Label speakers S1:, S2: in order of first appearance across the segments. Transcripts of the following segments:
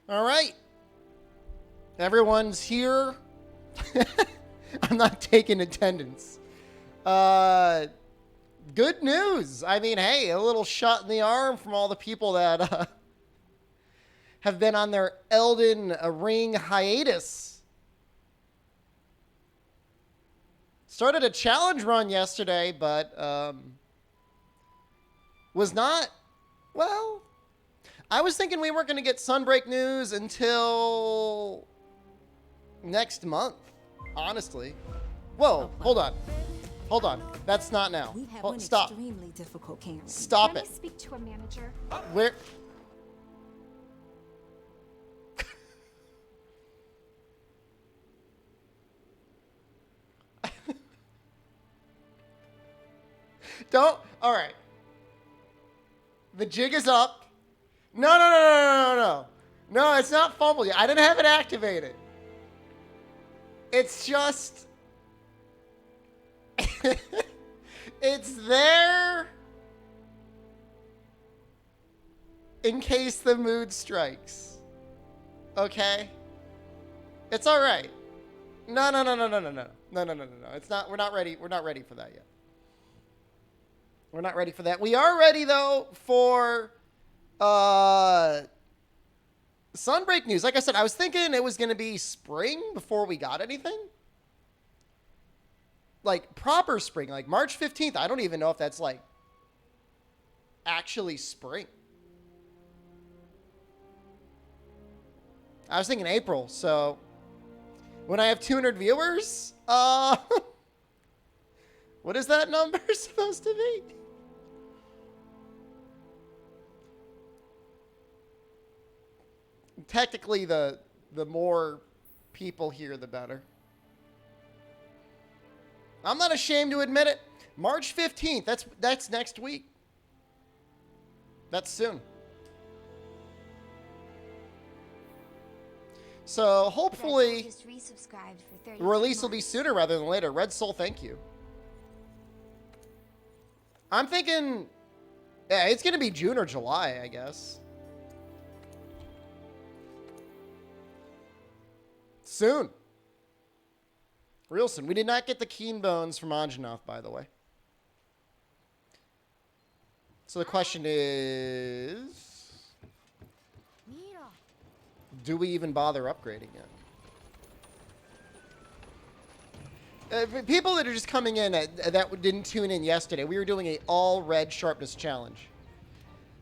S1: All right. Everyone's here. I'm not taking attendance. Good news. I mean, hey, a little shot in the arm from all the people that have been on their Elden Ring hiatus. Started a challenge run yesterday, but was not, well, I was thinking we weren't going to get Sunbreak news until next month, honestly. Whoa, hold on. Hold on. That's not now. Stop.
S2: Extremely difficult, Karen.
S1: Stop
S3: Can
S1: it.
S3: I speak to a manager?
S1: Where? Don't. All right. The jig is up. No. No, it's not fumbled yet. I didn't have it activated. It's just... it's there in case the mood strikes. Okay? It's all right. No. It's not. We're not ready. We're not ready for that yet. We're not ready for that. We are ready though for Sunbreak news. Like I said, I was thinking it was going to be spring before we got anything. Like proper spring, like March 15th. I don't even know if that's like actually spring. I was thinking April. So when I have 200 viewers, what is that number supposed to be? Technically, the more people here, the better. I'm not ashamed to admit it. March 15th. That's next week. That's soon. So hopefully the release will be sooner rather than later. Red Soul, thank you. I'm thinking, yeah, it's going to be June or July, I guess. Soon. Real soon. We did not get the keen bones from Anjanath, by the way. So the question is, do we even bother upgrading it? People that are just coming in that didn't tune in yesterday, we were doing a all red sharpness challenge.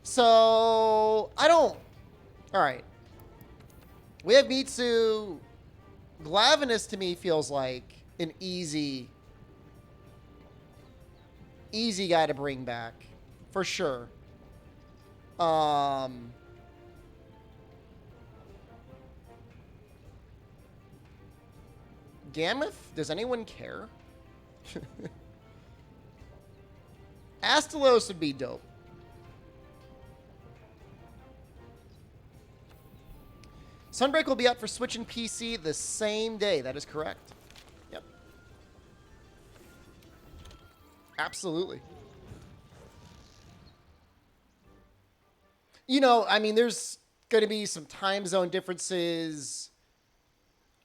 S1: So I don't. All right. We have Mitsu. Glavinus to me feels like an easy guy to bring back for sure. Gammoth? Does anyone care? Astalos would be dope. Sunbreak will be out for Switch and PC the same day. That is correct. Yep. Absolutely. You know, I mean, there's going to be some time zone differences.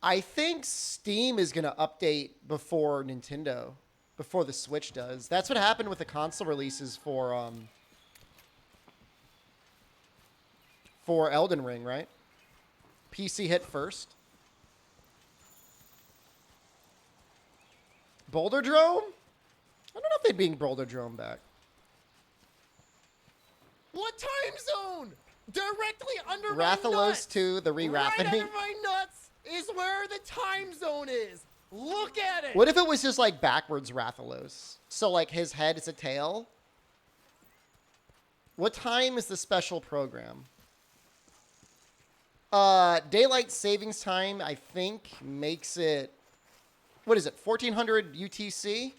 S1: I think Steam is going to update before Nintendo, before the Switch does. That's what happened with the console releases for Elden Ring, right? PC hit first. Boulder Drome? I don't know if they'd bring Boulder Drome back.
S4: What time zone? Directly under
S1: Rathalos
S4: my nuts.
S1: 2, the re-rafting.
S4: Right under my nuts is where the time zone is. Look at it.
S1: What if it was just like backwards Rathalos? So like his head is a tail? What time is the special program? Daylight savings time, I think, makes it, what is it, 1400 UTC?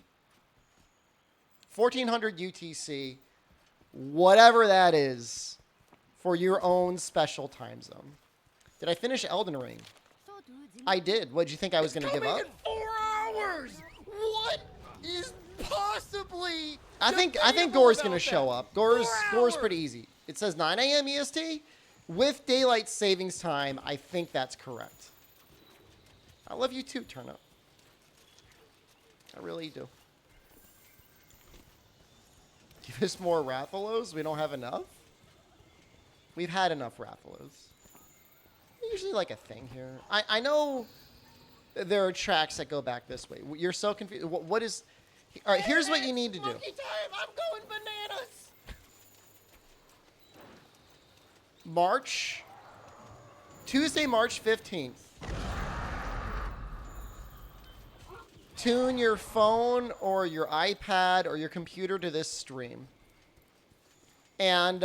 S1: 1400 UTC, whatever that is, for your own special time zone. Did I finish Elden Ring? I did. What, did you think I was going to give up?
S4: In 4 hours. What is possibly?
S1: I think
S4: debatable
S1: Gore's
S4: about
S1: going to
S4: that?
S1: show up.
S4: 4
S1: Gore's
S4: hours.
S1: pretty easy. It says 9 a.m. EST. With daylight savings time, I think that's correct. I love you too, Turnip. I really do. Give us more Rathalos? We don't have enough? We've had enough Rathalos. Usually like a thing here. I know there are tracks that go back this way. You're so confused. What is... All right, here's what you need to do.
S4: Monkey time! I'm going bananas!
S1: Tuesday, March 15th. Tune your phone or your iPad or your computer to this stream. And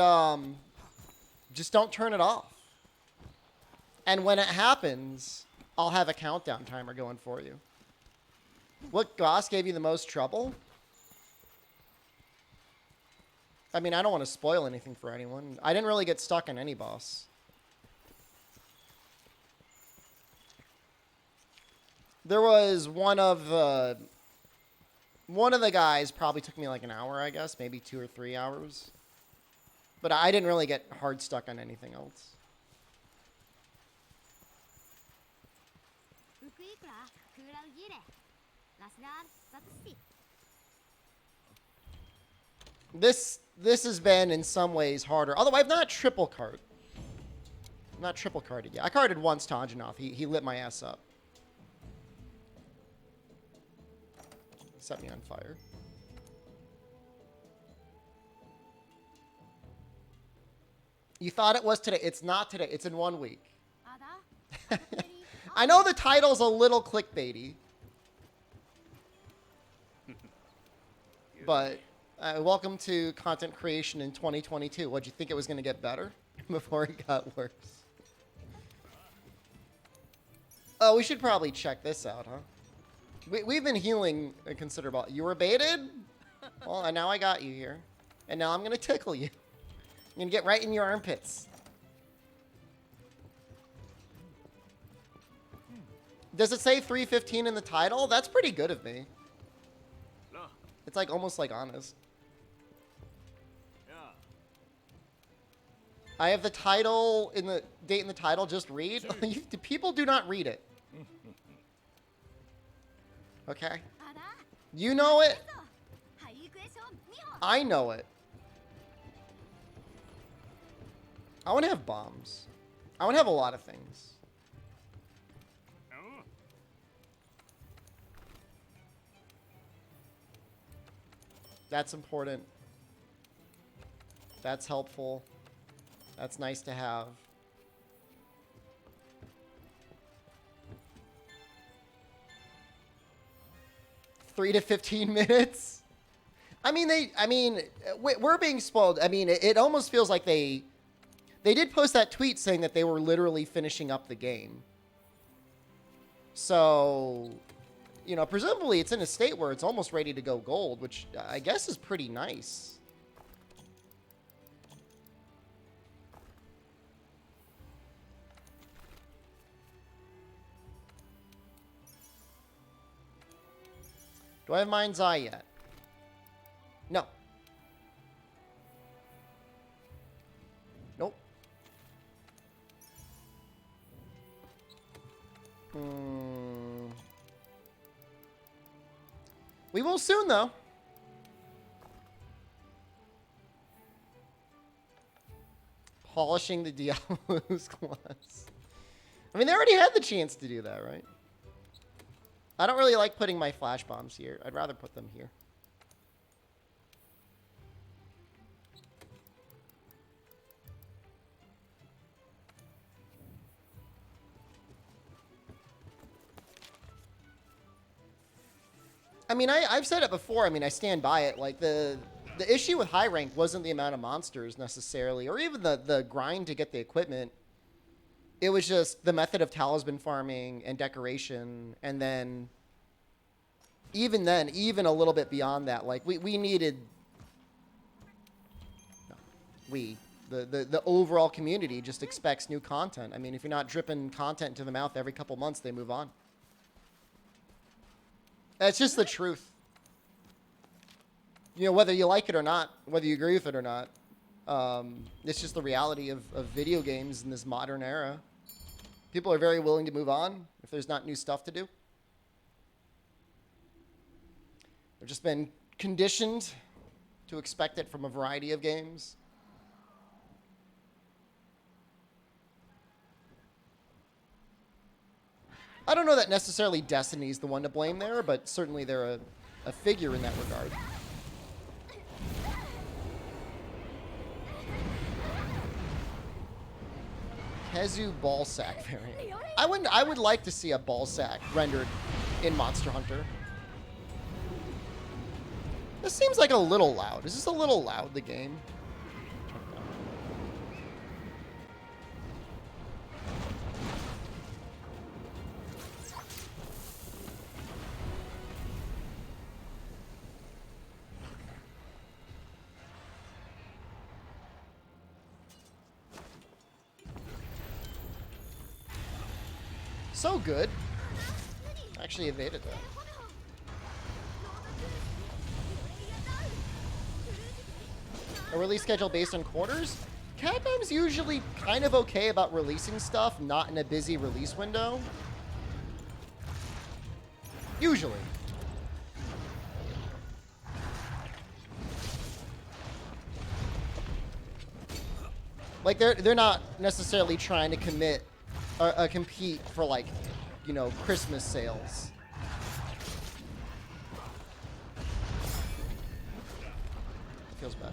S1: just don't turn it off. And when it happens, I'll have a countdown timer going for you. What boss gave you the most trouble? I mean, I don't want to spoil anything for anyone. I didn't really get stuck in any boss. There was one of the guys probably took me like an hour, I guess, maybe 2 or 3 hours. But I didn't really get hard stuck on anything else. This has been in some ways harder. Although I've not triple carded. I'm not triple carded yet. I carded once Tanjanoth. He lit my ass up. Set me on fire. You thought it was today. It's not today. It's in 1 week. I know the title's a little clickbaity. But welcome to content creation in 2022. What'd you think it was going to get better before it got worse? Oh, we should probably check this out, huh? We've been healing a considerable... You were baited? Well, and now I got you here. And now I'm going to tickle you. I'm going to get right in your armpits. Does it say 315 in the title? That's pretty good of me. It's like almost like honest. I have the title in the date in the title. Just read. People do not read it. Okay. You know it. I know it. I want to have bombs. I want to have a lot of things. That's important. That's helpful. That's nice to have. Three to 15 minutes. I mean, we're being spoiled. I mean, it almost feels like they did post that tweet saying that they were literally finishing up the game. So, you know, presumably it's in a state where it's almost ready to go gold, which I guess is pretty nice. Do I have Mind's Eye yet? No. Nope. We will soon, though. Polishing the Diablo's class. I mean, they already had the chance to do that, right? I don't really like putting my flash bombs here. I'd rather put them here. I mean, I've said it before. I mean, I stand by it. Like, the issue with high rank wasn't the amount of monsters necessarily, or even the grind to get the equipment. It was just the method of talisman farming and decoration, and then even a little bit beyond that, like we needed. No, the overall community just expects new content. I mean, if you're not dripping content into the mouth every couple months, they move on. That's just the truth. You know, whether you like it or not, whether you agree with it or not, It's just the reality of video games in this modern era. People are very willing to move on if there's not new stuff to do. They've just been conditioned to expect it from a variety of games. I don't know that necessarily Destiny's the one to blame there, but certainly they're a figure in that regard. Kezu ballsack variant. I would like to see a ballsack rendered in Monster Hunter. This seems like a little loud. Is this a little loud, the game? So good. Actually evaded that. A release schedule based on quarters? Capcom's usually kind of okay about releasing stuff not in a busy release window. Usually. Like they're not necessarily trying to compete for, like, you know, Christmas sales. Feels bad.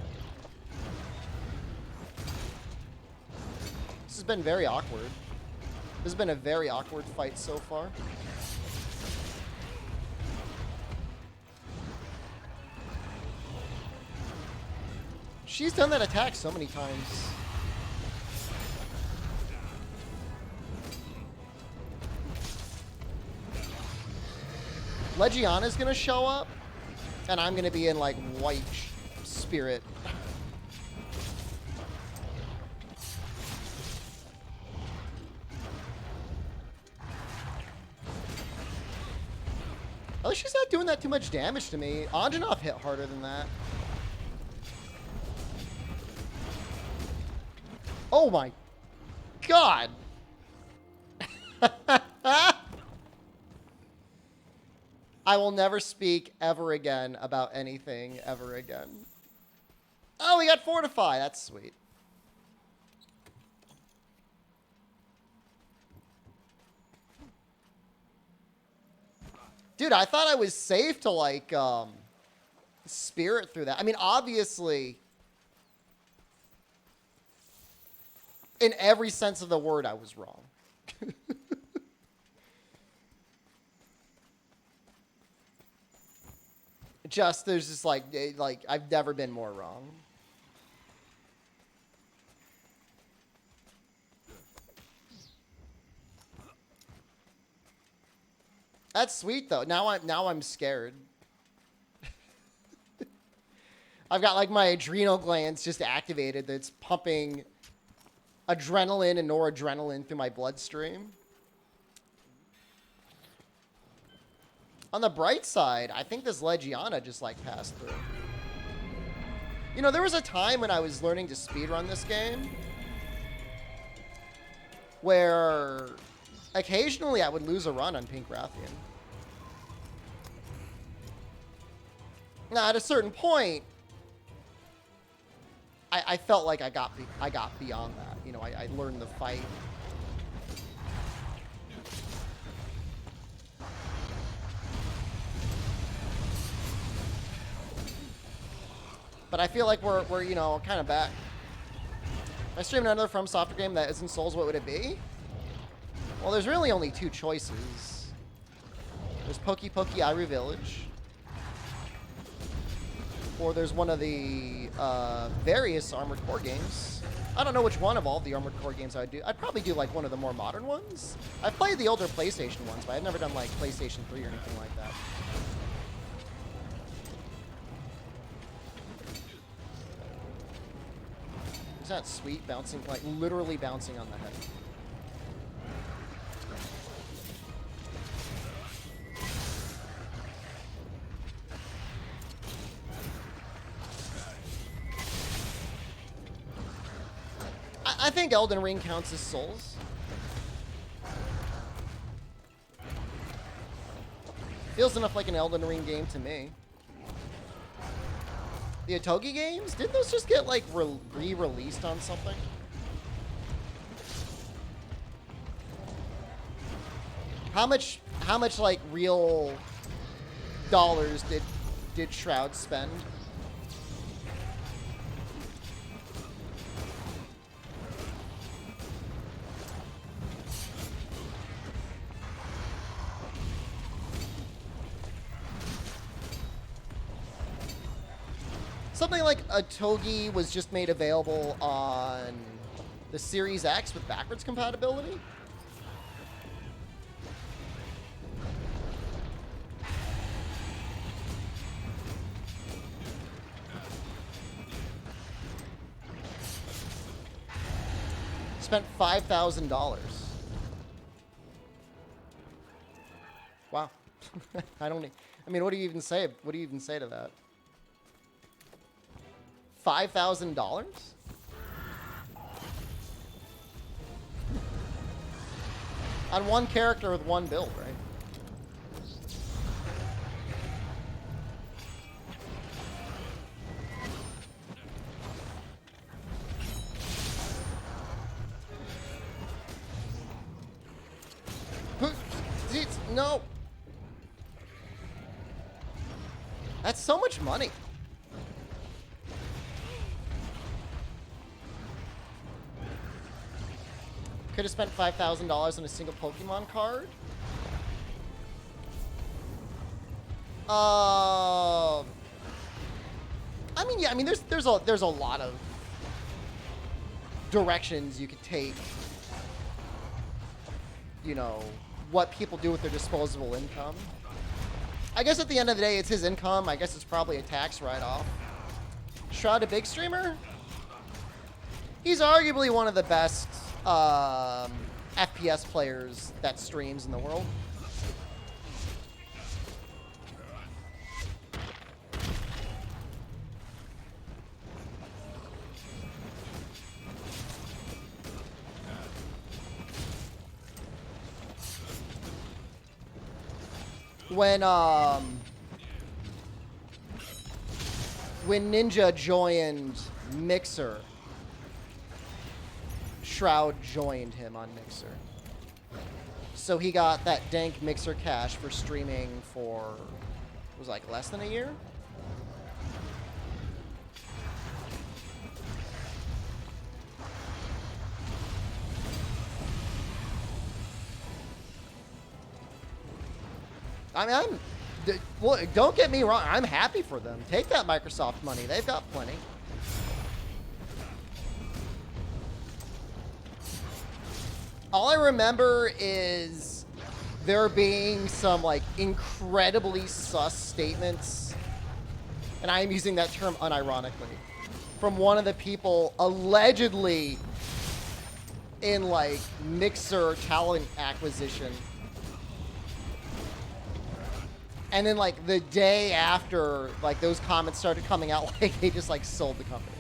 S1: This has been very awkward. This has been a very awkward fight so far. She's done that attack so many times. Legiana's gonna show up, and I'm gonna be in, like, white spirit. At least she's not doing that too much damage to me. Anjanov hit harder than that. Oh my god! I will never speak ever again about anything ever again. Oh, we got Fortify. That's sweet. Dude, I thought I was safe to, like, spirit through that. I mean, obviously, in every sense of the word, I was wrong. Just, there's just, like, I've never been more wrong. That's sweet, though. Now I'm scared. I've got, like, my adrenal glands just activated that's pumping adrenaline and noradrenaline through my bloodstream. On the bright side, I think this Legiana just, like, passed through. You know, there was a time when I was learning to speedrun this game where occasionally I would lose a run on Pink Rathian. Now, at a certain point, I felt like I got beyond that. You know, I learned the fight. But I feel like we're you know, kind of back. If I stream another From Software game that isn't Souls, what would it be? Well, there's really only two choices. There's Poki Poki Iru Village. Or there's one of the various Armored Core games. I don't know which one of all the Armored Core games I'd do. I'd probably do, like, one of the more modern ones. I've played the older PlayStation ones, but I've never done, like, PlayStation 3 or anything like that. Is that sweet? Bouncing, like, literally bouncing on the head. I think Elden Ring counts as Souls. Feels enough like an Elden Ring game to me. The Otogi games? Didn't those just get, like, re-released on something? How much, like, real dollars did Shroud spend? Something like Otogi was just made available on the Series X with backwards compatibility. Spent $5,000. Wow. I mean, what do you even say? What do you even say to that? $5,000? On one character with one build, right? No. That's so much money. Could have spent $5,000 on a single Pokemon card. I mean, yeah. I mean, there's a lot of directions you could take. You know, what people do with their disposable income. I guess at the end of the day, it's his income. I guess it's probably a tax write-off. Shroud, a big streamer? He's arguably one of the best FPS players that streams in the world. When Ninja joined Mixer, Shroud joined him on Mixer. So he got that dank Mixer cash for streaming for, it was like less than a year? I mean, well, don't get me wrong. I'm happy for them. Take that Microsoft money. They've got plenty. All I remember is there being some, like, incredibly sus statements, and I am using that term unironically, from one of the people allegedly in, like, Mixer talent acquisition. And then, like, the day after, like, those comments started coming out, like, they just, like, sold the company.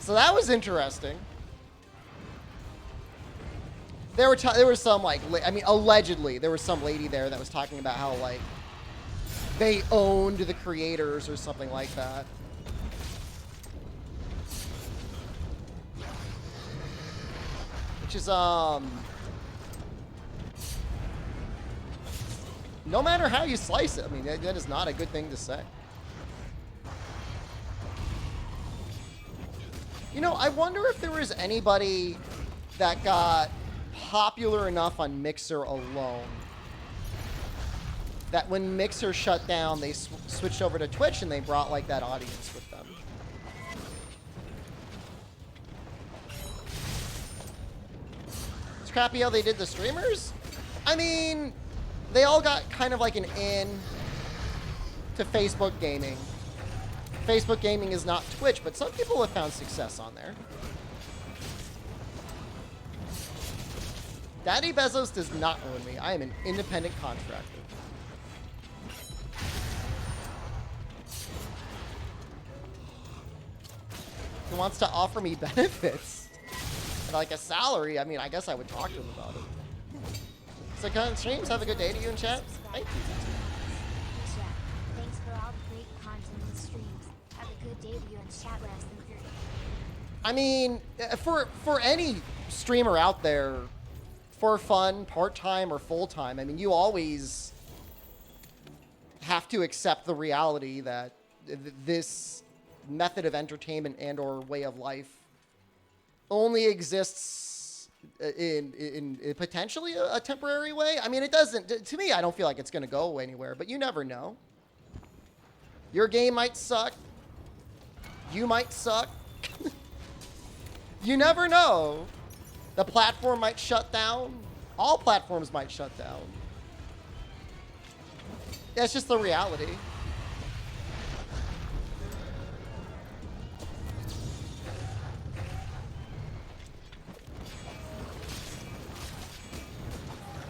S1: So that was interesting. There was some, like, I mean, allegedly, there was some lady there that was talking about how, like, they owned the creators or something like that. Which is, no matter how you slice it, I mean, that is not a good thing to say. You know, I wonder if there was anybody that got popular enough on Mixer alone that when Mixer shut down, they switched over to Twitch and they brought, like, that audience with them. It's crappy how they did the streamers. I mean, they all got kind of like an in to Facebook gaming. Facebook gaming is not Twitch, but some people have found success on there. Daddy Bezos does not own me. I am an independent contractor. wants to offer me benefits and like a salary, I mean, I guess I would talk to him about it. So, streams, have a good day to you in chat. Thank you.
S2: Thanks for all the great content and streams. Have a good day to you in chat, less than 30.
S1: I mean, for any streamer out there, for fun, part-time or full-time, I mean, you always have to accept the reality that this method of entertainment and or way of life only exists in potentially a temporary way. I mean, it doesn't, to me, I don't feel like it's going to go anywhere, but you never know. Your game might suck. You might suck. You never know. The platform might shut down. All platforms might shut down. That's just the reality.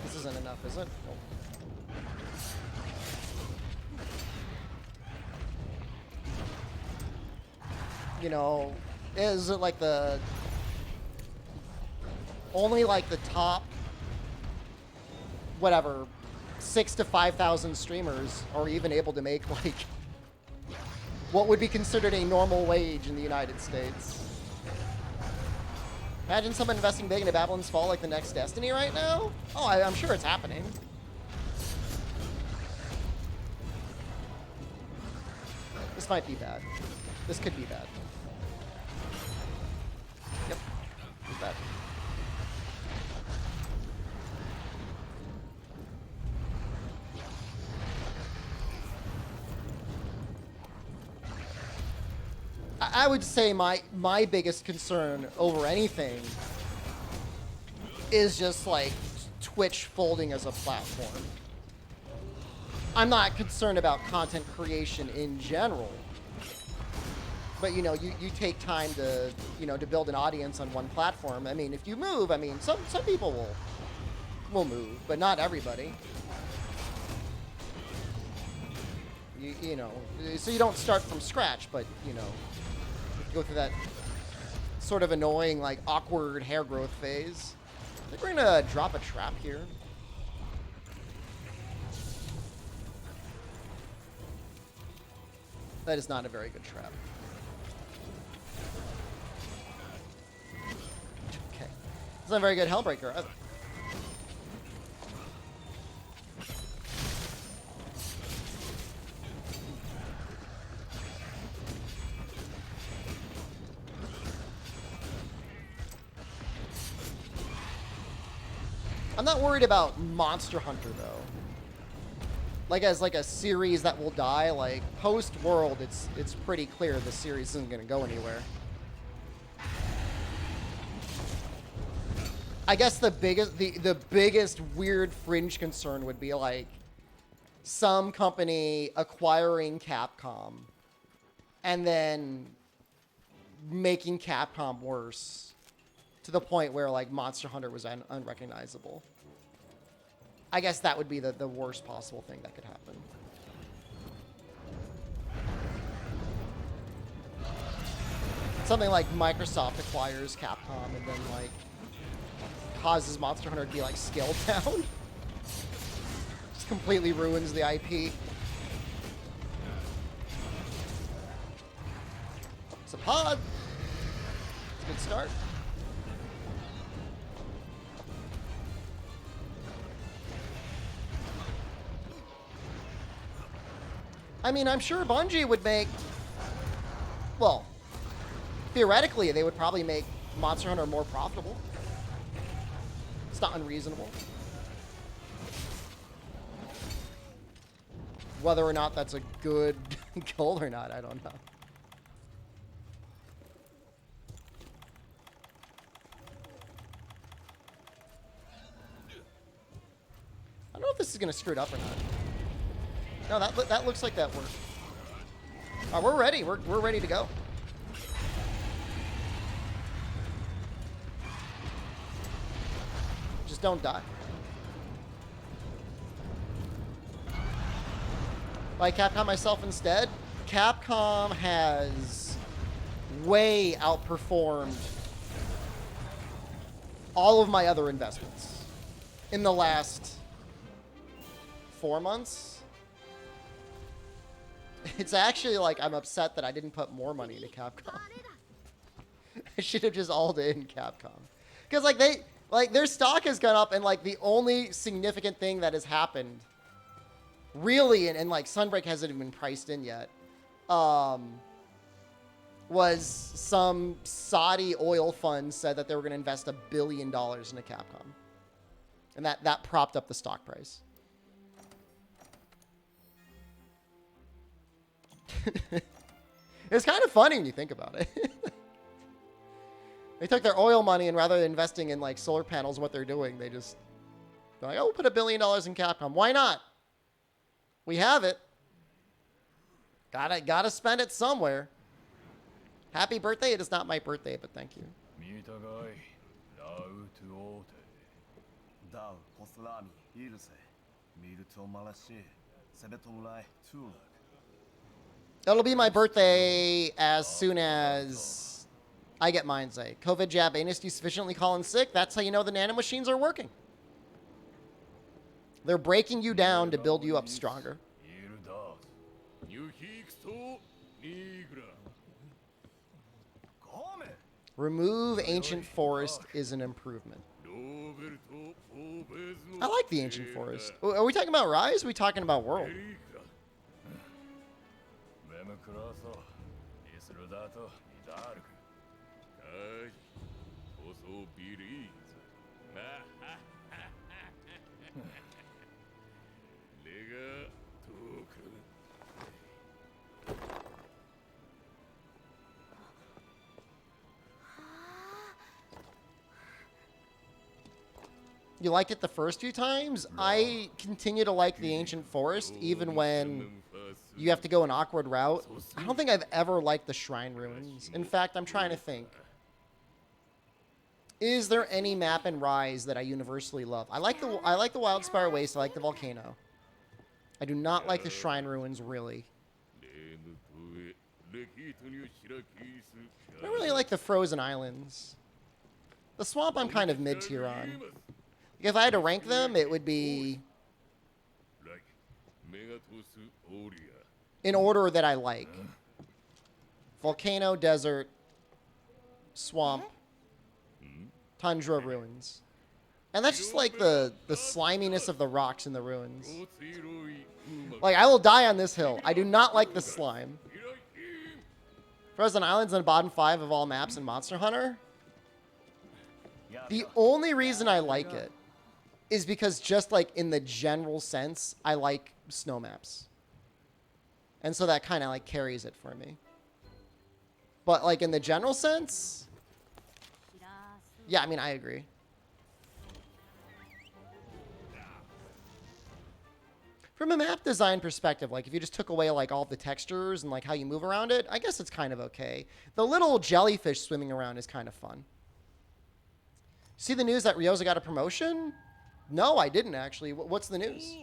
S1: This isn't enough, is it? Nope. You know, is it like the only like the top whatever 6,000 to 5,000 streamers are even able to make like what would be considered a normal wage in the United States. Imagine someone investing big into Babylon's Fall like the next Destiny right now. Oh, I'm sure it's happening. This might be bad. This could be bad. Yep. It's bad. I would say my biggest concern over anything is just like Twitch folding as a platform. I'm not concerned about content creation in general, but you know, you take time to, you know, to build an audience on one platform. I mean, if you move, I mean, some people will move, but not everybody. You know, so you don't start from scratch, but you know, go through that sort of annoying, like, awkward hair growth phase. I think we're gonna drop a trap here. That is not a very good trap. Okay. It's not a very good Hellbreaker either. I'm not worried about Monster Hunter though. Like as like a series that will die, like post World, it's pretty clear the series isn't gonna go anywhere. I guess the biggest weird fringe concern would be like some company acquiring Capcom and then making Capcom worse. To the point where like Monster Hunter was unrecognizable. I guess that would be the worst possible thing that could happen. Something like Microsoft acquires Capcom and then like causes Monster Hunter to be like scaled down. Just completely ruins the IP. It's a pod. It's a good start. I mean, I'm sure Bungie would make, well, theoretically, they would probably make Monster Hunter more profitable. It's not unreasonable. Whether or not that's a good goal or not, I don't know. I don't know if this is going to screw it up or not. No, that looks like that worked. We're ready. We're ready to go. Just don't die. Like Capcom myself instead. Capcom has way outperformed all of my other investments in the last 4 months. It's actually like I'm upset that I didn't put more money into Capcom. I should have just all in Capcom. Because like their stock has gone up, and like the only significant thing that has happened really, and like Sunbreak hasn't even been priced in yet, was some Saudi oil fund said that they were going to invest $1 billion into Capcom. And that propped up the stock price. It's kind of funny when you think about it. They took their oil money, and rather than investing in like solar panels, what they're doing, they're like, oh, we'll put $1 billion in Capcom. Why not? We have it. Gotta spend it somewhere. Happy birthday. It is not my birthday, but thank you. It'll be my birthday as soon as I get mine. Say, COVID jab anus, you sufficiently calling sick? That's how you know the nanomachines are working. They're breaking you down to build you up stronger. Remove ancient forest is an improvement. I like the ancient forest. Are we talking about Rise? Or are we talking about World? You liked it the first few times? I continue to like the ancient forest, even when you have to go an awkward route. I don't think I've ever liked the shrine ruins. In fact, I'm trying to think. Is there any map in Rise that I universally love? I like the Wildspire Waste. I like the volcano. I do not like the shrine ruins, really. I don't really like the frozen islands. The swamp I'm kind of mid-tier on. If I had to rank them, it would be in order that I like. Volcano, desert, swamp, tundra, ruins. And that's just like the sliminess of the rocks in the ruins. Like, I will die on this hill. I do not like the slime. Frozen Islands on the bottom 5 of all maps in Monster Hunter. The only reason I like it is because just like in the general sense, I like snow maps. And so that kind of like carries it for me. But like in the general sense, yeah, I mean, I agree. From a map design perspective, like if you just took away like all the textures and like how you move around it, I guess it's kind of okay. The little jellyfish swimming around is kind of fun. See the news that Ryoza got a promotion? No, I didn't actually. What's the news?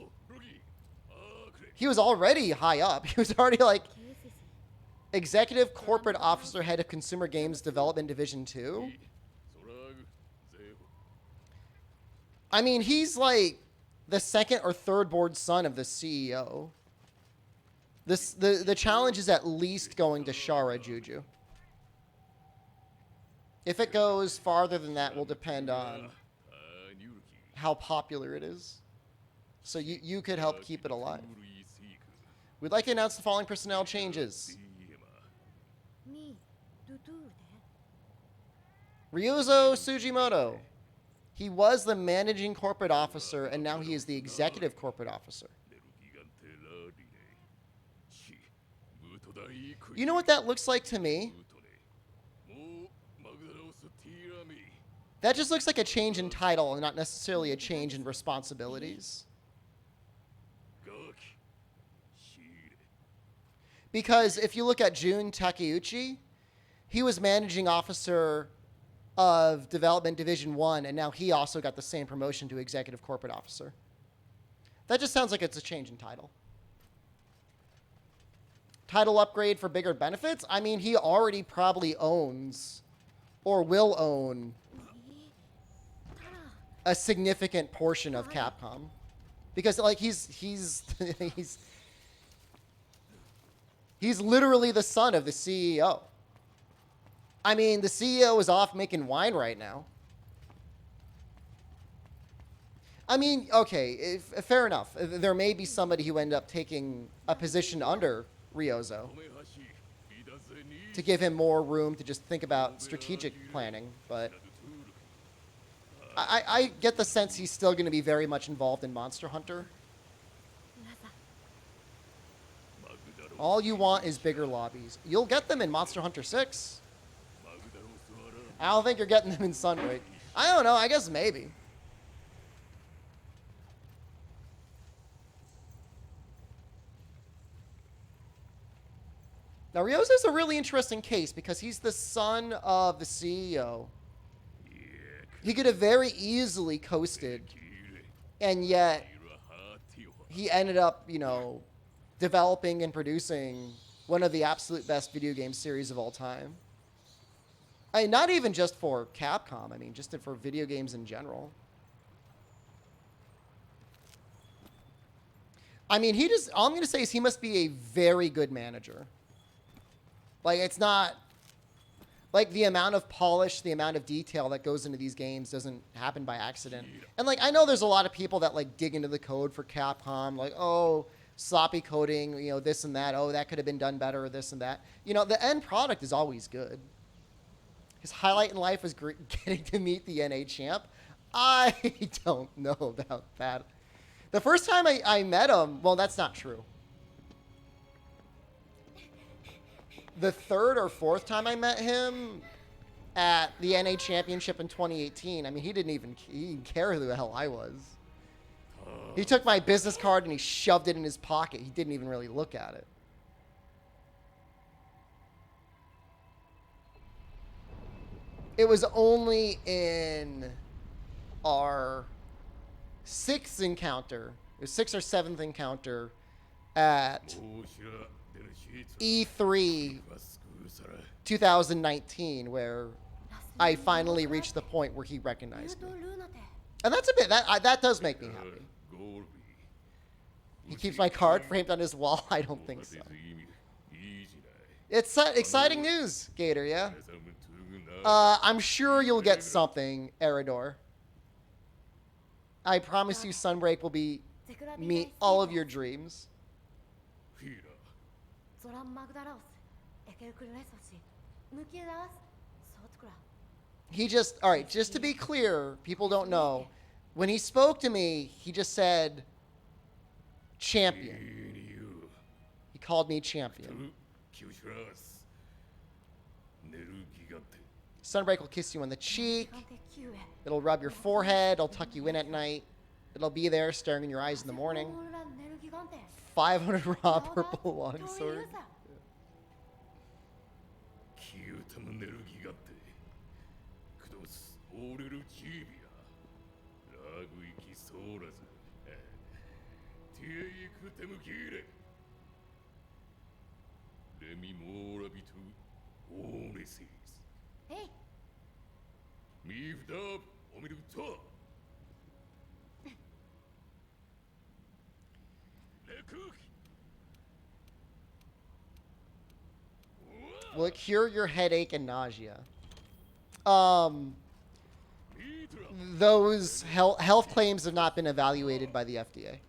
S1: He was already high up. He was already like Executive Corporate Officer, Head of Consumer Games Development Division 2. I mean, he's like the second or third board son of the CEO. The challenge is at least going to Shara Juju. If it goes farther than that will depend on how popular it is. So you could help keep it alive. We'd like to announce the following personnel changes. Ryuzo Sugimoto. He was the managing corporate officer, and now he is the executive corporate officer. You know what that looks like to me? That just looks like a change in title and not necessarily a change in responsibilities. Because if you look at Jun Takeuchi, he was managing officer of Development Division 1, and now he also got the same promotion to executive corporate officer. That just sounds like it's a change in title. title upgrade for bigger benefits, I mean, he already probably owns or will own a significant portion of Capcom. Because, like, he's literally the son of the CEO. I mean, the CEO is off making wine right now. I mean, okay, fair enough. There may be somebody who ended up taking a position under Ryozo to give him more room to just think about strategic planning, but I get the sense he's still going to be very much involved in Monster Hunter. All you want is bigger lobbies. You'll get them in Monster Hunter 6. I don't think you're getting them in Sunbreak. I don't know, I guess maybe. Now, Ryozo's a really interesting case because he's the son of the CEO. He could have very easily coasted, and yet he ended up, you know, developing and producing one of the absolute best video game series of all time. I mean, not even just for Capcom, I mean, just for video games in general. I mean, all I'm going to say is he must be a very good manager. Like, it's not, like, the amount of polish, the amount of detail that goes into these games doesn't happen by accident. And, like, I know there's a lot of people that, like, dig into the code for Capcom, like, oh, sloppy coding, you know, this and that, oh, that could have been done better, or this and that. You know, the end product is always good. His highlight in life was getting to meet the NA champ. I don't know about that. The first time I met him, well, that's not true. The third or fourth time I met him at the NA Championship in 2018, I mean, he didn't care who the hell I was. He took my business card and he shoved it in his pocket. He didn't even really look at it. It was only in our sixth encounter, or sixth or seventh encounter at E3 2019 where I finally reached the point where he recognized me. And that's a bit, that does make me happy. He keeps my card framed on his wall? I don't think so. It's exciting news, Gator, yeah? I'm sure you'll get something, Eridor. I promise you Sunbreak will meet all of your dreams. He just, all right, just to be clear, people don't know. When he spoke to me, he just said, champion. He called me champion. Sunbreak will kiss you on the cheek. It'll rub your forehead. It'll tuck you in at night. It'll be there staring in your eyes in the morning. 500 raw purple longsword.
S2: Hey.
S1: Will it cure your headache and nausea? Those health claims have not been evaluated by the FDA.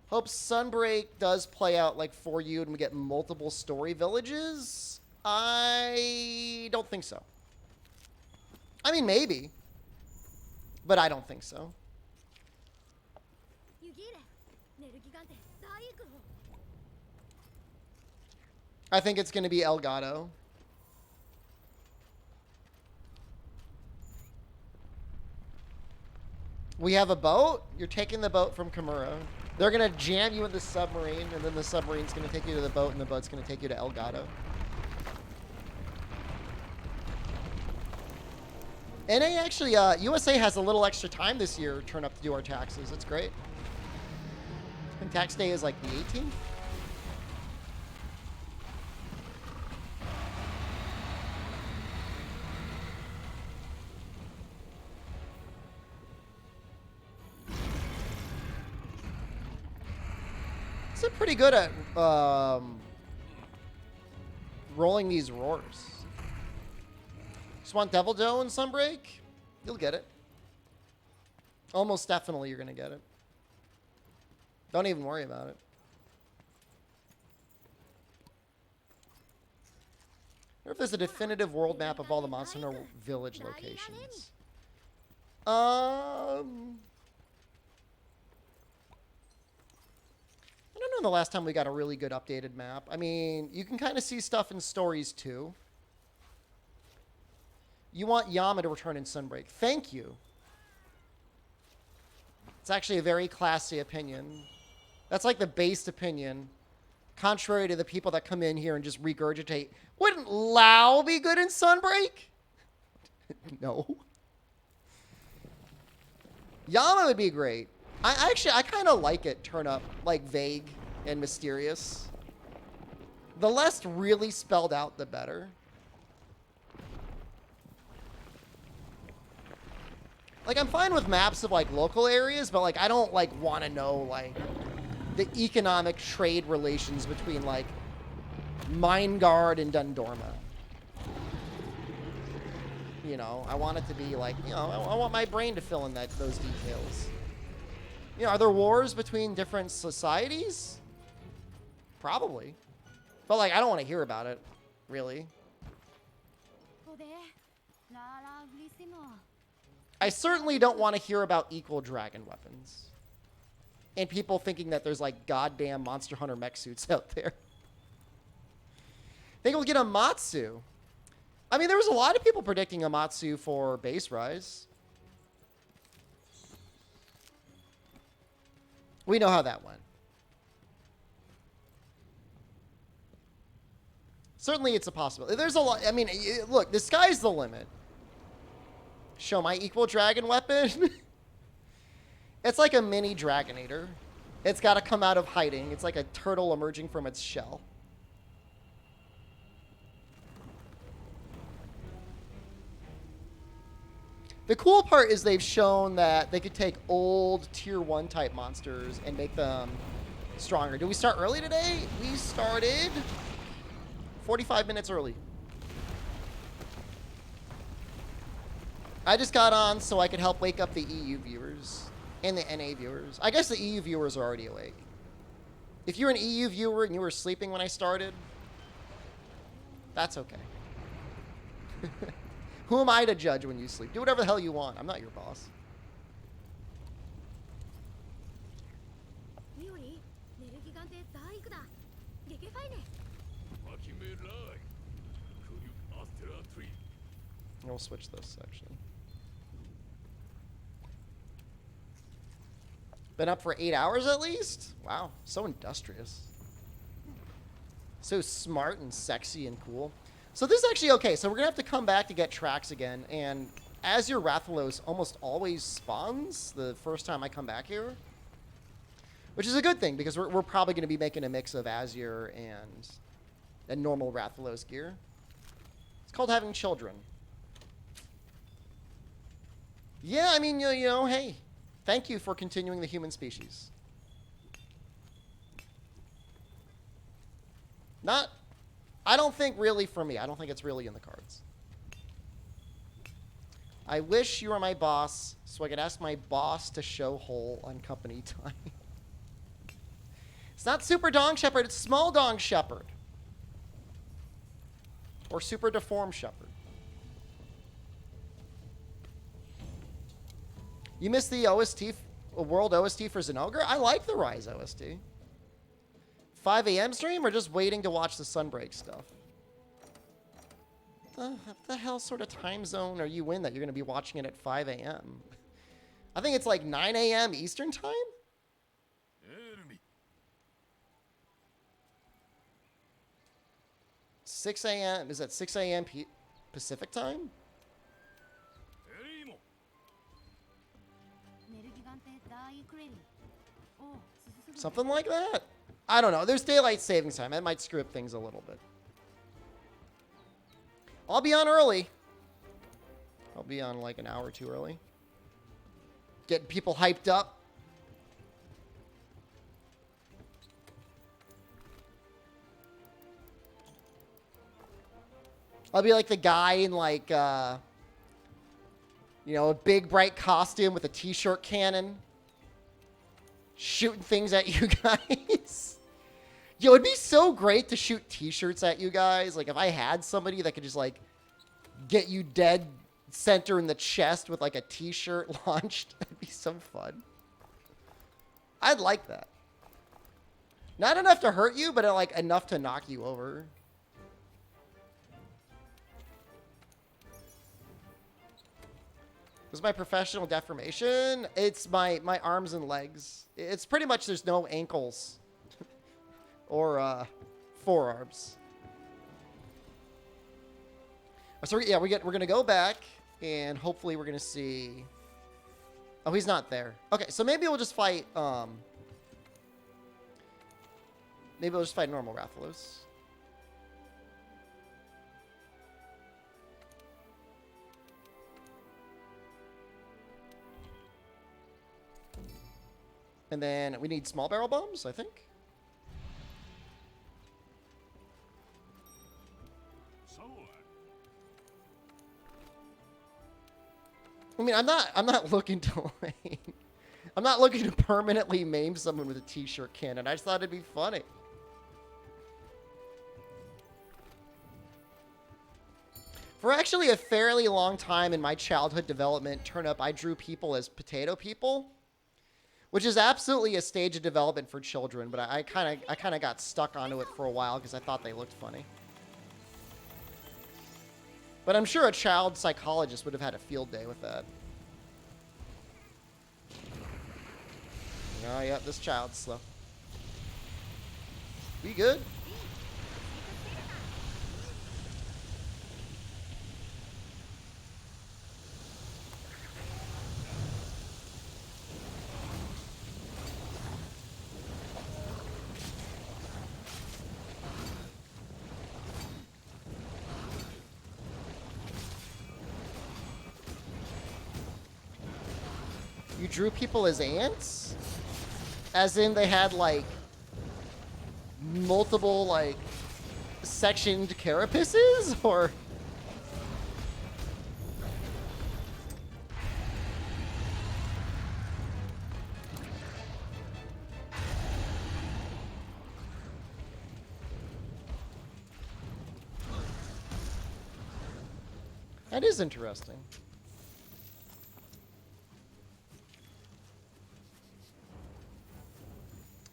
S1: Hope Sunbreak does play out like for you and we get multiple story villages. I don't think so. I mean, maybe. But I don't think so. I think it's going to be Elgato. We have a boat? You're taking the boat from Kimura. They're going to jam you in the submarine, and then the submarine's going to take you to the boat, and the boat's going to take you to Elgato. NA actually, USA has a little extra time this year to turn up to do our taxes. It's great. And tax day is like the 18th. It's pretty good at rolling these roars. Just want Devil Doe and Sunbreak? You'll get it. Almost definitely you're going to get it. Don't even worry about it. I wonder if there's a definitive world map of all the Monster Hunter Village locations. I don't know the last time we got a really good updated map. I mean, you can kind of see stuff in stories too. You want Yama to return in Sunbreak. Thank you. It's actually a very classy opinion. That's like the based opinion. Contrary to the people that come in here and just regurgitate. Wouldn't Lao be good in Sunbreak? No. Yama would be great. I kind of like it turn up, like, vague and mysterious. The less really spelled out, the better. Like, I'm fine with maps of, like, local areas, but, like, I don't, like, want to know, like, the economic trade relations between, like, Mindguard and Dundorma. You know, I want it to be, like, you know, I want my brain to fill in those details. You know, are there wars between different societies? Probably. But, like, I don't want to hear about it, really. I certainly don't want to hear about equal dragon weapons. And people thinking that there's, like, goddamn Monster Hunter mech suits out there. Think we'll get a Matsu. I mean, there was a lot of people predicting a Matsu for Base Rise. We know how that went. Certainly it's a possibility. There's a lot. I mean, look, the sky's the limit. Show my equal dragon weapon. It's like a mini Dragonator. It's got to come out of hiding. It's like a turtle emerging from its shell. The cool part is they've shown that they could take old tier 1 type monsters and make them stronger. Did we start early today? We started 45 minutes early. I just got on so I could help wake up the EU viewers and the NA viewers. I guess the EU viewers are already awake. If you're an EU viewer and you were sleeping when I started, that's okay. Who am I to judge when you sleep? Do whatever the hell you want. I'm not your boss. We'll switch this, actually. Been up for 8 hours at least? Wow, so industrious. So smart and sexy and cool. So this is actually okay. So we're going to have to come back to get tracks again. And Azure Rathalos almost always spawns the first time I come back here. Which is a good thing, because we're probably going to be making a mix of Azure and normal Rathalos gear. It's called having children. Yeah, I mean, you know, hey, thank you for continuing the human species. I don't think really for me. I don't think it's really in the cards. I wish you were my boss so I could ask my boss to show hole on company time. It's not Super Dong Shepherd, it's Small Dong Shepherd. Or Super Deformed Shepherd. You missed the OST, World OST for Zenogre? I like the Rise OST. 5 a.m. stream or just waiting to watch the Sunbreak stuff? What the hell sort of time zone are you in that you're going to be watching it at 5 a.m.? I think it's like 9 a.m. Eastern time? 6 a.m. Is that 6 a.m. Pacific time? Something like that. I don't know. There's daylight savings time. That might screw up things a little bit. I'll be on early. I'll be on like an hour or two early. Getting people hyped up. I'll be like the guy in like, a big bright costume with a t-shirt cannon. Shooting things at you guys. Yo, it'd be so great to shoot t-shirts at you guys. Like if I had somebody that could just like get you dead center in the chest with like a t-shirt launched. That'd be so fun. I'd like that. Not enough to hurt you, but like enough to knock you over. This is my professional deformation. It's my arms and legs. It's pretty much there's no ankles or forearms. So yeah, we're gonna go back and hopefully we're gonna see. Oh, he's not there. Okay, so maybe we'll just fight. Maybe we'll just fight normal Rathalos. And then we need small barrel bombs, I think. I mean, I'm not looking to like, I'm not looking to permanently maim someone with a t-shirt cannon. I just thought it'd be funny. For actually a fairly long time in my childhood development turnip, I drew people as potato people, which is absolutely a stage of development for children. But I kind of got stuck onto it for a while because I thought they looked funny. But I'm sure a child psychologist would have had a field day with that. Oh, yeah, this child's slow. We good? You drew people as ants? As in they had, like, multiple, like, sectioned carapaces? Or... That is interesting.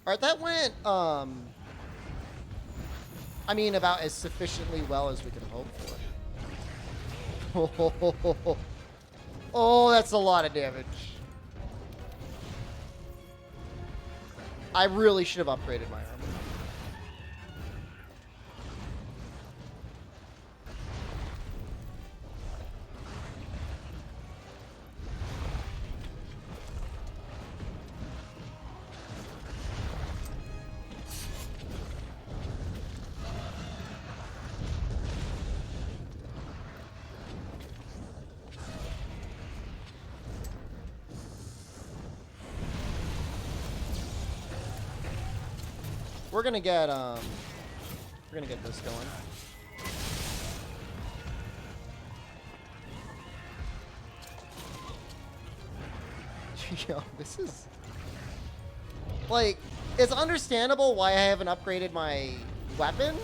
S1: Alright, that went, I mean, about as sufficiently well as we can hope for. Oh, that's a lot of damage. I really should have upgraded my armor. We're gonna get this going. Yo, this is like, it's understandable why I haven't upgraded my weapon.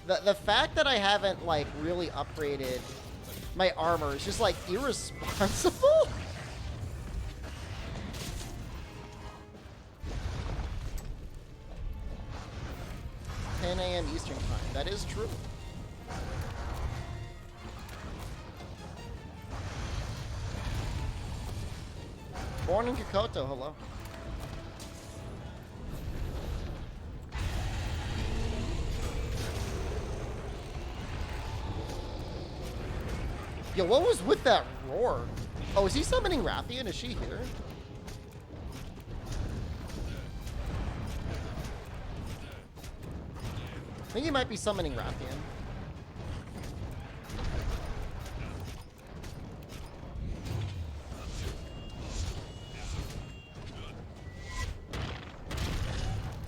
S1: The fact that I haven't like really upgraded my armor is just like irresponsible. 10 a.m. Eastern time. That is true. Born in Kokoto, hello. Yo, what was with that roar? Oh, is he summoning Rathian? Is she here? I think he might be summoning Rathian.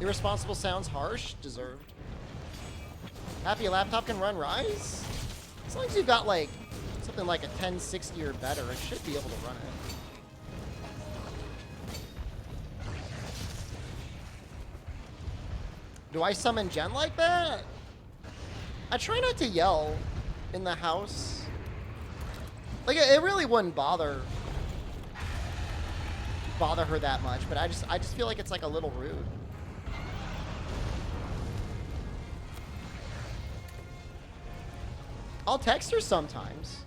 S1: Irresponsible sounds harsh. Deserved. Happy laptop can run Rise? As long as you've got like something like a 1060 or better, it should be able to run it. Do I summon Jen like that? I try not to yell in the house. Like it really wouldn't bother her that much, but I just feel like it's like a little rude. I'll text her sometimes.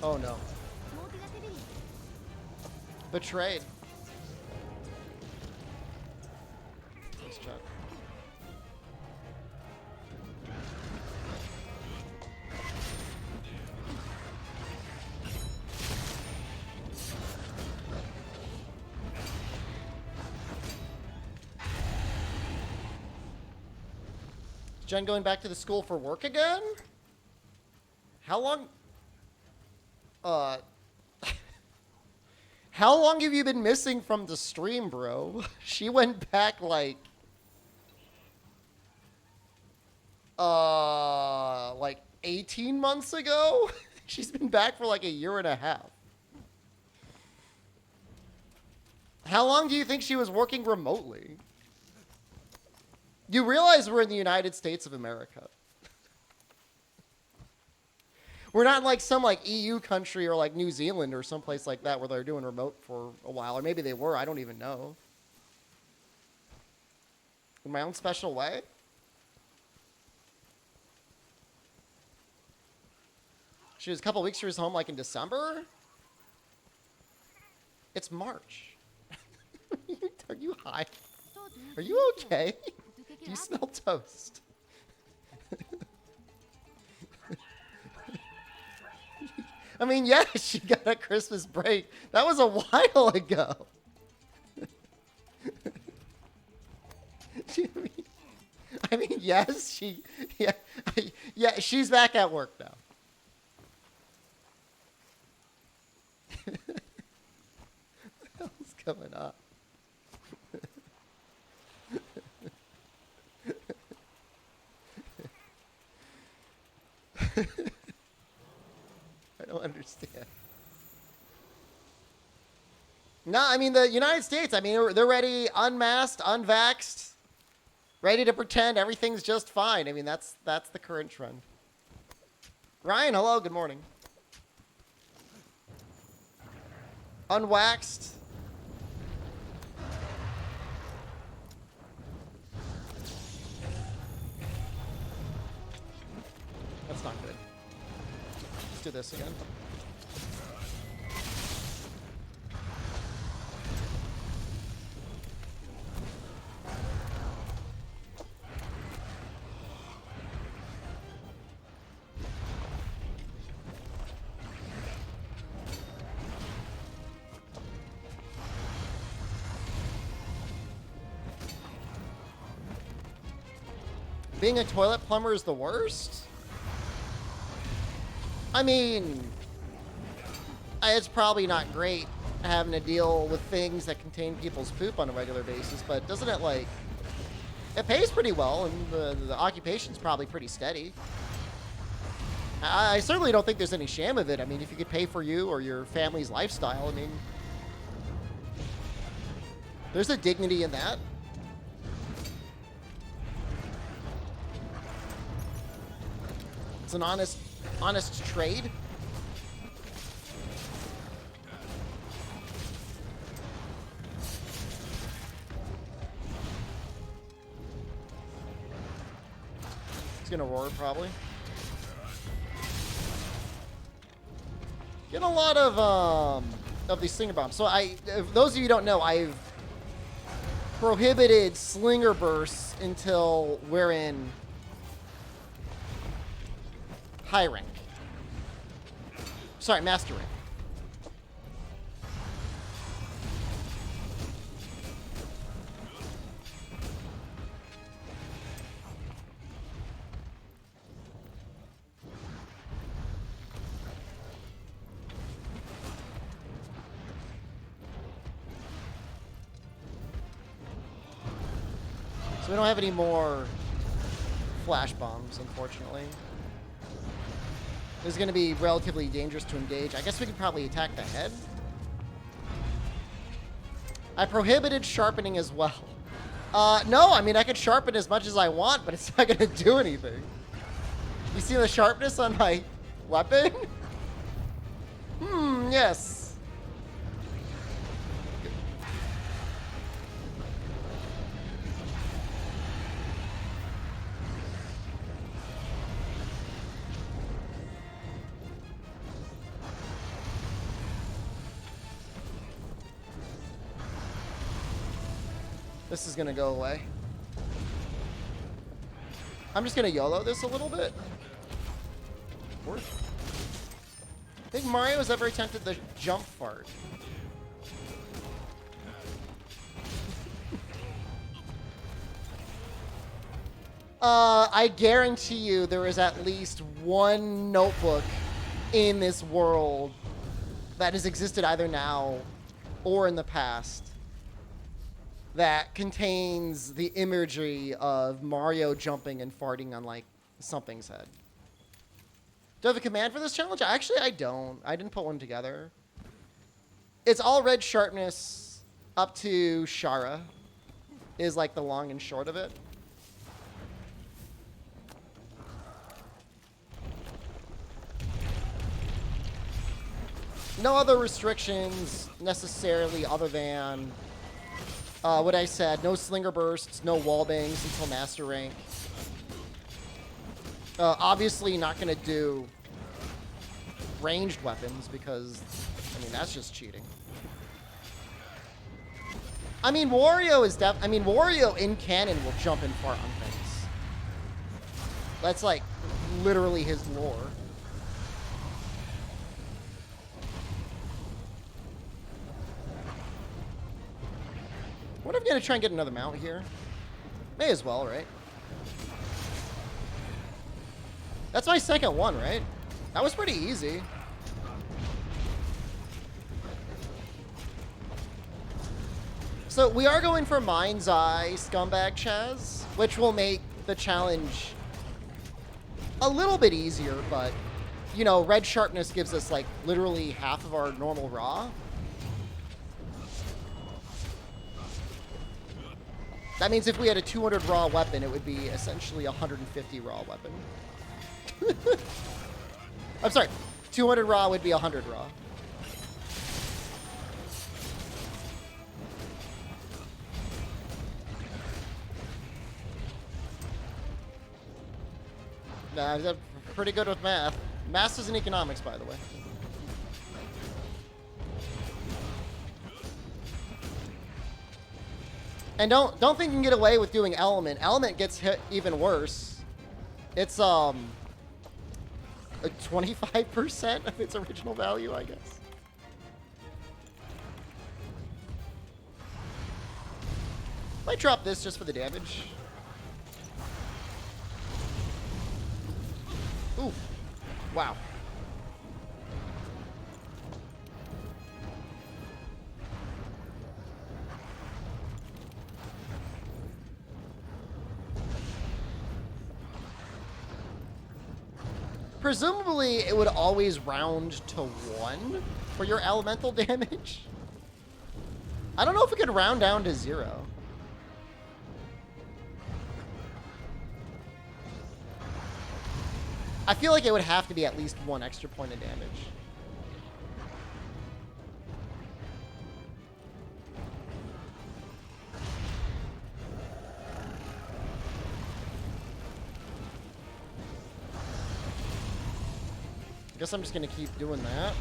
S1: Oh no. Betrayed. Let's check. Jen going back to the school for work again? How long? How long have you been missing from the stream, bro? She went back like 18 months ago? She's been back for like a year and a half. How long do you think she was working remotely? You realize we're in the United States of America. We're not like some like EU country or like New Zealand or someplace like that where they're doing remote for a while. Or maybe they were, I don't even know. In my own special way? She was a couple weeks, she was home like in December? It's March. Are you high? Are you okay? Do you smell toast? I mean, yeah, she got a Christmas break. That was a while ago. I mean, yes, yeah, she's back at work now. What the hell's going on? I don't understand. No, I mean, the United States, I mean, they're ready, unmasked, unvaxxed, ready to pretend everything's just fine. I mean, that's the current trend. Ryan, hello, good morning. Unwaxed. That's not good. Let's do this again. Being a toilet plumber is the worst? I mean, it's probably not great having to deal with things that contain people's poop on a regular basis, but doesn't it, like, it pays pretty well, and the occupation's probably pretty steady. I certainly don't think there's any shame of it. I mean, if you could pay for you or your family's lifestyle, I mean, there's a dignity in that. It's an honest trade. It's gonna roar probably. Get a lot of these slinger bombs. So if those of you who don't know, I've prohibited slinger bursts until we're in high rank. Sorry, Master Rank. So we don't have any more flash bombs, unfortunately. This is going to be relatively dangerous to engage. I guess we could probably attack the head. I prohibited sharpening as well. No, I mean, I could sharpen as much as I want, but it's not going to do anything. You see the sharpness on my weapon? Yes. This is gonna go away. I'm just gonna YOLO this a little bit. I think Mario has ever attempted the jump fart. I guarantee you there is at least one notebook in this world that has existed either now or in the past that contains the imagery of Mario jumping and farting on, like, something's head. Do I have a command for this challenge? Actually, I don't. I didn't put one together. It's all red sharpness up to Shara is, like, the long and short of it. No other restrictions necessarily other than what I said. No slinger bursts, no wall bangs until master rank. Obviously not going to do ranged weapons because, I mean, that's just cheating. I mean, Wario is Wario in canon will jump and fart on things. That's, like, literally his lore. What if I'm going to try and get another mount here? May as well, right? That's my second one, right? That was pretty easy. So we are going for Mind's Eye Scumbag Chaz, which will make the challenge a little bit easier, but, you know, red sharpness gives us, like, literally half of our normal raw. That means if we had a 200 raw weapon, it would be essentially a 150 raw weapon. I'm sorry, 200 raw would be 100 raw. Nah, I'm pretty good with math. Math is in economics, by the way. And don't think you can get away with doing element. Element gets hit even worse. It's a 25% of its original value, I guess. Might drop this just for the damage. Ooh. Wow. Presumably, it would always round to 1 for your elemental damage. I don't know if it could round down to 0. I feel like it would have to be at least 1 extra point of damage. I guess I'm just going to keep doing that.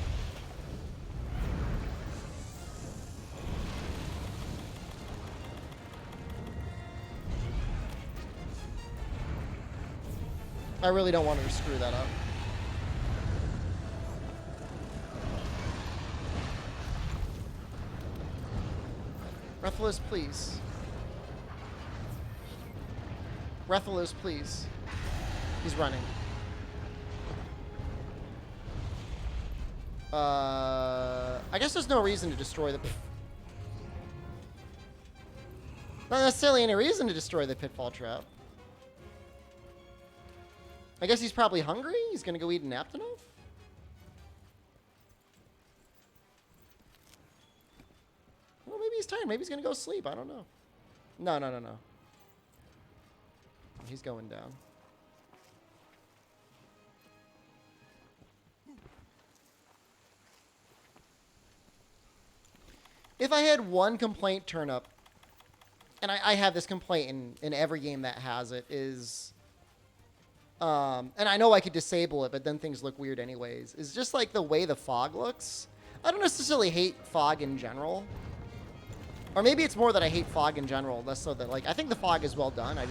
S1: I really don't want to screw that up. Rathalos, please. Rathalos, please. He's running. I guess there's no reason to destroy the... Not necessarily any reason to destroy the pitfall trap. I guess he's probably hungry. He's gonna go eat an Aptonov. Well, maybe he's tired. Maybe he's gonna go sleep. I don't know. No, no, no, no. He's going down. If I had one complaint turn up, and I have this complaint in every game that has it, is, and I know I could disable it, but then things look weird anyways, is just like the way the fog looks. I don't necessarily hate fog in general. Or maybe it's more that I hate fog in general, less so that, like, I think the fog is well done. I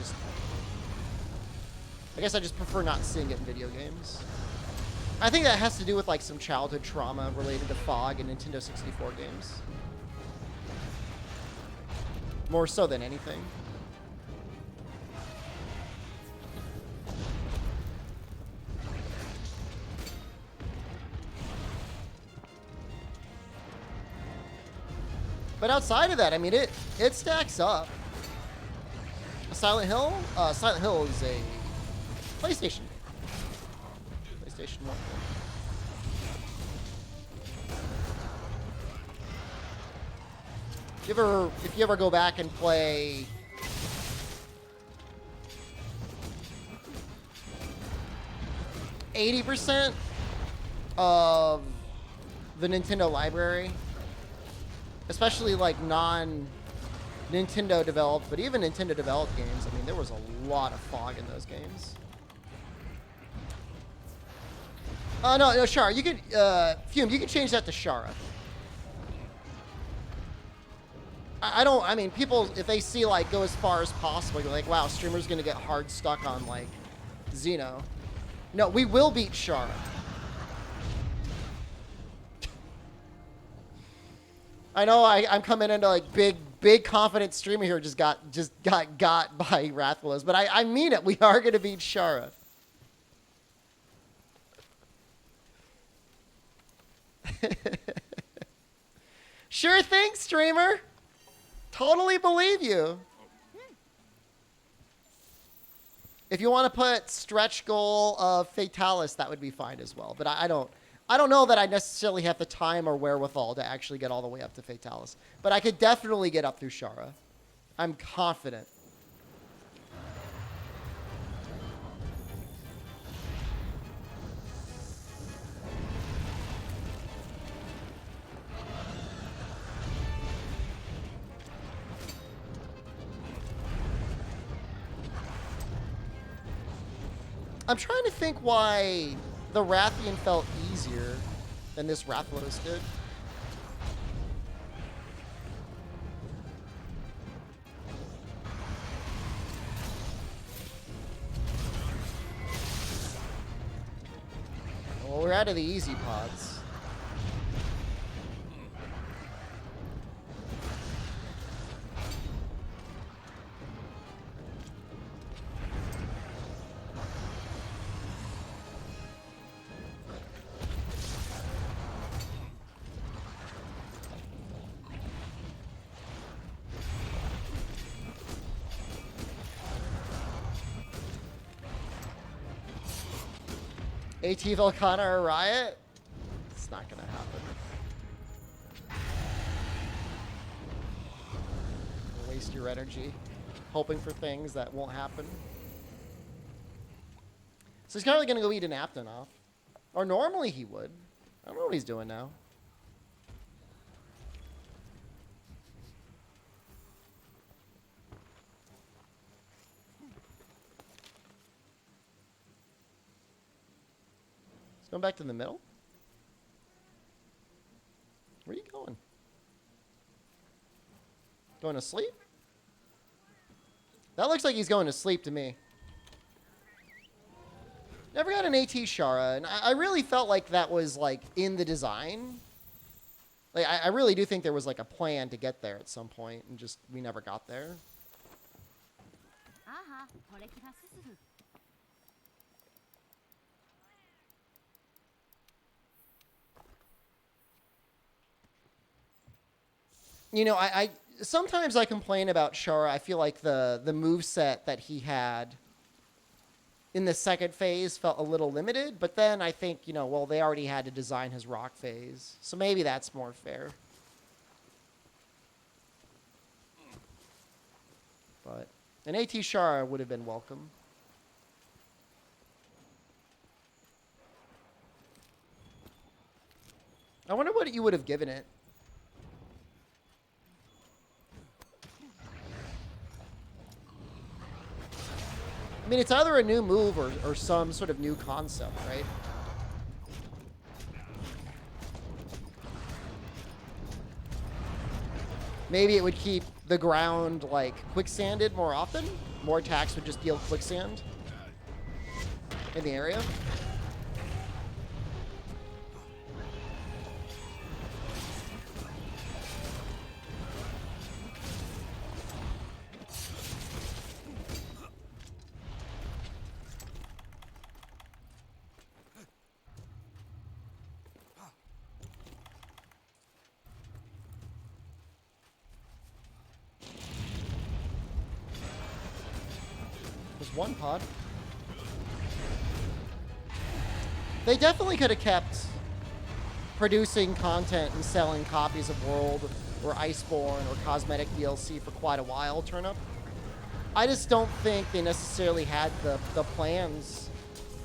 S1: guess I just prefer not seeing it in video games. I think that has to do with, like, some childhood trauma related to fog in Nintendo 64 games. More so than anything. But outside of that, I mean, it stacks up. Silent Hill? Silent Hill is a PlayStation. PlayStation 1. If you ever go back and play %, of the Nintendo library, especially like non-Nintendo developed, but even Nintendo developed games, I mean, there was a lot of fog in those games. No, Shara, you could, Fume, you could change that to Shara. I mean, people, if they see, like, go as far as possible, you're like, wow, streamer's gonna get hard stuck on, like, Xeno. No, we will beat Shara. I know I'm coming into, like, big confident streamer here just got by Rathalos, but I mean it. We are gonna beat Shara. Sure thing, streamer. Totally believe you. If you want to put stretch goal of Fatalis, that would be fine as well. But I don't know that I necessarily have the time or wherewithal to actually get all the way up to Fatalis. But I could definitely get up through Shara. I'm confident. I'm trying to think why the Rathian felt easier than this Rathalos did. Well, we're out of the easy pods. AT Volcana or Riot? It's not gonna happen. Waste your energy hoping for things that won't happen. So he's probably gonna go eat an Aptonov. Or normally he would. I don't know what he's doing now. Going back to the middle? Where are you going? Going to sleep? That looks like he's going to sleep to me. Never got an AT Shara, and I really felt like that was like in the design. Like, I really do think there was like a plan to get there at some point, and just we never got there. You know, I sometimes I complain about Shara. I feel like the moveset that he had in the second phase felt a little limited, but then I think, you know, well, they already had to design his rock phase, so maybe that's more fair. But an AT Shara would have been welcome. I wonder what you would have given it. I mean, it's either a new move or some sort of new concept, right? Maybe it would keep the ground, like, quicksanded more often. More attacks would just deal quicksand in the area. One pod. They definitely could have kept producing content and selling copies of World or Iceborne or cosmetic DLC for quite a while, Turnip. I just don't think they necessarily had the plans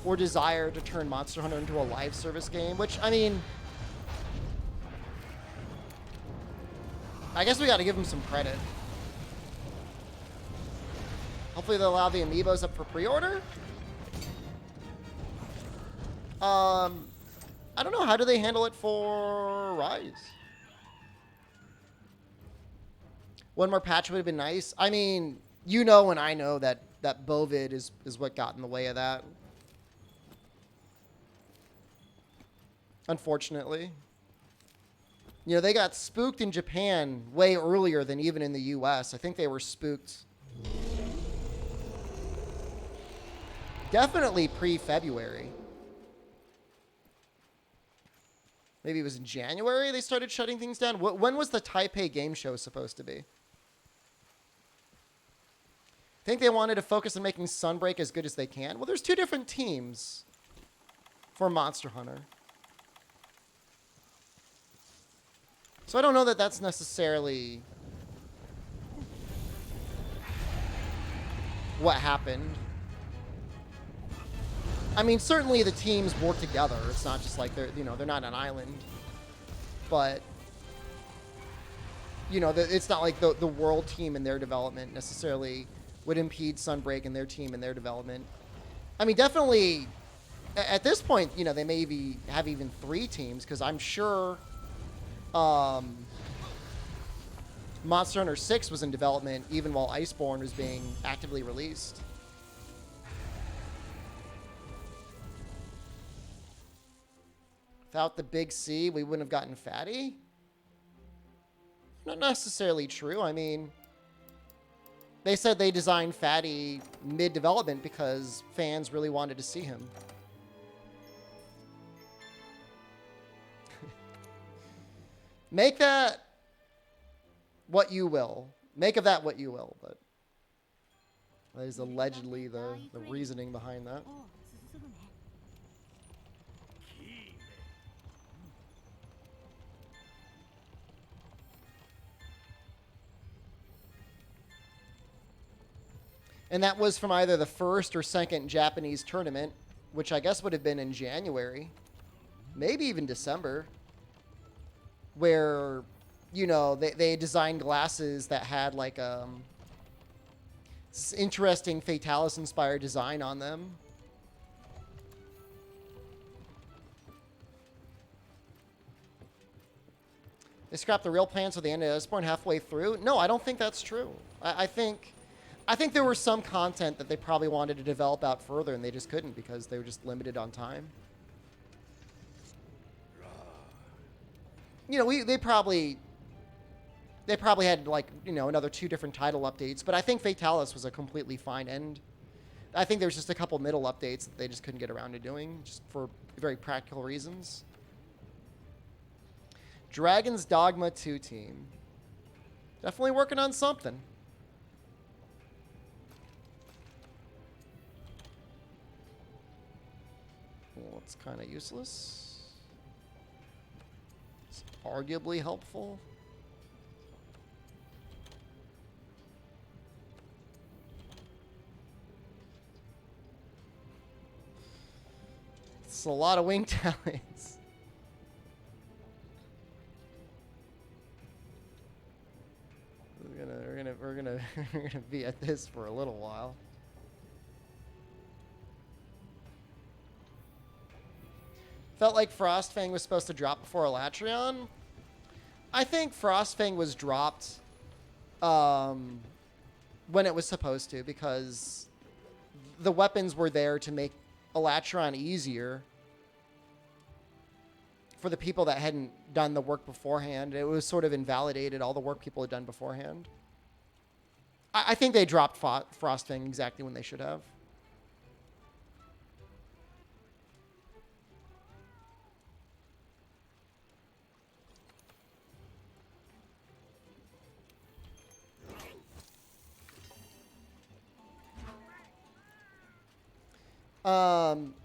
S1: or desire to turn Monster Hunter into a live service game, which, I mean, I guess we got to give them some credit. Hopefully they'll allow the amiibos up for pre-order. I don't know. How do they handle it for Rise? One more patch would have been nice. I mean, you know and I know that Bovid is what got in the way of that. Unfortunately. You know, they got spooked in Japan way earlier than even in the US. I think they were spooked definitely pre-February. Maybe it was in January they started shutting things down. When was the Taipei game show supposed to be? I think they wanted to focus on making Sunbreak as good as they can. Well, there's two different teams for Monster Hunter. So I don't know that that's necessarily what happened. I mean, certainly the teams work together. It's not just like they're not an island. But, you know, it's not like the world team and their development necessarily would impede Sunbreak and their team and their development. I mean, definitely, at this point, you know, they maybe have even 3 teams, because I'm sure Monster Hunter 6 was in development even while Iceborne was being actively released. Without the big C, we wouldn't have gotten Fatty? Not necessarily true. I mean, they said they designed Fatty mid-development because fans really wanted to see him. Make that what you will. Make of that what you will, but that is allegedly the reasoning behind that. And that was from either the first or second Japanese tournament, which I guess would have been in January, maybe even December, where, you know, they designed glasses that had like this interesting Fatalis-inspired design on them. They scrapped the real plans for the end of Iceborne halfway through. No, I don't think that's true. I think there was some content that they probably wanted to develop out further, and they just couldn't because they were just limited on time. you know, they probably had like, you know, another 2 different title updates, but I think Fatalis was a completely fine end. I think there's just a couple middle updates that they just couldn't get around to doing, just for very practical reasons. Dragon's Dogma 2 team. Definitely working on something. Well, it's kind of useless. It's arguably helpful. It's a lot of wing talents. We're gonna be at this for a little while. Felt like Frostfang was supposed to drop before Elatrion. I think Frostfang was dropped when it was supposed to, because the weapons were there to make Elatrion easier for the people that hadn't done the work beforehand. It was sort of invalidated all the work people had done beforehand. I think they dropped Frostfang exactly when they should have.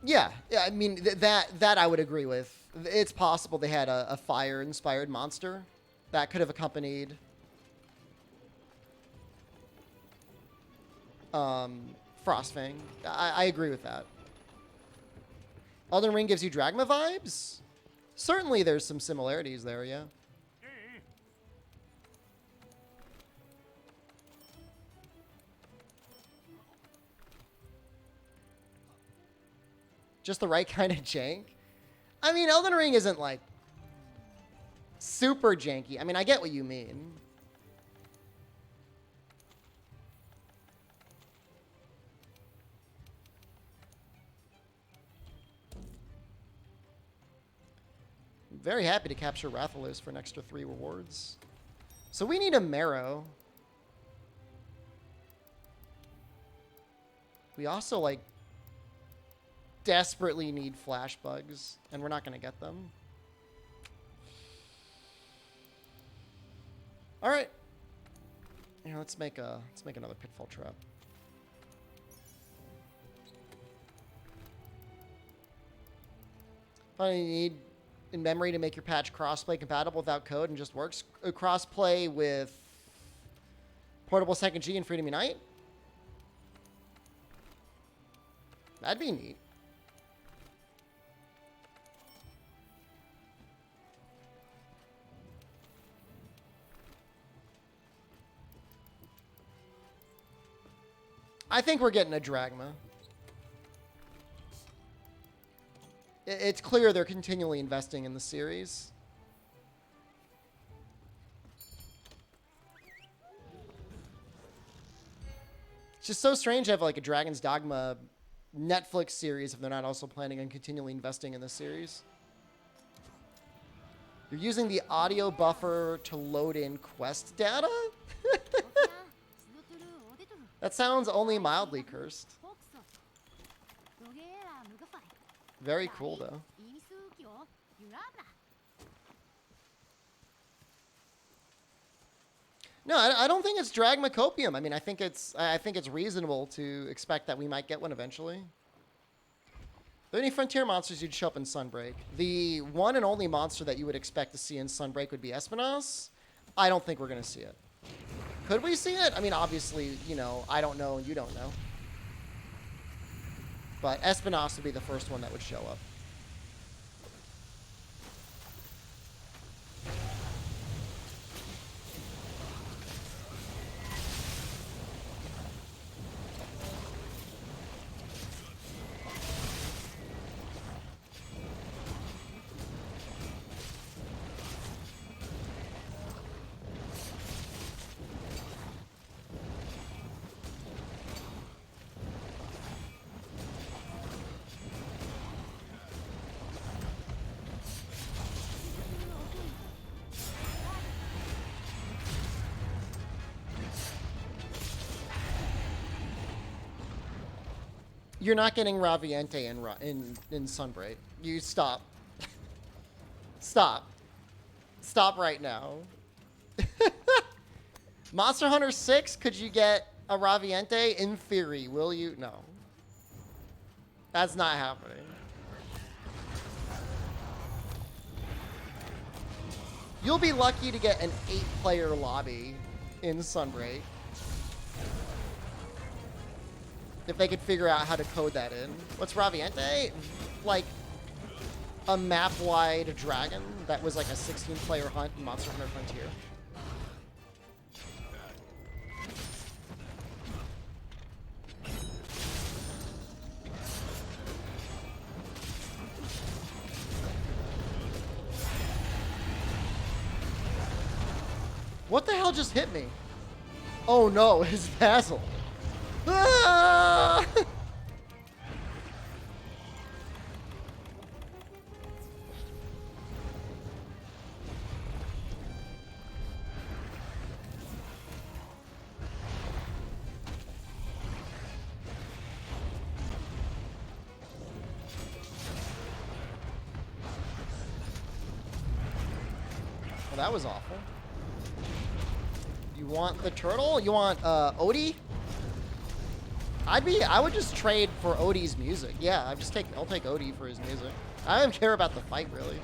S1: Yeah, I mean, that I would agree with. It's possible they had a fire-inspired monster that could have accompanied Frostfang. I agree with that. Elden Ring gives you Dragma vibes? Certainly there's some similarities there, yeah. Just the right kind of jank. I mean, Elden Ring isn't, like, super janky. I mean, I get what you mean. I'm very happy to capture Rathalos for an extra 3 rewards. So we need a Marrow. We also, like, desperately need flash bugs, and we're not going to get them. All right. Here, let's make another pitfall trap. Finally, you need in memory to make your patch crossplay compatible without code and just works. Crossplay with Portable 2nd G and Freedom Unite. That'd be neat. I think we're getting a Dragma. It's clear they're continually investing in the series. It's just so strange to have like a Dragon's Dogma Netflix series if they're not also planning on continually investing in the series. You're using the audio buffer to load in quest data? That sounds only mildly cursed. Very cool, though. No, I don't think it's Dragma Copium. I mean, I think it's reasonable to expect that we might get one eventually. Are there any frontier monsters you'd show up in Sunbreak? The one and only monster that you would expect to see in Sunbreak would be Espinas. I don't think we're going to see it. Could we see it? I mean, obviously, you know, I don't know and you don't know. But Espinas would be the first one that would show up. You're not getting Raviente in Sunbright. You stop. Stop. Stop right now. Monster Hunter 6, could you get a Raviente? In theory, will you? No. That's not happening. You'll be lucky to get an 8-player lobby in Sunbreak. If they could figure out how to code that in. What's Raviente? Like a map-wide dragon that was like a 16-player hunt in Monster Hunter Frontier. What the hell just hit me? Oh no, his Basil. Ah! Well, that was awful. You want the turtle? You want Odie? I would just trade for Odie's music. Yeah, I'll take Odie for his music. I don't care about the fight really.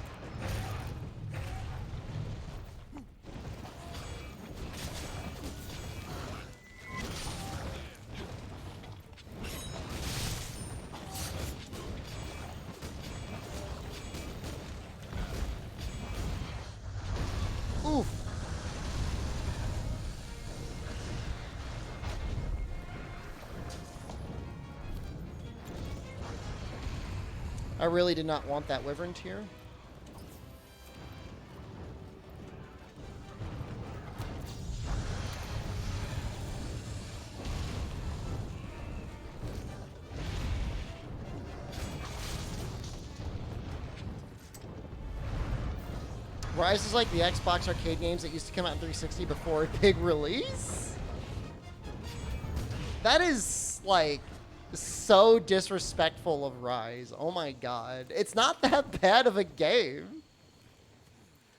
S1: Oof. I really did not want that Wyvern tier. Rise is like the Xbox arcade games that used to come out in 360 before a big release? That is, like, so disrespectful of Rise. Oh my god. It's not that bad of a game.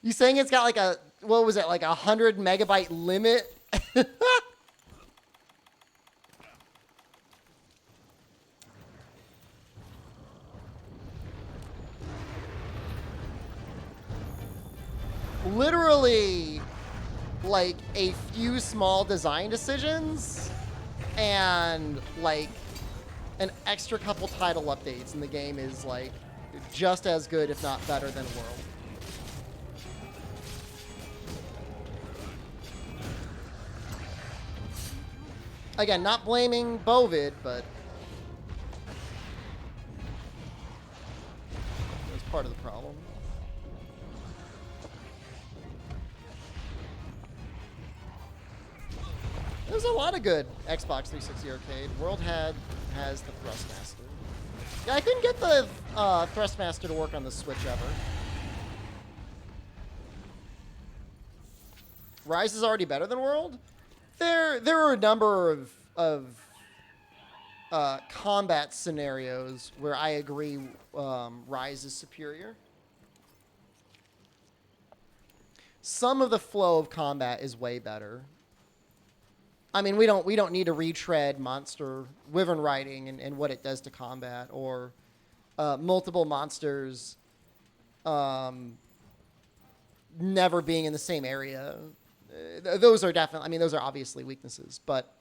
S1: You saying it's got like a, what was it, like 100 megabyte limit? Literally, like a few small design decisions and like an extra couple title updates, and the game is like just as good, if not better, than World. Again, not blaming Bovid, but it's part of the problem. There's a lot of good Xbox 360 arcade. World has the Thrustmaster. Yeah, I couldn't get the Thrustmaster to work on the Switch ever. Rise is already better than World. There are a number of combat scenarios where I agree Rise is superior. Some of the flow of combat is way better. I mean, we don't need to retread monster wyvern riding and what it does to combat, or multiple monsters never being in the same area. Those are definitely, I mean, those are obviously weaknesses. But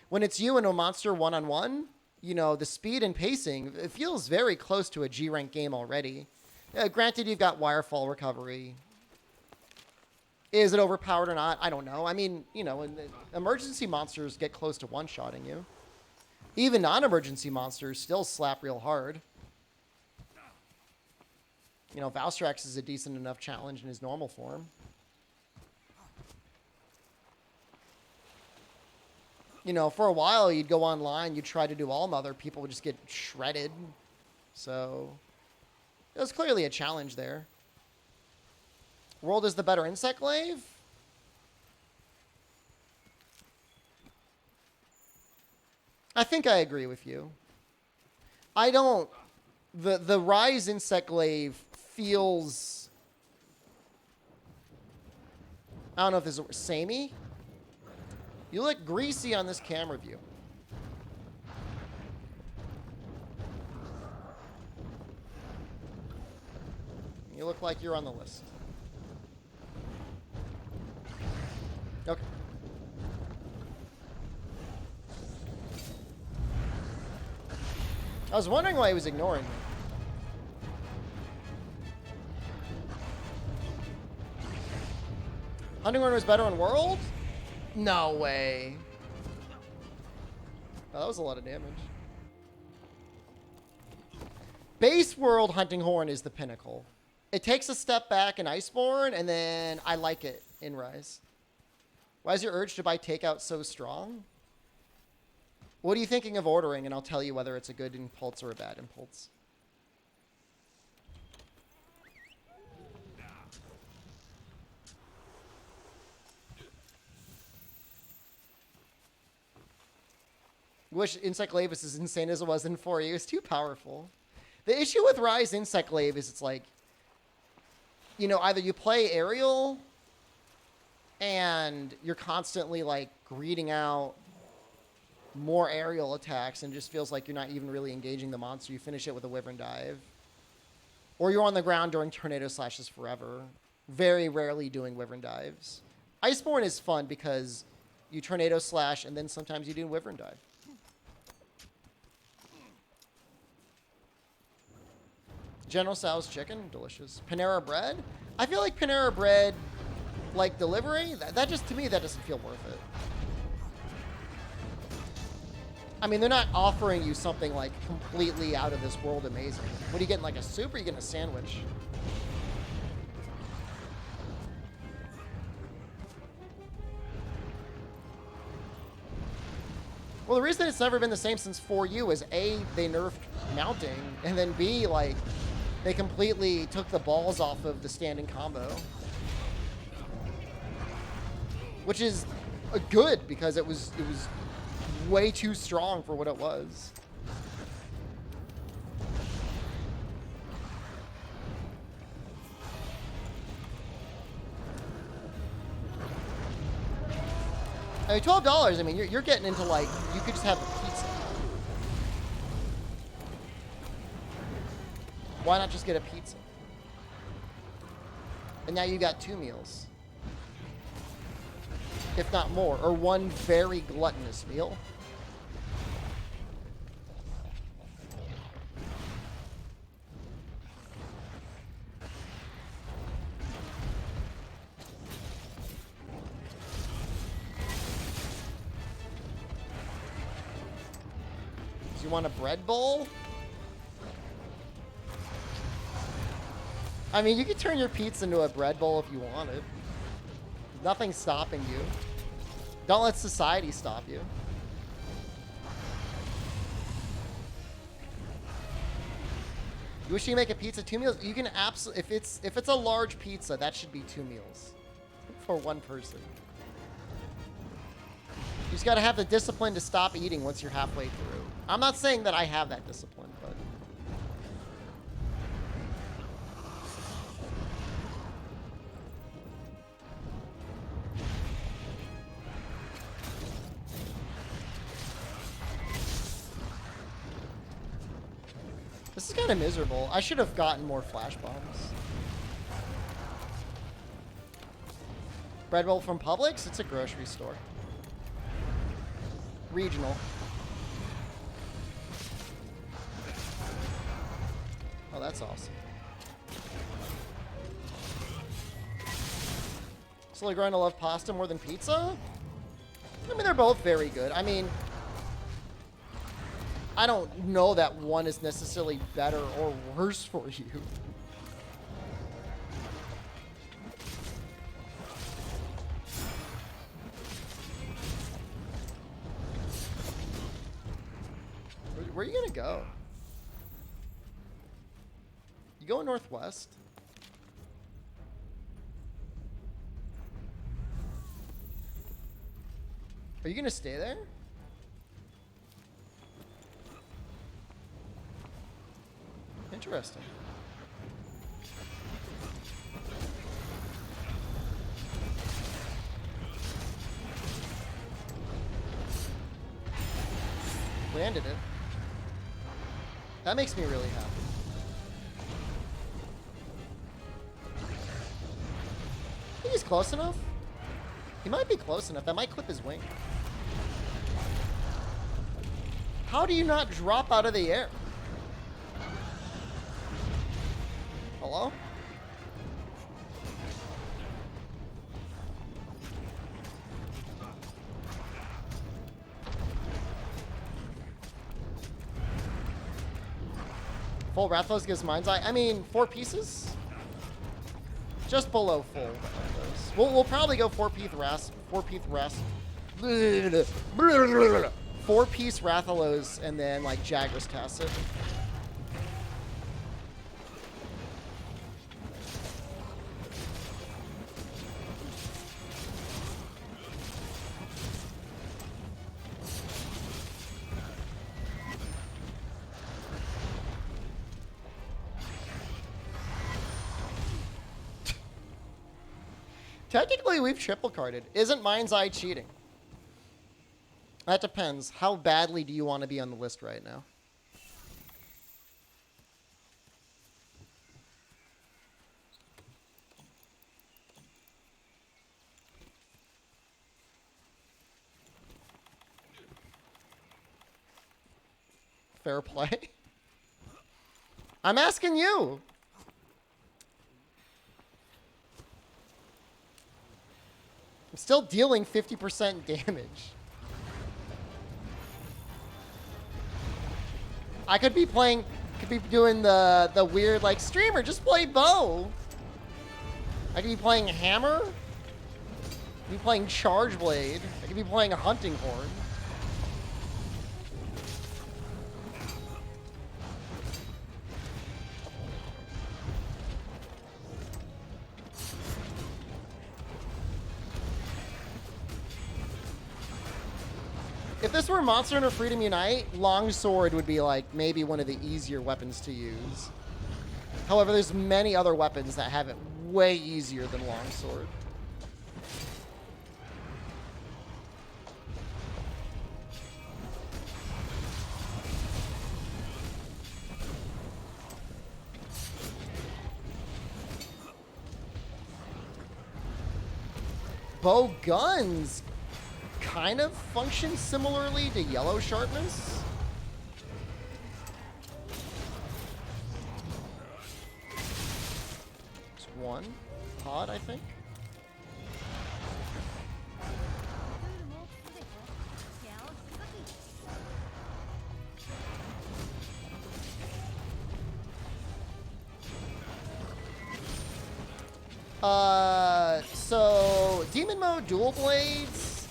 S1: when it's you and a monster one-on-one, you know, the speed and pacing, it feels very close to a G-rank game already. Granted, you've got wirefall recovery. Is it overpowered or not? I don't know. I mean, you know, emergency monsters get close to one-shotting you. Even non-emergency monsters still slap real hard. You know, Valstrax is a decent enough challenge in his normal form. You know, for a while, you'd go online, you'd try to do All Mother, people would just get shredded. So, it was clearly a challenge there. World is the better insect glaive? I think I agree with you. I don't... The Rise insect glaive feels... I don't know if this is samey. You look greasy on this camera view. You look like you're on the list. Okay. I was wondering why he was ignoring me. Hunting Horn was better in World? No way. Oh, that was a lot of damage. Base World Hunting Horn is the pinnacle. It takes a step back in Iceborne, and then I like it in Rise. Why is your urge to buy takeout so strong? What are you thinking of ordering? And I'll tell you whether it's a good impulse or a bad impulse. Wish Insect Glaive was as insane as it was in 4E. It was too powerful. The issue with Rise Insect Glaive is it's like, you know, either you play aerial and you're constantly like greeting out more aerial attacks and just feels like you're not even really engaging the monster. You finish it with a Wyvern Dive. Or you're on the ground during Tornado Slashes forever. Very rarely doing Wyvern Dives. Iceborne is fun because you Tornado Slash and then sometimes you do Wyvern Dive. General Sal's chicken, delicious. Panera Bread? I feel like Panera Bread, like delivery, that just, to me, that doesn't feel worth it. I mean, they're not offering you something like completely out of this world amazing. What are you getting, like a soup or are you getting a sandwich? Well, the reason it's never been the same since 4U is A, they nerfed mounting, and then B, like, they completely took the balls off of the standing combo. Which is good, because it was way too strong for what it was. I mean, $12, I mean, you're getting into, like, you could just have a pizza. Why not just get a pizza? And now you got 2 meals. If not more, or one very gluttonous meal. Do you want a bread bowl? I mean, you could turn your pizza into a bread bowl if you wanted. Nothing's stopping you. Don't let society stop you. You wish you could make a pizza 2 meals? You can absolutely, if it's a large pizza, that should be 2 meals for one person. You just gotta have the discipline to stop eating once you're halfway through. I'm not saying that I have that discipline, but... This is kind of miserable. I should have gotten more flash bombs. Bread bowl from Publix? It's a grocery store. Regional. Oh, that's awesome. Slowly growing to love pasta more than pizza? I mean, they're both very good. I mean, I don't know that one is necessarily better or worse for you. Where are you gonna go? You going northwest? Are you gonna stay there? Interesting. Landed it. That makes me really happy. I think he's close enough. He might be close enough. That might clip his wing. How do you not drop out of the air? Hello? Full Rathalos gives Mind's Eye. I mean, 4 pieces? Just below full Rathalos. We'll probably go 4-piece Ras. 4-piece Ras. 4-piece Rathalos and then like Jagras cast it. Technically, we've triple carded. Isn't Mind's Eye cheating? That depends. How badly do you want to be on the list right now? Fair play. I'm asking you. I'm still dealing 50% damage. I could be doing the weird like streamer, just play bow. I could be playing hammer. I could be playing charge blade. I could be playing a hunting horn. If this were Monster Hunter Freedom Unite, Longsword would be like maybe one of the easier weapons to use. However, there's many other weapons that have it way easier than Longsword. Bow guns kind of function similarly to yellow sharpness. Just one pod, I think. So Demon Mode dual blades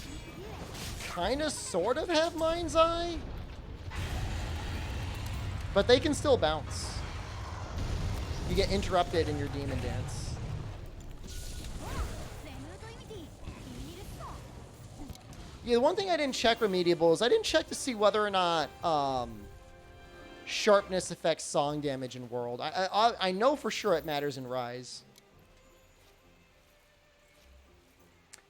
S1: kind of sort of have Mind's Eye, but they can still bounce. You get interrupted in your demon dance. Yeah, the one thing I didn't check Remediable is I didn't check to see whether or not sharpness affects song damage in World. I know for sure it matters in Rise.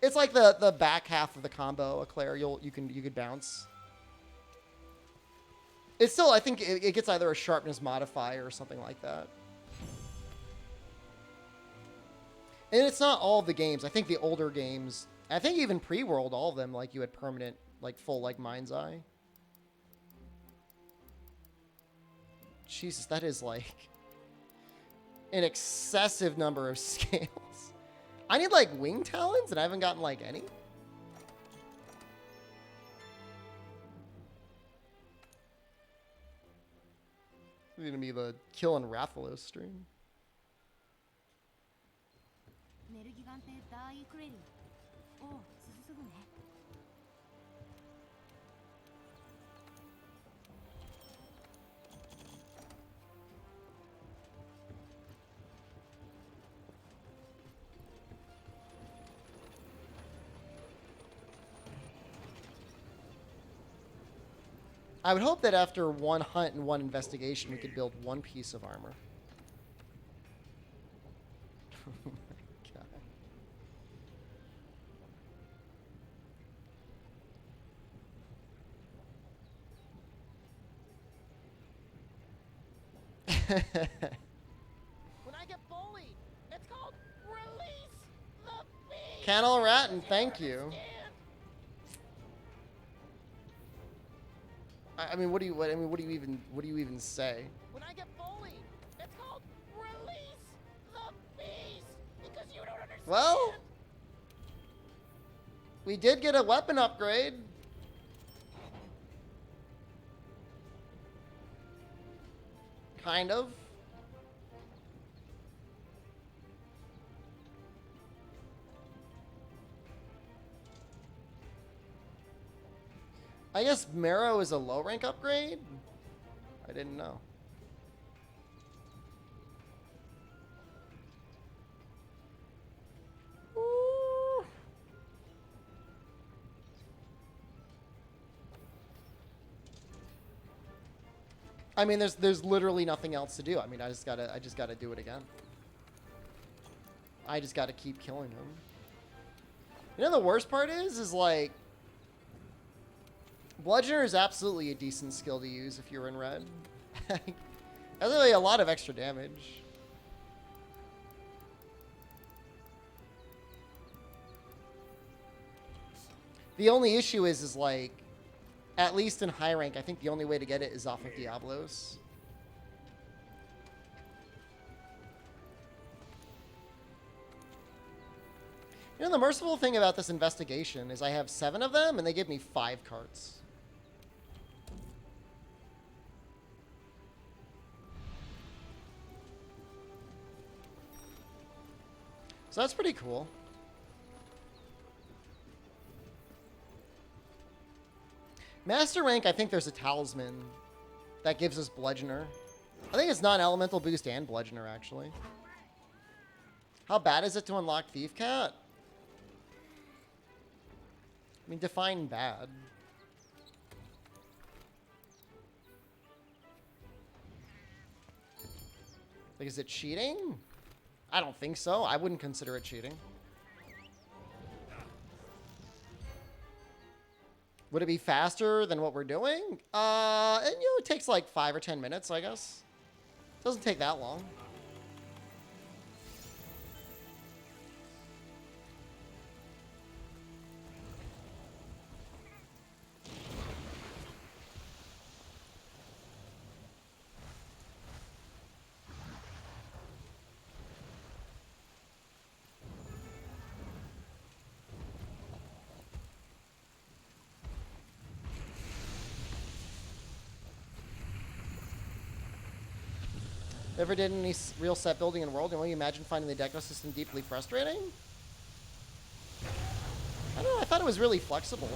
S1: It's like the back half of the combo, Eclair. You could bounce. It's still, I think it gets either a sharpness modifier or something like that. And it's not all of the games. I think the older games, I think even pre-World, all of them, like you had permanent, like full, like Mind's Eye. Jesus, that is like an excessive number of scales. I need like wing talons and I haven't gotten like any. It's gonna be the Kill and Rathalos stream. I would hope that after one hunt and one investigation, we could build one piece of armor. Oh my god.
S4: When I get bullied, it's called release the beast.
S1: Cannel Ratton, thank you. I mean, what do you even say?
S4: When I get bullied, it's called release the beast because you don't understand.
S1: Well, we did get a weapon upgrade. Kind of. I guess Marrow is a low rank upgrade? I didn't know. Ooh. I mean, there's literally nothing else to do. I mean, I just gotta do it again. I just gotta keep killing him. You know, the worst part is like, Bludgeoner is absolutely a decent skill to use if you're in red. That's really a lot of extra damage. The only issue is like, at least in high rank, I think the only way to get it is off of Diablos. You know, the merciful thing about this investigation is I have 7 of them, and they give me 5 carts. So that's pretty cool. Master rank, I think there's a talisman that gives us Bludgeoner. I think it's non-elemental boost and Bludgeoner, actually. How bad is it to unlock Thief Cat? I mean, define bad. Like, is it cheating? I don't think so. I wouldn't consider it cheating. Would it be faster than what we're doing? And, you know, it takes like 5 or 10 minutes, I guess. It doesn't take that long. Ever did any real set building in World? And will you imagine finding the deco system deeply frustrating? I don't know. I thought it was really flexible.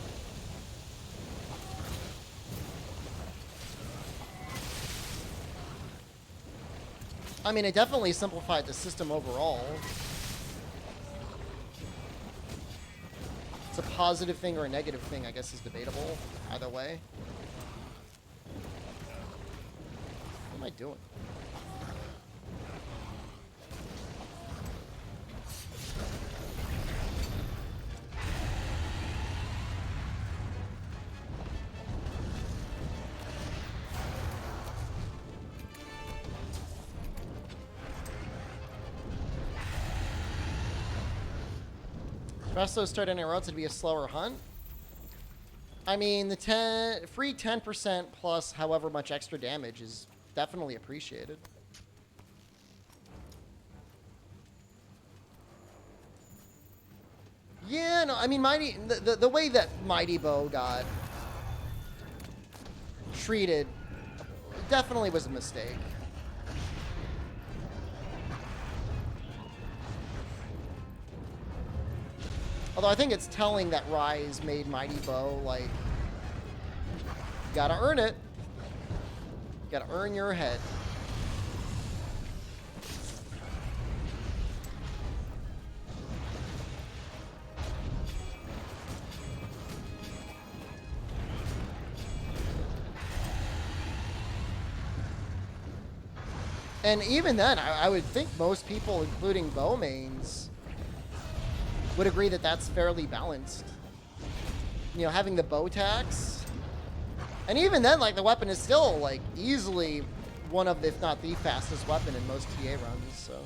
S1: I mean, it definitely simplified the system overall. It's a positive thing or a negative thing, I guess, is debatable. Either way. What am I doing? Presto start any routes to be a slower hunt. I mean, the free 10% plus however much extra damage is definitely appreciated. Yeah, no, I mean, the way that Mighty Bow got treated definitely was a mistake. Although I think it's telling that Rise made Mighty Bow, like, you gotta earn it. You gotta earn your head. And even then, I would think most people, including bow mains, would agree that that's fairly balanced. You know, having the bow tax. And even then, like, the weapon is still, like, easily one of, if not the fastest weapon in most TA runs, so.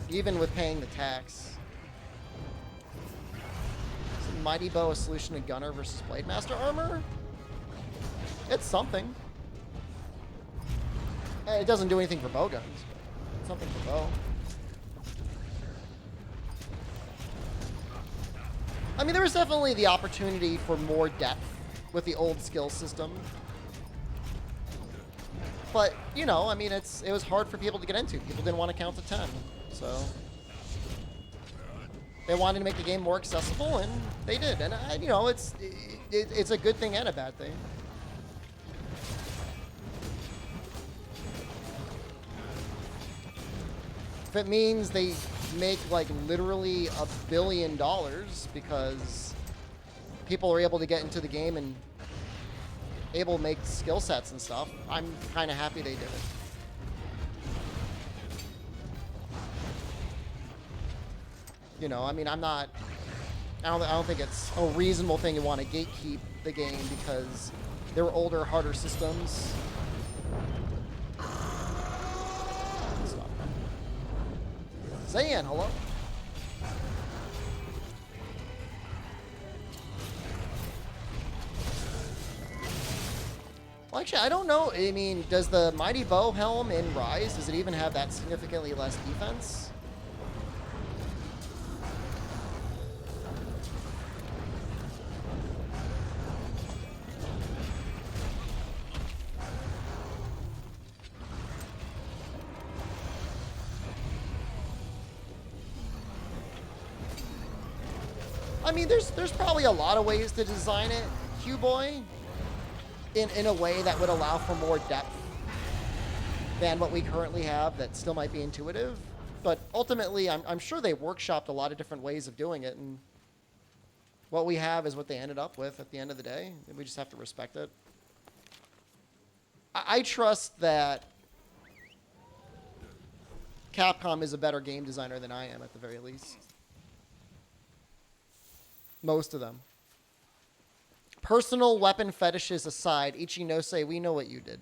S1: Even with paying the tax. Is Mighty Bow a solution to Gunner versus Blade Master armor? It's something. It doesn't do anything for bow guns, but it's something for bow. I mean, there was definitely the opportunity for more depth with the old skill system. But, you know, I mean, it was hard for people to get into. People didn't want to count to 10, so they wanted to make the game more accessible, and they did. And, you know, it's a good thing and a bad thing. If it means they make like literally $1 billion because people are able to get into the game and able to make skill sets and stuff, I'm kind of happy they did it. You know, I mean, I don't think it's a reasonable thing to want to gatekeep the game because there were older, harder systems. Zayan, hello. Well, actually, I don't know. I mean, does the Mighty Bow Helm in Rise, does it even have that significantly less defense? I mean, there's probably a lot of ways to design it, Q-Boy, in a way that would allow for more depth than what we currently have that still might be intuitive. But ultimately, I'm sure they workshopped a lot of different ways of doing it, and what we have is what they ended up with at the end of the day. And we just have to respect it. I trust that Capcom is a better game designer than I am, at the very least. Most of them. Personal weapon fetishes aside, Ichinose, we know what you did.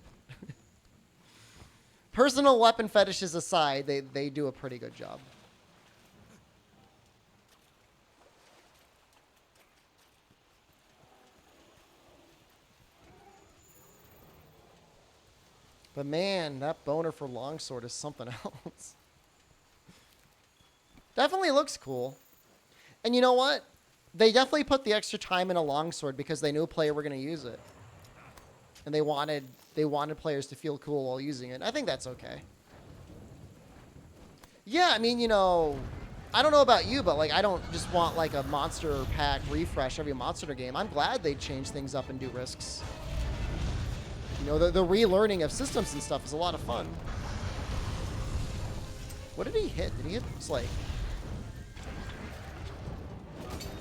S1: Personal weapon fetishes aside, they do a pretty good job. But man, that boner for longsword is something else. Definitely looks cool. And you know what? They definitely put the extra time in a longsword because they knew a player were going to use it. And they wanted players to feel cool while using it. I think that's okay. Yeah, I mean, you know, I don't know about you, but like I don't just want like a monster pack refresh every Monster game. I'm glad they change things up and do risks. You know, the relearning of systems and stuff is a lot of fun. What did he hit? Did he hit just like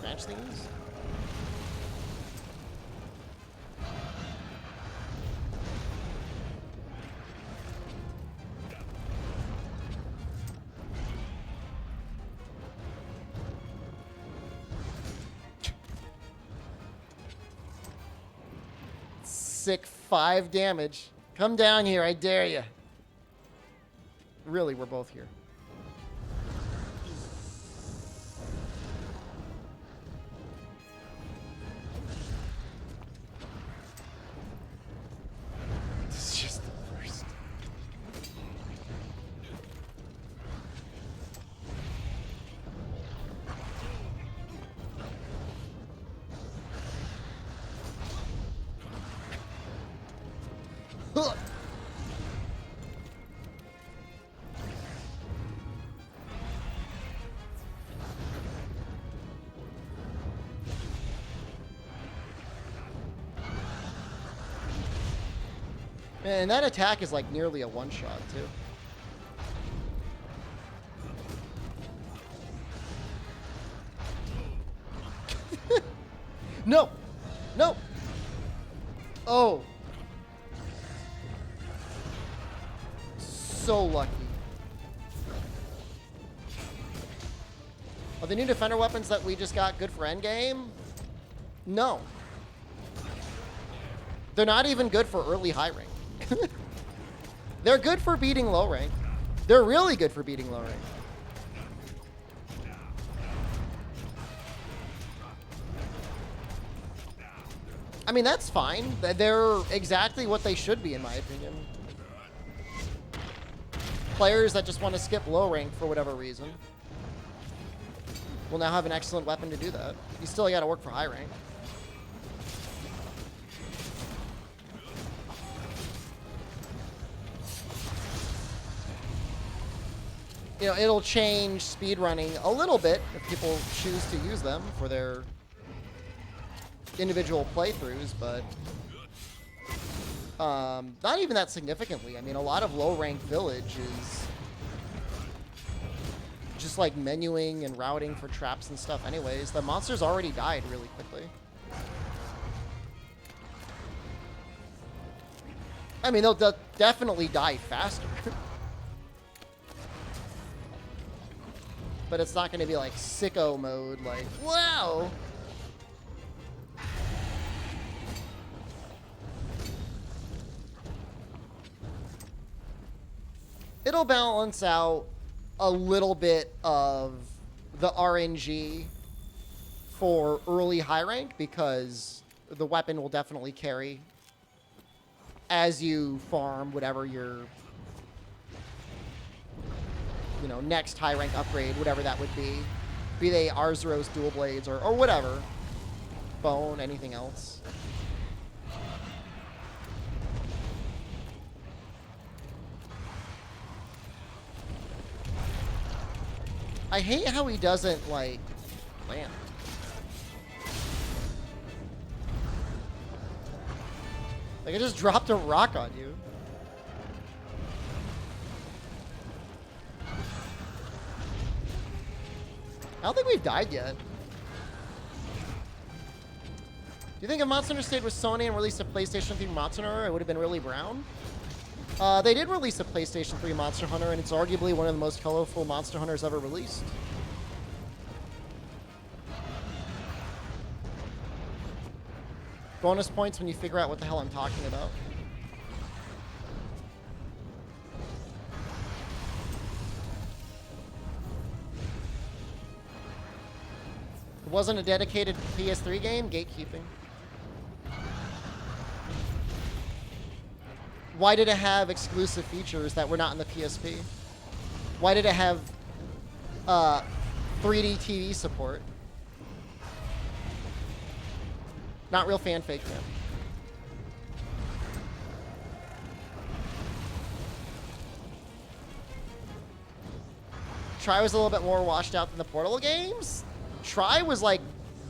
S1: match things? Sick 5 damage. Come down here, I dare you. Really, we're both here. This is just the worst. Huh. And that attack is like nearly a one-shot too. No! No! Oh! so lucky. Are the new defender weapons that we just got good for endgame? No. They're not even good for early high rank. They're good for beating low rank. They're really good for beating low rank. I mean, that's fine. They're exactly what they should be, in my opinion. Players that just want to skip low rank for whatever reason will now have an excellent weapon to do that. You still got to work for high rank. You know, it'll change speedrunning a little bit if people choose to use them for their individual playthroughs, but not even that significantly. I mean, a lot of low-ranked village is just like menuing and routing for traps and stuff anyways. The monsters already died really quickly. I mean, they'll definitely die faster. But it's not going to be like sicko mode, like, wow! It'll balance out a little bit of the RNG for early high rank because the weapon will definitely carry as you farm whatever your, you know, next high rank upgrade, whatever that would be. Be they Arzuros dual blades or whatever. Bone, anything else. I hate how he doesn't, like, land. Like, I just dropped a rock on you. I don't think we've died yet. Do you think if Monster Hunter stayed with Sony and released a PlayStation 3 Monster Hunter, it would have been really brown? They did release a PlayStation 3 Monster Hunter, and it's arguably one of the most colorful Monster Hunters ever released. Bonus points when you figure out what the hell I'm talking about. It wasn't a dedicated PS3 game, gatekeeping. Why did it have exclusive features that were not in the PSP? Why did it have 3D TV support? Not real fanfic, man. Try was a little bit more washed out than the Portal games. Try was like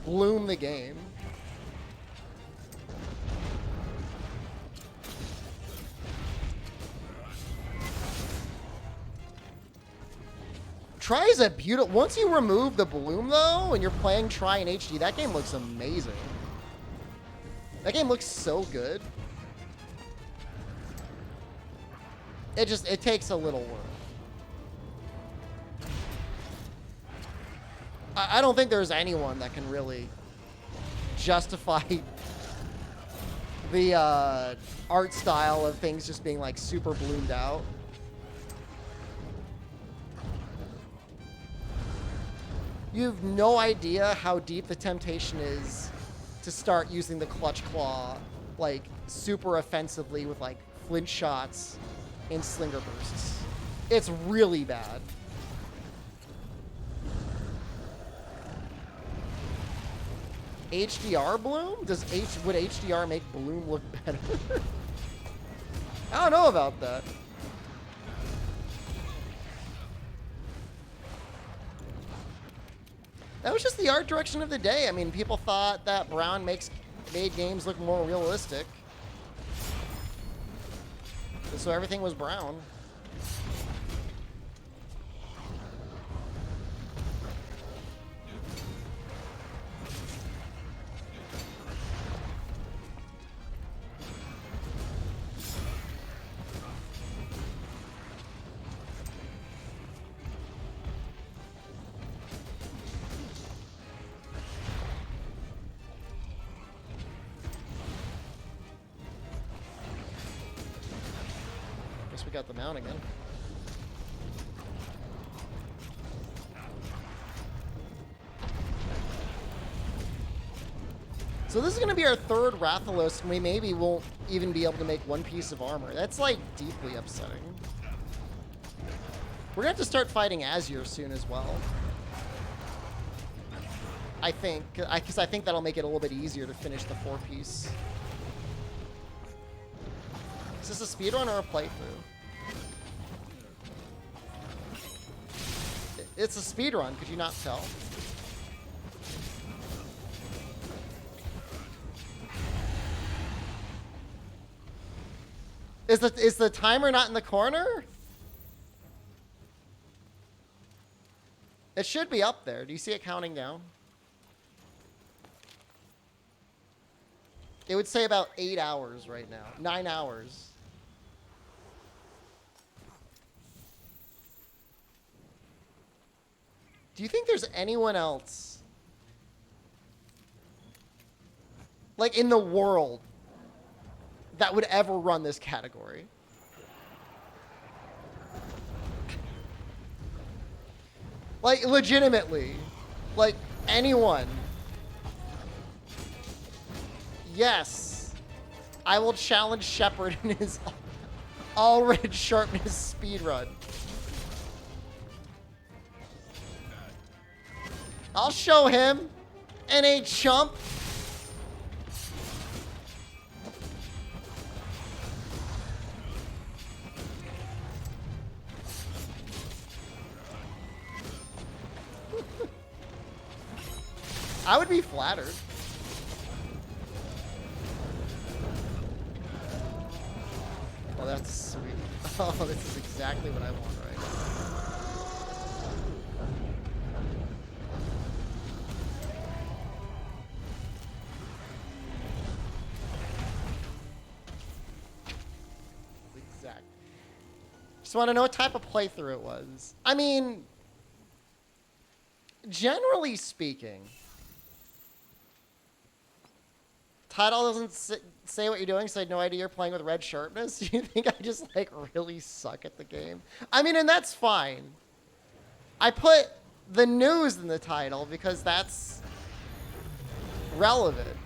S1: Bloom the game. Try is a beautiful... Once you remove the bloom, though, and you're playing Try in HD, that game looks amazing. That game looks so good. It takes a little work. I don't think there's anyone that can really justify the art style of things just being, like, super bloomed out. You have no idea how deep the temptation is to start using the clutch claw, like, super offensively with, like, flint shots and slinger bursts. It's really bad. HDR bloom? Would HDR make bloom look better? I don't know about that. That was just the art direction of the day. I mean, people thought that brown made games look more realistic. So everything was brown. We got the mount again. So this is going to be our third Rathalos, and we maybe won't even be able to make one piece of armor. That's, like, deeply upsetting. We're going to have to start fighting Azure soon as well. I think, because I think that'll make it a little bit easier to finish the 4-piece. Is this a speedrun or a playthrough? It's a speedrun, could you not tell? Is the timer not in the corner? It should be up there. Do you see it counting down? It would say about 8 hours right now. 9 hours. Do you think there's anyone else, like, in the world that would ever run this category? Like, legitimately. Like, anyone. Yes. I will challenge Shepard in his all-red sharpness speedrun. I'll show him. NA chump. I would be flattered. Oh, that's sweet. Oh, this is exactly what I want right now. Exact. Just want to know what type of playthrough it was. I mean, generally speaking, title doesn't say what you're doing, so I had no idea you're playing with red sharpness. You think I just, like, really suck at the game? I mean, and that's fine. I put the news in the title because that's relevant.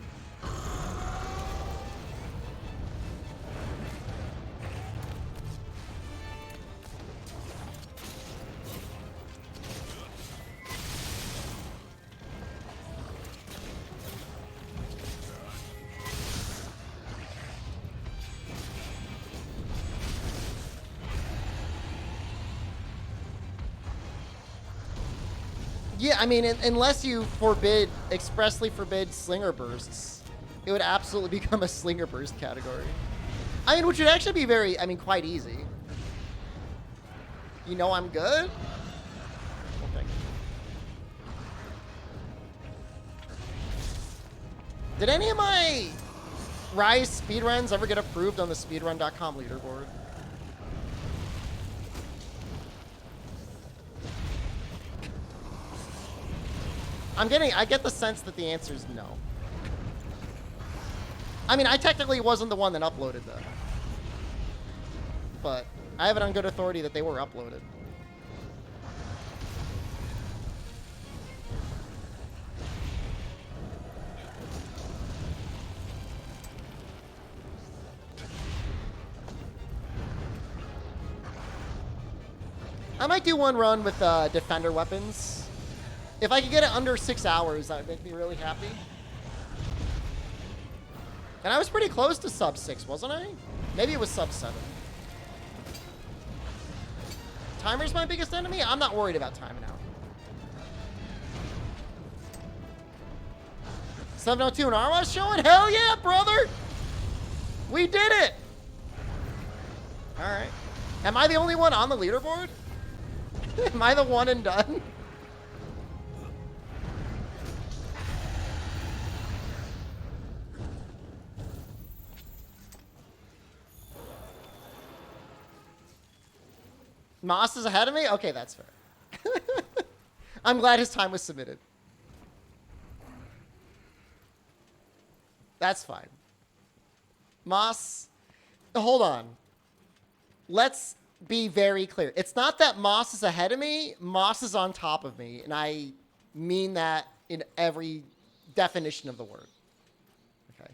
S1: Yeah, I mean, unless you expressly forbid slinger bursts, it would absolutely become a slinger burst category. I mean, which would actually be quite easy. You know I'm good? Well, thank you. Did any of my Rise speedruns ever get approved on the speedrun.com leaderboard? I get the sense that the answer is no. I mean, I technically wasn't the one that uploaded them. But I have it on good authority that they were uploaded. I might do one run with defender weapons. If I could get it under 6 hours, that would make me really happy. And I was pretty close to sub 6, wasn't I? Maybe it was sub 7. Timer's my biggest enemy? I'm not worried about timing out. 702 and Arwa's showing? Hell yeah, brother! We did it! Alright. Am I the only one on the leaderboard? Am I the one and done? Moss is ahead of me? Okay, that's fair. I'm glad his time was submitted. That's fine. Moss, hold on. let's be very clear. It's not that Moss is ahead of me. Moss is on top of me. And I mean that in every definition of the word. Okay.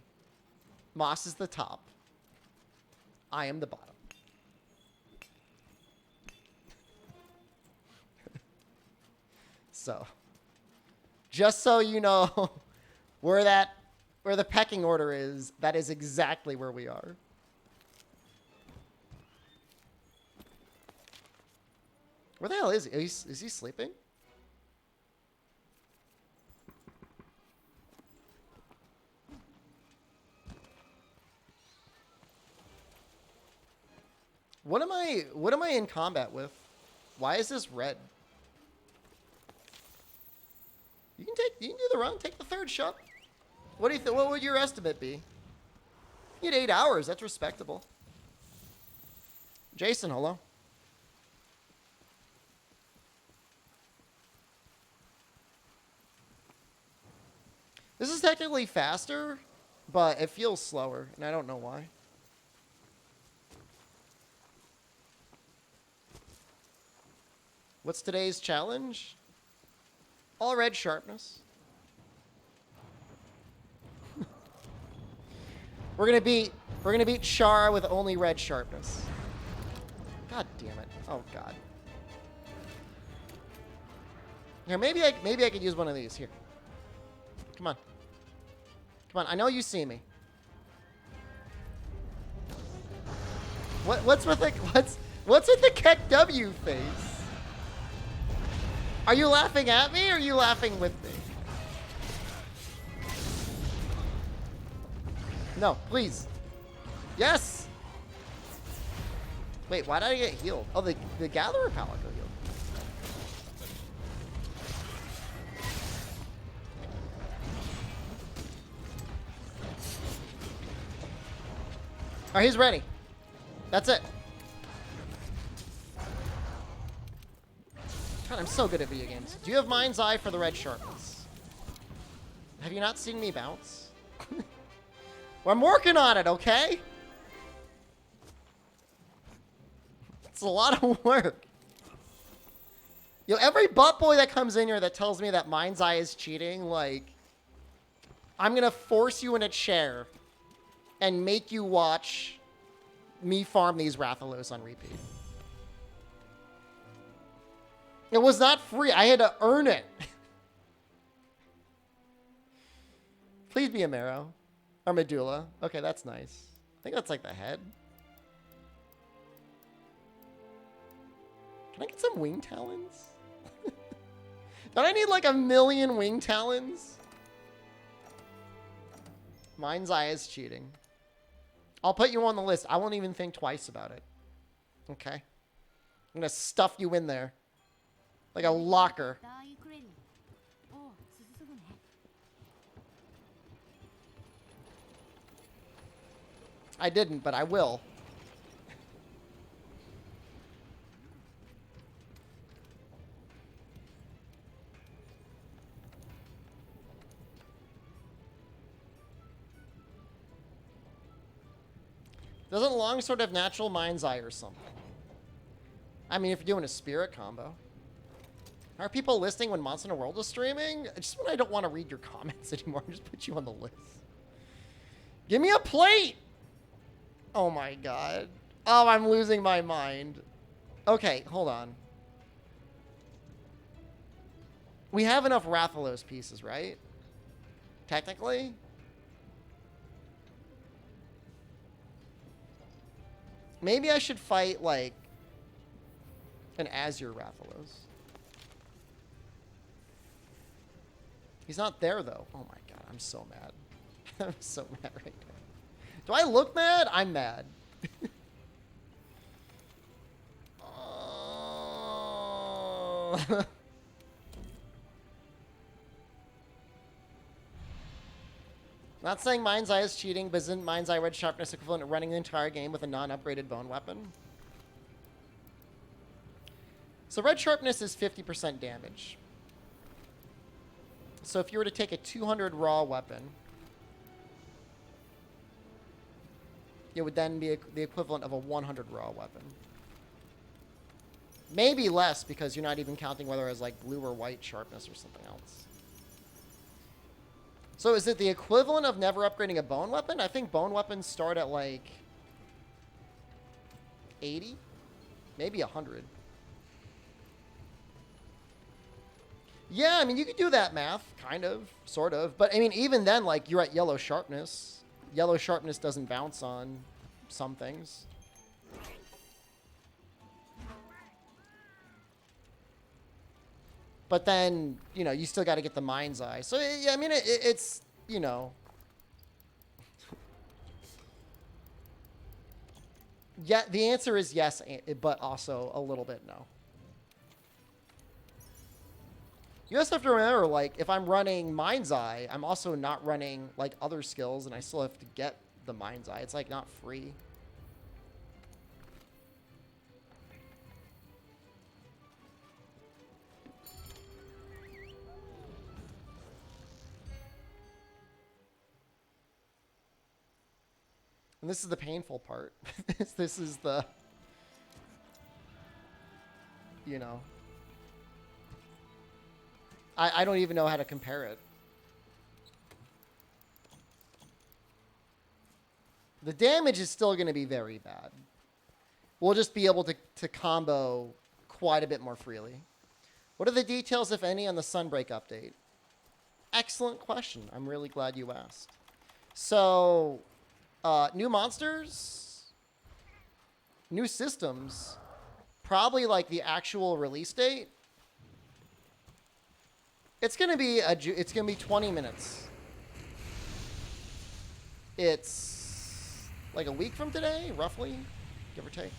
S1: Moss is the top. I am the bottom. So, just so you know where the pecking order is, that is exactly where we are. Where the hell is he? Is he sleeping? What am I in combat with? Why is this red? You can do the run, take the third shot. What do you what would your estimate be? You need 8 hours, that's respectable. Jason, hello. This is technically faster, but it feels slower, and I don't know why. What's today's challenge? All red sharpness. We're gonna beat Char with only red sharpness. God damn it! Oh god. Here, maybe I could use one of these. Here, come on, come on. I know you see me. What's with the Keck W face? Are you laughing at me or are you laughing with me? No, please. Yes! Wait, why did I get healed? Oh, the Gatherer Palico healed. Alright, he's ready. That's it. God, I'm so good at video games. Do you have Mind's Eye for the red sharpness? Have you not seen me bounce? Well, I'm working on it, okay? It's a lot of work. Yo, every butt boy that comes in here that tells me that Mind's Eye is cheating, like, I'm gonna force you in a chair and make you watch me farm these Rathalos on repeat. It was not free. I had to earn it. Please be a marrow. Or medulla. Okay, that's nice. I think that's like the head. Can I get some wing talons? Don't I need like 1,000,000 wing talons? Mind's Eye is cheating. I'll put you on the list. I won't even think twice about it. Okay? I'm gonna stuff you in there. Like a locker. I didn't, but I will. Doesn't Longsword have natural Mind's Eye or something? I mean, if you're doing a spirit combo. Are people listening when Monster Hunter World is streaming? Just when I don't want to read your comments anymore, I just put you on the list. Give me a plate! Oh my god. Oh, I'm losing my mind. Okay, hold on. We have enough Rathalos pieces, right? Technically? Maybe I should fight, like, an Azure Rathalos. He's not there, though. Oh my god, I'm so mad. I'm so mad right now. Do I look mad? I'm mad. Oh. Not saying Mind's Eye is cheating, but isn't Mind's Eye red sharpness equivalent to running the entire game with a non-upgraded bone weapon? So red sharpness is 50% damage. So if you were to take a 200 raw weapon, it would then be the equivalent of a 100 raw weapon. Maybe less, because you're not even counting whether it has like blue or white sharpness or something else. So is it the equivalent of never upgrading a bone weapon? I think bone weapons start at like 80, maybe 100. Yeah, I mean, you could do that math, kind of, sort of. But I mean, even then, like, you're at yellow sharpness. Yellow sharpness doesn't bounce on some things. But then, you know, you still got to get the mind's eye. So, yeah, I mean, it's, you know. Yeah, the answer is yes, but also a little bit no. You also have to remember, like, if I'm running mind's eye, I'm also not running, like, other skills, and I still have to get the mind's eye. It's, like, not free. And this is the painful part. This is the, you know. I don't even know how to compare it. The damage is still going to be very bad. We'll just be able to combo quite a bit more freely. What are the details, if any, on the Sunbreak update? Excellent question. I'm really glad you asked. So, new monsters, new systems, probably like the actual release date. It's gonna be 20 minutes. It's like a week from today, roughly, give or take.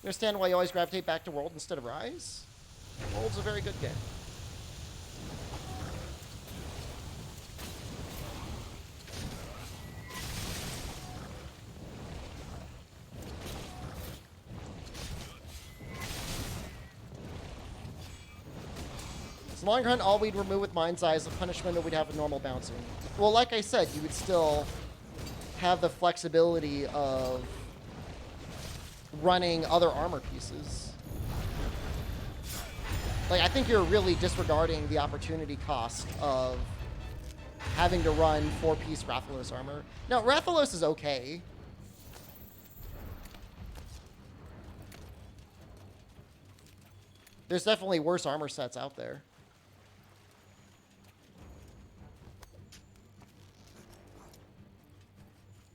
S1: Understand why you always gravitate back to World instead of Rise? World's a very good game. So long run, all we'd remove with Mind's Eye is the punishment that we'd have with normal bouncing. Well, like I said, you would still have the flexibility of running other armor pieces. Like, I think you're really disregarding the opportunity cost of having to run 4-piece Rathalos armor. Now, Rathalos is okay. There's definitely worse armor sets out there.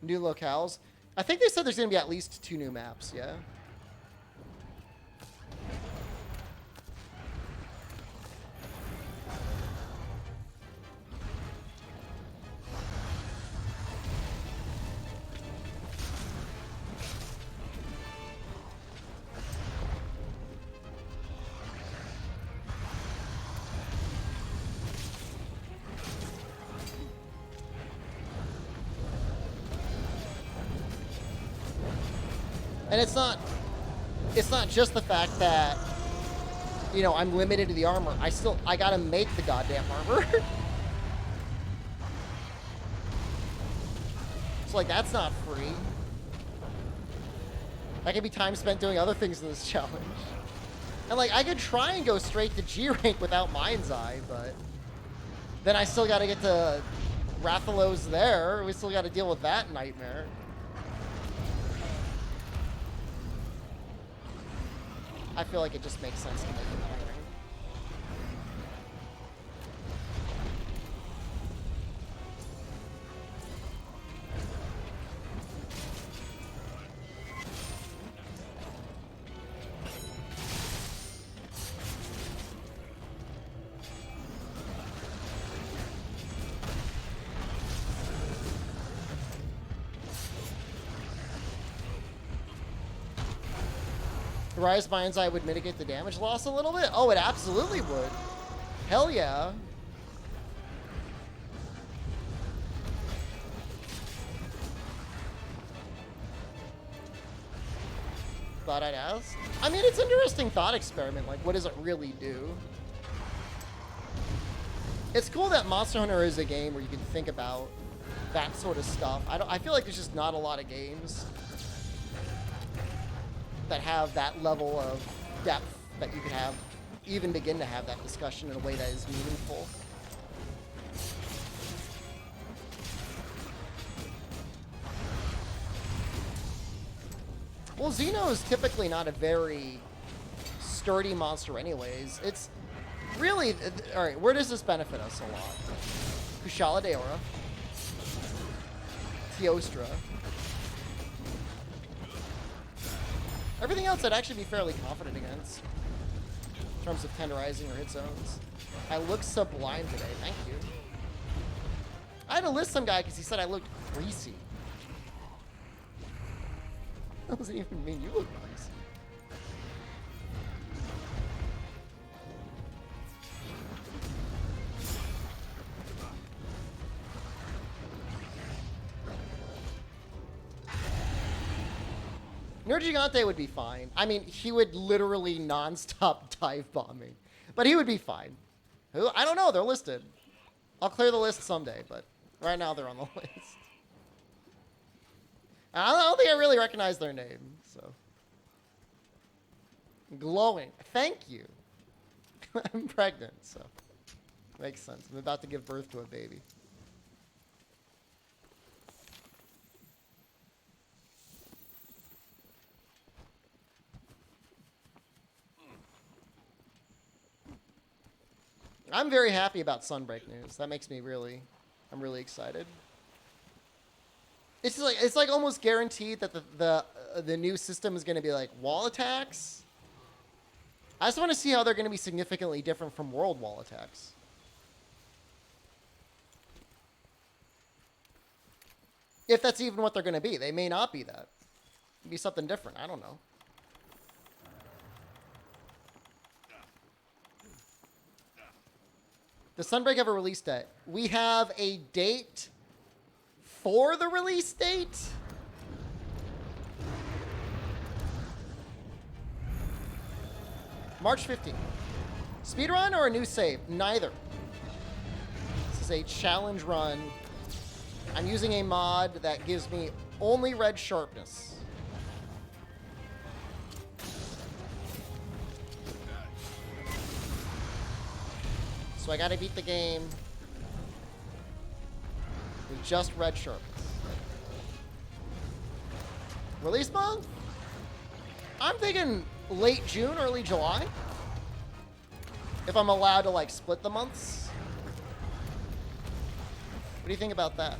S1: New locales. I think they said there's going to be at least 2 new maps, yeah? And it's not just the fact that, you know, I'm limited to the armor. I gotta make the goddamn armor. So, like, that's not free. That could be time spent doing other things in this challenge. And, like, I could try and go straight to G rank without Mind's Eye, but then I still gotta get to Rathalos there. We still gotta deal with that nightmare. I feel like it just makes sense to make it high rank. Rise Mind's Eye would mitigate the damage loss a little bit? Oh, it absolutely would. Hell yeah. Thought I'd ask. I mean, it's an interesting thought experiment. Like, what does it really do? It's cool that Monster Hunter is a game where you can think about that sort of stuff. I feel like there's just not a lot of games that have that level of depth that you could have, even begin to have that discussion in a way that is meaningful. Well, Xeno is typically not a very sturdy monster anyways. It's really... Alright, where does this benefit us a lot? Kushala Daora. Teostra. Everything else I'd actually be fairly confident against. In terms of tenderizing or hit zones. I look sublime today, thank you. I had to list some guy because he said I looked greasy. That doesn't even mean you look greasy. Nergigante would be fine. I mean, he would literally non-stop dive bomb me. But he would be fine. Who? I don't know. They're listed. I'll clear the list someday, but right now they're on the list. I don't think I really recognize their name, so. Glowing. Thank you. I'm pregnant, so. Makes sense. I'm about to give birth to a baby. I'm very happy about Sunbreak news. That makes me I'm really excited. It's like almost guaranteed that the new system is going to be like wall attacks. I just want to see how they're going to be significantly different from world wall attacks. If that's even what they're going to be. They may not be that. It'd be something different. I don't know. Does Sunbreak have a release date? We have a date for the release date? March 15th. Speedrun or a new save? Neither. This is a challenge run. I'm using a mod that gives me only red sharpness. So I gotta beat the game with just red sharpness. Release month? I'm thinking late June, early July. If I'm allowed to like split the months. What do you think about that?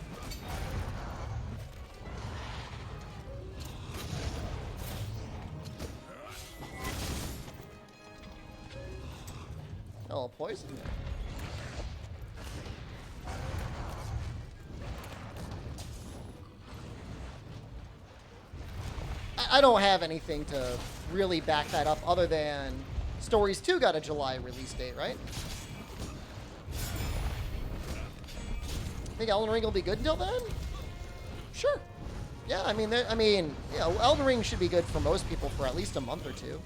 S1: Oh, poison there. I don't have anything to really back that up other than Stories 2 got a July release date, right? Think Elden Ring will be good until then? Sure. Yeah, I mean, yeah, Elden Ring should be good for most people for at least a month or two.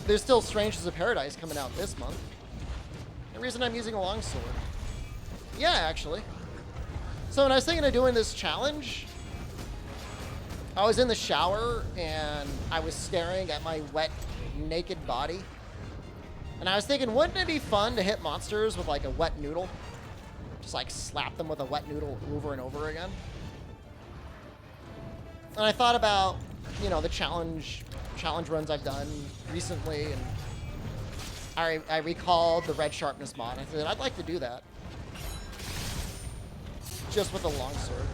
S1: There's still Strangers of Paradise coming out this month. The reason I'm using a longsword. Yeah, actually. So when I was thinking of doing this challenge, I was in the shower and I was staring at my wet, naked body. And I was thinking, wouldn't it be fun to hit monsters with like a wet noodle? Just like slap them with a wet noodle over and over again. And I thought about, you know, the challenge runs I've done recently, and I recalled the red sharpness mod. I said, I'd like to do that. Just with a longsword.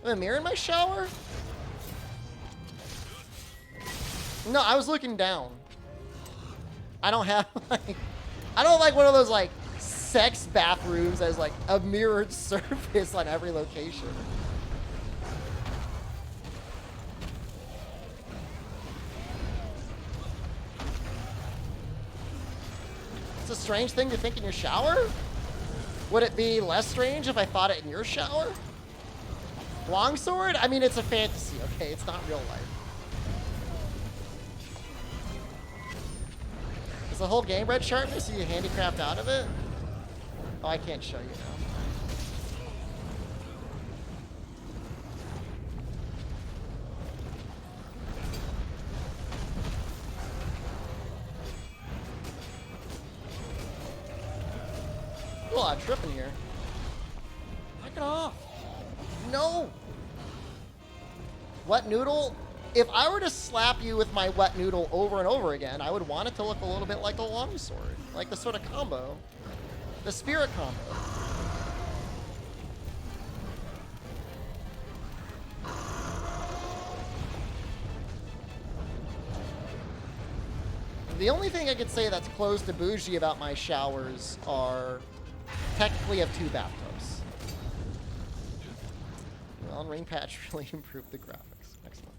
S1: Am I mirror in my shower? No, I was looking down. I don't have like, I don't like one of those like sex bathrooms that has like a mirrored surface on every location. It's a strange thing to think in your shower? Would it be less strange if I thought it in your shower? Longsword? I mean, it's a fantasy, okay? It's not real life. Is the whole game red sharpness? So you handicraft out of it? Oh, I can't show you now. A lot of tripping here. Knock it off. No. Wet noodle. If I were to slap you with my wet noodle over and over again, I would want it to look a little bit like a longsword, like the sort of combo, the spirit combo. The only thing I could say that's close to bougie about my showers are technically have 2 bathtubs. Well, Ring Patch really improved the graphics. Excellent.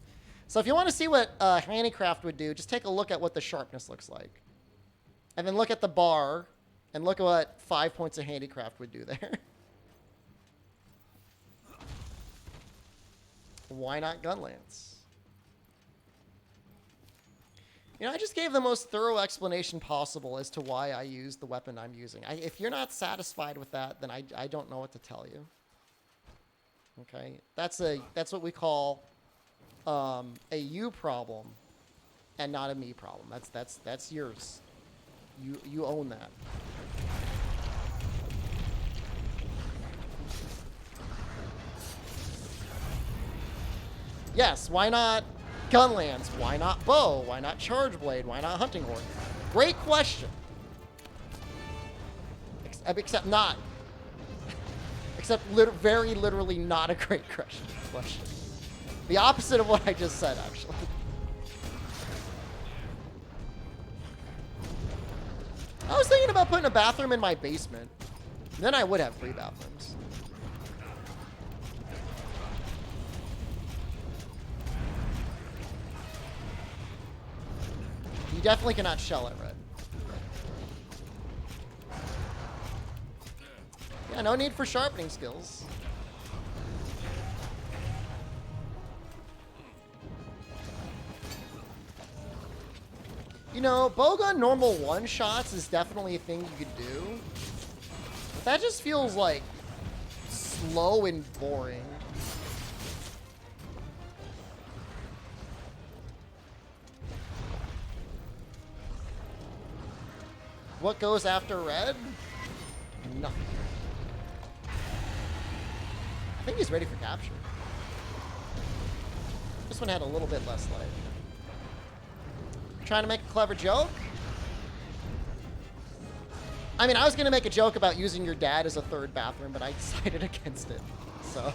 S1: So if you want to see what Handicraft would do, just take a look at what the sharpness looks like. And then look at the bar, and look at what 5 points of Handicraft would do there. Why not Gunlance? You know, I just gave the most thorough explanation possible as to why I use the weapon I'm using. If you're not satisfied with that, then I don't know what to tell you. Okay? That's what we call a you problem and not a me problem. That's yours. You own that. Yes, why not Gunlance? Why not bow? Why not charge blade? Why not hunting horn? Great question. Except not. Except very literally not a great question. The opposite of what I just said, actually. I was thinking about putting a bathroom in my basement. Then I would have 3 bathrooms. You definitely cannot shell it, Red. Yeah, no need for sharpening skills. You know, bowgun normal one-shots is definitely a thing you could do. But that just feels, like, slow and boring. What goes after red? Nothing. I think he's ready for capture. This one had a little bit less life. Trying to make a clever joke? I mean, I was going to make a joke about using your dad as a 3rd bathroom, but I decided against it. So,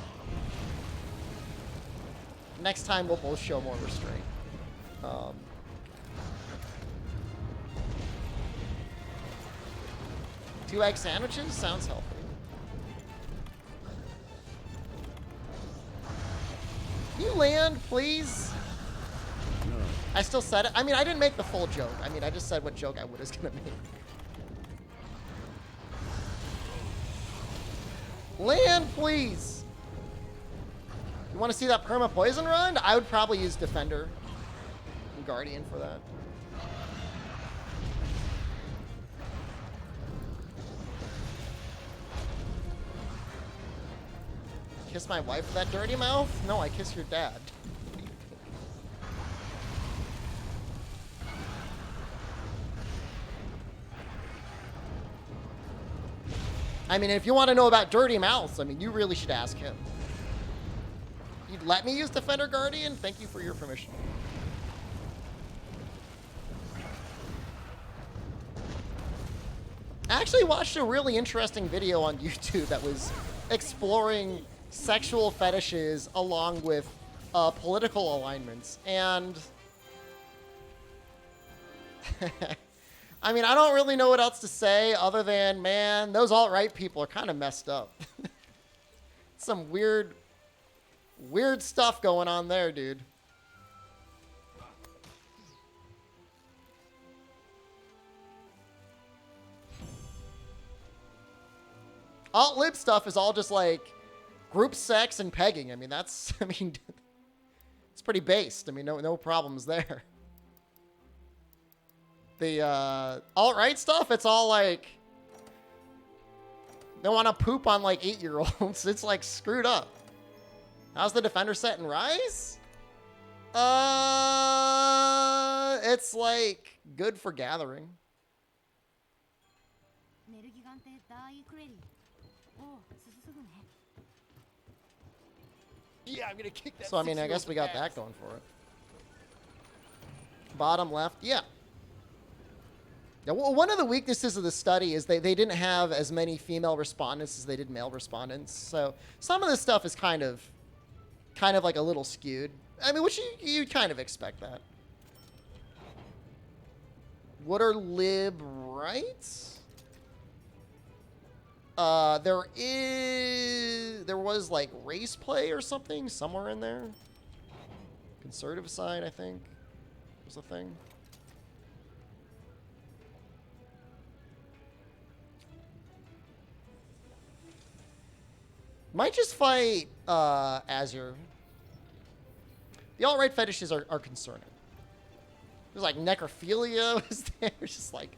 S1: next time we'll both show more restraint. 2 egg sandwiches? Sounds healthy. Can you land, please? No. I still said it. I mean, I didn't make the full joke. I mean, I just said what joke I was going to make. Land, please. You want to see that perma poison run? I would probably use Defender and Guardian for that. Kiss my wife with that dirty mouth? No, I kiss your dad. I mean, if you want to know about dirty mouths, I mean, you really should ask him. You'd let me use Defender Guardian? Thank you for your permission. I actually watched a really interesting video on YouTube that was exploring sexual fetishes along with political alignments. And I mean, I don't really know what else to say other than, man, those alt-right people are kind of messed up. Some weird stuff going on there, dude. Alt-lib stuff is all just like group sex and pegging. I mean, that's, I mean, it's pretty based. I mean, no problems there. The alt-right stuff, it's all like They want to poop on like 8-year-olds. It's like screwed up. How's the defender set in Rise? It's like good for gathering.
S4: Yeah, I'm gonna kick that.
S1: So I mean, I guess we got that going for it. Bottom left, yeah. Yeah, well, one of the weaknesses of the study is they didn't have as many female respondents as they did male respondents. So some of this stuff is kind of like a little skewed. I mean, which you kind of expect that. What are lib rights? There was like race play or something somewhere in there. Conservative side, I think, was a thing. Might just fight Azure. The alt-right fetishes are concerning. There's like necrophilia was there. It's just like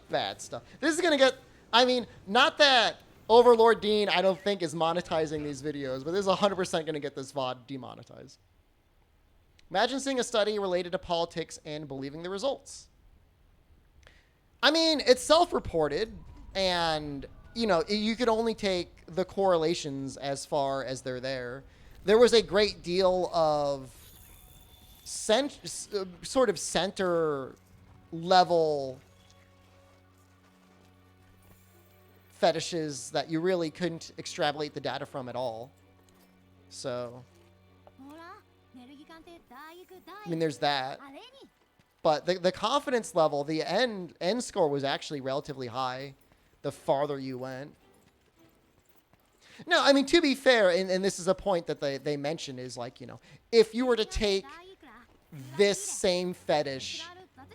S1: bad stuff. This is gonna get. I mean, not that Overlord Dean I don't think is monetizing these videos, but this is 100% gonna get this VOD demonetized. Imagine seeing a study related to politics and believing the results. I mean, it's self-reported, and you know, you could only take the correlations as far as they're there. There was a great deal of sort of center level fetishes that you really couldn't extrapolate the data from at all. So, I mean, there's that. But the confidence level, the end score was actually relatively high the farther you went. No, I mean, to be fair, and this is a point that they mention, is like, you know, if you were to take this same fetish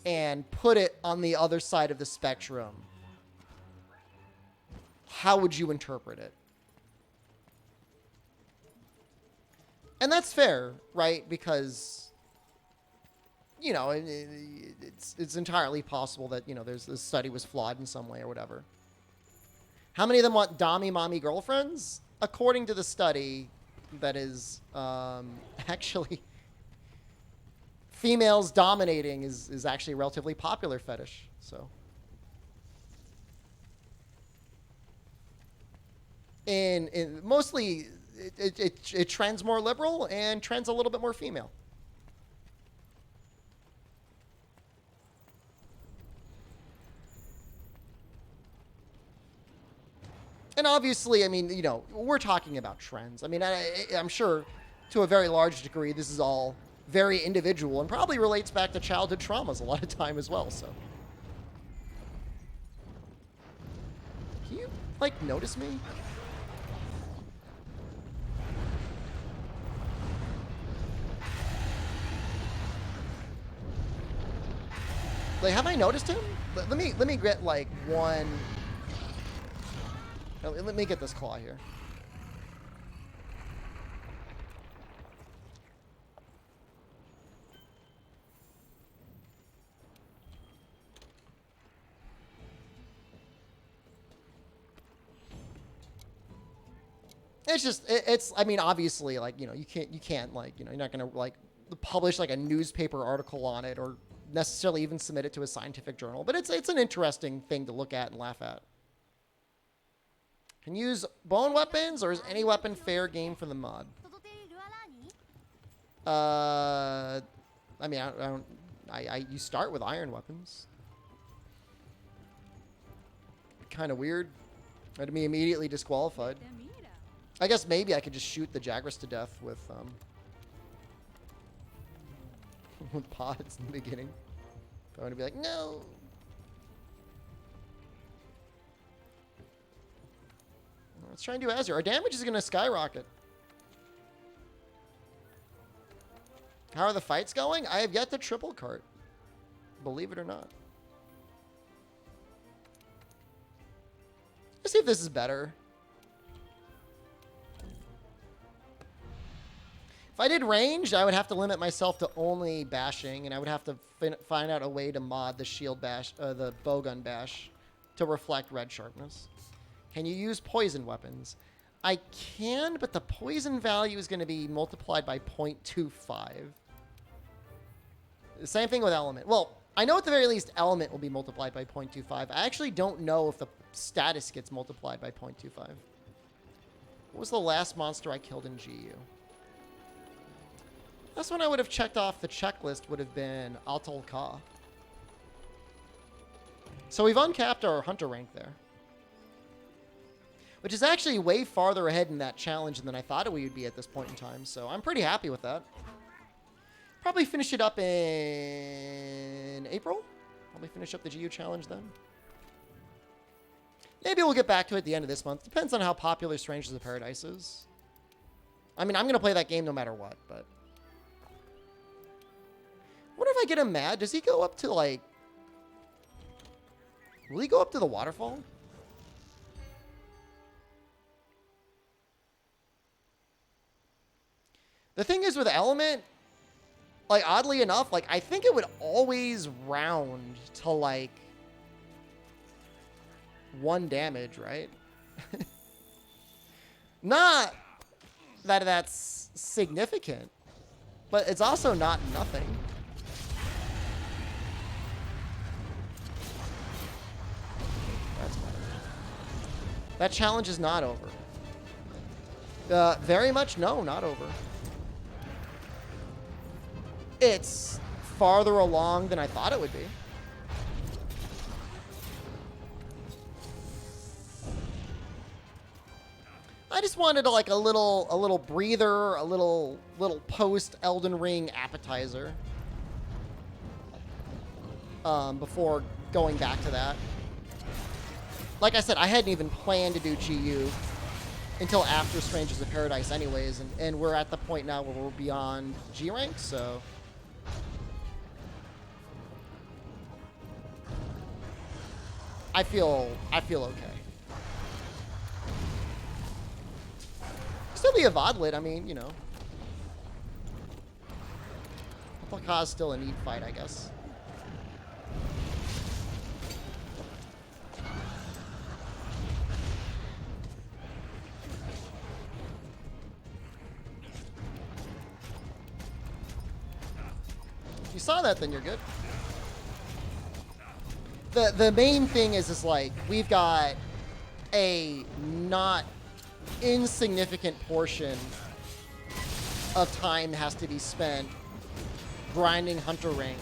S1: and put it on the other side of the spectrum, how would you interpret it? And that's fair, right? Because, you know, it's entirely possible that, you know, this study was flawed in some way or whatever. How many of them want dommy mommy girlfriends? According to the study, that is actually females dominating is actually a relatively popular fetish. So, in mostly it trends more liberal and trends a little bit more female. And obviously, I mean, you know, we're talking about trends. I mean, I'm sure to a very large degree, this is all very individual and probably relates back to childhood traumas a lot of time as well, so. Can you, like, notice me? Like, have I noticed him? Let me get, like, one... Let me get this claw here. It's just, it's, I mean, obviously, like, you know, you can't, like, you know, you're not going to, like, publish, like, a newspaper article on it or necessarily even submit it to a scientific journal. But it's an interesting thing to look at and laugh at. Can use bone weapons, or is any weapon fair game for the mod? I mean, you start with iron weapons. Kind of weird. I'd be immediately disqualified. I guess maybe I could just shoot the Jagras to death with pods in the beginning. But I'm gonna be like, no. Let's try and do Azure. Our damage is gonna skyrocket. How are the fights going? I have yet to triple cart. Believe it or not. Let's see if this is better. If I did ranged, I would have to limit myself to only bashing, and I would have to find out a way to mod the shield bash, the bowgun bash, to reflect red sharpness. Can you use poison weapons? I can, but the poison value is going to be multiplied by 0.25. The same thing with element. Well, I know at the very least element will be multiplied by 0.25. I actually don't know if the status gets multiplied by 0.25. What was the last monster I killed in GU? That's when I would have checked off the checklist would have been Atal Ka. So we've uncapped our hunter rank there. Which is actually way farther ahead in that challenge than I thought it would be at this point in time. So I'm pretty happy with that. Probably finish it up in April. Probably finish up the GU challenge then. Maybe we'll get back to it at the end of this month. Depends on how popular Strangers of Paradise is. I mean, I'm going to play that game no matter what, but... I wonder if I get him mad. Does he go up to, like... Will he go up to the waterfall? The thing is with Element, like, oddly enough, like, I think it would always round to, like, 1 damage, right? Not that that's significant, but it's also not nothing. That's better. That challenge is not over. Very much no, not over. It's farther along than I thought it would be. I just wanted like a little breather, a little post Elden Ring appetizer. Before going back to that. Like I said, I hadn't even planned to do GU until after Strangers of Paradise anyways, and we're at the point now where we're beyond G rank, so... I feel okay. Still be a Vodlit, I mean, you know. Ka's still a neat fight, I guess. If you saw that, then you're good. The main thing is like, we've got a not insignificant portion of time has to be spent grinding hunter rank.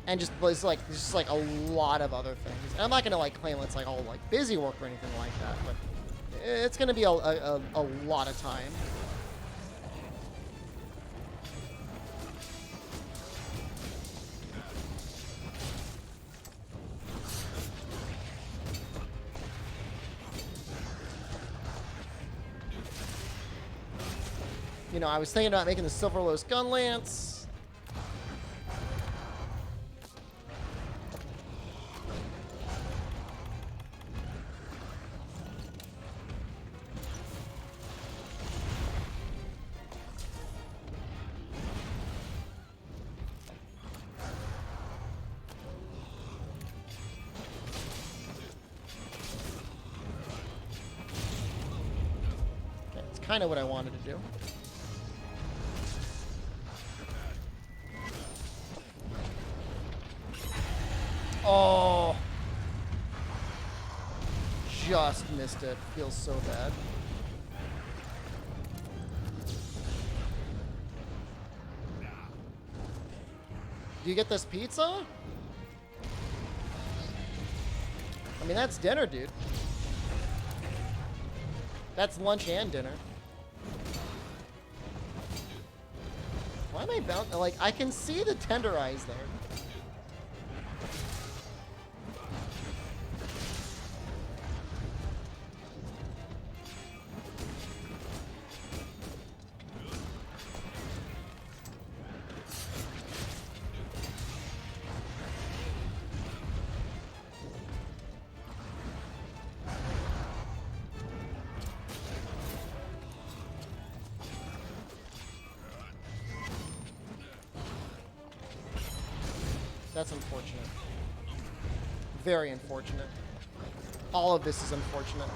S1: And just, it's like, there's just like a lot of other things. And I'm not gonna like claim it's like all like busy work or anything like that, but it's gonna be a lot of time. You know, I was thinking about making the Silverlose Gun Lance. Okay, it's kind of what I wanted to do. Oh, just missed it. Feels so bad. Do you get this pizza? I mean, that's dinner, dude. That's lunch and dinner. Why am I bound? Like, I can see the tender eyes there. That's unfortunate. Very unfortunate. All of this is unfortunate.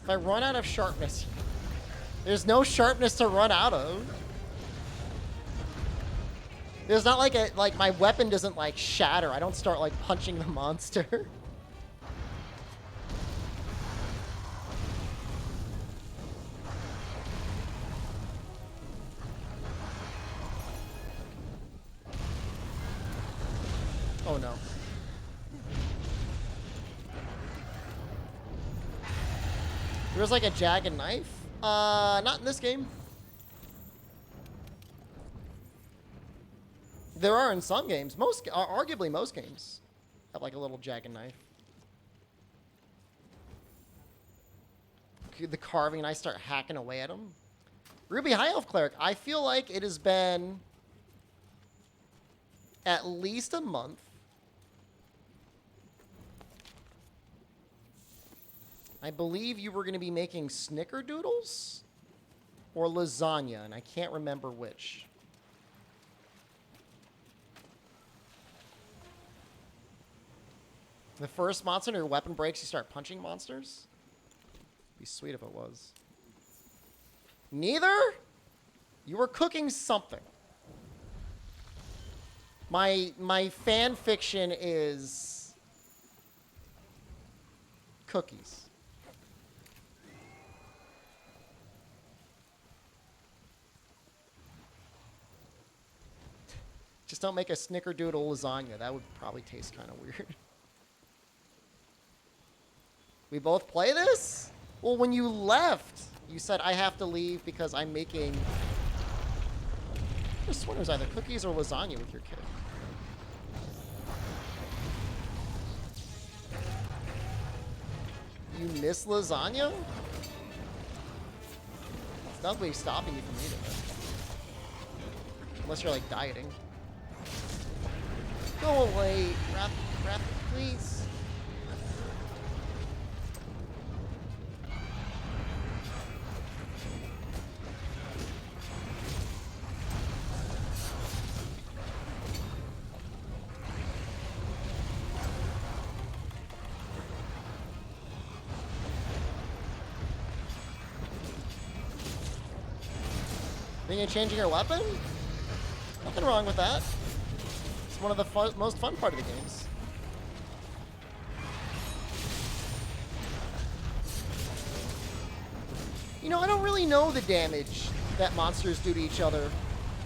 S1: If I run out of sharpness, there's no sharpness to run out of. There's not like my weapon doesn't like shatter. I don't start like punching the monster. Oh no. There was like a jagged knife? Not in this game. There are in some games. Most, arguably most games have like a little jagged knife. The carving and I start hacking away at them. Ruby High Elf Cleric. I feel like it has been at least a month. I believe you were going to be making snickerdoodles or lasagna, and I can't remember which. The first monster and your weapon breaks, you start punching monsters? Be sweet if it was. Neither? You were cooking something. My fan fiction is cookies. Just don't make a snickerdoodle lasagna. That would probably taste kind of weird. We both play this? Well, when you left, you said I have to leave because I'm making... I just wonder, it was either cookies or lasagna with your kid. You miss lasagna? It's not really stopping you from eating it. Unless you're like dieting. Go away, Raph, please. Thinking of changing your weapon? Nothing wrong with that. It's one of the most fun part of the games. You know, I don't really know the damage that monsters do to each other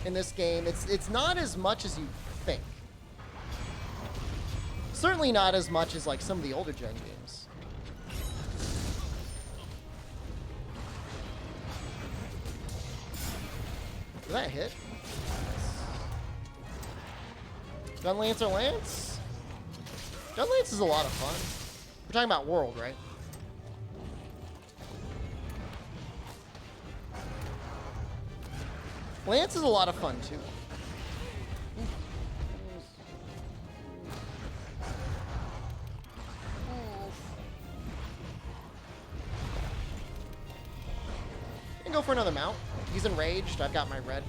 S1: in this game. It's not as much as you think. Certainly not as much as like some of the older gen games. Did that hit? Gun Lancer Lance? Gun Lance is a lot of fun. We're talking about World, right? Lance is a lot of fun, too. You can go for another mount. He's enraged. I've got my red.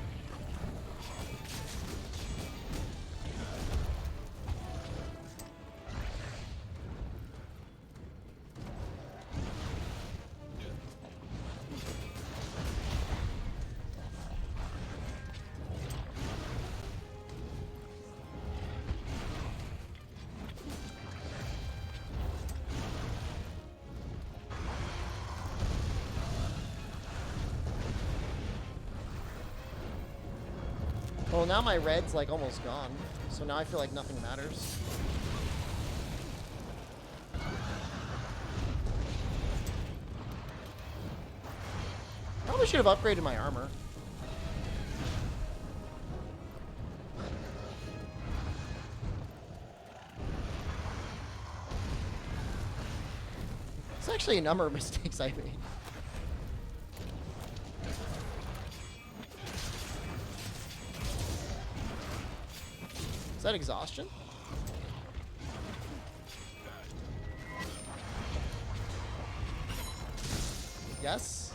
S1: Well, now my red's like almost gone, so now I feel like nothing matters. Probably should have upgraded my armor. It's actually a number of mistakes I made. Is that exhaustion? Yes.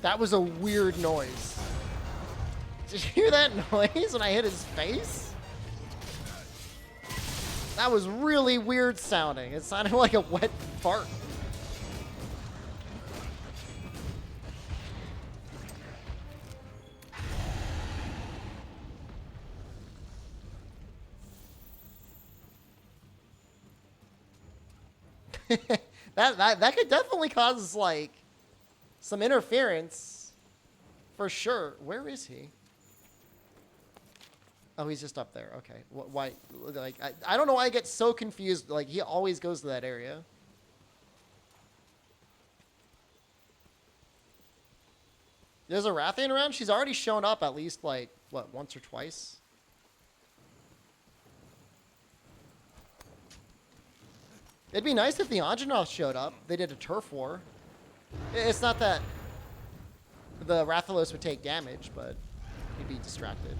S1: That was a weird noise. Did you hear that noise when I hit his face? That was really weird sounding. It sounded like a wet fart. that could definitely cause like some interference for sure. Where is he? Oh, he's just up there. Okay. Why? Like I don't know why I get so confused. Like he always goes to that area. There's a Rathian around. She's already shown up at least like what, once or twice. It'd be nice if the Anjanath showed up. They did a turf war. It's not that the Rathalos would take damage, but he'd be distracted.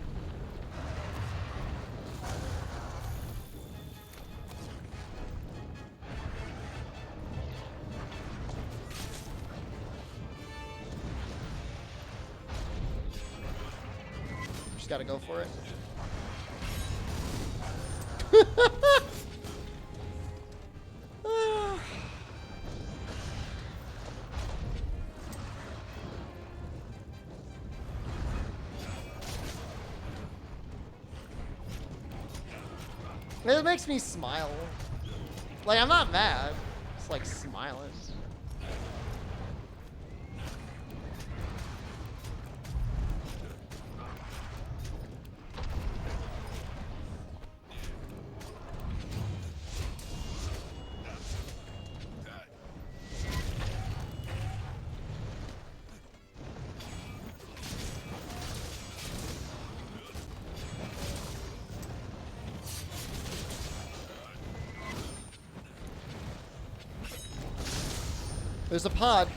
S1: Just gotta go for it. It makes me smile. Like, I'm not mad. It's like smiling. There's a pod.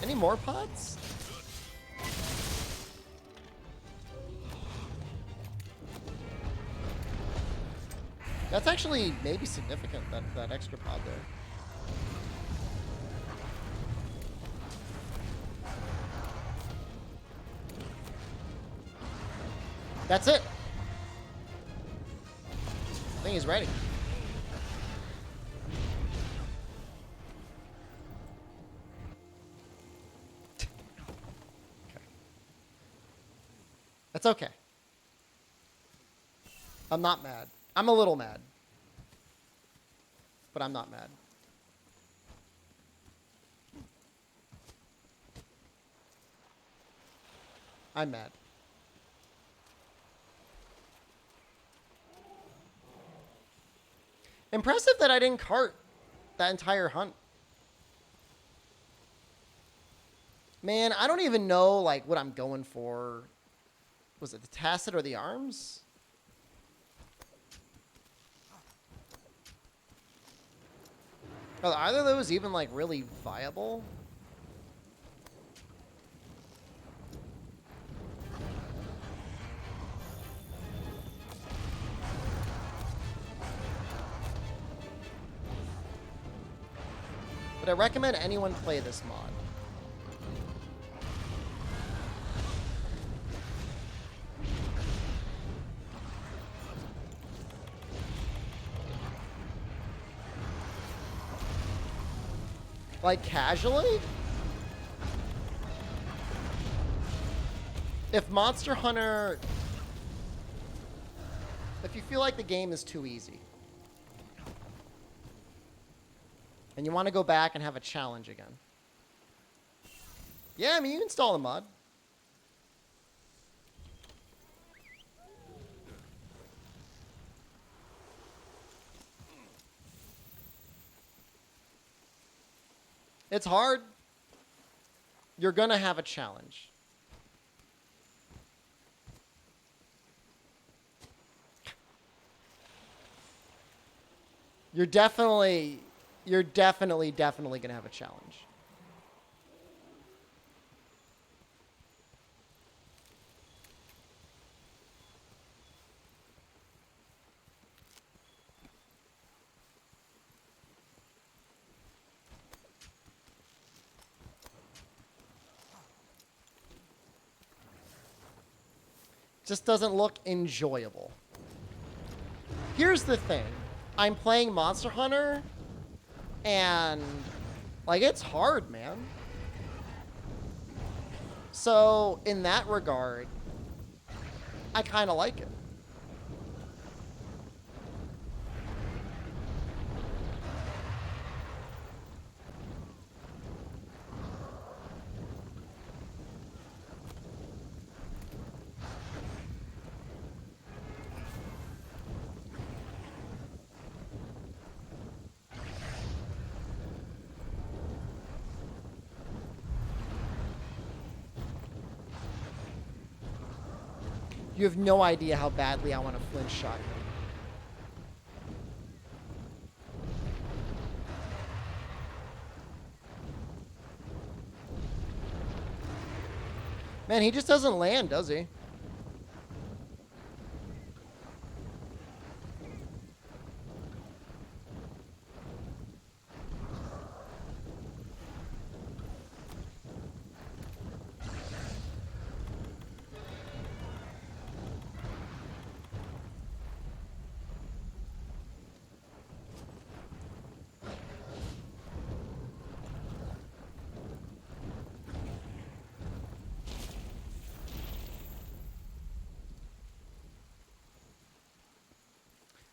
S1: Any more pods? That's actually maybe significant, that extra pod there. That's it. I think he's ready. Okay. That's okay. I'm not mad. I'm a little mad. But I'm not mad. I'm mad. Impressive that I didn't cart that entire hunt. Man, I don't even know like what I'm going for. Was it the Tacit or the Arms? Are either of those even like really viable? But I recommend anyone play this mod. Like casually? If Monster Hunter... If you feel like the game is too easy. And you want to go back and have a challenge again. Yeah, I mean, you install the mod. It's hard. You're going to have a challenge. You're definitely going to have a challenge. Just doesn't look enjoyable. Here's the thing. I'm playing Monster Hunter, and, like, it's hard, man. So, in that regard, I kind of like it. You have no idea how badly I want to flinch shotgun. Man, he just doesn't land, does he?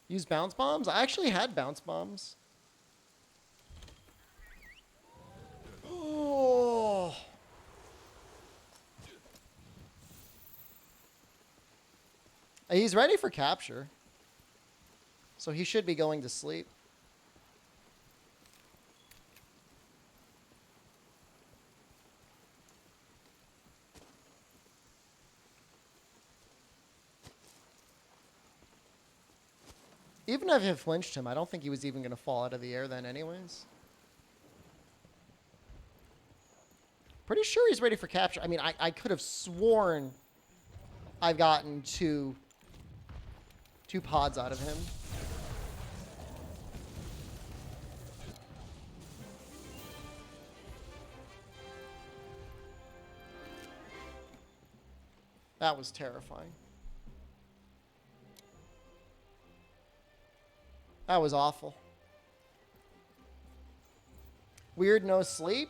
S1: Use bounce bombs? I actually had bounce bombs. Oh. He's ready for capture. So he should be going to sleep. Even if I had flinched him, I don't think he was even going to fall out of the air then anyways. Pretty sure he's ready for capture. I mean, I could have sworn I've gotten two pods out of him. That was terrifying. That was awful. Weird no sleep.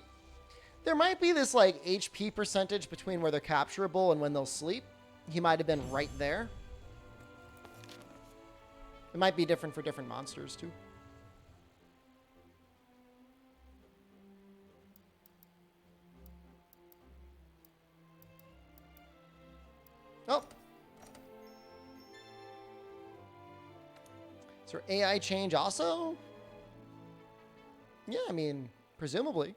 S1: There might be this like HP percentage between where they're capturable and when they'll sleep. He might have been right there. It might be different for different monsters too. Oh. Is there AI change also? Yeah, I mean, presumably.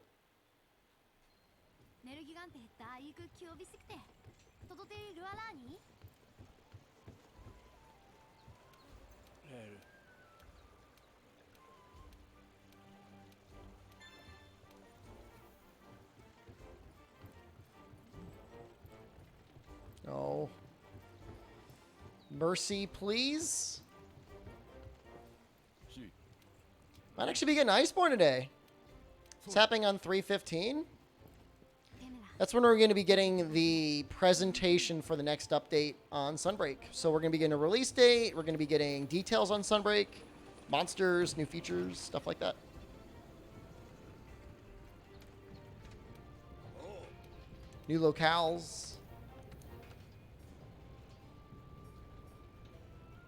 S1: Oh. Mercy, please. Might actually be getting Iceborne today. It's happening on 3/15. That's when we're going to be getting the presentation for the next update on Sunbreak. So we're going to be getting a release date. We're going to be getting details on Sunbreak, monsters, new features, stuff like that. New locales.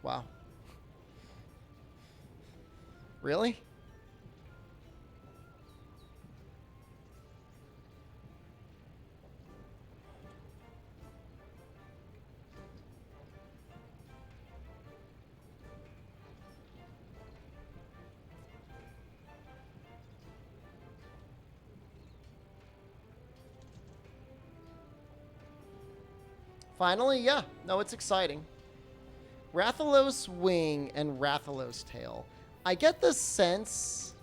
S1: Wow. Really? Finally, yeah. No, it's exciting. Rathalos wing and Rathalos tail. I get the sense...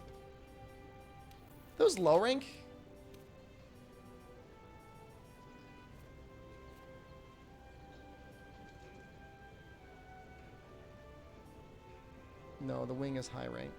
S1: Those low rank? No, the wing is high rank.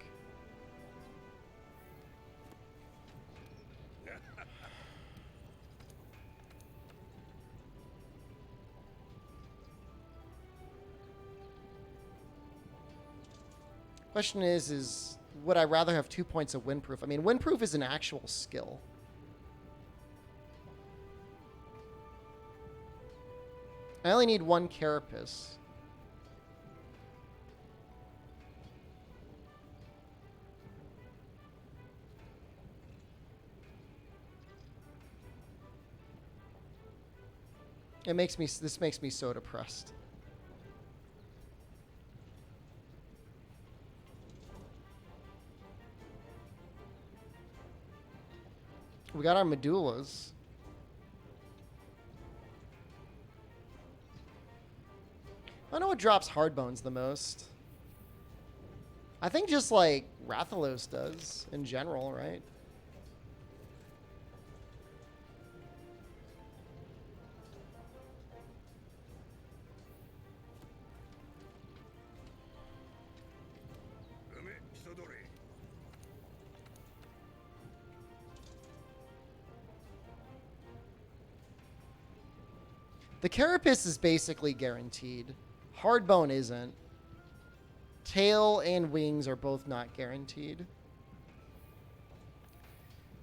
S1: Question is would I rather have 2 points of windproof? I mean, windproof is an actual skill. I only need 1 carapace. This makes me so depressed. We got our medullas. I know what drops hard bones the most. I think just like Rathalos does in general, right? The carapace is basically guaranteed. Hardbone isn't. Tail and wings are both not guaranteed.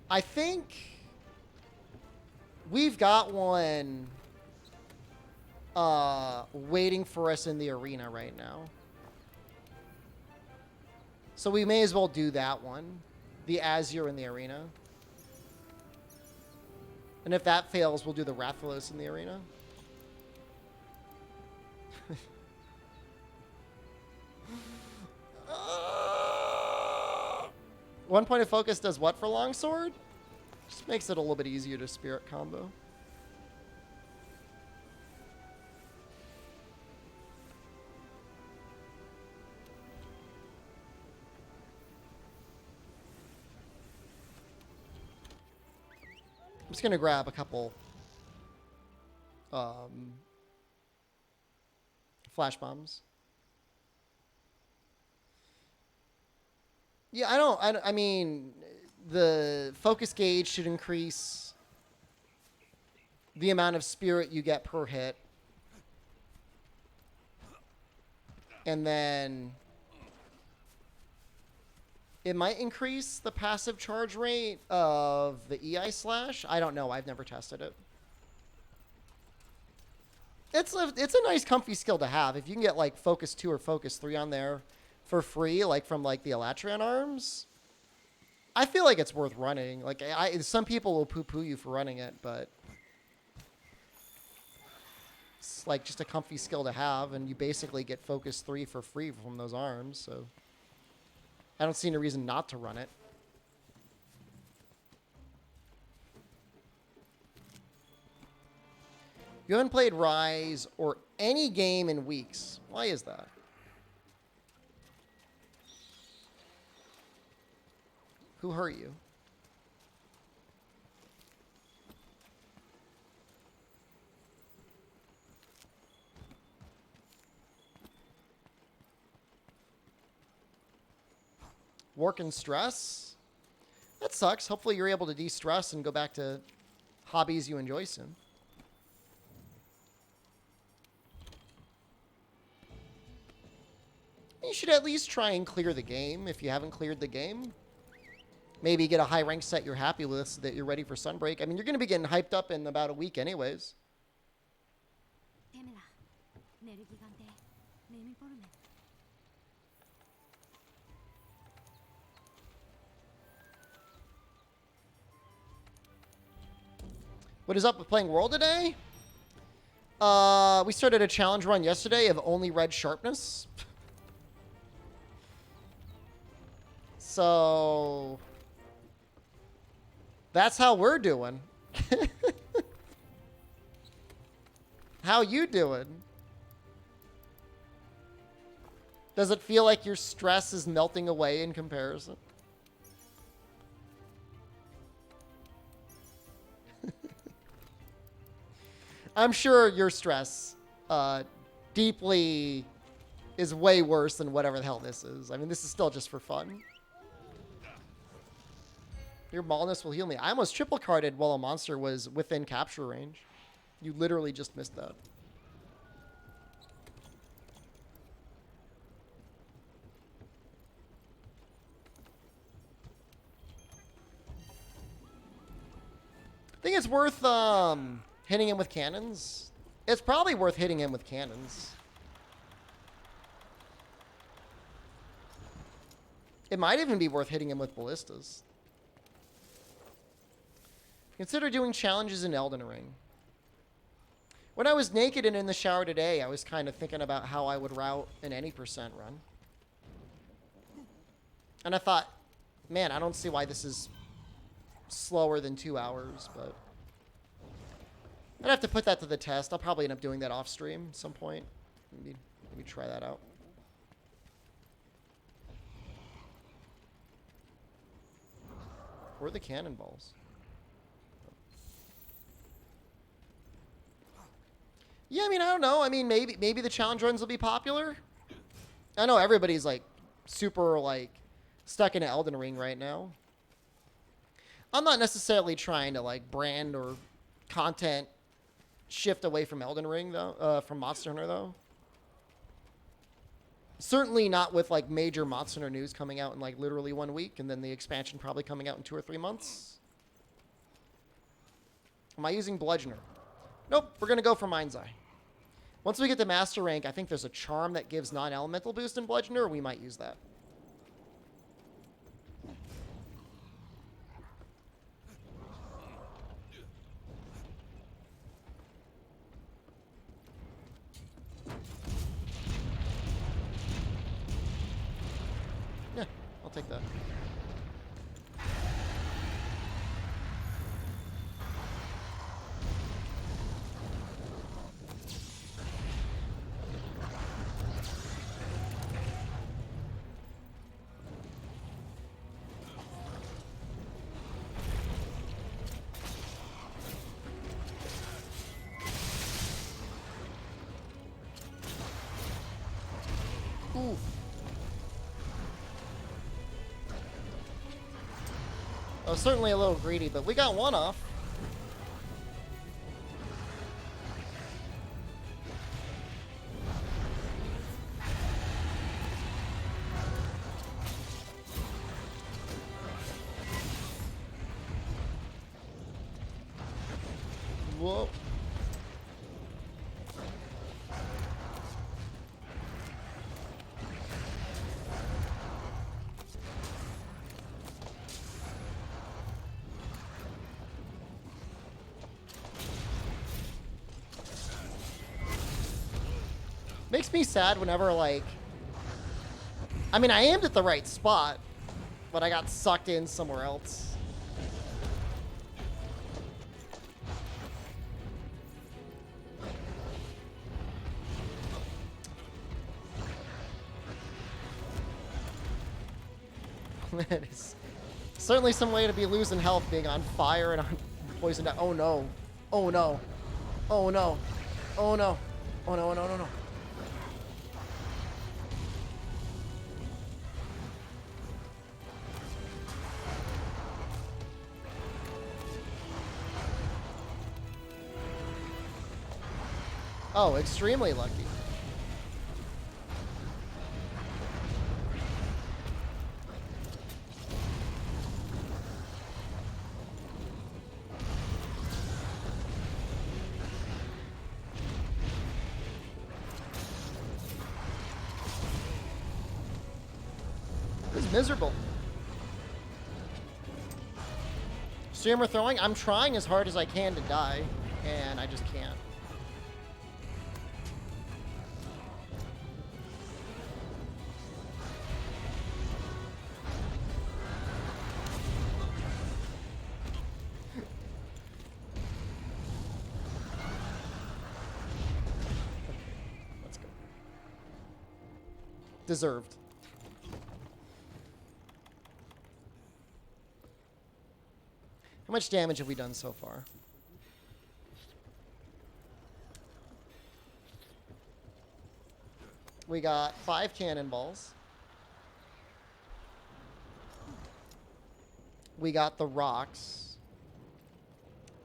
S1: I think we've got one waiting for us in the arena right now. So we may as well do that one. The Azure in the arena. And if that fails, we'll do the Rathalos in the arena. 1 point of focus does what for longsword? Just makes it a little bit easier to spirit combo. I'm just gonna grab a couple flash bombs. Yeah, I mean, the focus gauge should increase the amount of spirit you get per hit. And then it might increase the passive charge rate of the EI slash. I don't know. I've never tested it. It's a nice comfy skill to have. If you can get like focus 2 or focus 3 on there for free, like from like the Elatran arms, I feel like it's worth running. Like some people will poo-poo you for running it, but it's like just a comfy skill to have, and you basically get focus 3 for free from those arms, so I don't see any reason not to run it. You haven't played Rise or any game in weeks. Why is that? Who hurt you? Work and stress? That sucks. Hopefully you're able to de-stress and go back to hobbies you enjoy soon. You should at least try and clear the game if you haven't cleared the game. Maybe get a high rank set you're happy with so that you're ready for Sunbreak. I mean, you're going to be getting hyped up in about a week anyways. What is up with playing World today? We started a challenge run yesterday of only red Sharpness. So that's how we're doing. How you doing? Does it feel like your stress is melting away in comparison? I'm sure your stress deeply is way worse than whatever the hell this is. I mean, this is still just for fun. Your baldness will heal me. I almost triple carded while a monster was within capture range. You literally just missed that. think it's worth hitting him with cannons. It's probably worth hitting him with cannons. It might even be worth hitting him with ballistas. Consider doing challenges in Elden Ring. When I was naked and in the shower today, I was kind of thinking about how I would route an any percent run. And I thought, man, I don't see why this is slower than 2 hours, but I'd have to put that to the test. I'll probably end up doing that off stream at some point. Maybe try that out. Where are the cannonballs? Yeah, I mean, I don't know. I mean, maybe the challenge runs will be popular. I know everybody's like super like stuck in Elden Ring right now. I'm not necessarily trying to like brand or content shift away from Elden Ring though, from Monster Hunter though. Certainly not with like major Monster Hunter news coming out in like literally 1 week, and then the expansion probably coming out in 2 or 3 months. Am I using Bludgeoner? Nope, we're gonna go for Mind's Eye. Once we get to Master Rank, I think there's a charm that gives non-elemental boost in Bludgeoner. We might use that. Yeah, I'll take that. Oof. I was certainly a little greedy, but we got one off. Whoa. Makes me sad whenever, like... I mean, I aimed at the right spot, but I got sucked in somewhere else. That is certainly some way to be losing health, being on fire and on poisoned. Oh no. Oh no. Oh no. Oh no. Oh no, no, no, no. Oh, extremely lucky. This is miserable. Streamer throwing. I'm trying as hard as I can to die, and I just can't. Deserved. How much damage have we done so far? We got 5 cannonballs. We got the rocks.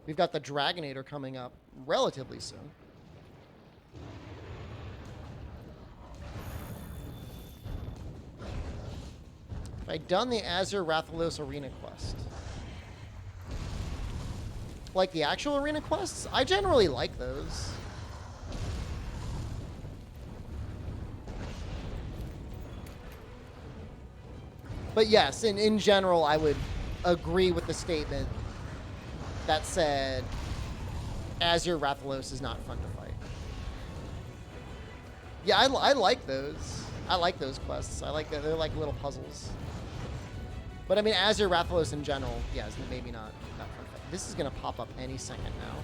S1: We've got the Dragonator coming up relatively soon. I'd done the Azure Rathalos Arena quest. like the actual arena quests, I generally like those. But yes, in general, I would agree with the statement that said Azure Rathalos is not fun to fight. Yeah, I like those. I like those quests. I like that. They're like little puzzles. But I mean, Azure Rathalos in general, yes, maybe not fun to fight. This is going to pop up any second now.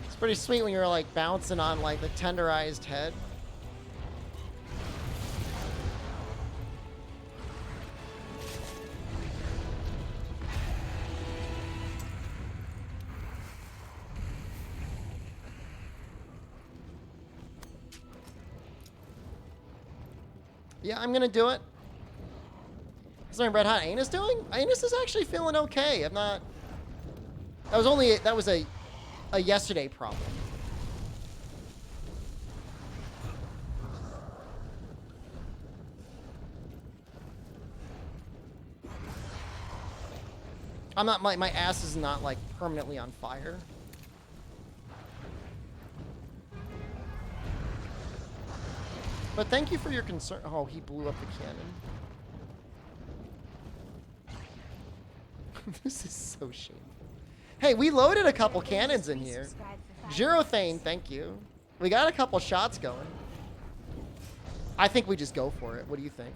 S1: It's pretty sweet when you're like bouncing on like the tenderized head. Yeah, I'm gonna do it. How's my red hot anus doing? Anus is actually feeling okay. I'm not. That was a yesterday problem. I'm not. My ass is not like permanently on fire. But thank you for your concern. Oh, he blew up the cannon. This is so shameful. Hey, we loaded a couple cannons in here. Girothane, thank you. We got a couple shots going. I think we just go for it. What do you think?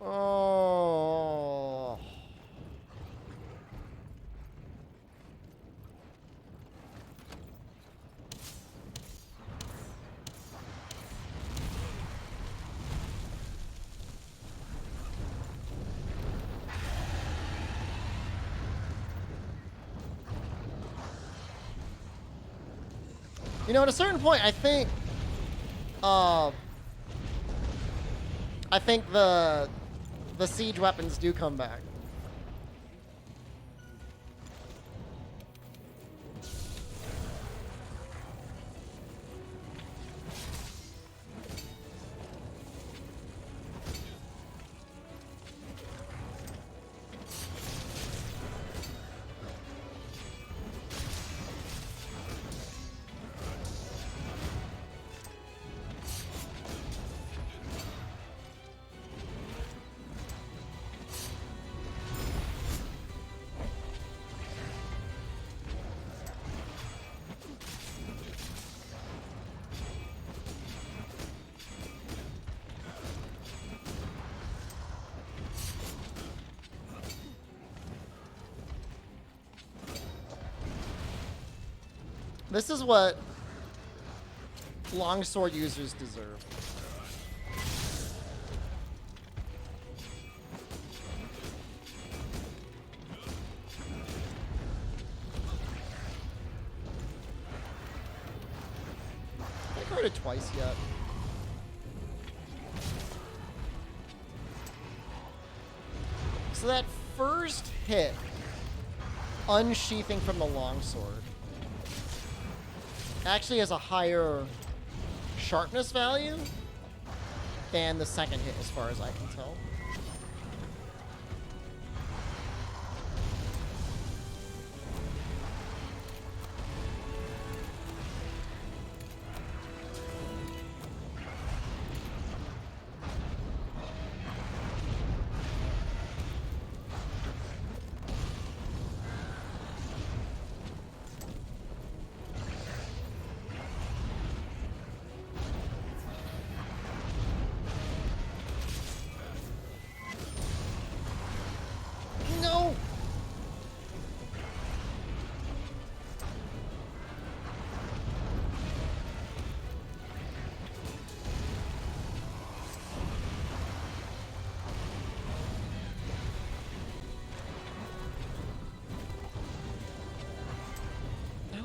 S1: Oh. You know, at a certain point, I think the siege weapons do come back. This is what longsword users deserve. I've heard it twice yet. So that first hit, unsheathing from the longsword, actually has a higher sharpness value than the second hit, as far as I can tell.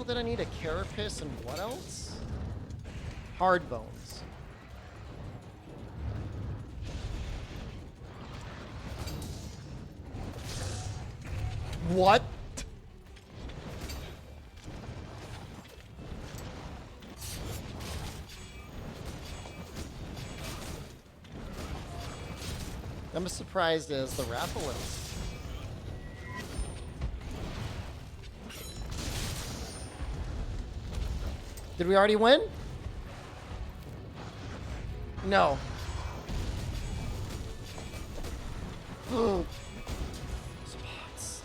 S1: example, did I need a carapace and what else? Hard bones. What? I'm as surprised as the raffle is. Did we already win? No. Spots.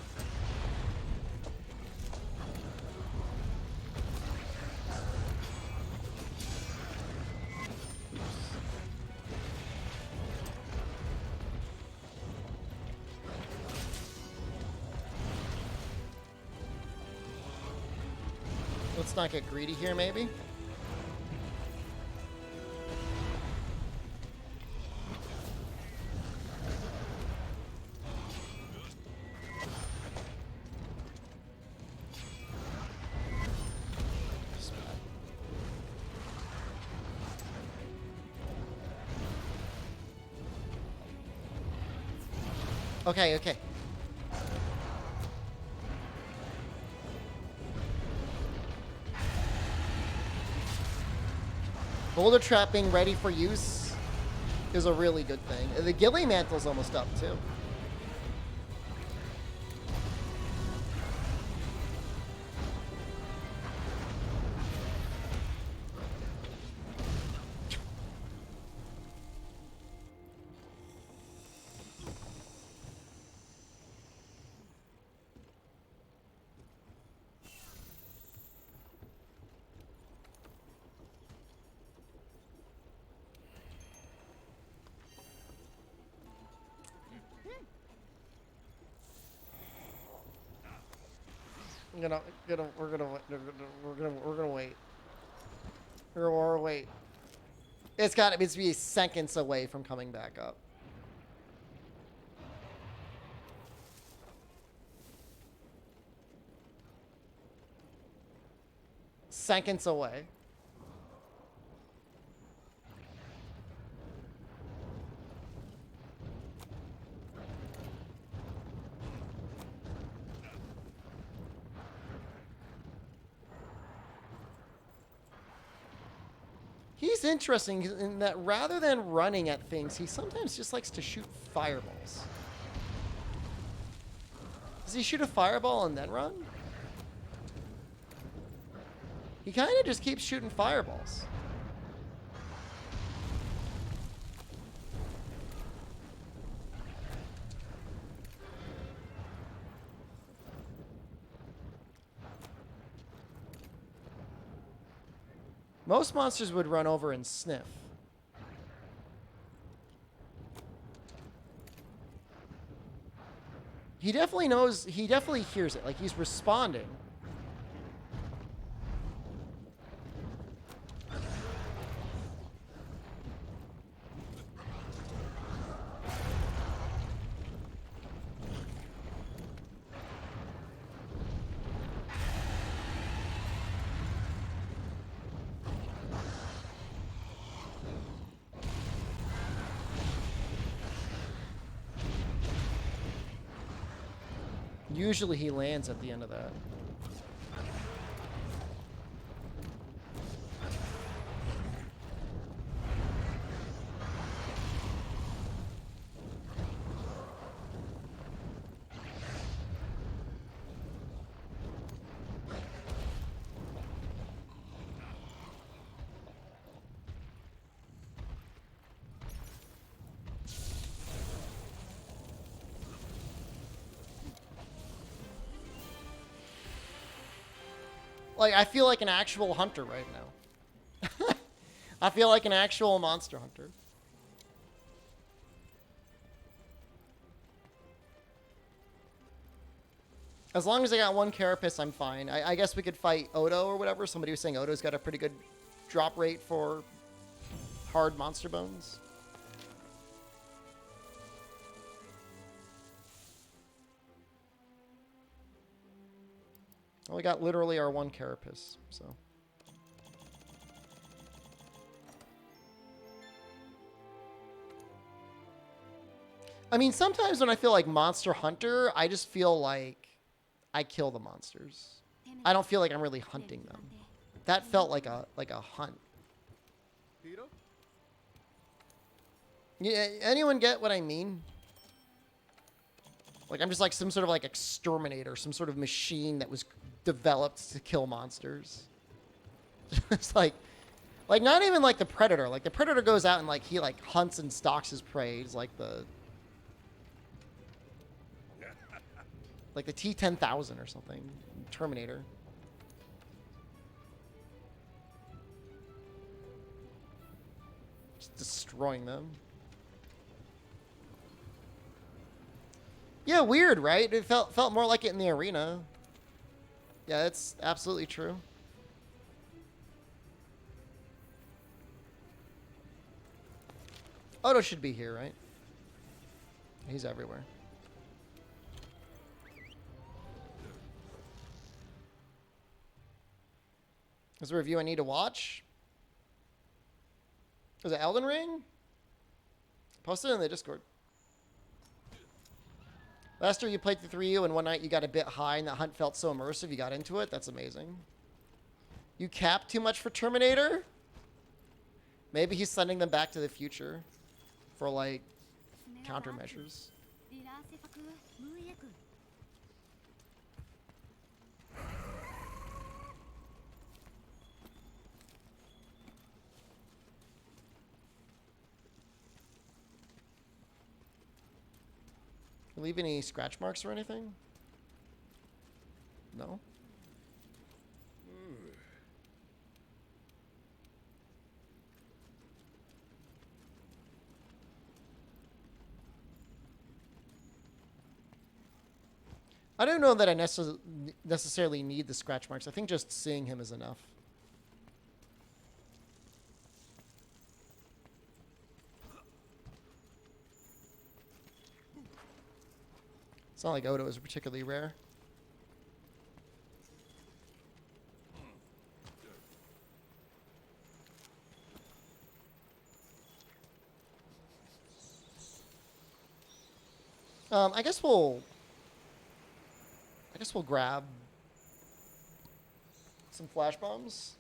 S1: Let's not get greedy here, maybe. Okay, okay. Boulder trap being ready for use is a really good thing. The ghillie mantle's almost up too. We're gonna wait. We're gonna wait. It's got to be seconds away from coming back up. Seconds away. He's interesting in that rather than running at things, he sometimes just likes to shoot fireballs. Does he shoot a fireball and then run? He kind of just keeps shooting fireballs. Most monsters would run over and sniff. He definitely knows, he definitely hears it, like he's responding. Usually he lands at the end of that. Like, I feel like an actual hunter right now. I feel like an actual monster hunter. As long as I got one carapace, I'm fine. I guess we could fight Odo or whatever. Somebody was saying Odo's got a pretty good drop rate for hard monster bones. Well, we got literally our one carapace, so. I mean, sometimes when I feel like Monster Hunter, I just feel like I kill the monsters. I don't feel like I'm really hunting them. That felt like a hunt. Yeah, anyone get what I mean? Like I'm just like some sort of like exterminator, some sort of machine that was developed to kill monsters. It's like not even like the Predator. Like the Predator goes out and like he like hunts and stalks his prey. He's like the T-10,000 or something. Terminator. Just destroying them. Yeah, weird, right? It felt more like it in the arena. Yeah, it's absolutely true. Odo should be here, right? He's everywhere. Is there a review I need to watch? Is it Elden Ring? Post it in the Discord. Last year you played through 3U and one night you got a bit high and that hunt felt so immersive you got into it. That's amazing. You capped too much for Terminator? Maybe he's sending them back to the future for like countermeasures. Leave any scratch marks or anything? No? I don't know that I necessarily need the scratch marks. I think just seeing him is enough. It's not like Odo is particularly rare. I guess we'll grab some flash bombs.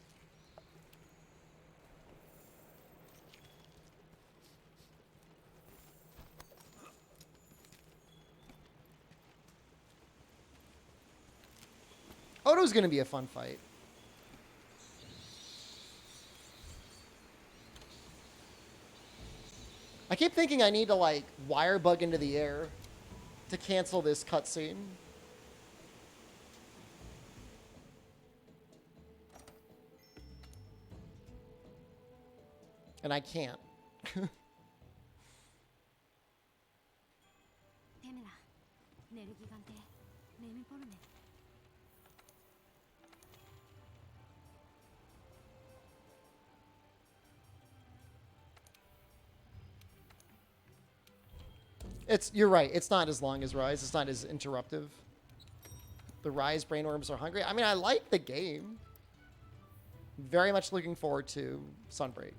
S1: Odo's gonna be a fun fight. I keep thinking I need to like wire bug into the air to cancel this cutscene. And I can't. You're right. It's not as long as Rise. It's not as interruptive. The Rise brainworms are hungry. I mean, I like the game. Very much looking forward to Sunbreak.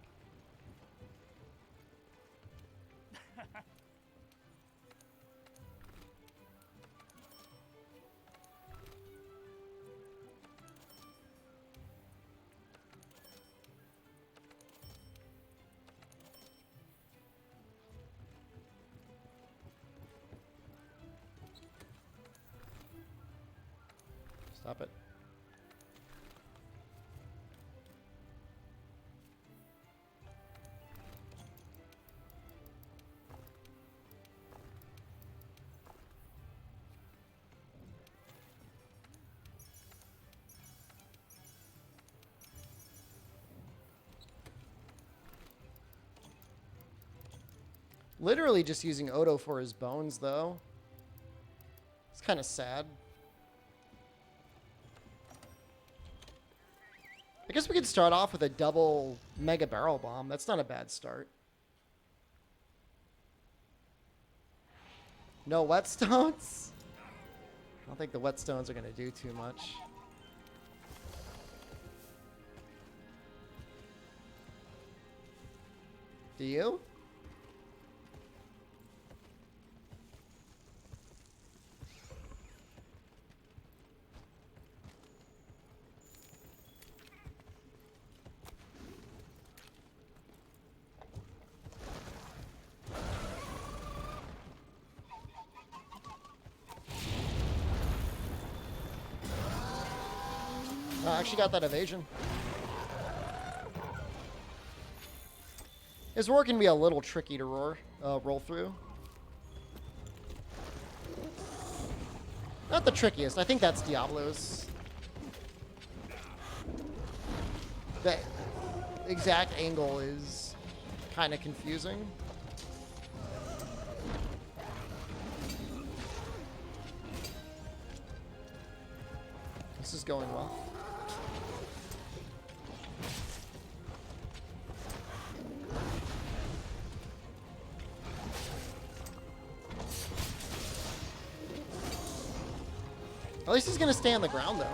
S1: Stop it. Literally just using Odo for his bones, though. It's kind of sad. I guess we could start off with a double mega barrel bomb. That's not a bad start. No whetstones? I don't think the whetstones are going to do too much. Do you? I actually got that evasion. This war can be a little tricky to roll through. Not the trickiest. I think that's Diablo's. The exact angle is kind of confusing. This is going well. At least he's gonna stay on the ground, though.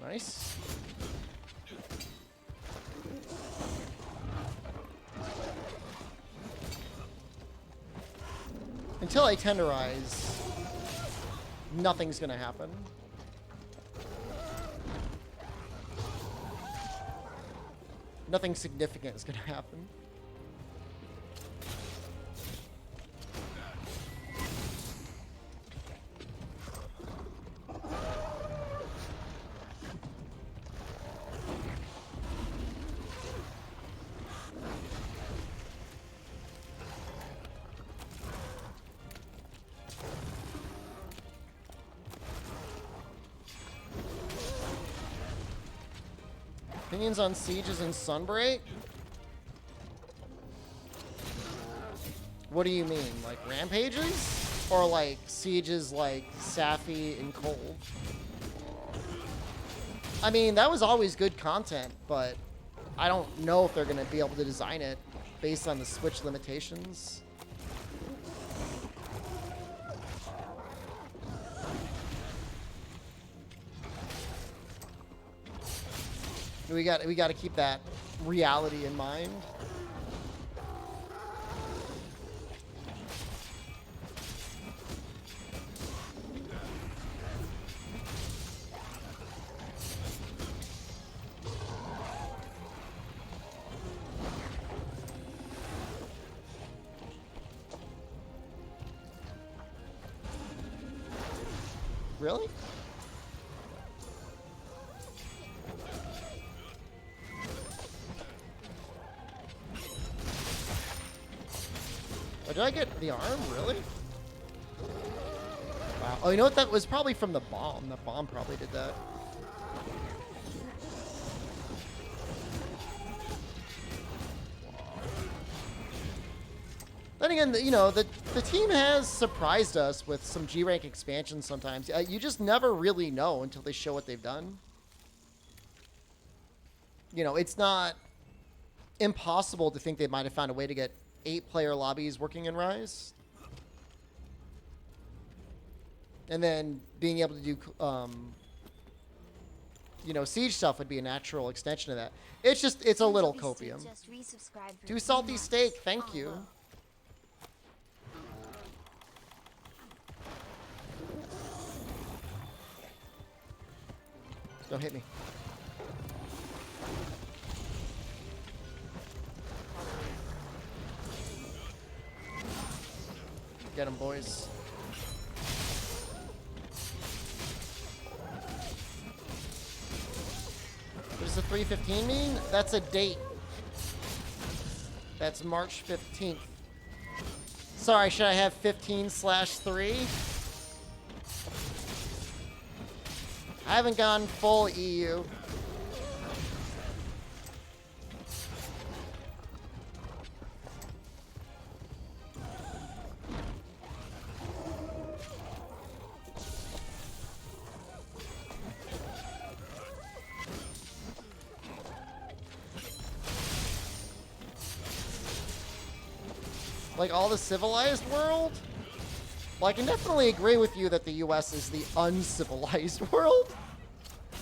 S1: Nice. Until I tenderize, nothing's gonna happen. Nothing significant is gonna happen. Opinions on sieges and Sunbreak? What do you mean? Like rampages? Or like sieges like Safi and Cold? I mean, that was always good content, but I don't know if they're going to be able to design it based on the Switch limitations. We got to keep that reality in mind. Really? Oh, did I get the arm? Really? Wow. Oh, you know what? That was probably from the bomb. The bomb probably did that. Then again, you know, the team has surprised us with some G-rank expansions sometimes. You just never really know until they show what they've done. You know, it's not impossible to think they might have found a way to get 8-player lobbies working in Rise. And then being able to do, you know, Siege stuff would be a natural extension of that. It's just, it's a little copium. Do salty steak, thank you. Don't hit me. Get him, boys. What does the 315 mean? That's a date. That's March 15th. Sorry, should I have 15/3? I haven't gone full EU. Like all the civilized world? Well, I can definitely agree with you that the US is the uncivilized world.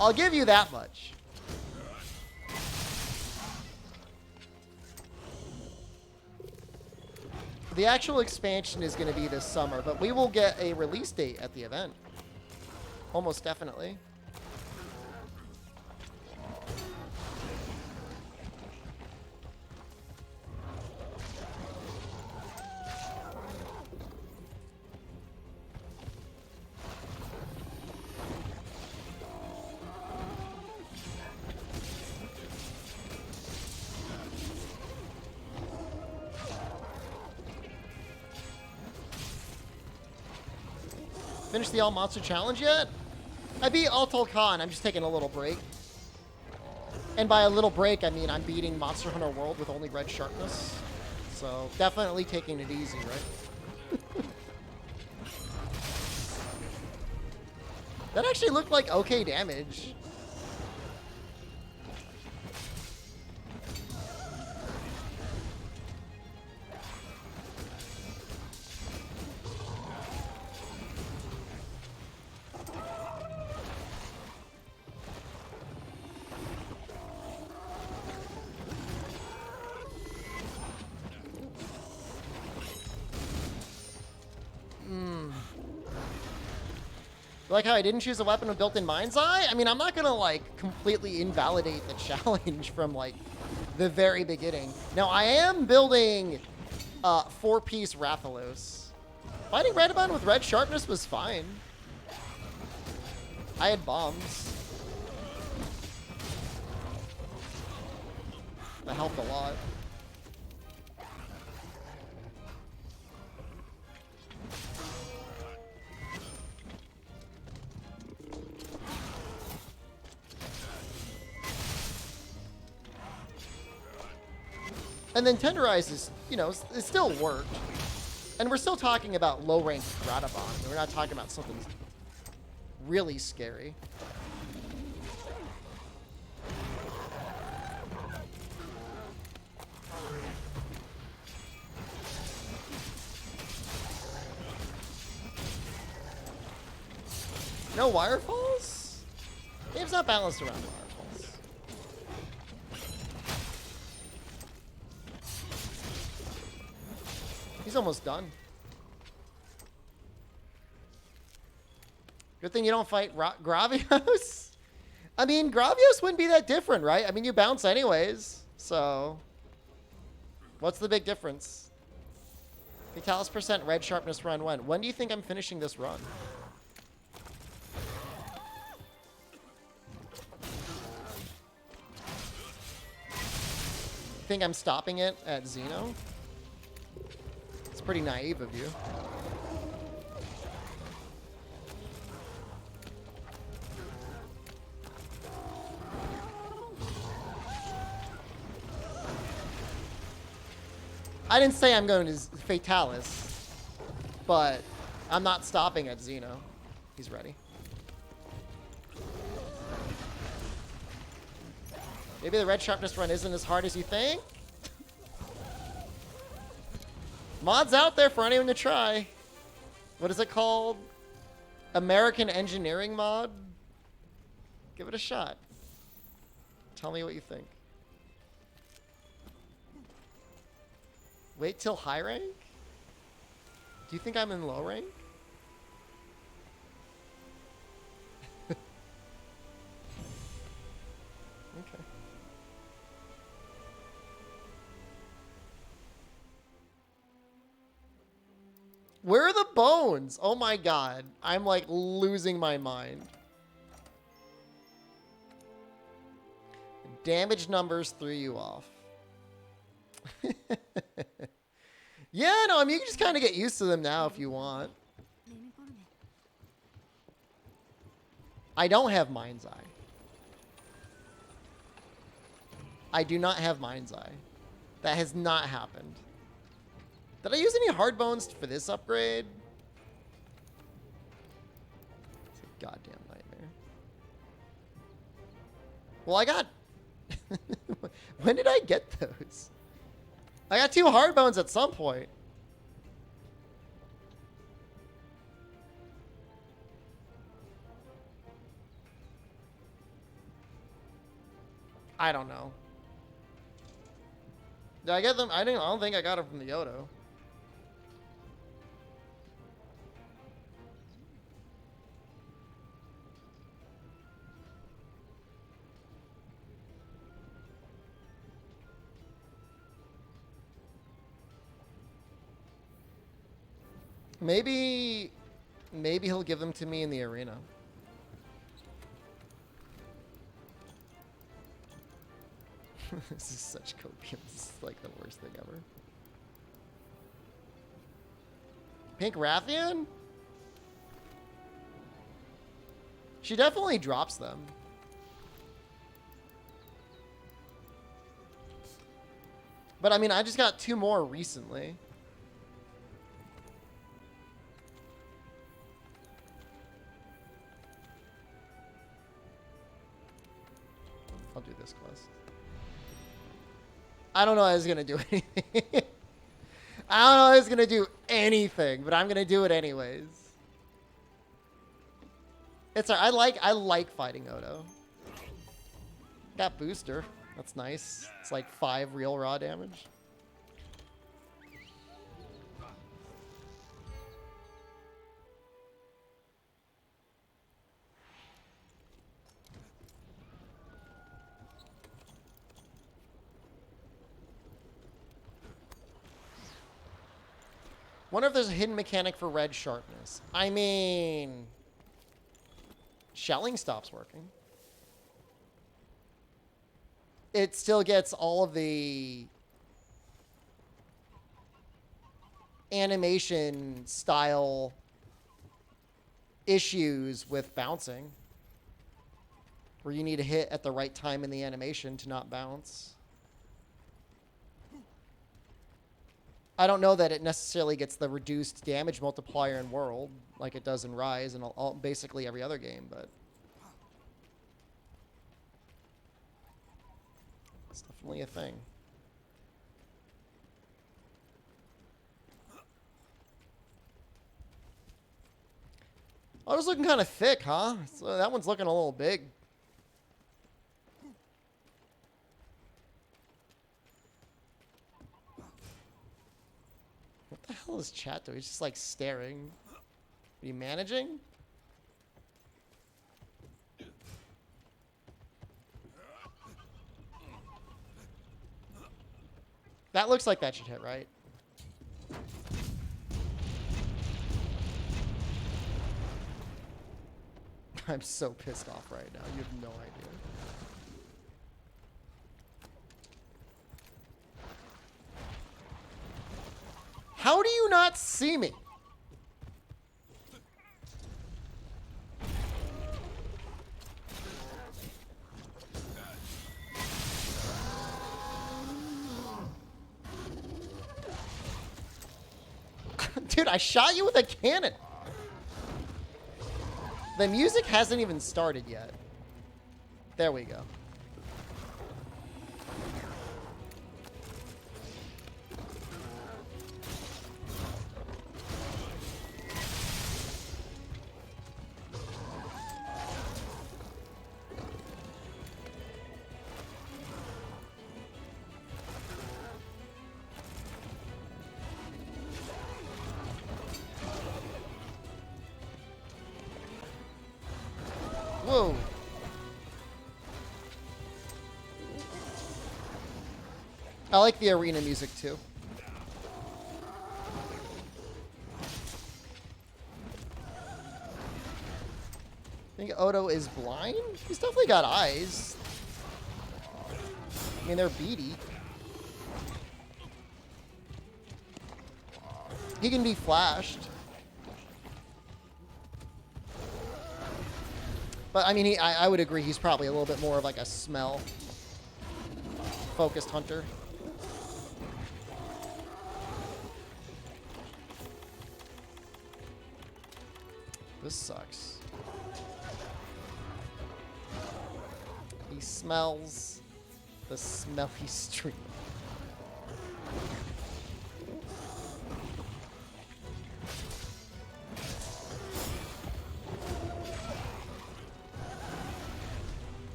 S1: I'll give you that much. The actual expansion is going to be this summer, but we will get a release date at the event. Almost definitely. Finished the All Monster Challenge yet? I beat Altal Khan. I'm just taking a little break. And by a little break, I mean I'm beating Monster Hunter World with only red sharpness. So definitely taking it easy, right? That actually looked like okay damage. Like how I didn't choose a weapon with built-in Mind's Eye? I mean, I'm not gonna like completely invalidate the challenge from like the very beginning. Now I am building 4-piece Rathalos. Fighting Redabon with red sharpness was fine. I had bombs. That helped a lot. And then Tenderize is, you know, it still worked. And we're still talking about low-ranked Radabon. We're not talking about something really scary. No wirefalls? Game's not balanced around wirefalls. He's almost done. Good thing you don't fight Gravios. I mean, Gravios wouldn't be that different, right? I mean, you bounce anyways. So, what's the big difference? Fatalis % red sharpness run when? When do you think I'm finishing this run? Think I'm stopping it at Xeno? It's pretty naive of you. I didn't say I'm going to Fatalis, but I'm not stopping at Xeno. He's ready. Maybe the red sharpness run isn't as hard as you think? Mods out there for anyone to try. What is it called? American Engineering mod? Give it a shot. Tell me what you think. Wait till high rank? Do you think I'm in low rank? Okay. Where are the bones? Oh my god. I'm like losing my mind. Damage numbers threw you off. Yeah, no, I mean, you can just kind of get used to them now if you want. I don't have Mind's Eye. I do not have Mind's Eye. That has not happened. Did I use any hard bones for this upgrade? It's a goddamn nightmare. Well, I got... When did I get those? I got 2 hard bones at some point. I don't know. Did I get them? I don't think I got them from the Yodo. Maybe he'll give them to me in the arena. This is such copium. This is like the worst thing ever. Pink Rathian? She definitely drops them. But I mean, I just got 2 more recently. I'll do this quest. I don't know I was gonna do anything. I don't know I was gonna do anything, but I'm gonna do it anyways. It's I like fighting Odo. Got booster. That's nice. It's like 5 real raw damage. Wonder if there's a hidden mechanic for red sharpness. I mean, shelling stops working. It still gets all of the animation style issues with bouncing, where you need to hit at the right time in the animation to not bounce. I don't know that it necessarily gets the reduced damage multiplier in World like it does in Rise and basically every other game, but it's definitely a thing. Oh, it's looking kind of thick, huh? So that one's looking a little big. What the hell is chat doing? He's just like staring. Are you managing? That looks like that should hit, right? I'm so pissed off right now. You have no idea. How do you not see me? Dude, I shot you with a cannon. The music hasn't even started yet. There we go. Whoa. I like the arena music too. I think Odo is blind? He's definitely got eyes. I mean, they're beady. He can be flashed. But, I mean, I would agree he's probably a little bit more of like a smell-focused hunter. This sucks. He smells the smelly stream.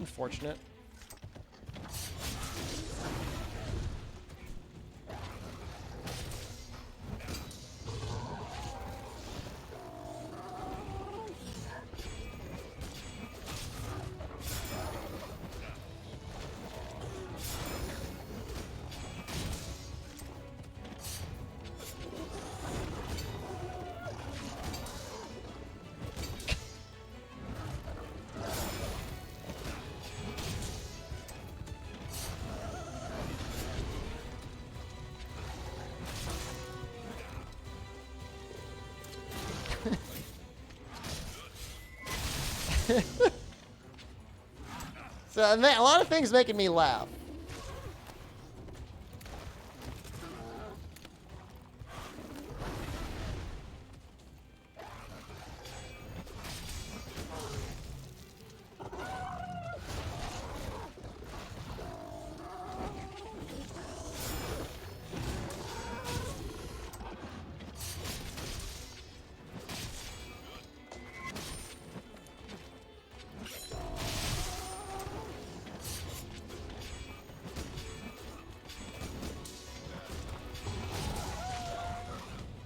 S1: Unfortunate. So a lot of things making me laugh.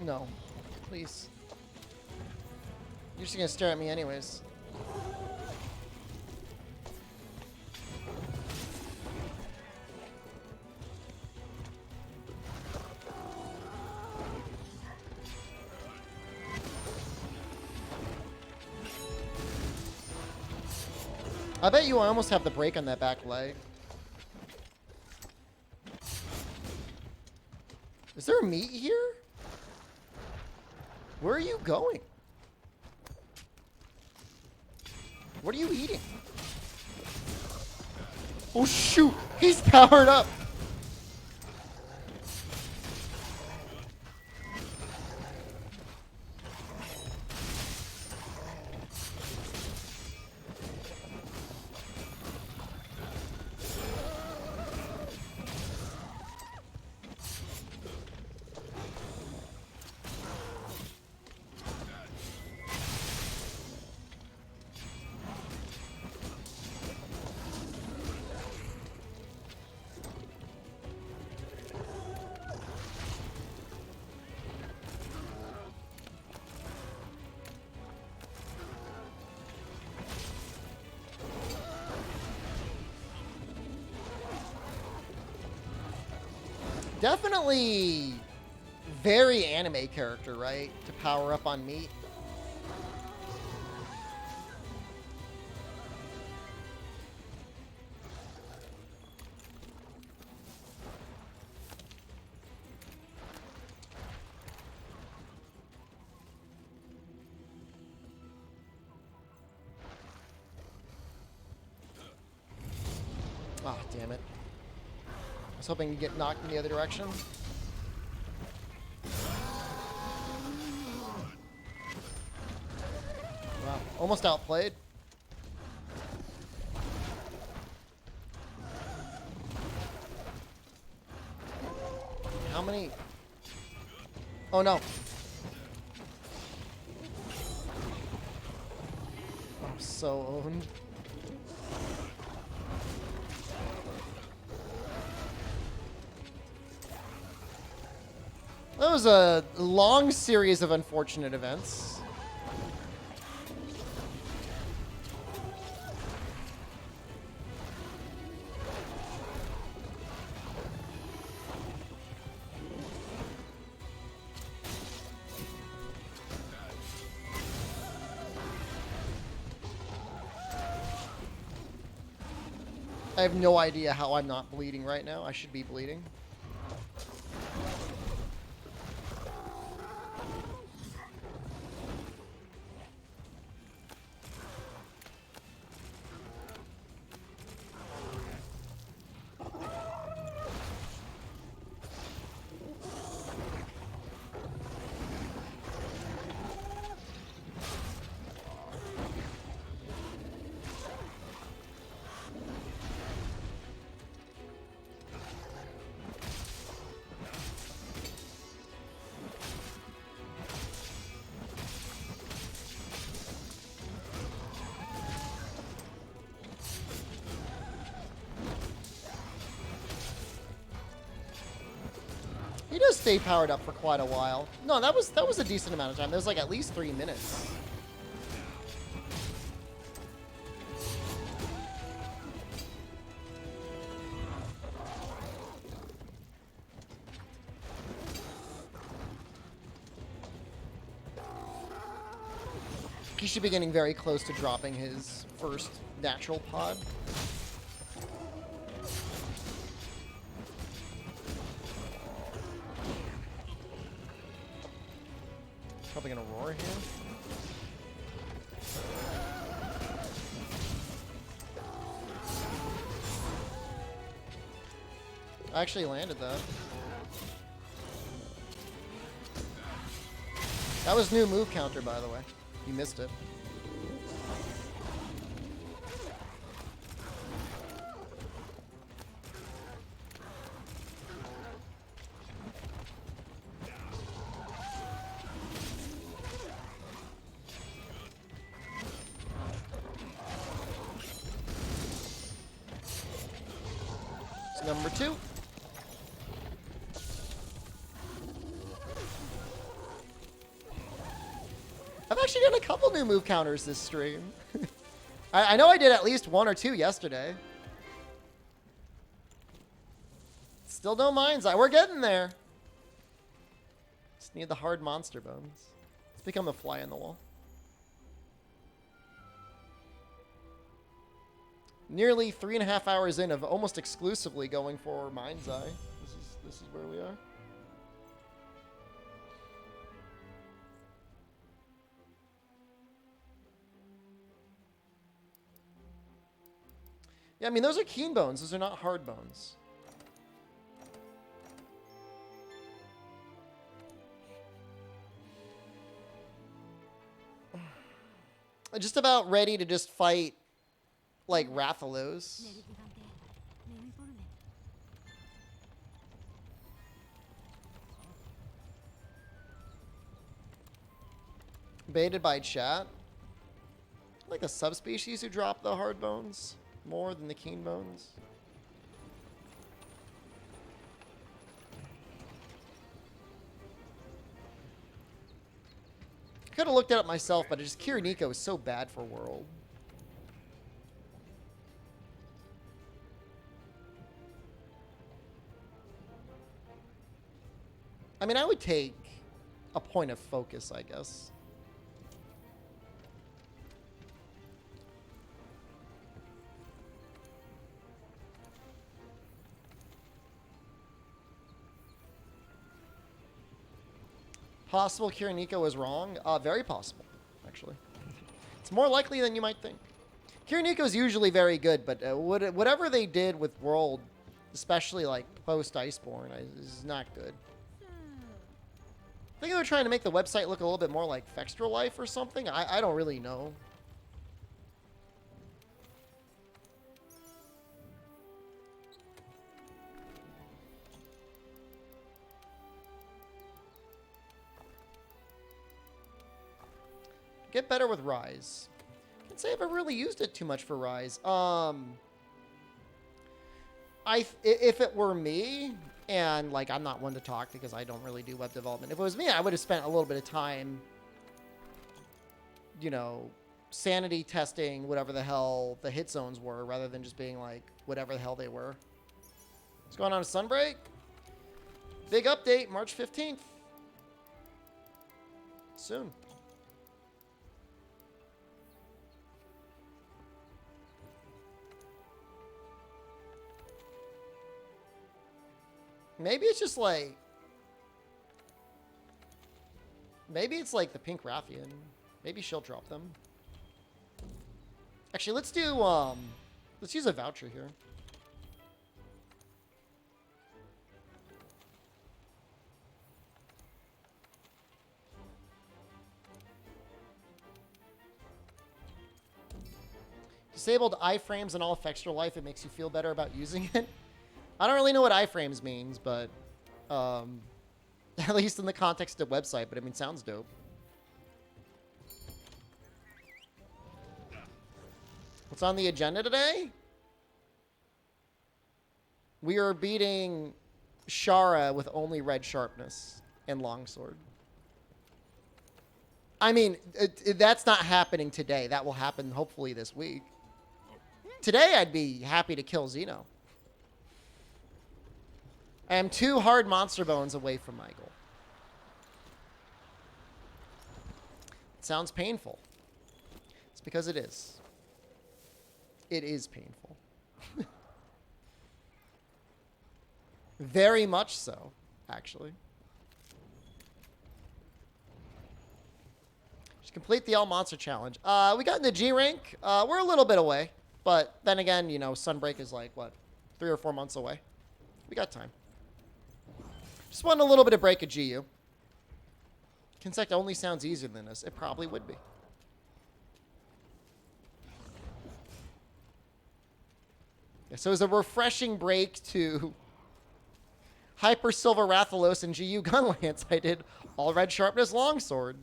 S1: No, please. You're just gonna stare at me anyways. I bet you I almost have the break on that back leg. Is there a meat here? Where are you going? What are you eating? Oh shoot! He's powered up! Definitely very anime character, right? To power up on meat. Ah, damn it. I was hoping to get knocked in the other direction. Wow, almost outplayed. How many? Oh no. I'm so owned. That was a long series of unfortunate events. I have no idea how I'm not bleeding right now. I should be bleeding. He does stay powered up for quite a while. No, that was a decent amount of time. That was like at least 3 minutes. He should be getting very close to dropping his first natural pod. Probably gonna roar here. I actually landed that. That was new move counter, by the way. You missed it. It's number 2. I've actually done a couple new move counters this stream. I know I did at least 1 or 2 yesterday. Still no mind's eye. We're getting there. Just need the hard monster bones. Let's become a fly in the wall. Nearly 3.5 hours in of almost exclusively going for mind's eye. This is where we are. Yeah, I mean, those are keen bones. Those are not hard bones. I'm just about ready to just fight, like, Rathalos. Baited by chat. Like the subspecies who drop the hard bones more than the keen bones. I could have looked it up myself, but just Kiriniko is so bad for World. I mean, I would take a point of focus, I guess. Possible Kiriniko was wrong? Very possible, actually. It's more likely than you might think. Kiriniko is usually very good, but whatever they did with World, especially like post-Iceborne, is not good. I think they were trying to make the website look a little bit more like Fextra Life or something. I don't really know. Get better with Rise. Can't say I've ever really used it too much for Rise. If it were me, and like I'm not one to talk because I don't really do web development. If it was me, I would have spent a little bit of time, you know, sanity testing whatever the hell the hit zones were, rather than just being like whatever the hell they were. What's going on with Sunbreak? Big update, March 15th. Soon. Maybe it's just like... Maybe it's like the Pink Rathian. Maybe she'll drop them. Actually, let's do, let's use a voucher here. Disabled iframes and all Fextra Life. It makes you feel better about using it. I don't really know what iframes means, but at least in the context of website, but I mean, sounds dope. What's on the agenda today? We are beating Shara with only red sharpness and longsword. I mean, that's not happening today. That will happen hopefully this week. Today, I'd be happy to kill Xeno. I am 2 hard monster bones away from my goal. It sounds painful. It's because it is. It is painful. Very much so, actually. Just complete the all monster challenge. We got in the G rank. We're a little bit away, but then again, you know, Sunbreak is like what, 3 or 4 months away. We got time. Just want a little bit of break at GU. Consect only sounds easier than this. It probably would be. Yeah, so it's a refreshing break to Hyper Silver Rathalos and GU Gunlance. I did all red sharpness longsword.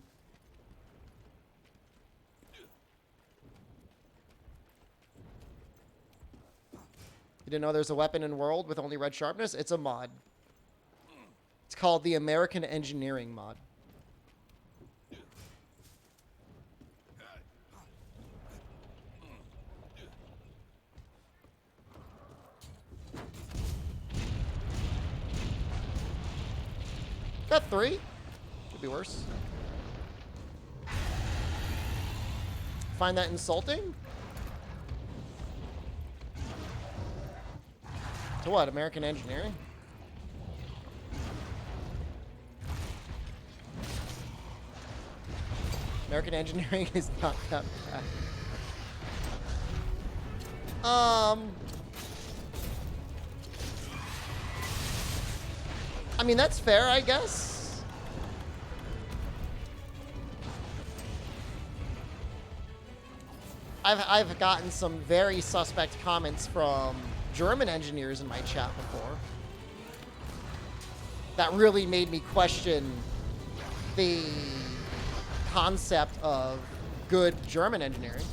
S1: You didn't know there's a weapon in World with only red sharpness? It's a mod. It's called the American Engineering mod. Got 3. Could be worse. Find that insulting? To what? American Engineering? American Engineering is not that bad. I mean, that's fair, I guess. I've gotten some very suspect comments from German engineers in my chat before. That really made me question the concept of good German engineering.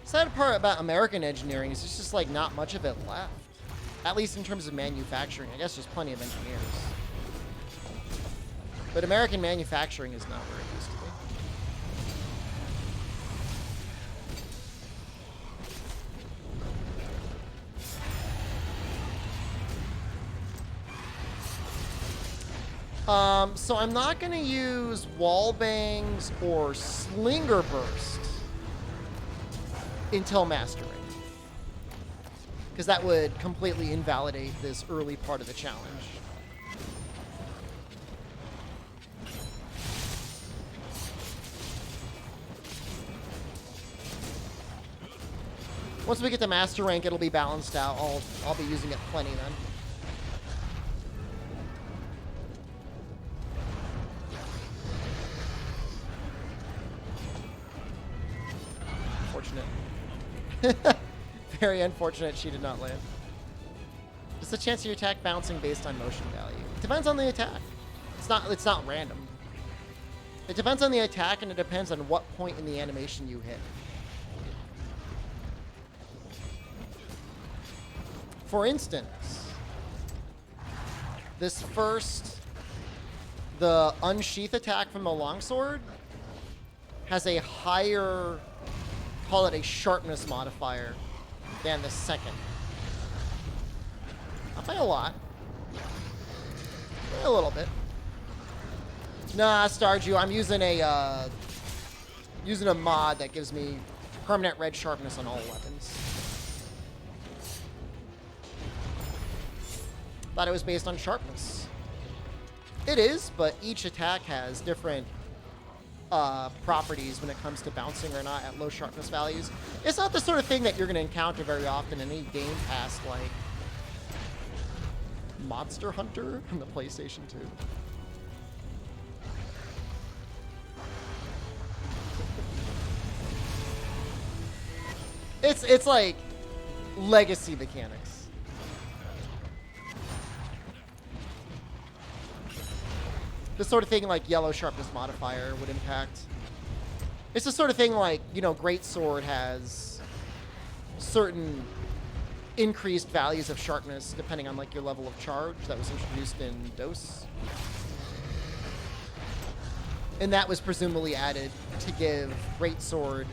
S1: Sad part about American engineering is there's just like not much of it left. At least in terms of manufacturing. I guess there's plenty of engineers. But American manufacturing is not where it used to be. So I'm not going to use wall bangs or slinger burst until mastering, because that would completely invalidate this early part of the challenge. Once we get to master rank, it'll be balanced out. I'll be using it plenty then. Very unfortunate she did not land. Just a chance of your attack bouncing based on motion value. It depends on the attack. It's not random. It depends on the attack, and it depends on what point in the animation you hit. For instance, this first, the unsheath attack from the longsword has a higher, call it a sharpness modifier, than the second. Not by a lot. A little bit. Nah, Stardew, I'm using a mod that gives me permanent red sharpness on all weapons. Thought it was based on sharpness. It is, but each attack has different properties when it comes to bouncing or not at low sharpness values. It's not the sort of thing that you're going to encounter very often in any game past like Monster Hunter on the PlayStation 2. It's like legacy mechanics. The sort of thing like yellow sharpness modifier would impact. It's the sort of thing like, you know, Greatsword has certain increased values of sharpness depending on like your level of charge that was introduced in DOS. And that was presumably added to give Greatsword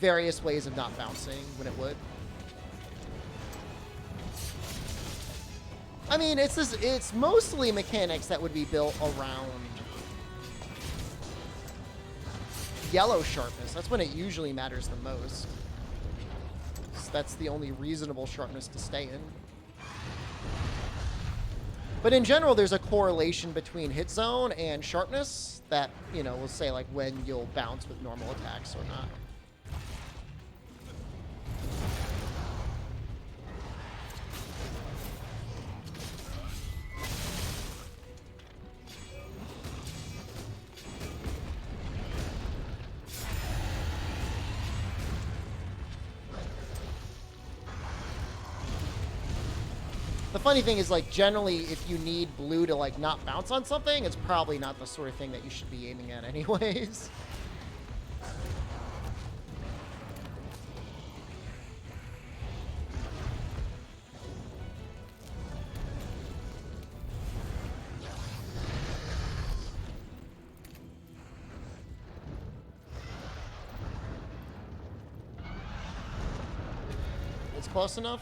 S1: various ways of not bouncing when it would. I mean, it's mostly mechanics that would be built around yellow sharpness. That's when it usually matters the most. So that's the only reasonable sharpness to stay in. But in general, there's a correlation between hit zone and sharpness that, you know, will say like when you'll bounce with normal attacks or not. The funny thing is, like, generally, if you need blue to, like, not bounce on something, it's probably not the sort of thing that you should be aiming at anyways. It's close enough?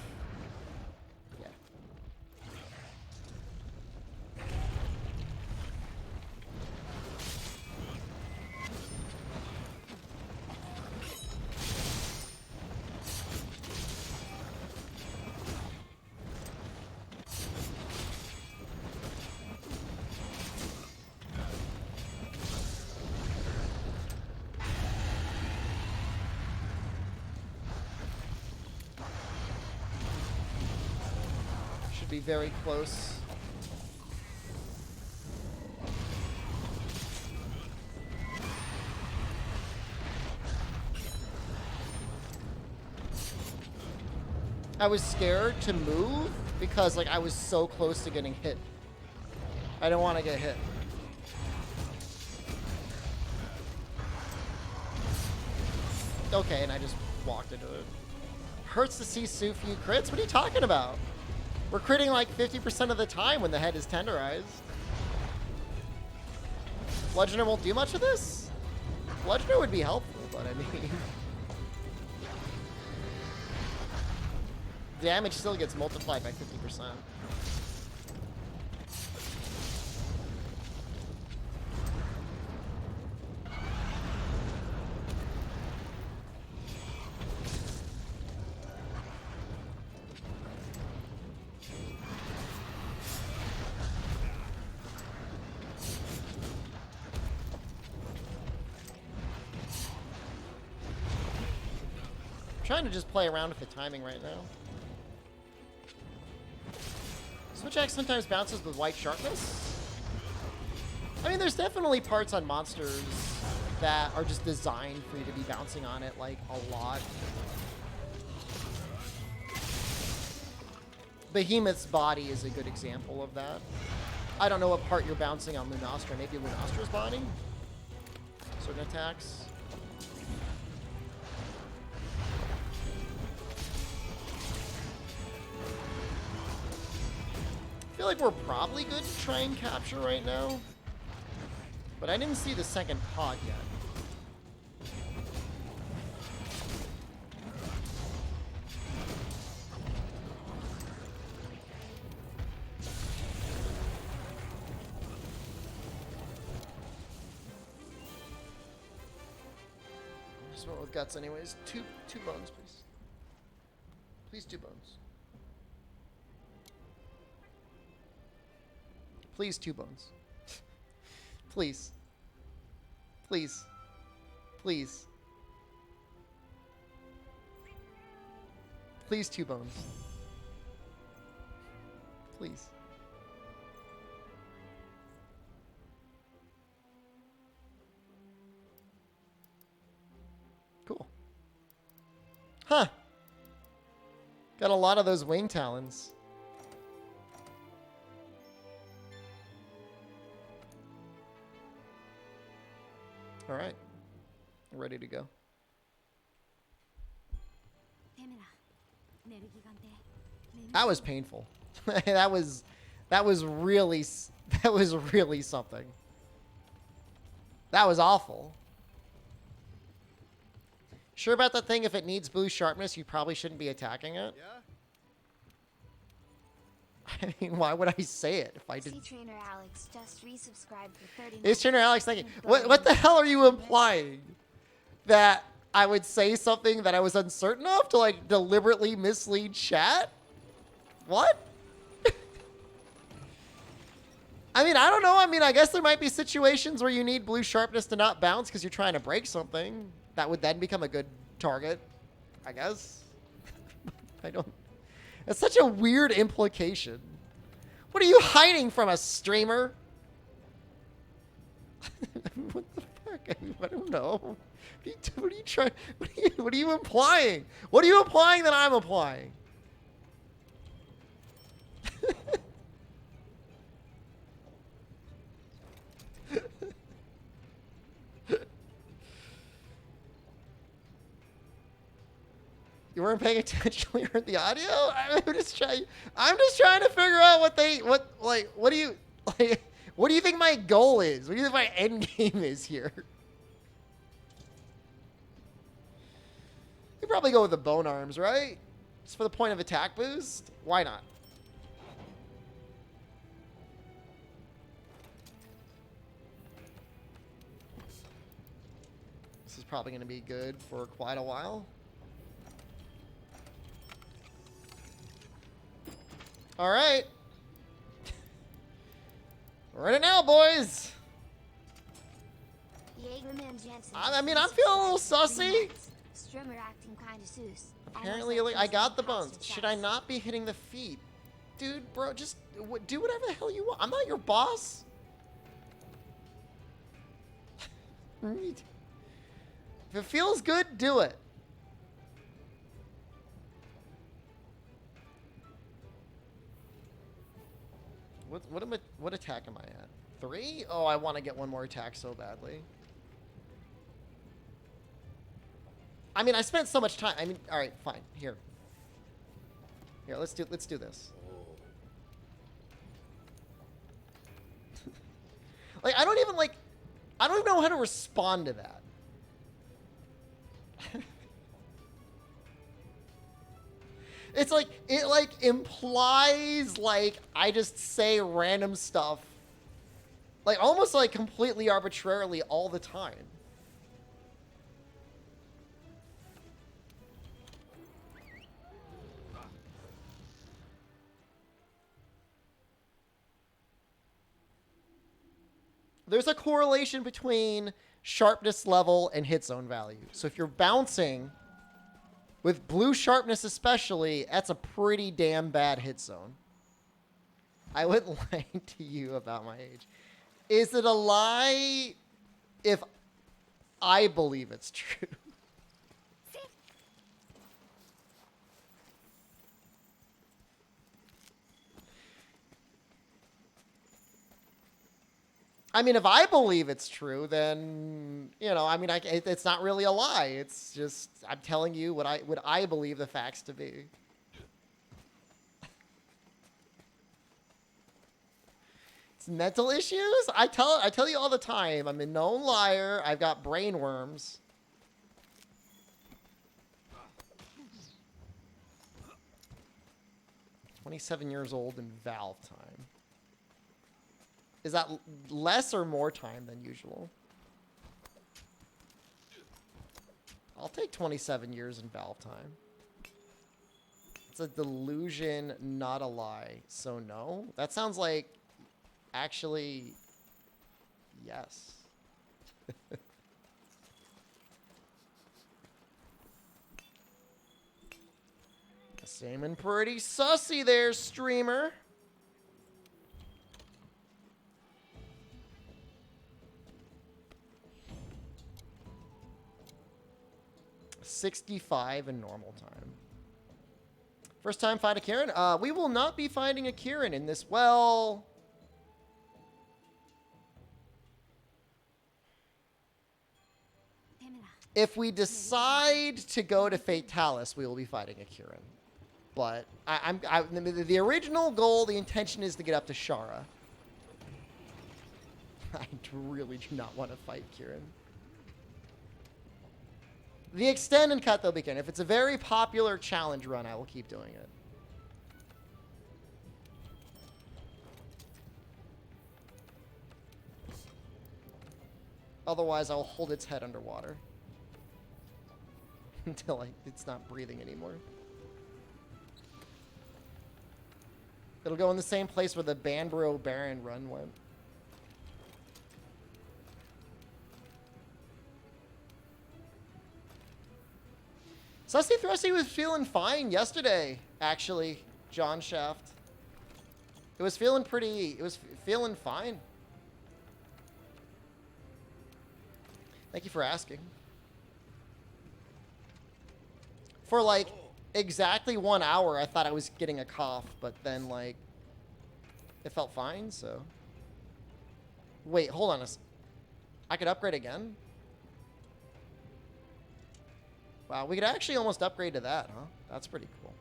S1: Be very close. I was scared to move because like I was so close to getting hit. I don't want to get hit. Okay, and I just walked into it. Hurts to see Sufi crits? What are you talking about? We're critting like 50% of the time when the head is tenderized. Bludgeoner won't do much of this? Bludgeoner would be helpful, but I mean... damage still gets multiplied by 50%. Trying to just play around with the timing right now. Switch Axe sometimes bounces with white sharpness. I mean, there's definitely parts on monsters that are just designed for you to be bouncing on it like a lot. Behemoth's body is a good example of that. I don't know what part you're bouncing on Lunastra. Maybe Lunastra's body? Certain attacks. I feel like we're probably good to try and capture right now. But I didn't see the second pod yet. Just went with guts anyways. Two bones, please. Please, 2 bones. Please, 2 bones. Please. Please. Please. Please, 2 bones. Please. Got a lot of those wing talons. All right. Ready to go. That was painful. that was really something. That was awful. Sure about that thing? If it needs blue sharpness, you probably shouldn't be attacking it.
S3: Yeah?
S1: I mean, why would I say it if I didn't?
S2: See Trainer Alex just resubscribed for 30
S1: Is Trainer Alex thinking? What the hell are you implying? That I would say something that I was uncertain of to like deliberately mislead chat? What? I mean, I don't know. I mean, I guess there might be situations where you need blue sharpness to not bounce because you're trying to break something. That would then become a good target, I guess. I don't... That's such a weird implication. What are you hiding from us, streamer? What the fuck? I don't know. What are you trying... What are you implying? What are you implying that I'm implying? You weren't paying attention when you heard the audio? I'm just trying to figure out what do you think my goal is? What do you think my end game is here? You probably go with the bone arms, right? Just for the point of attack boost? Why not? This is probably going to be good for quite a while. All right. We're in it now, boys. I mean, I'm feeling a little sussy.
S2: Strimmer acting kind of sus.
S1: Apparently, like, I got the bones. Should I not be hitting the feet? Dude, bro, just do whatever the hell you want. I'm not your boss. If it feels good, do it. What attack am I at? 3? Oh, I want to get one more attack so badly. I mean, I spent so much time. I mean, all right, fine. Here, let's do this. Like, I don't even know how to respond to that. It's like, it like implies like I just say random stuff. Like almost like completely arbitrarily all the time. There's a correlation between sharpness level and hit zone value. So if you're bouncing with blue sharpness especially, that's a pretty damn bad hit zone. I wouldn't lie to you about my age. Is it a lie if I believe it's true? I mean, if I believe it's true, then, you know, I mean, it's not really a lie. It's just, I'm telling you what I believe the facts to be. It's mental issues? I tell you all the time, I'm a known liar. I've got brain worms. "27 years old in Valve time." Is that less or more time than usual? I'll take 27 years in Valve time. It's a delusion, not a lie. So no? That sounds like... Actually... Yes. Seeming pretty sussy there, streamer. 65 in normal time. First time fight a Kieran? We will not be fighting a Kieran in this. Well, if we decide to go to Fatalis, we will be fighting a Kieran. But the original goal, the intention is to get up to Shara. I really do not want to fight Kieran. The extend and cut, they'll be Kieran. If it's a very popular challenge run, I will keep doing it. Otherwise, I'll hold its head underwater. Until it's not breathing anymore. It'll go in the same place where the Banbro Baron run went. Sussy Thrusty was feeling fine yesterday, actually, John Shaft. It was feeling fine. Thank you for asking. For like exactly 1 hour, I thought I was getting a cough, but then like it felt fine, so. Wait, hold on I could upgrade again? Wow, we could actually almost upgrade to that, huh? That's pretty cool.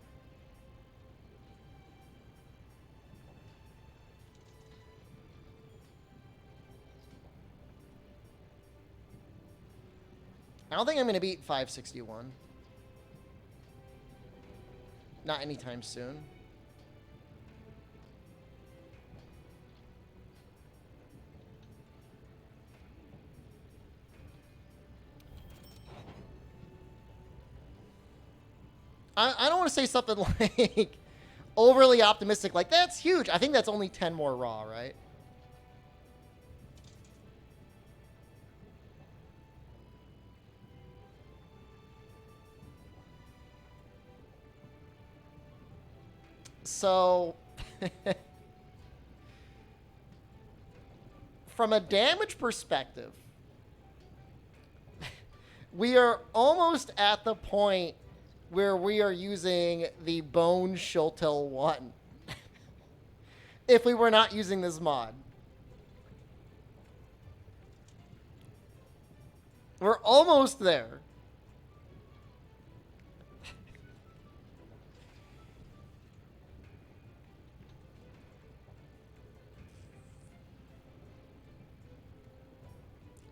S1: I don't think I'm going to beat 561. Not anytime soon. I don't want to say something like overly optimistic, like that's huge. I think that's only 10 more raw, right? So, from a damage perspective, we are almost at the point where we are using the Bone Shultel 1. If we were not using this mod. We're almost there.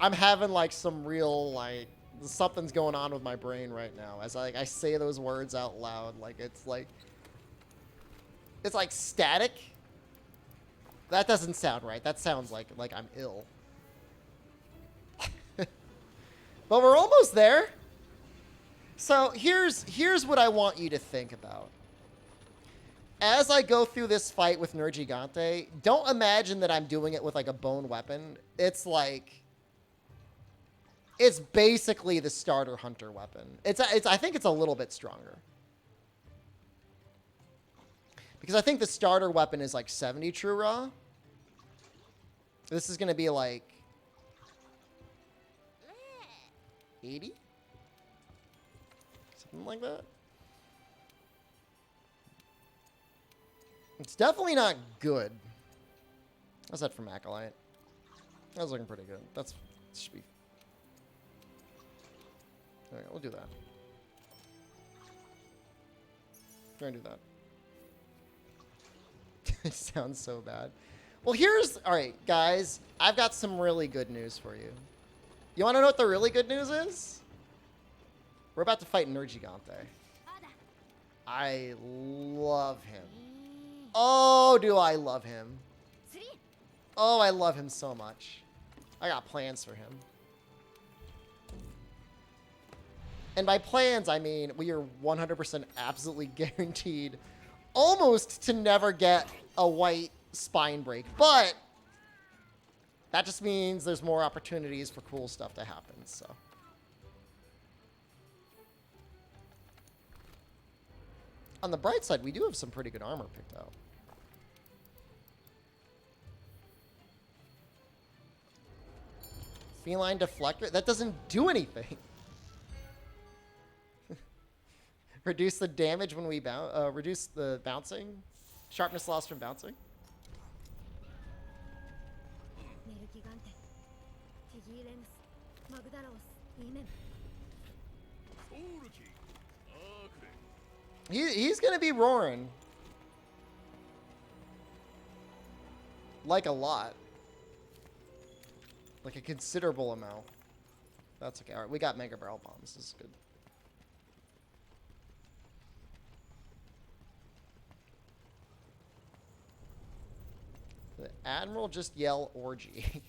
S1: I'm having like some real like something's going on with my brain right now as I say those words out loud. Like it's like static. That doesn't sound right. That sounds like I'm ill. But we're almost there. So here's what I want you to think about. As I go through this fight with Nergigante, don't imagine that I'm doing it with like a bone weapon. It's like it's basically the starter hunter weapon. I think it's a little bit stronger. Because I think the starter weapon is like 70 true raw. This is going to be like 80? Something like that. It's definitely not good. How's that from Acolyte? That was looking pretty good. That should be. Okay, we'll do that. We're gonna do that. It sounds so bad. Well, alright, guys. I've got some really good news for you. You want to know what the really good news is? We're about to fight Nergigante. I love him. Oh, do I love him. Oh, I love him so much. I got plans for him. And by plans, I mean we are 100% absolutely guaranteed almost to never get a white spine break. But that just means there's more opportunities for cool stuff to happen, so. On the bright side, we do have some pretty good armor picked out. Feline Deflector? That doesn't do anything. Reduce the damage when we bounce. Reduce the bouncing. Sharpness loss from bouncing.
S2: メルギガンテティギーレヌスマグダラオスイーメン
S1: He's gonna be roaring. Like a lot. Like a considerable amount. That's okay. Alright, we got Mega Barrel Bombs. This is good. The Admiral just yell orgy.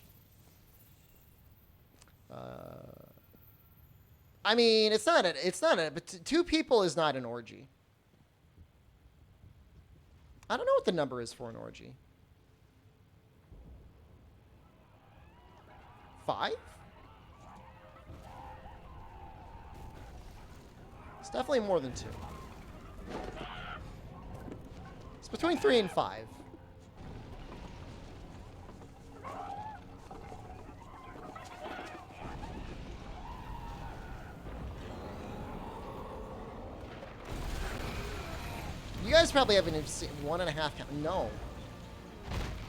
S1: I mean, it's not but two people is not an orgy. I don't know what the number is for an orgy. 5? It's definitely more than 2. It's between 3 and 5. You guys probably haven't even seen 1.5 count. No.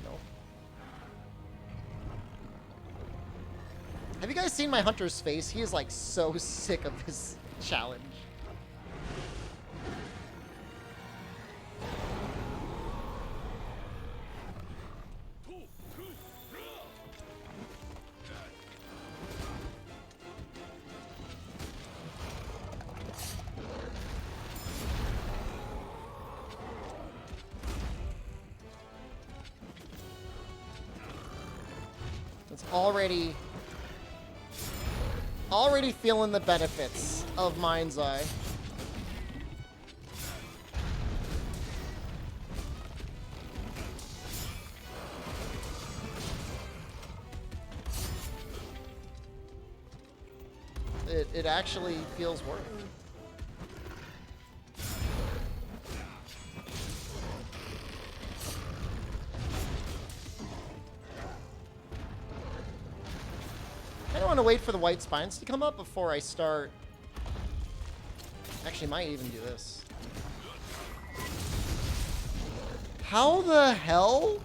S1: No. Have you guys seen my hunter's face? He is like so sick of this challenge. It's already feeling the benefits of Mind's Eye. It actually feels worth it. I don't want to wait for the white spines to come up before I start. Actually, might even do this. How the hell?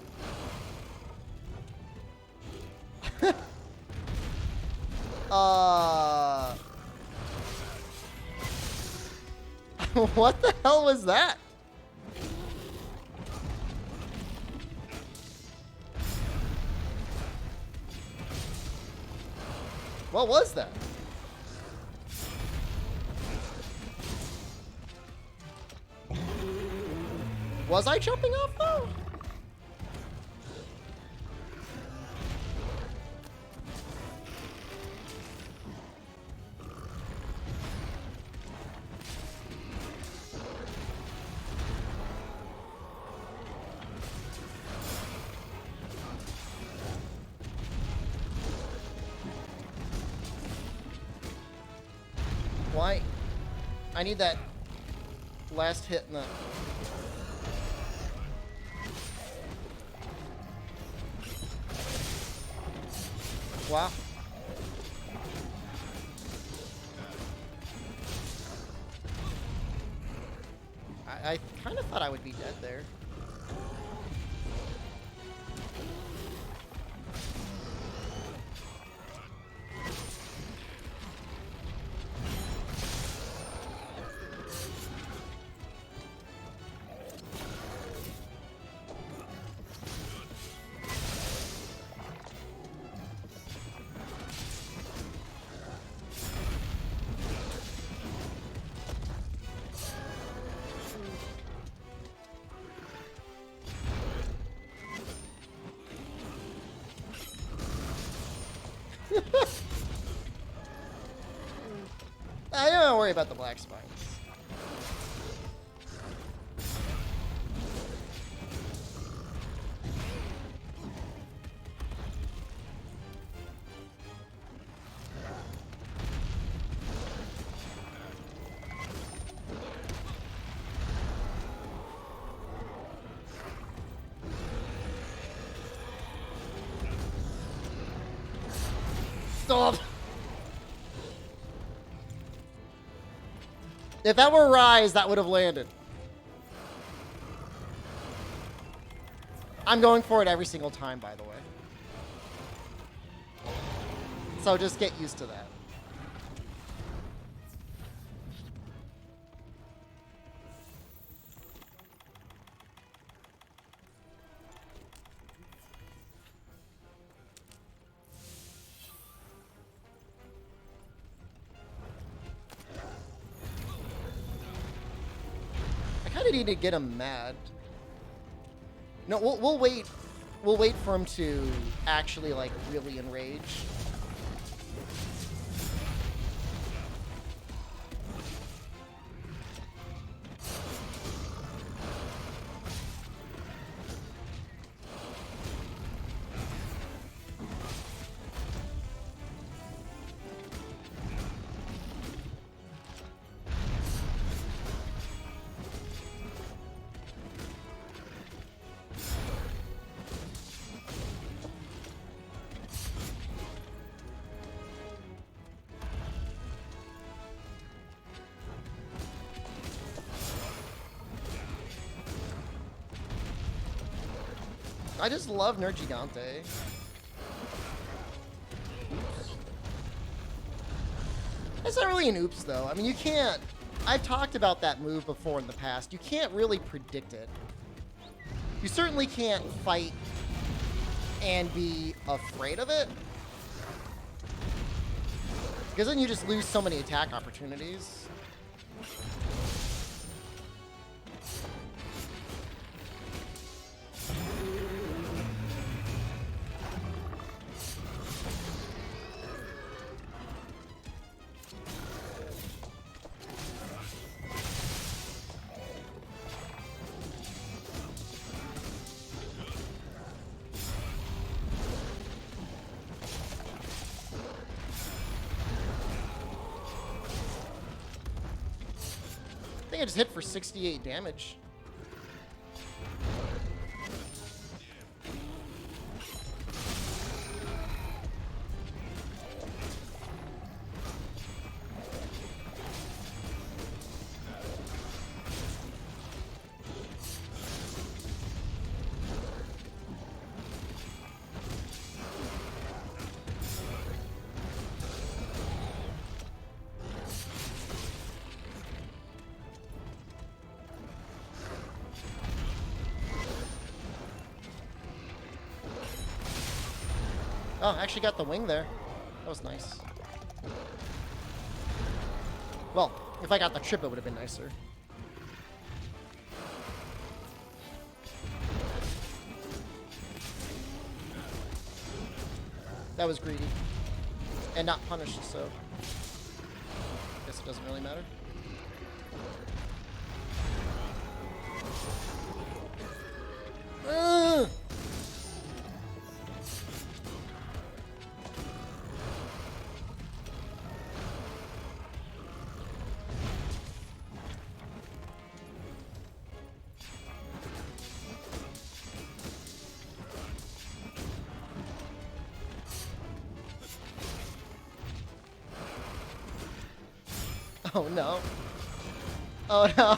S1: What the hell was that? What was that? Was I jumping off though? Why? I need that last hit in the... Wow. I kind of thought I would be dead there. I don't worry about the black spines. Stop! If that were Rise, that would have landed. I'm going for it every single time, by the way. So just get used to that. I kind of need to get him mad. No, we'll wait. We'll wait for him to actually, like, really enrage. I just love Nergigante. It's not really an oops, though. I mean, you can't... I've talked about that move before in the past. You can't really predict it. You certainly can't fight and be afraid of it. Because then you just lose so many attack opportunities. I think I just hit for 68 damage. Oh, I actually got the wing there. That was nice. Well, if I got the trip, it would have been nicer. That was greedy. And not punished, so... guess it doesn't really matter. Oh no. Oh no.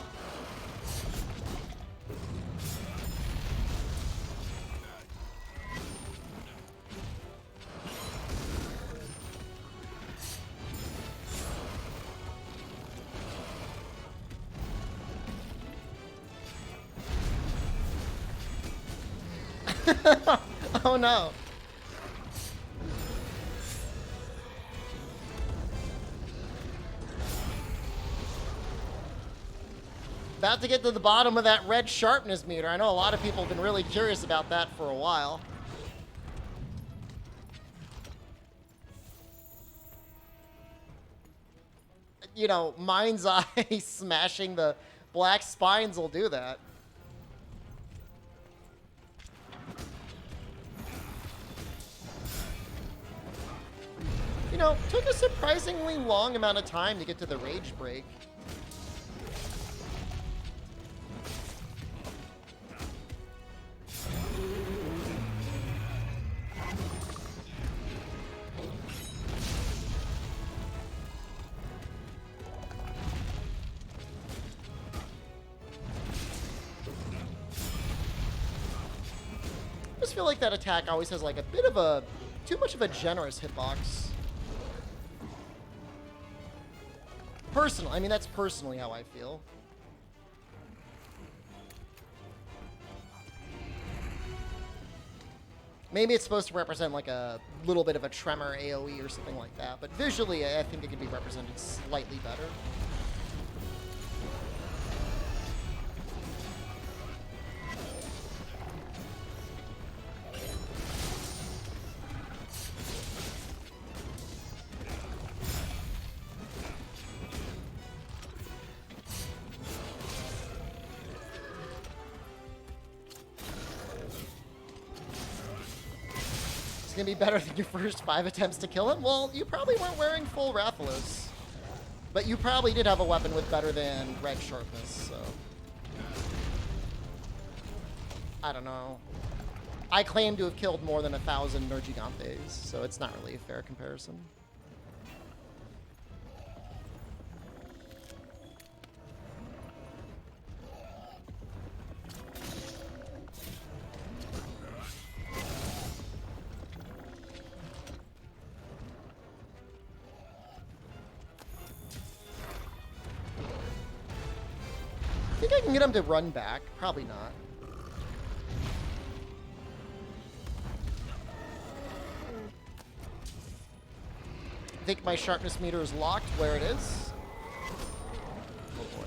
S1: Oh no. About to get to the bottom of that red sharpness meter. I know a lot of people have been really curious about that for a while. You know, Mind's Eye smashing the black spines will do that. You know, took a surprisingly long amount of time to get to the rage break. just feel like that attack always has like a bit of a too much of a generous hitbox. Personally, I mean, that's personally how I feel. Maybe it's supposed to represent like a little bit of a tremor AoE or something like that, but visually I think it could be represented slightly better. It's gonna be better than your first 5 attempts to kill him? Well, you probably weren't wearing full Rathalos. But you probably did have a weapon with better than red sharpness, so... I don't know. I claim to have killed more than 1,000 Nergigantes, so it's not really a fair comparison. I can get him to run back. Probably not. I think my sharpness meter is locked where it is. Oh boy.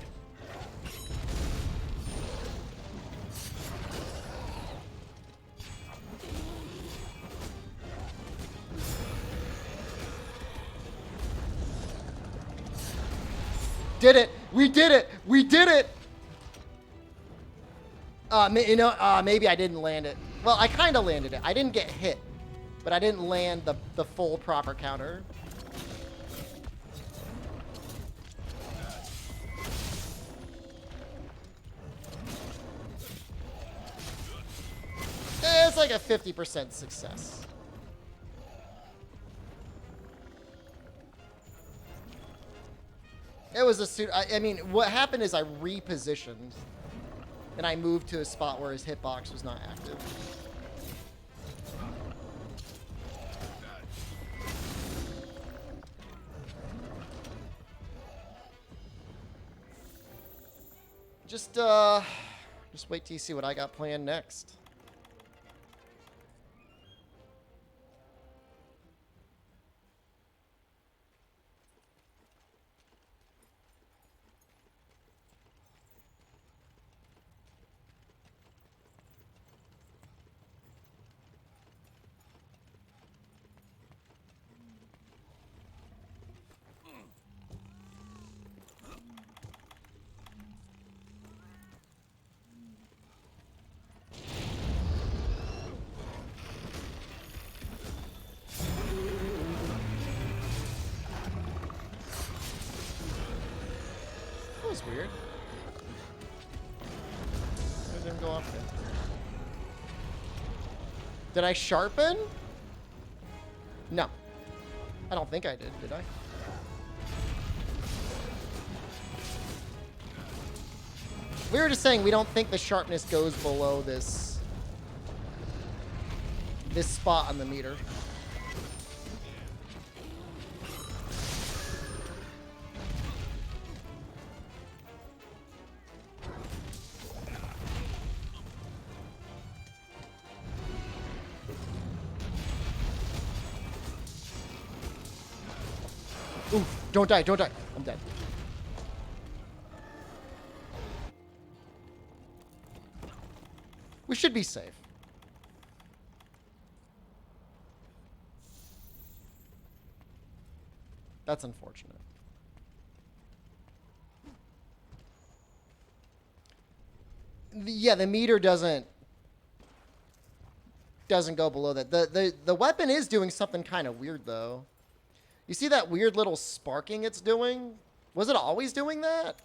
S1: Did it! We did it! We did it! You know, maybe I didn't land it. Well, I kind of landed it. I didn't get hit, but I didn't land the full proper counter. It's like a 50% success. It was a suit. I mean, what happened is I repositioned. And I moved to a spot where his hitbox was not active. Just wait till you see what I got planned next. Weird. It didn't go off there. Did I sharpen? No. I don't think I did I? We were just saying we don't think the sharpness goes below this spot on the meter. Oof, don't die, don't die. I'm dead. We should be safe. That's unfortunate. Yeah, the meter doesn't go below that. The weapon is doing something kind of weird though. You see that weird little sparking it's doing? Was it always doing that?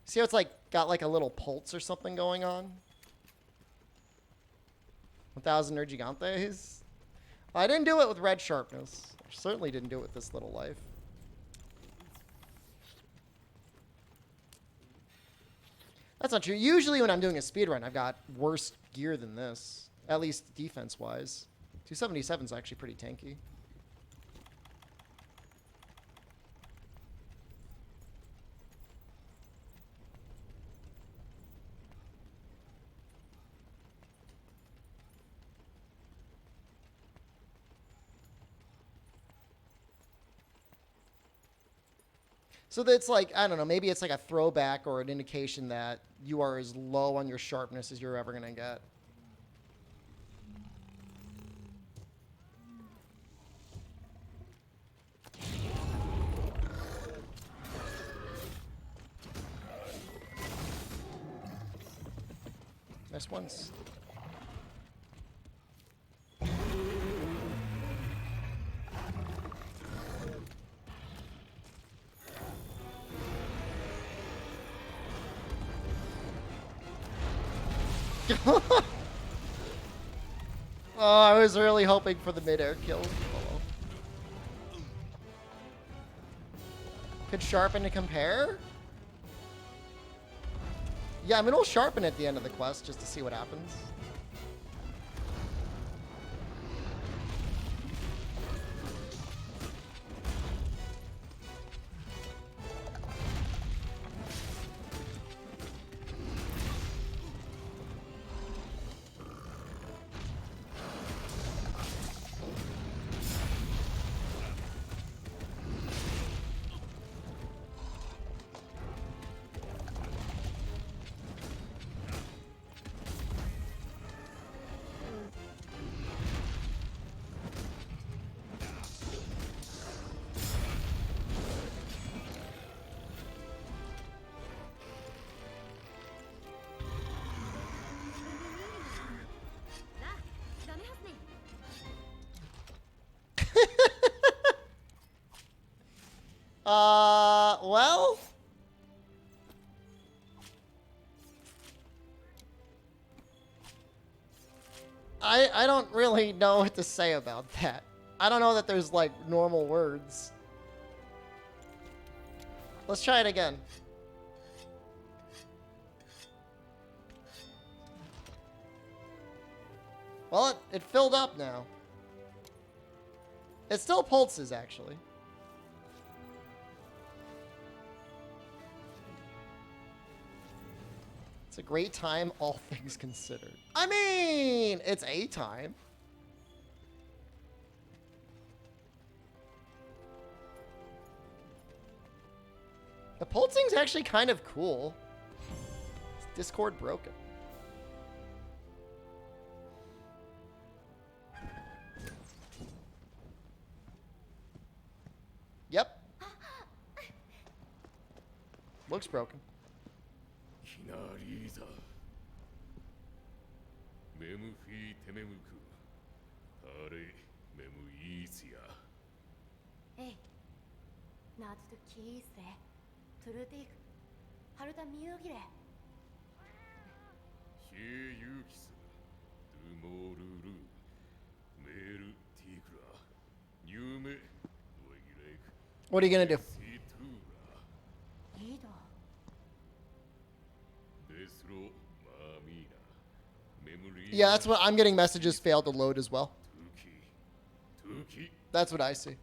S1: See how it's like got like a little pulse or something going on? 1,000 Nergigantes? I didn't do it with red sharpness. I certainly didn't do it with this little life. That's not true. Usually when I'm doing a speedrun, I've got worse gear than this, at least defense-wise. 277 is actually pretty tanky. So that's like, I don't know, maybe it's like a throwback or an indication that you are as low on your sharpness as you're ever going to get. Nice ones. Oh, I was really hoping for the mid-air kill. Oh. Could sharpen to compare? Yeah, I mean, we'll sharpen at the end of the quest just to see what happens. Well, I don't really know what to say about that. I don't know that there's like normal words. Let's try it again. Well, it filled up now. It still pulses, actually. It's a great time, all things considered. I mean, it's a time. The pulsing's actually kind of cool. Is Discord broken? Yep. Looks broken. What are you gonna do? Yeah, that's what I'm getting. Messages failed to load as well. That's what I see.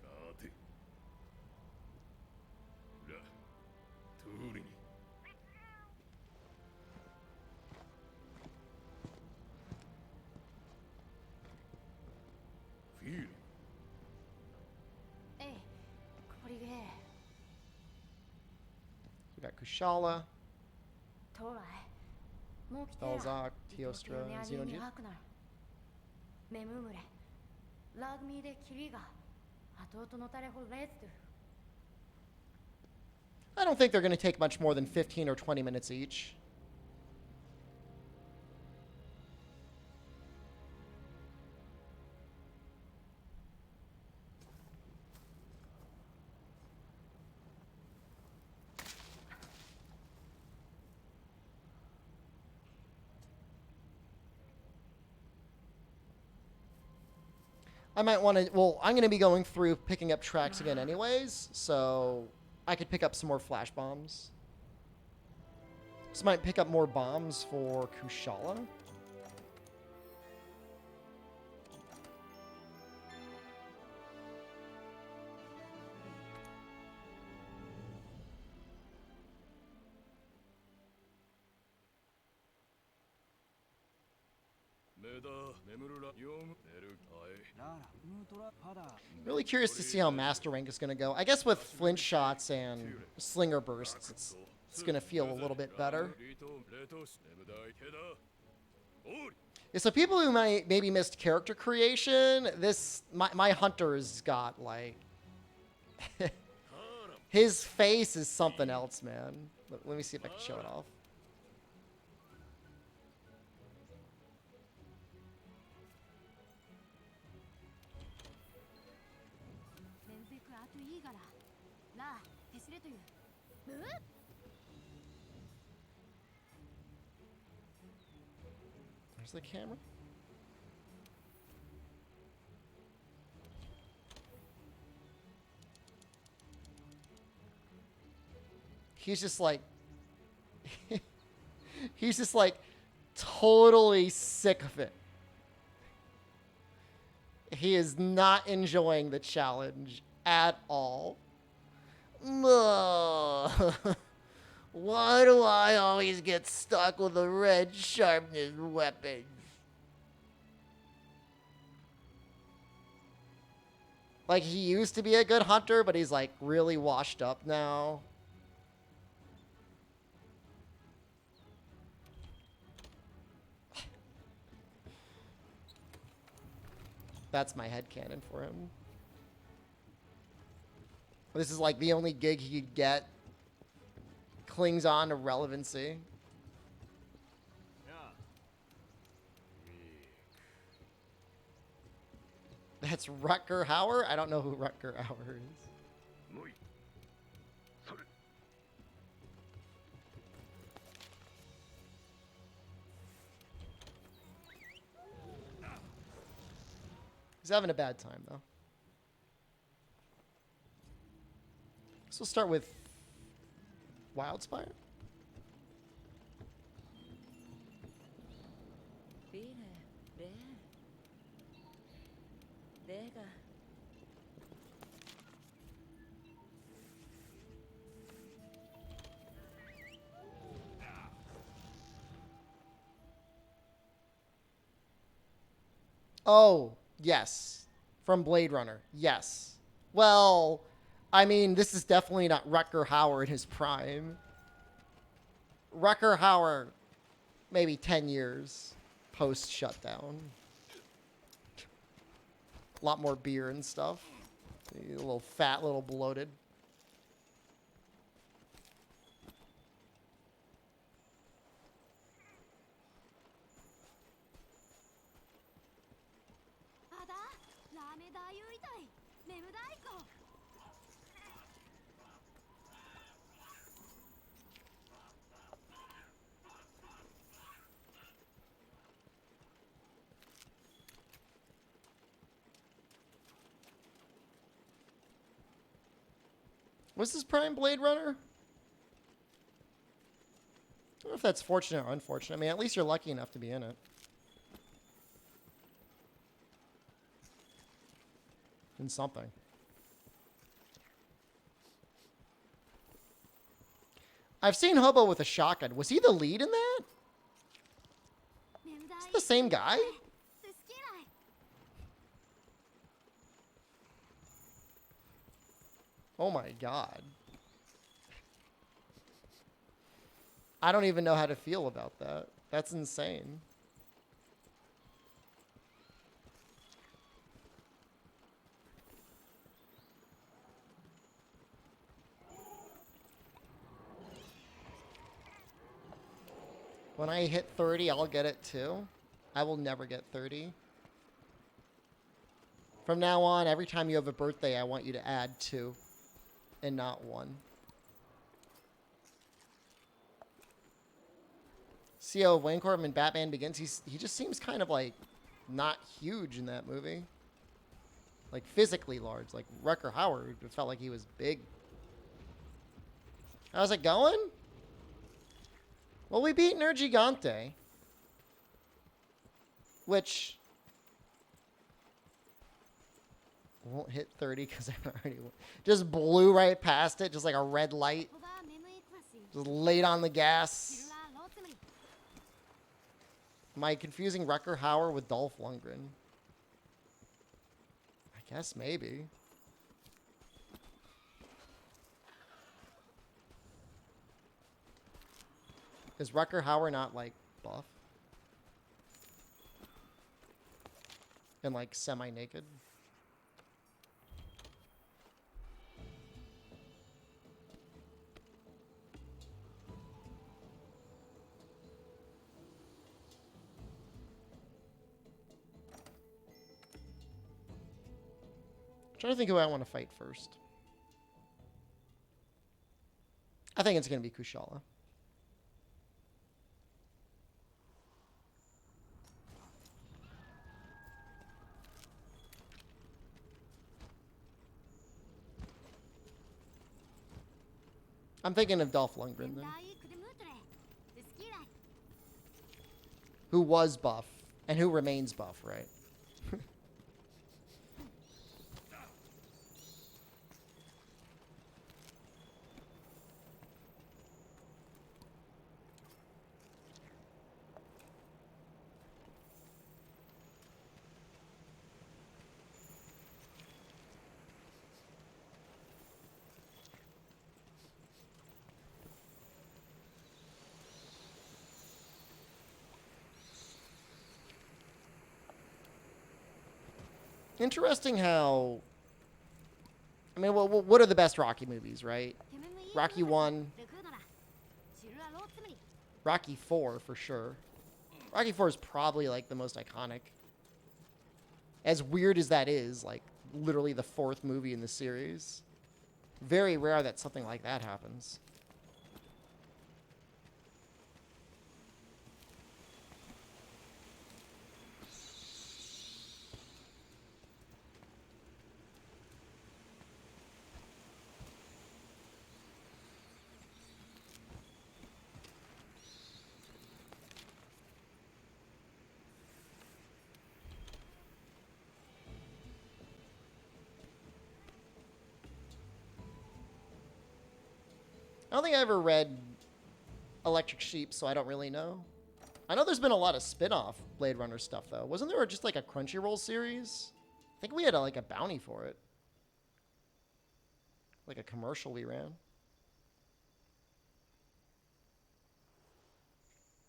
S1: We got Kushala, Balzac, Teostra, Xenonjin. I don't think they're going to take much more than 15 or 20 minutes each. I might want to, well, I'm going to be going through picking up tracks again anyways, so I could pick up some more flash bombs. So I might pick up more bombs for Kushala. Really curious to see how Master Rank is going to go. I guess with flinch shots and slinger bursts, it's going to feel a little bit better. Yeah, so people who maybe missed character creation, my hunter's got like his face is something else, man. Let me see if I can show it off. Where's the camera? He's just like, he's just like totally sick of it. He is not enjoying the challenge at all. Why do I always get stuck with a red sharpness weapon? Like, he used to be a good hunter, but he's like really washed up now. That's my headcanon for him. This is like the only gig he could get. Clings on to relevancy. That's Rutger Hauer? I don't know who Rutger Hauer is. He's having a bad time, though. So we'll start with Wildspire. Oh, yes. From Blade Runner. Yes. Well, I mean, this is definitely not Rutger Hauer in his prime. Rutger Hauer, maybe 10 years post-shutdown. A lot more beer and stuff. A little fat, a little bloated. Was this Prime Blade Runner? I don't know if that's fortunate or unfortunate. I mean, at least you're lucky enough to be in it. In something. I've seen Hobo with a shotgun. Was he the lead in that? Is it the same guy? Oh my god. I don't even know how to feel about that. That's insane. When I hit 30, I'll get it too. I will never get 30. From now on, every time you have a birthday, I want you to add 2 and not 1. CO Wayne Corbin, Batman Begins. He just seems kind of like not huge in that movie. Like physically large. Like Rutger Hauer, it felt like he was big. How's it going? Well, we beat Nergigante, which won't hit 30 because I already just blew right past it, just like a red light. Just laid on the gas. Am I confusing Rucker Hauer with Dolph Lundgren? I guess maybe. Is Rucker Hauer not, like, buff? And, like, semi-naked? I'm trying to think who I want to fight first. I think it's going to be Kushala. I'm thinking of Dolph Lundgren then. Who was buff and who remains buff, right? Interesting how... I mean, well, what are the best Rocky movies, right? Rocky 1. Rocky 4, for sure. Rocky 4 is probably, like, the most iconic. As weird as that is, like, literally the 4th movie in the series. Very rare that something like that happens. I don't think I ever read Electric Sheep, so I don't really know. I know there's been a lot of spin-off Blade Runner stuff, though. Wasn't there just, like, a Crunchyroll series? I think we had, like, a bounty for it. Like a commercial we ran.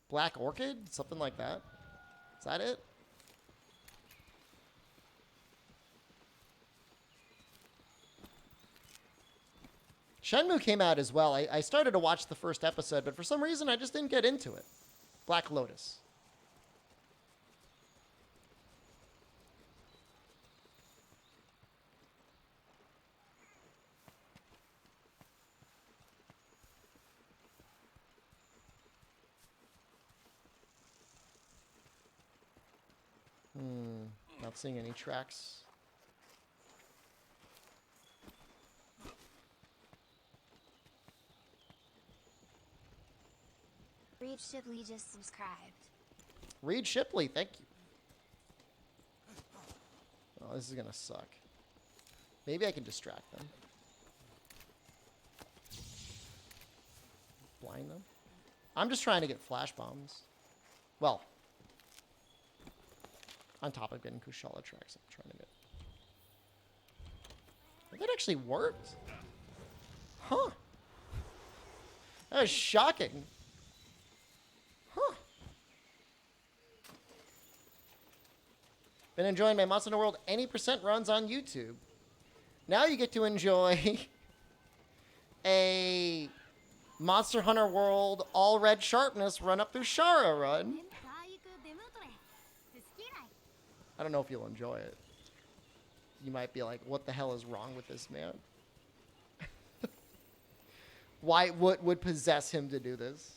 S1: Black Orchid? Something like that. Is that it? Shenmue came out as well. I started to watch the first episode, but for some reason I just didn't get into it. Black Lotus. Not seeing any tracks.
S2: Reed Shipley just subscribed.
S1: Reed Shipley, thank you. Oh, this is gonna suck. Maybe I can distract them. Blind them. I'm just trying to get flash bombs. Well, on top of getting Kushala tracks, I'm trying to get. That actually worked. Huh. That was shocking. Huh. Been enjoying my Monster Hunter World any % runs on YouTube. Now you get to enjoy a Monster Hunter World all red sharpness run up through Shara run. I don't know if you'll enjoy it. You might be like, what the hell is wrong with this man? Why, what would possess him to do this?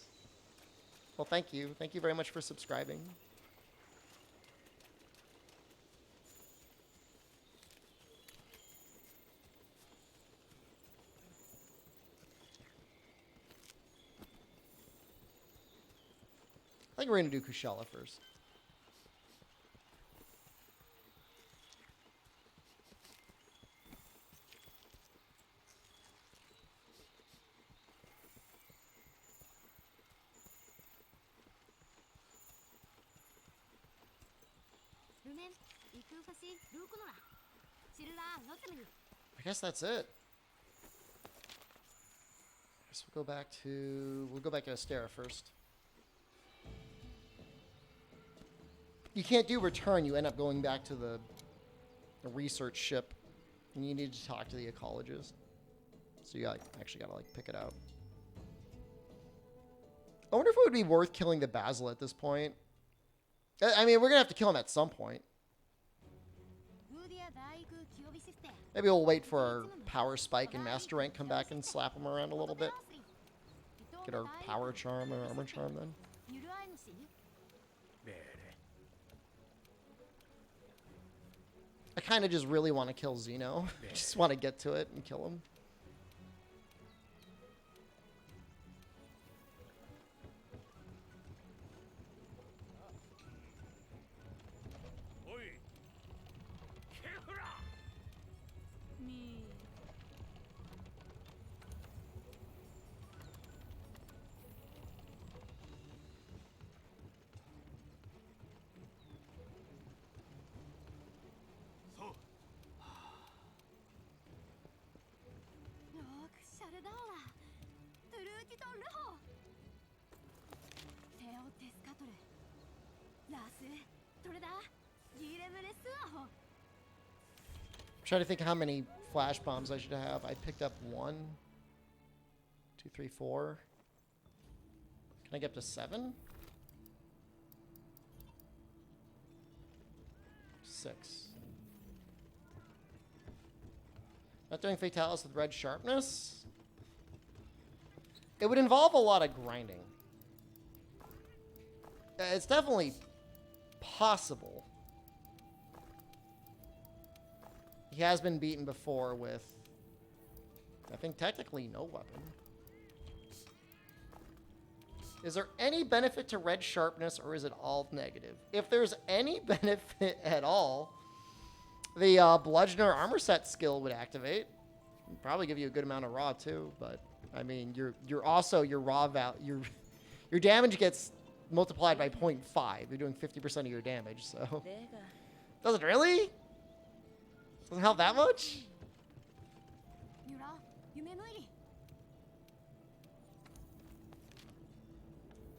S1: Well, thank you. Thank you very much for subscribing. I think we're going to do Kushala first. I guess that's it. I guess we'll go back to Astera first. You can't do return. You end up going back to the research ship, and you need to talk to the ecologist. So you actually gotta like pick it out. I wonder if it would be worth killing the Basil at this point. I mean, we're gonna have to kill him at some point. Maybe we'll wait for our power spike and master rank, come back and slap him around a little bit. Get our power charm or armor charm then. I kind of just really want to kill Xeno. Just want to get to it and kill him. I'm trying to think how many flash bombs I should have. I picked up 1, 2, 3, 4. Can I get up to 7? 6. Not doing Fatalis with red sharpness? It would involve a lot of grinding. It's definitely possible. He has been beaten before with, I think, technically no weapon. Is there any benefit to red sharpness, or is it all negative? If there's any benefit at all, the bludgeoner armor set skill would activate. It'd probably give you a good amount of raw too, but I mean, you're also your raw your damage gets multiplied by 0.5. You're doing 50% of your damage, so does it really? Doesn't help that much?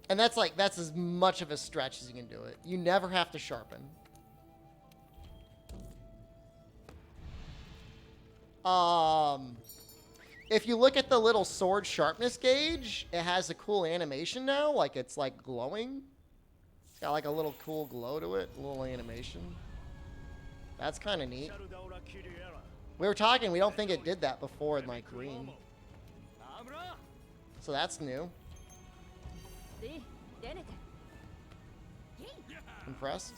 S1: And that's as much of a stretch as you can do it. You never have to sharpen. If you look at the little sword sharpness gauge, it has a cool animation now, like it's like glowing. It's got like a little cool glow to it, a little animation. That's kind of neat. We were talking, we don't think it did that before in like green. So that's new. Impressed?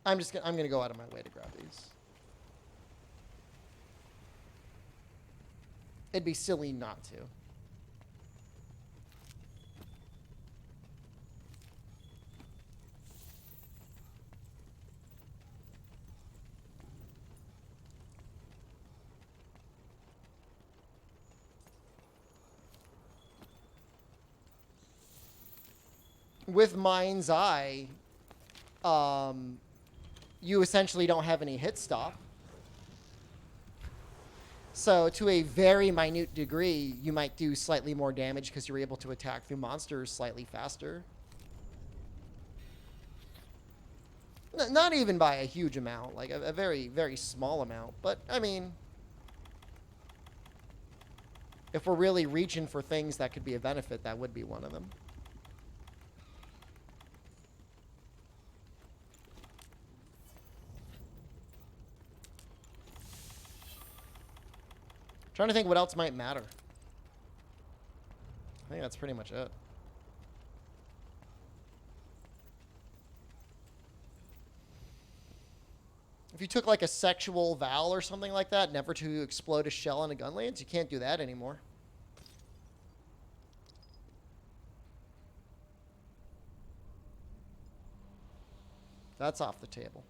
S1: I'm gonna go out of my way to grab these. It'd be silly not to. With Mind's Eye, you essentially don't have any hit stop. So to a very minute degree, you might do slightly more damage because you're able to attack through monsters slightly faster. Not even by a huge amount, like a very, very small amount. But, I mean, if we're really reaching for things that could be a benefit, that would be one of them. Trying to think what else might matter. I think that's pretty much it. If you took like a sexual vow or something like that, never to explode a shell in a gun lance, you can't do that anymore. That's off the table.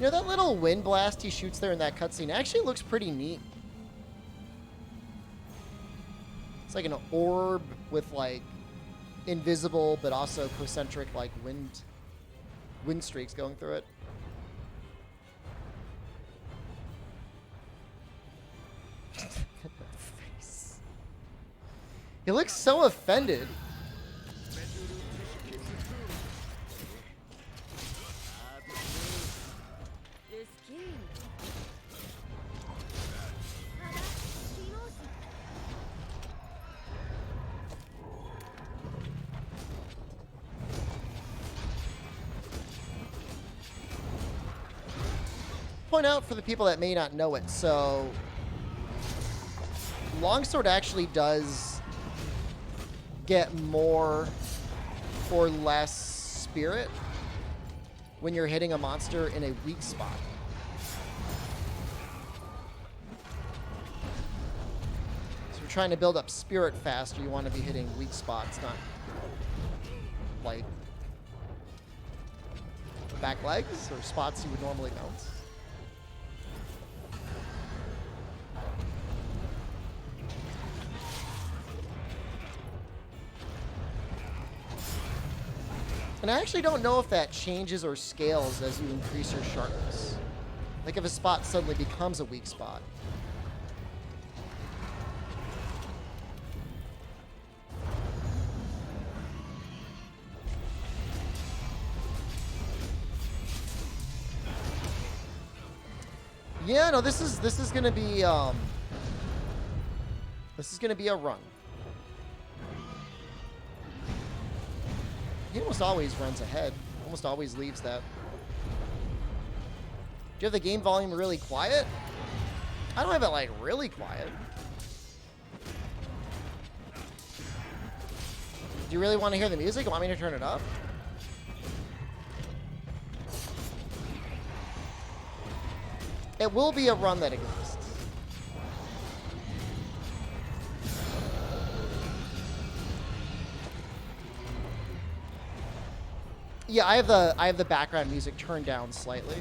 S1: You know, that little wind blast he shoots there in that cutscene actually looks pretty neat. It's like an orb with like invisible but also concentric like wind streaks going through it. Face. He looks so offended. Point out for the people that may not know it, so Longsword actually does get more or less spirit when you're hitting a monster in a weak spot. So if you're trying to build up spirit faster, you want to be hitting weak spots, not like back legs or spots you would normally bounce. And I actually don't know if that changes or scales as you increase your sharpness. Like if a spot suddenly becomes a weak spot. Yeah, no, this is gonna be a run. He almost always runs ahead. Almost always leaves that. Do you have the game volume really quiet? I don't have it like really quiet. Do you really want to hear the music? Want me to turn it up? It will be a run that exists. Yeah, I have the background music turned down slightly.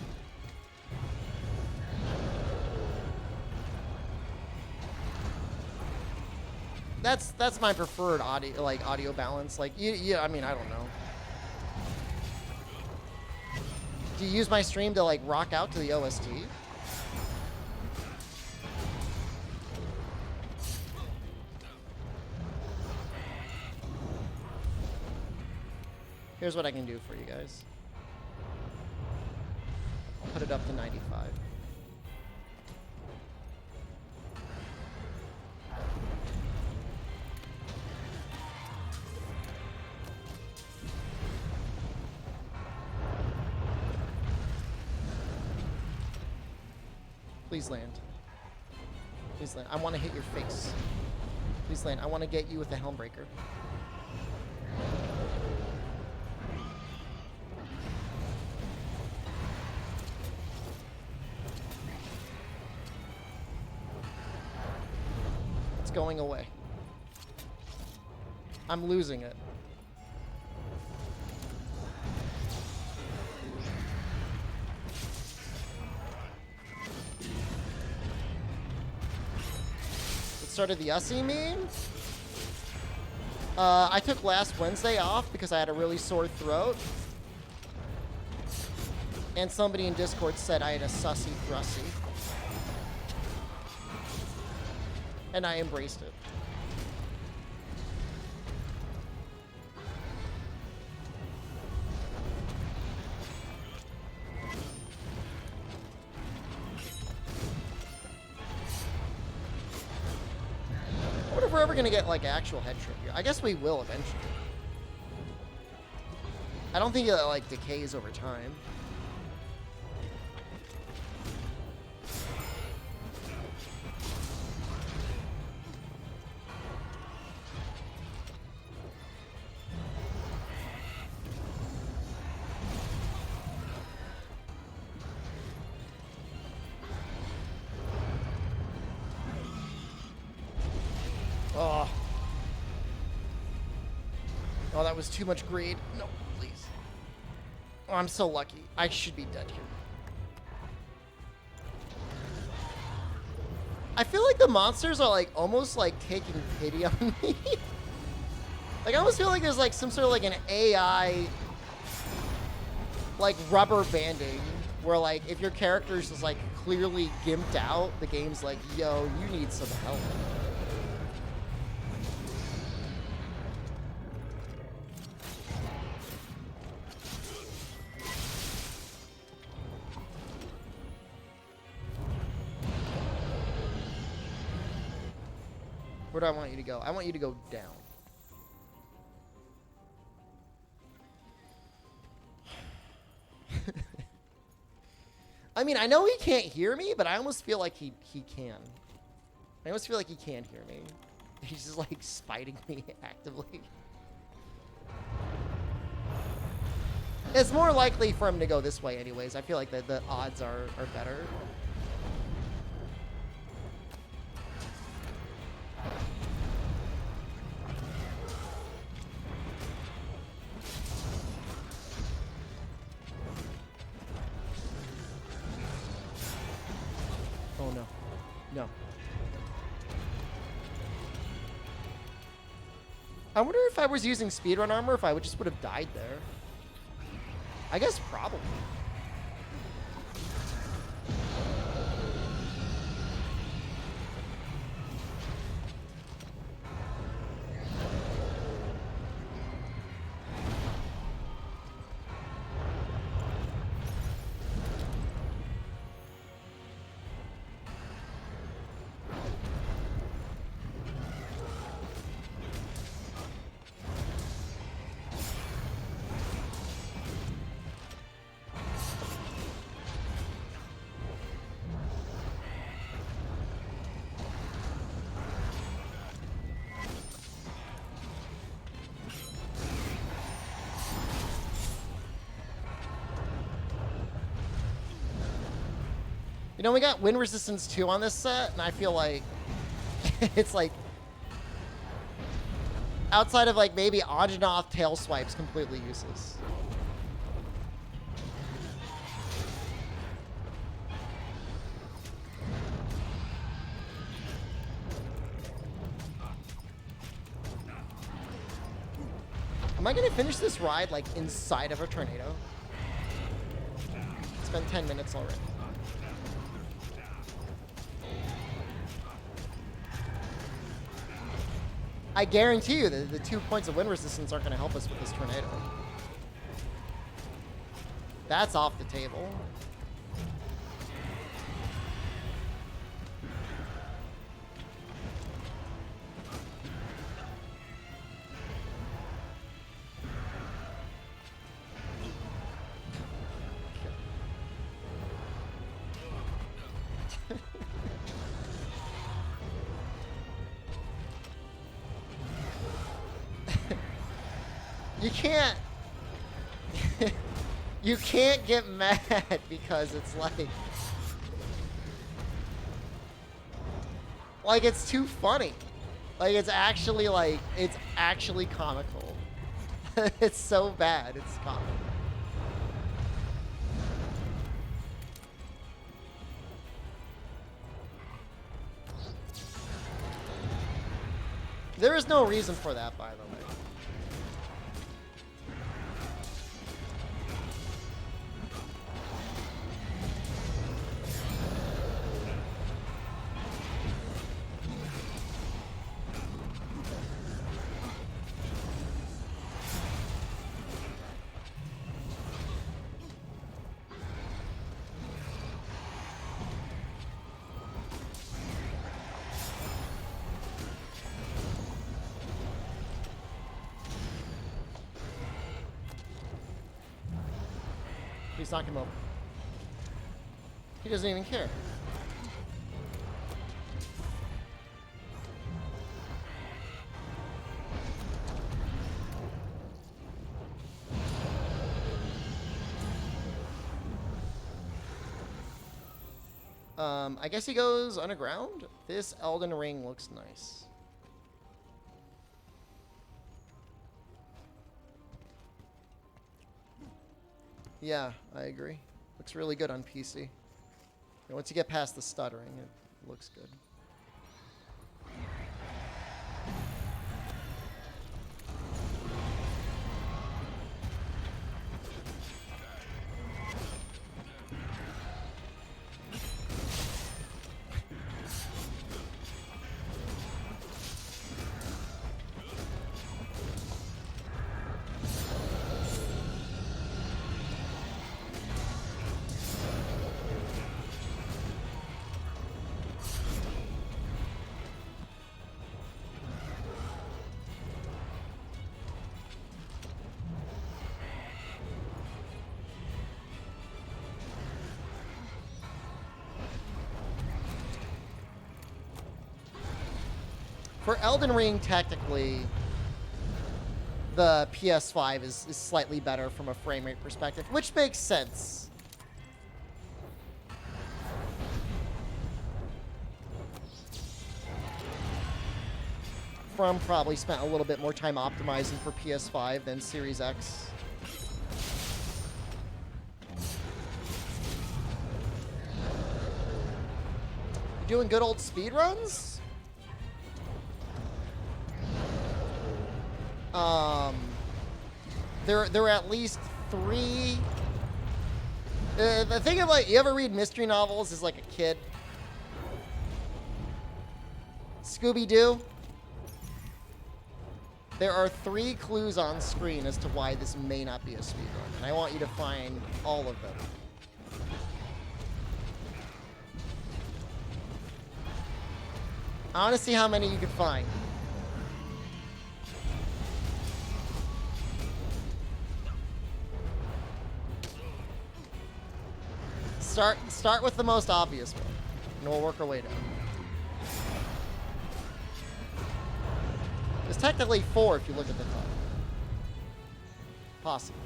S1: That's my preferred audio balance. Like I mean, I don't know. Do you use my stream to like rock out to the OST? Here's what I can do for you guys. I'll put it up to 95. Please land. Please land. I want to hit your face. Please land. I want to get you with the Helmbreaker. Going away. I'm losing it. It started the Ussie meme. I took last Wednesday off because I had a really sore throat. And somebody in Discord said I had a sussy thrussie. And I embraced it. I wonder if we're ever gonna get like actual head trip here. I guess we will eventually. I don't think it like decays over time. Oh, that was too much greed. No, please. Oh, I'm so lucky. I should be dead here. I feel like the monsters are like almost like taking pity on me. Like I almost feel like there's like some sort of like an AI like rubber banding where like if your character's just like clearly gimped out, the game's like, yo, you need some help. Where do I want you to go? I want you to go down. I mean, I know he can't hear me, but I almost feel like he can. I almost feel like he can hear me. He's just like spiting me actively. It's more likely for him to go this way anyways. I feel like the odds are better. Oh no. No. I wonder if I was using speedrun armor, if I would have died there. I guess probably. You know, we got wind resistance 2 on this set, and I feel like it's like outside of like maybe Anjanath tail swipes, completely useless. Am I gonna finish this ride like inside of a tornado? It's been 10 minutes already. I guarantee you that the 2 points of wind resistance aren't going to help us with this tornado. That's off the table. You can't you can't get mad because it's like it's too funny. Like it's actually comical. It's so bad, it's comical. There is no reason for that, by the way. Please knock him over. He doesn't even care. I guess he goes underground. This Elden Ring looks nice. Yeah, I agree. Looks really good on PC. And once you get past the stuttering, it looks good. For Elden Ring, technically, the PS5 is slightly better from a frame rate perspective, which makes sense. From probably spent a little bit more time optimizing for PS5 than Series X. You doing good old speedruns? There are at least 3. The thing of, like, you ever read mystery novels as like a kid? Scooby-Doo? There are 3 clues on screen as to why this may not be a speedrun, and I want you to find all of them. I want to see how many you can find. Start with the most obvious one, and we'll work our way down. There's technically 4 if you look at the top. Possible.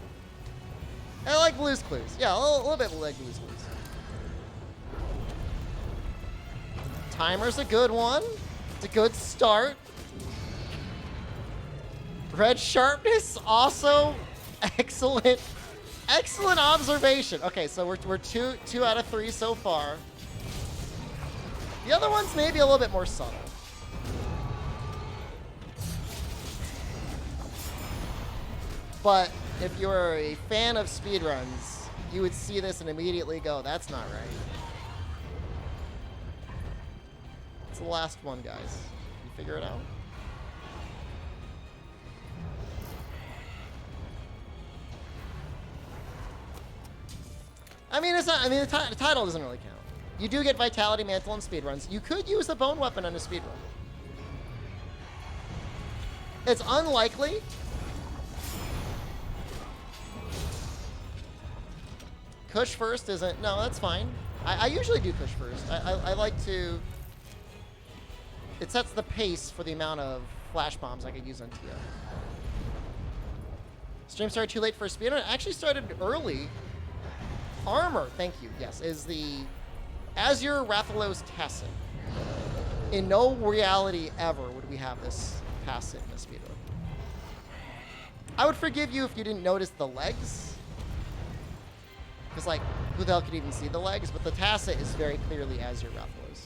S1: I like Blue's Clues. Yeah, a little bit like Blue's Clues. Timer's a good one. It's a good start. Red Sharpness, also excellent. Excellent observation. Okay, so we're two out of 3 so far. The other one's maybe a little bit more subtle. But if you're a fan of speedruns, you would see this and immediately go, that's not right. It's the last one, guys. You figure it out? I mean, it's not. I mean, the title doesn't really count. You do get Vitality Mantle in speedruns. You could use the Bone Weapon on a speedrun. It's unlikely. Push first isn't. No, that's fine. I usually do push first. I like to. It sets the pace for the amount of flash bombs I could use on TF. Stream started too late for a speedrun. It actually started early. Armor, thank you. Yes, is the Azure Rathalos Tassin. In no reality ever would we have this pass it in a speedrun. I would forgive you if you didn't notice the legs. Because, like, who the hell could even see the legs? But the Tacit is very clearly Azure Rathalos.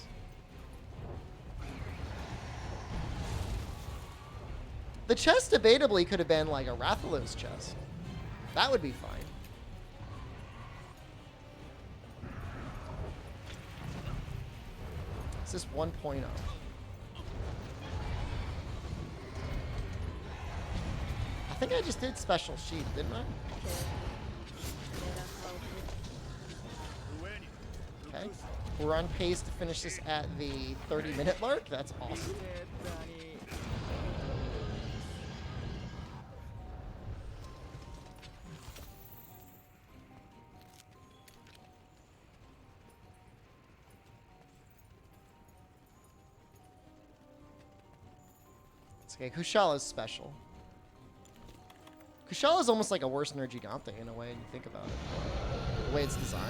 S1: The chest debatably could have been like a Rathalos chest. That would be fine. This is 1.0. I think I just did special sheet, didn't I? Okay. We're on pace to finish this at the 30-minute mark. That's awesome. Okay, Kushala is special. Kushala is almost like a worse Nerd Gigante in a way, when you think about it. The way it's designed.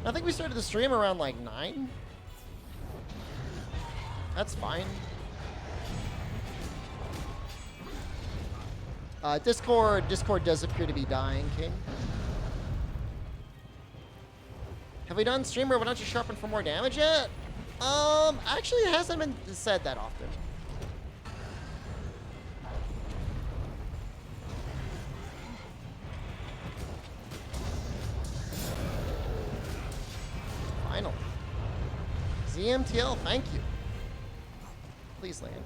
S1: I think we started the stream around like 9. That's fine. Discord does appear to be dying, King. Have we done streamer? Why don't you sharpen for more damage yet? Actually, it hasn't been said that often. Finally. ZMTL, thank you. Please land.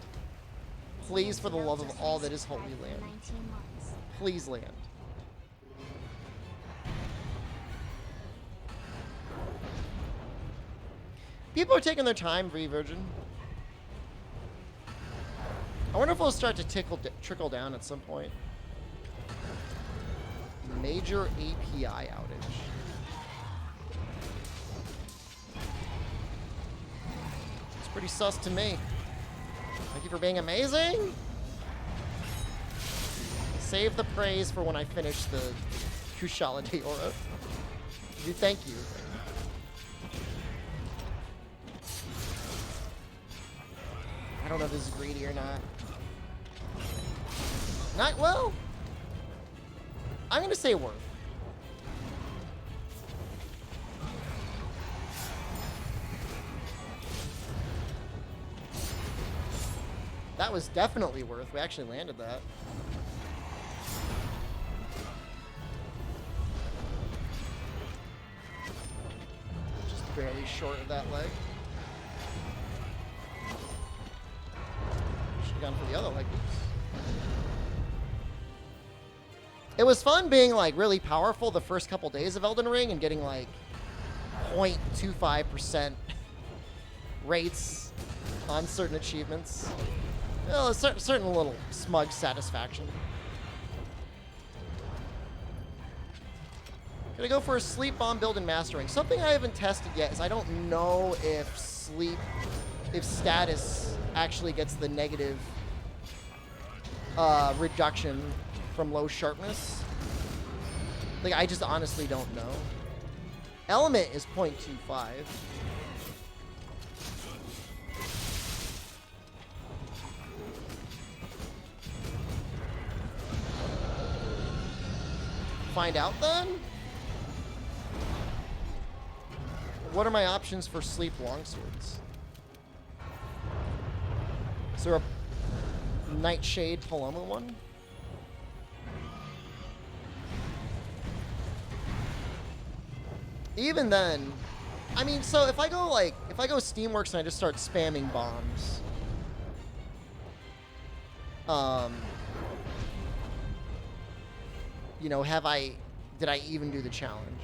S1: Please, for the love of all that is holy, land. Please land. People are taking their time, V Virgin. I wonder if it'll start to trickle down at some point. Major API outage. It's pretty sus to me. Thank you for being amazing. Save the praise for when I finish the Kushala de Aura. Thank you. I don't know if this is greedy or not. Not well. I'm gonna say worth. That was definitely worth. We actually landed that. Just barely short of that leg. Should have gone for the other leg. Oops. It was fun being like really powerful the first couple days of Elden Ring and getting like 0.25% rates on certain achievements. Well, a certain little smug satisfaction. Gonna go for a sleep bomb build and mastering. Something I haven't tested yet is I don't know if status actually gets the negative reduction from low sharpness. Like, I just honestly don't know. Element is 0.25. Find out then? What are my options for sleep longswords? Is there a Nightshade Paloma one? Even then, I mean, so if I go Steamworks and I just start spamming bombs, you know, did I even do the challenge?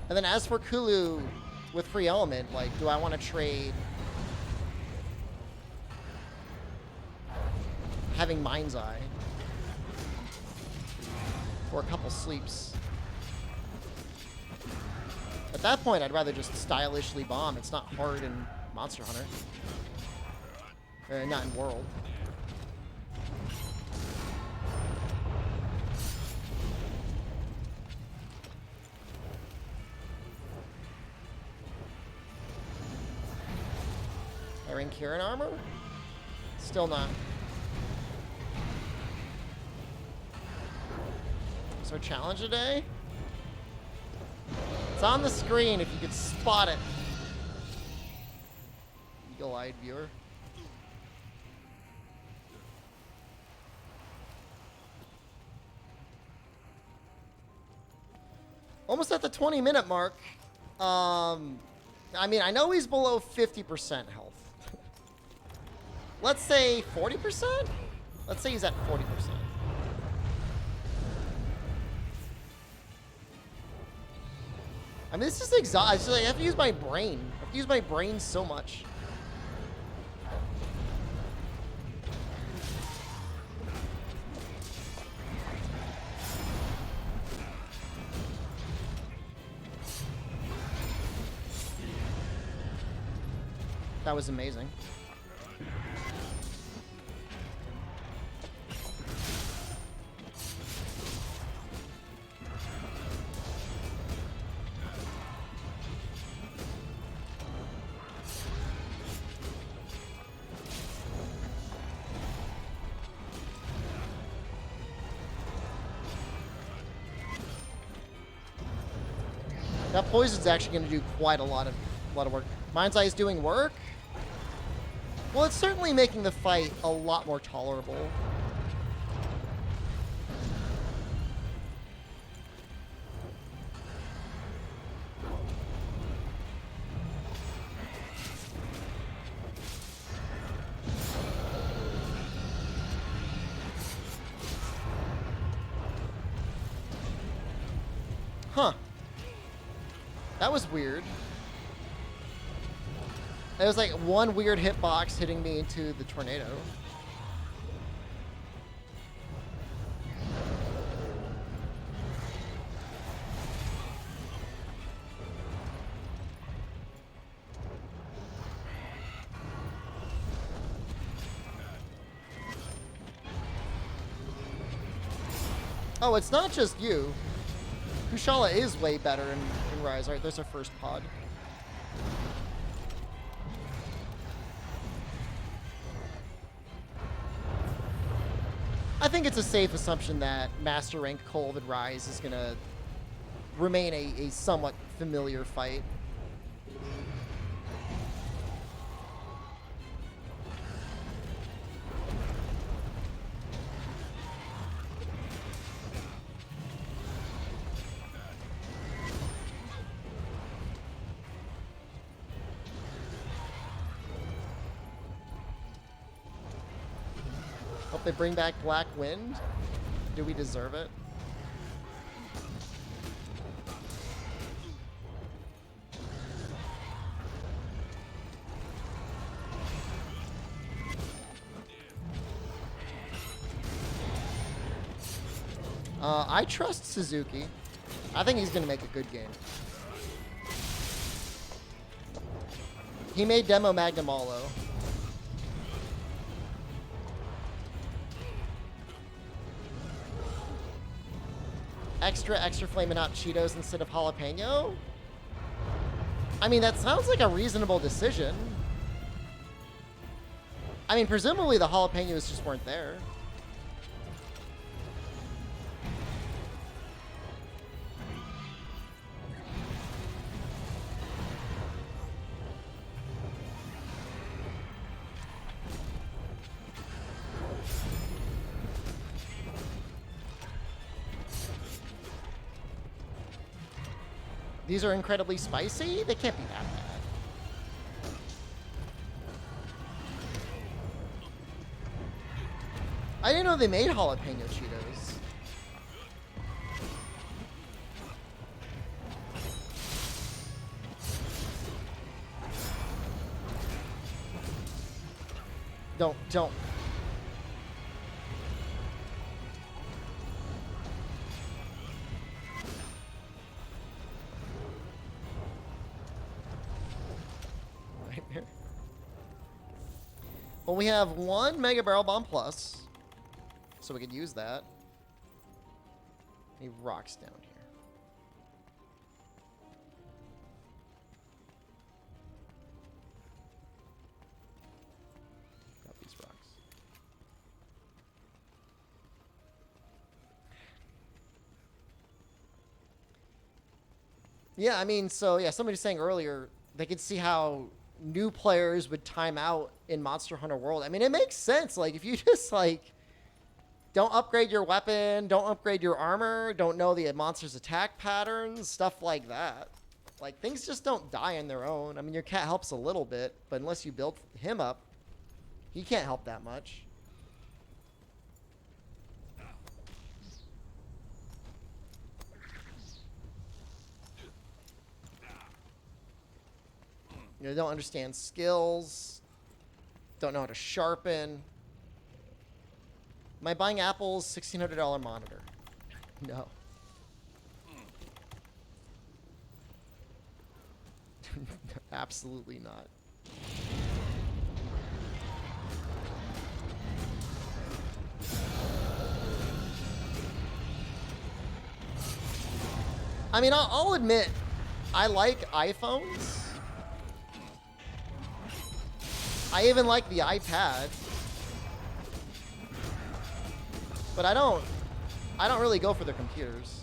S1: And then as for Kulu with free element, like, do I want to trade having Mind's Eye for a couple sleeps? At that point, I'd rather just stylishly bomb. It's not hard in Monster Hunter. Not in World. Wearing Kieran armor? Still not. Is there a challenge today? It's on the screen if you could spot it. Eagle-eyed viewer. Almost at the 20-minute mark. I mean, I know he's below 50% health. Let's say 40%? Let's say he's at 40%. I mean, this is exhausting. I have to use my brain. I have to use my brain so much. That was amazing. That poison's actually going to do quite a lot of work. Mind's Eye is doing work. Well, it's certainly making the fight a lot more tolerable. Huh. That was weird. It was like one weird hitbox hitting me into the tornado. Oh, it's not just you. Kushala is way better in Rise. Alright, there's our first pod. I think it's a safe assumption that Master Rank Kolv and Rise is going to remain a somewhat familiar fight. Hope they bring back Black Wind. Do we deserve it? I trust Suzuki. I think he's going to make a good game. He made Demo Magnum Allo. Extra Flamin' Hot Cheetos instead of jalapeno? I mean, that sounds like a reasonable decision. I mean, presumably the jalapenos just weren't there. These are incredibly spicy? They can't be that bad. I didn't know they made jalapeno Cheetos. Don't. Well, we have one Mega Barrel Bomb Plus, so we could use that. He rocks down here. Got these rocks. Yeah, I mean, so yeah, somebody was saying earlier they could see how new players would time out in Monster Hunter World. I mean, it makes sense. Like, if you just, like, don't upgrade your weapon, don't upgrade your armor, don't know the monster's attack patterns, stuff like that. Like, things just don't die on their own. I mean, your cat helps a little bit, but unless you build him up, he can't help that much. You know, don't understand skills. Don't know how to sharpen. Am I buying Apple's $1,600 monitor? No. Absolutely not. I mean, I'll admit, I like iPhones. I even like the iPad. But I don't really go for their computers.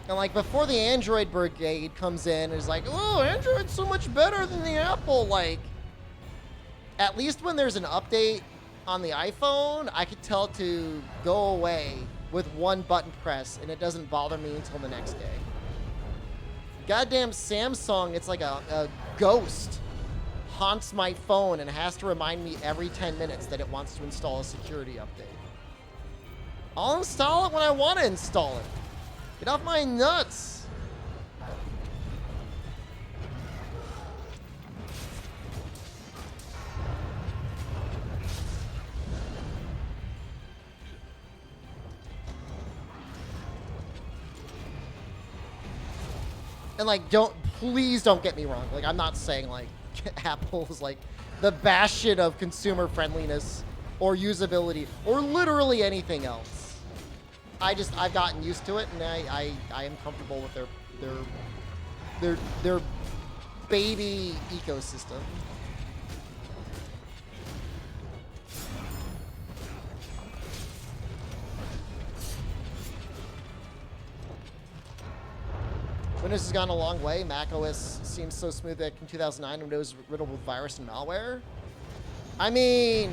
S1: And like before the Android brigade comes in, is like, oh, Android's so much better than the Apple. Like, at least when there's an update on the iPhone, I could tell it to go away with one button press, and it doesn't bother me until the next day. Goddamn Samsung, it's like a ghost haunts my phone and has to remind me every 10 minutes that it wants to install a security update. I'll install it when I want to install it. Get off my nuts. And like, please don't get me wrong. Like, I'm not saying like Apple is like the bastion of consumer friendliness or usability or literally anything else. I've gotten used to it, and I am comfortable with their baby ecosystem. Windows has gone a long way. Mac OS seems so smooth back in 2009 when Windows was riddled with virus and malware. I mean,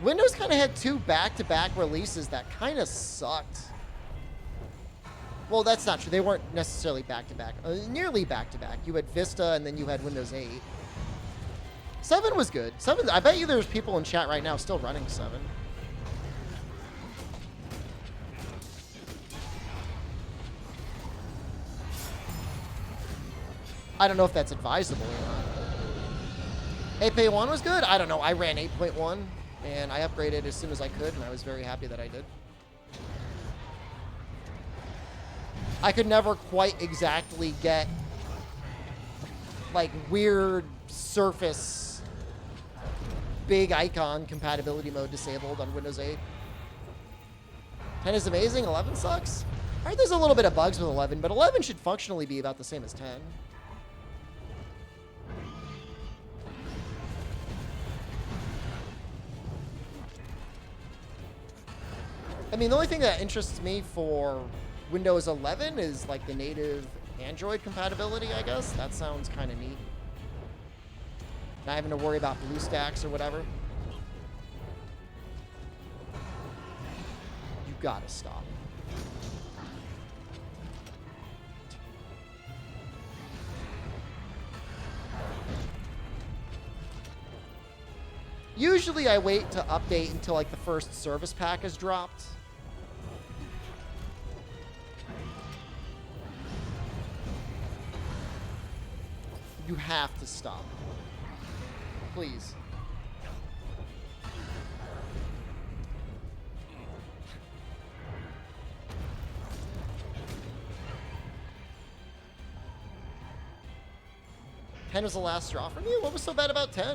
S1: Windows kind of had 2 back-to-back releases that kind of sucked. Well, that's not true. They weren't necessarily back-to-back. Nearly back-to-back. You had Vista, and then you had Windows 8. 7 was good. 7, I bet you there's people in chat right now still running 7. I don't know if that's advisable or not. 8.1 was good? I don't know. I ran 8.1, and I upgraded as soon as I could, and I was very happy that I did. I could never quite exactly get, like, weird Surface big icon compatibility mode disabled on Windows 8. 10 is amazing. 11 sucks. All right, there's a little bit of bugs with 11, but 11 should functionally be about the same as 10. I mean, the only thing that interests me for Windows 11 is like the native Android compatibility, I guess. That sounds kind of neat. Not having to worry about BlueStacks or whatever. You gotta stop. Usually I wait to update until like the first service pack is dropped. You have to stop. Please. Ten was the last straw for me? What was so bad about 10? I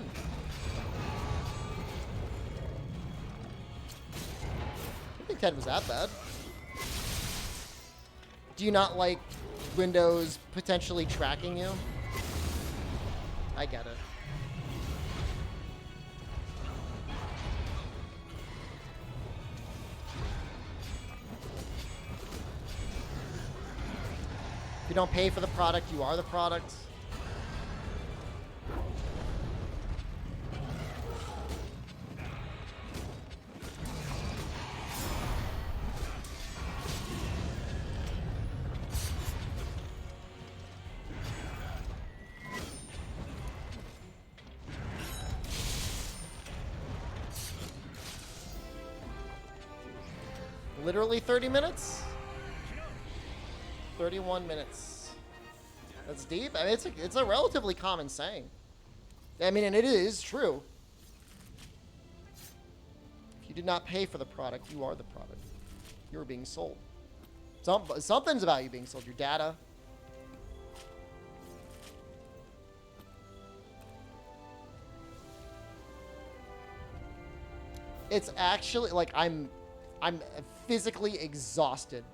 S1: don't think 10 was that bad. Do you not like Windows potentially tracking you? I get it. If you don't pay for the product, you are the product. Literally 30 minutes? 31 minutes. That's deep. I mean, it's a relatively common saying. I mean, and it is true. If you did not pay for the product, you are the product. You're being sold. Something's about you being sold. Your data. It's actually like I'm physically exhausted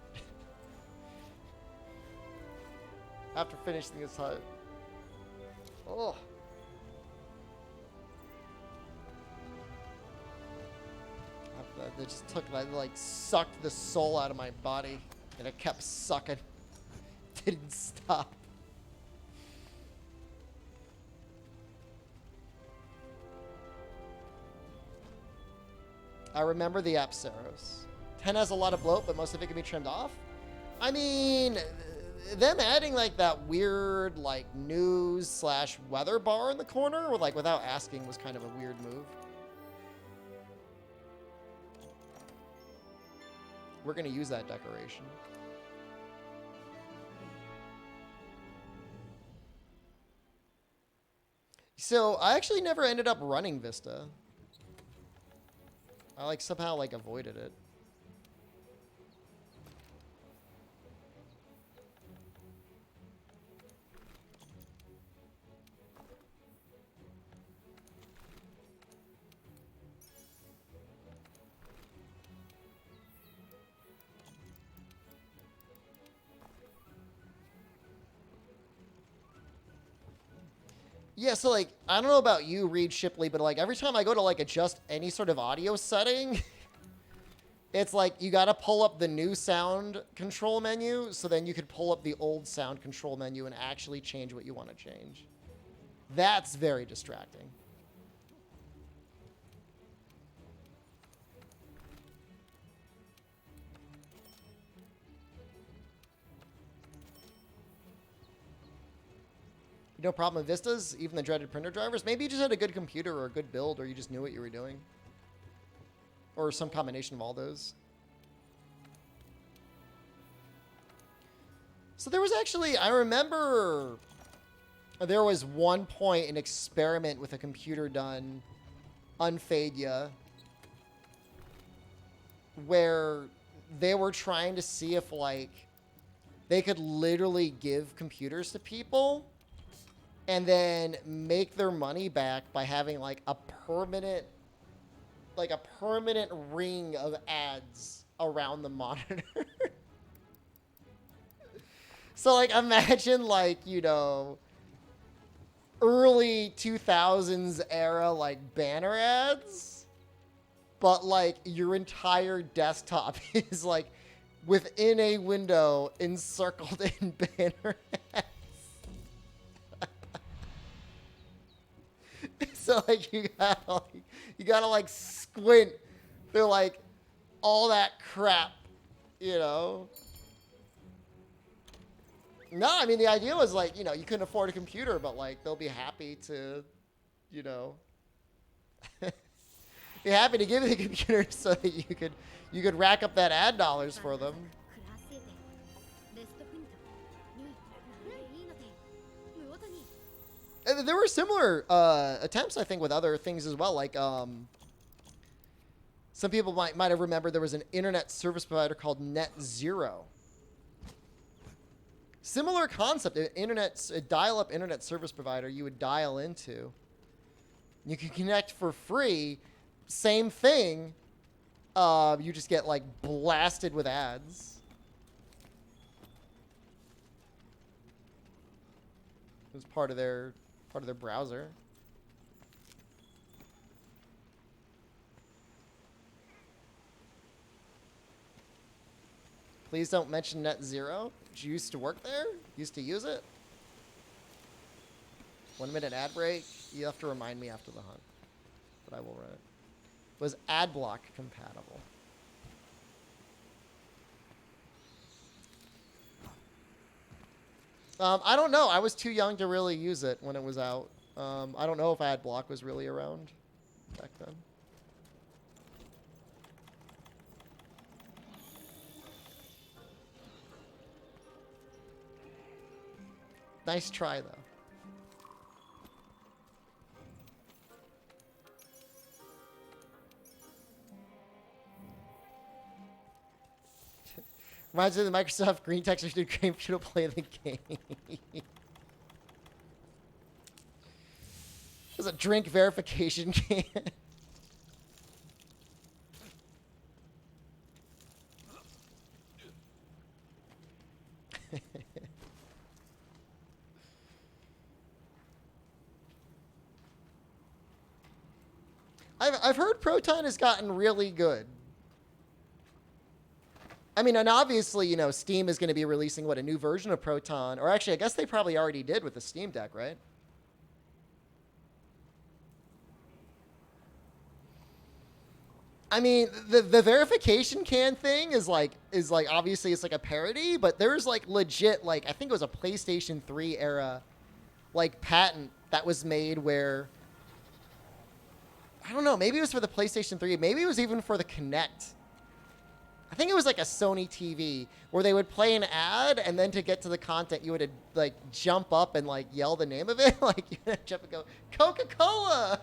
S1: after finishing this hunt. Oh. That just took, like, sucked the soul out of my body, and it kept sucking. Didn't stop. I remember the Apsaros. 10 has a lot of bloat, but most of it can be trimmed off. I mean, them adding like that weird like news / weather bar in the corner with, like, without asking was kind of a weird move. We're gonna use that decoration. So I actually never ended up running Vista. I like somehow like avoided it. Yeah, so, like, I don't know about you, Reed Shipley, but, like, every time I go to, like, adjust any sort of audio setting, it's like you gotta pull up the new sound control menu, so then you could pull up the old sound control menu and actually change what you want to change. That's very distracting. No problem with Vistas, even the dreaded printer drivers. Maybe you just had a good computer or a good build, or you just knew what you were doing. Or some combination of all those. So there was actually, I remember there was one point an experiment with a computer done on Fadia where they were trying to see if, like, they could literally give computers to people and then make their money back by having, like, a permanent ring of ads around the monitor. So, like, imagine, like, you know, early 2000s era, like, banner ads, but, like, your entire desktop is, like, within a window encircled in banner ads. So, like, you gotta like squint through, like, all that crap, you know? No, I mean, the idea was, like, you know, you couldn't afford a computer, but, like, they'll be happy to, you know, be happy to give you the computer so that you could rack up that ad dollars for them. There were similar attempts, I think, with other things as well. Like, some people might have remembered there was an internet service provider called Net Zero. Similar concept, a dial-up internet service provider you would dial into. You can connect for free. Same thing. You just get, like, blasted with ads. It was part of their browser. Please don't mention Net Zero. Did you used to work there? Used to use it? 1 minute ad break. You have to remind me after the hunt, but I will run it. Was AdBlock compatible? I don't know. I was too young to really use it when it was out. I don't know if AdBlock was really around back then. Nice try, though. Reminds me of the Microsoft green texture did great for you to play the game. It was a drink verification can. I've heard Proton has gotten really good. I mean, and obviously, you know, Steam is going to be releasing, what, a new version of Proton? Or actually, I guess they probably already did with the Steam Deck, right? I mean, the verification can thing is like obviously it's like a parody, but there's like legit, like I think it was a PlayStation 3 era like patent that was made where, I don't know, maybe it was for the PlayStation 3, maybe it was even for the Kinect. I think it was like a Sony TV where they would play an ad, and then to get to the content, you would like jump up and like yell the name of it, like you would jump and go Coca-Cola,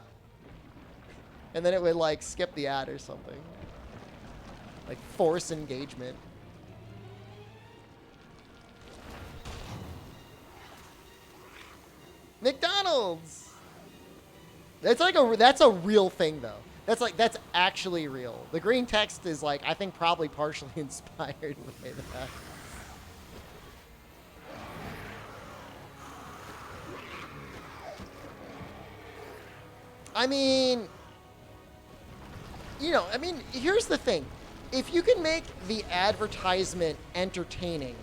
S1: and then it would like skip the ad or something, like force engagement. McDonald's. That's like that's a real thing though. That's actually real. The green text is like, I think probably partially inspired by that. I mean, you know, I mean, here's the thing. If you can make the advertisement entertaining,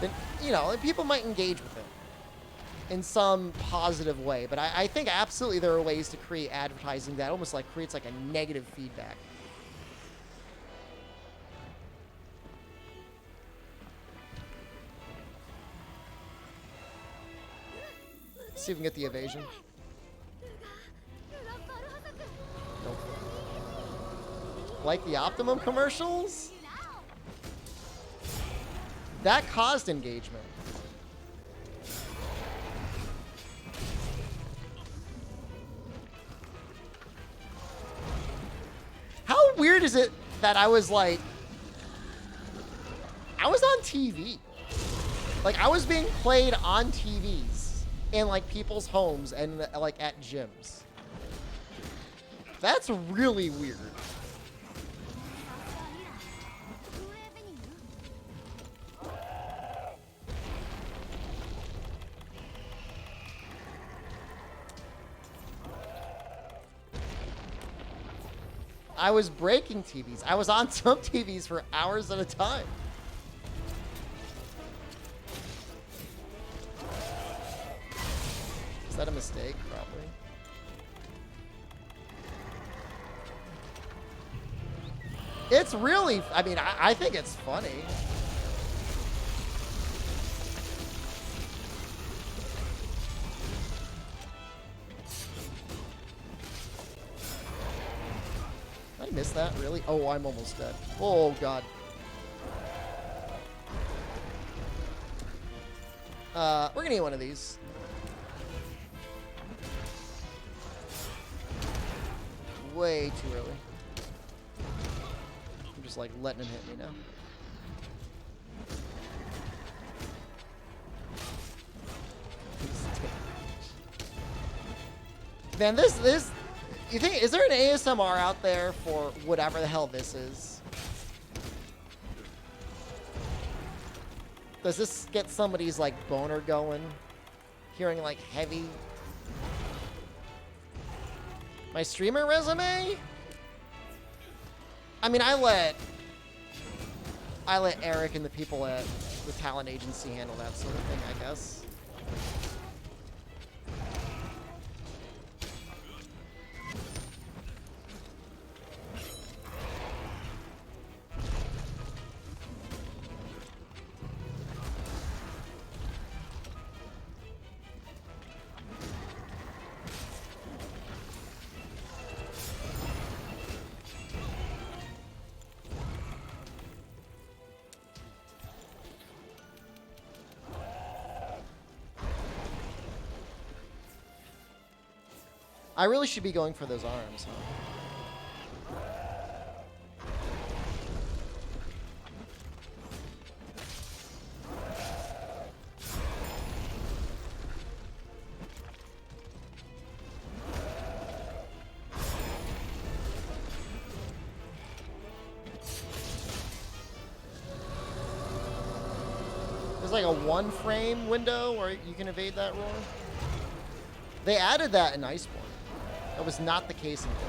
S1: then, you know, people might engage with it in some positive way. But I think absolutely there are ways to create advertising that almost like creates like a negative feedback. Let's see if we can get the evasion. Nope. Like the Optimum commercials? That caused engagement. How weird is it that I was like, I was on TV. Like, I was being played on TVs in like people's homes and like at gyms. That's really weird. I was breaking TVs. I was on some TVs for hours at a time. Is that a mistake? Probably. It's really, I mean, I think it's funny. Did I miss that? Really? Oh, I'm almost dead. Oh, God. We're gonna get one of these. Way too early. I'm just like letting him hit me now. Man, this you think, is there an ASMR out there for whatever the hell this is? Does this get somebody's like boner going? Hearing like heavy? My streamer resume? I mean, I let Eric and the people at the talent agency handle that sort of thing, I guess. I really should be going for those arms, huh? There's like a 1-frame window where you can evade that roar. They added that in Iceborne. That was not the case in Code.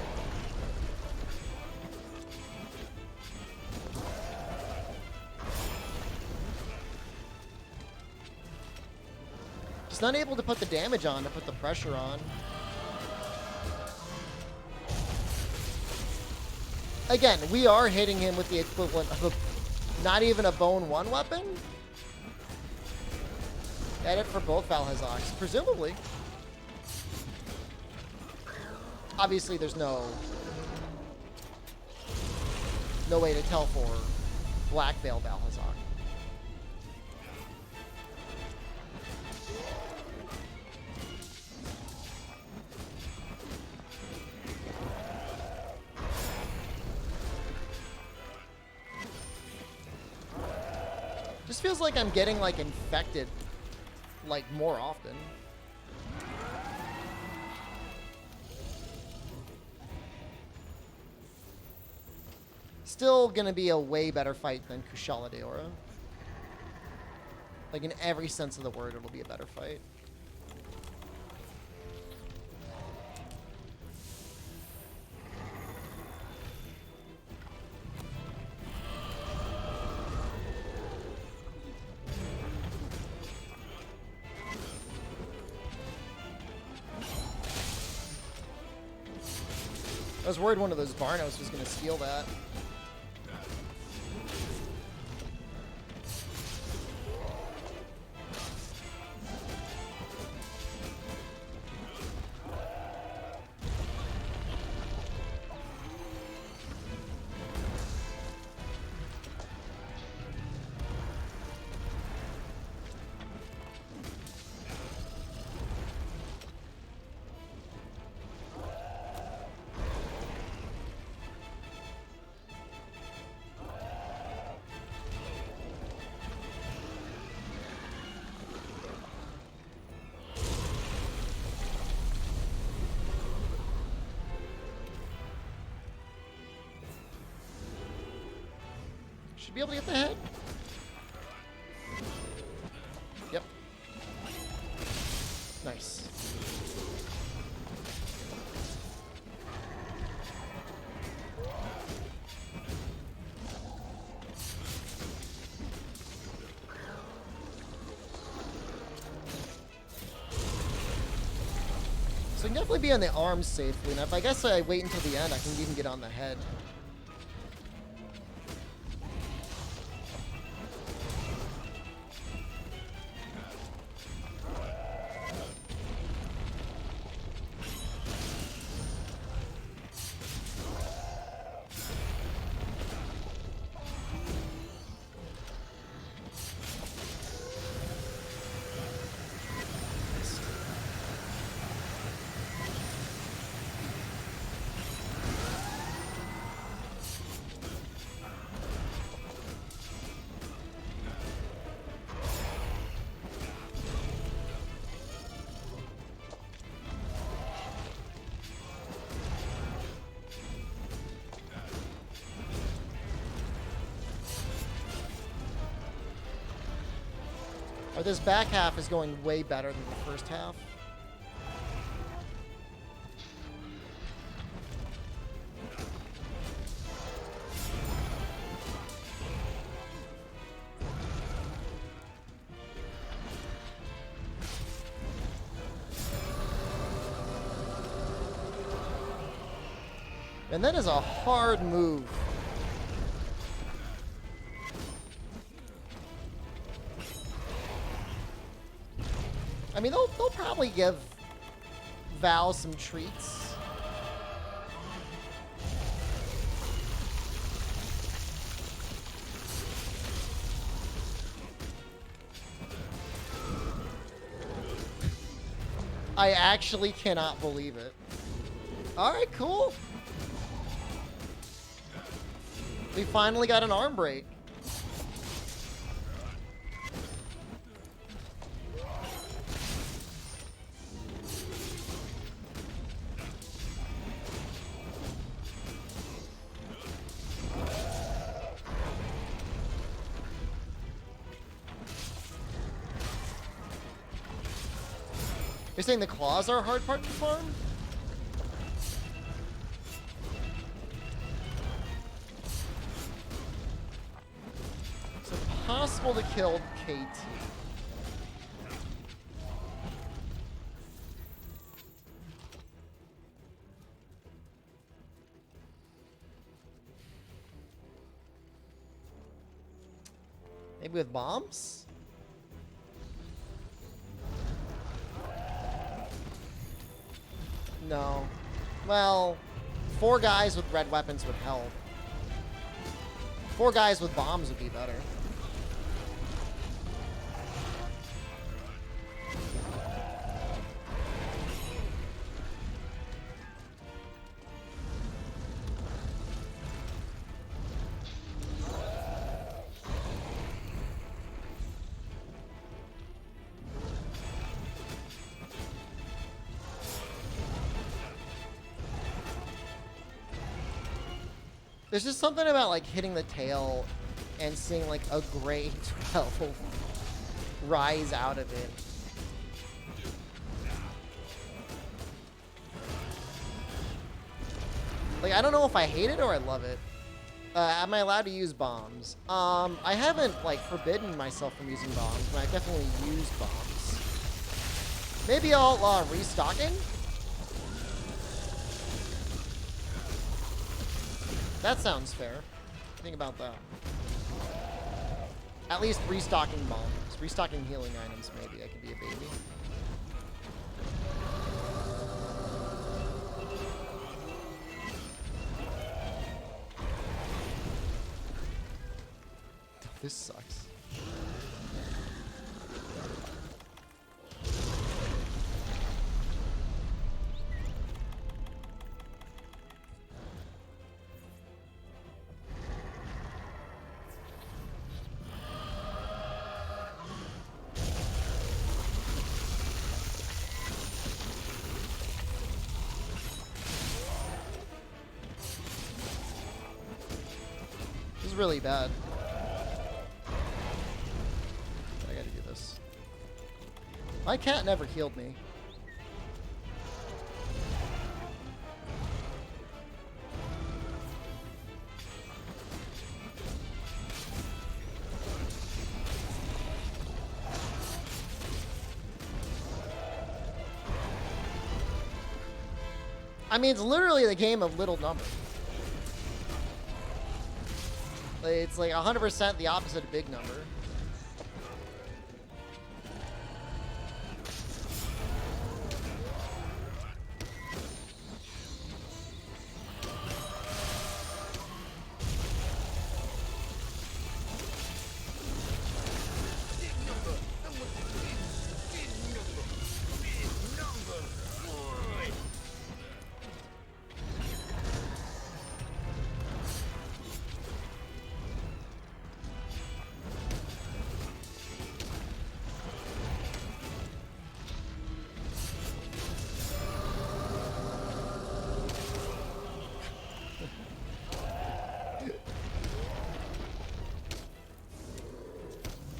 S1: Just not able to put the damage on, to put the pressure on. Again, we are hitting him with the equivalent of not even a bone 1 weapon. Edit for both Valhazoks, presumably. Obviously, there's no way to tell for Black Veil Valhazok. Just feels like I'm getting, like, infected, like, more often. Still gonna be a way better fight than Kushala Daora. Like, in every sense of the word, it'll be a better fight. I was worried one of those Barnos was going to steal that. Should be able to get the head. Yep. Nice. So I can definitely be on the arms safely. Now, if I guess I wait until the end, I can even get on the head. Or this back half is going way better than the first half. And that is a hard move. I mean, they'll probably give Val some treats. I actually cannot believe it. All right, cool. We finally got an arm break. You're saying the claws are a hard part to farm? It's impossible to kill KT. Maybe with bombs? No. Well, 4 guys with red weapons would help. 4 guys with bombs would be better. There's just something about like hitting the tail and seeing like a gray 12 rise out of it. Like, I don't know if I hate it or I love it. Am I allowed to use bombs? I haven't like forbidden myself from using bombs, but I definitely use bombs. Maybe I'll restocking? That sounds fair. Think about that. At least restocking bombs. Restocking healing items, maybe. I could be a baby. This sucks. This is really bad. I gotta do this. My cat never healed me. I mean, it's literally the game of little numbers. It's like 100% the opposite of big number.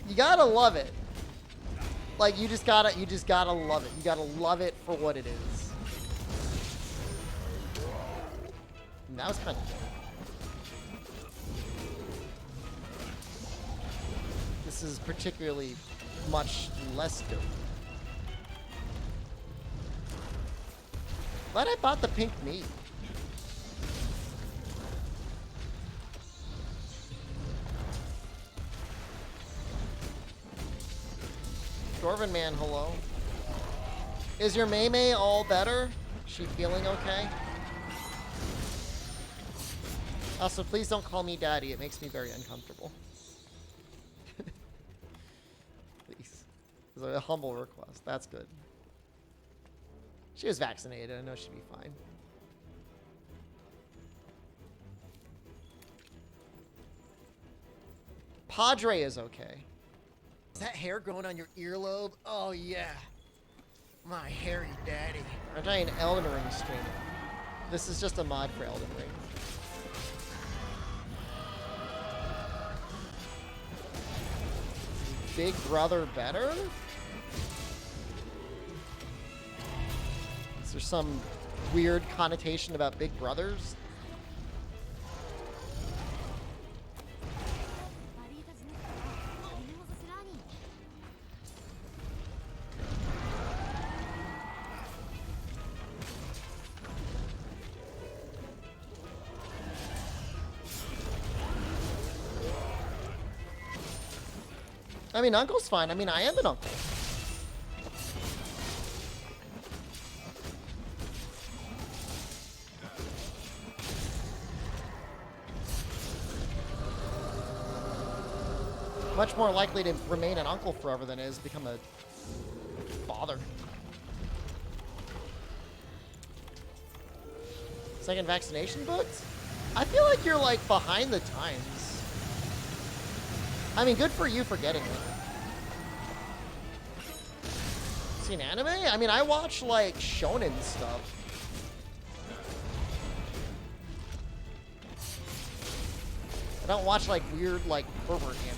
S1: You gotta love it. Like, you just gotta love it. You gotta love it for what it is. And that was kind of cool. This is particularly much less dope. Glad I bought the pink meat. Dwarven man, hello. Is your May all better? She feeling okay? Also, please don't call me daddy. It makes me very uncomfortable. Please. It's a humble request. That's good. She was vaccinated. I know she'd be fine. Padre is okay.
S4: Is that hair growing on your earlobe? Oh, yeah. My hairy daddy.
S1: I'm trying Elden Ring stream. This is just a mod for Elden Ring. Big Brother better? Is there some weird connotation about Big Brothers? I mean, uncle's fine. I mean, I am an uncle. Much more likely to remain an uncle forever than it is become a father. Second vaccination booked? I feel like you're like behind the times. I mean, good for you for getting it. Seen anime? I mean, I watch like shonen stuff. I don't watch like weird like pervert anime.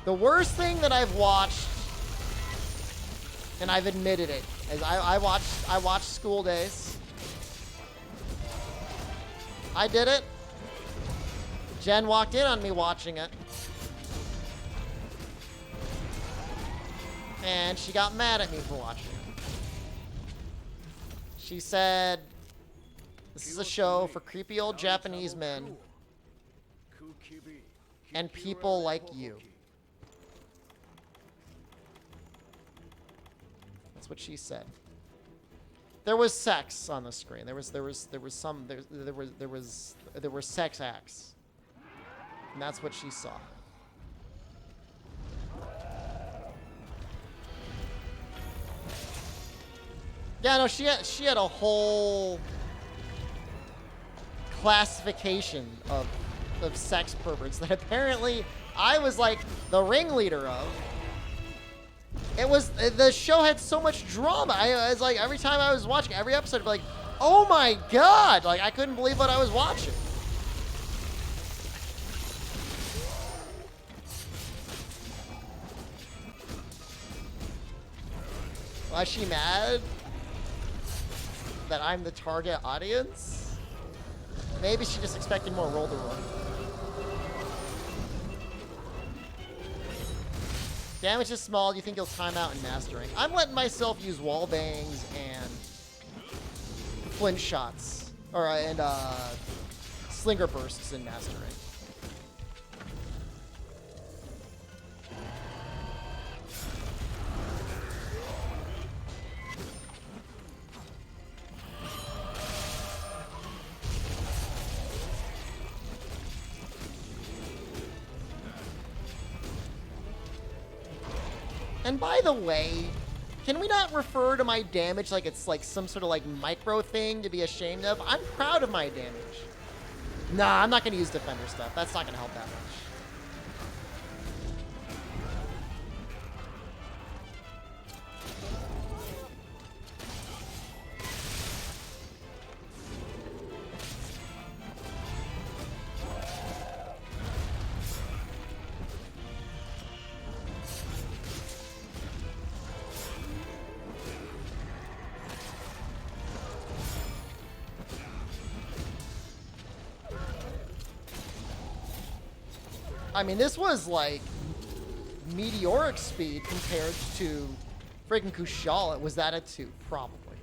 S1: The worst thing that I've watched, and I've admitted it, is I watched School Days. I did it. Jen walked in on me watching it. And she got mad at me for watching it. She said, "This is a show for creepy old Japanese men and people like you." That's what she said. There was sex on the screen. There were sex acts. And that's what she saw. Yeah, no, she had a whole classification of sex perverts that apparently I was like the ringleader of. It was, the show had so much drama. I was like, every time I was watching every episode, I'd be like, oh my God. Like, I couldn't believe what I was watching. Was she mad that I'm the target audience? Maybe she just expected more roll to roll. Damage is small. Do you think you'll time out in mastering? I'm letting myself use wall bangs and flint shots, and slinger bursts in mastering. And by the way, can we not refer to my damage like it's like some sort of like micro thing to be ashamed of? I'm proud of my damage. Nah, I'm not going to use defender stuff. That's not going to help that much. I mean, this was like meteoric speed compared to freaking Kushala. Was that a 2? Probably.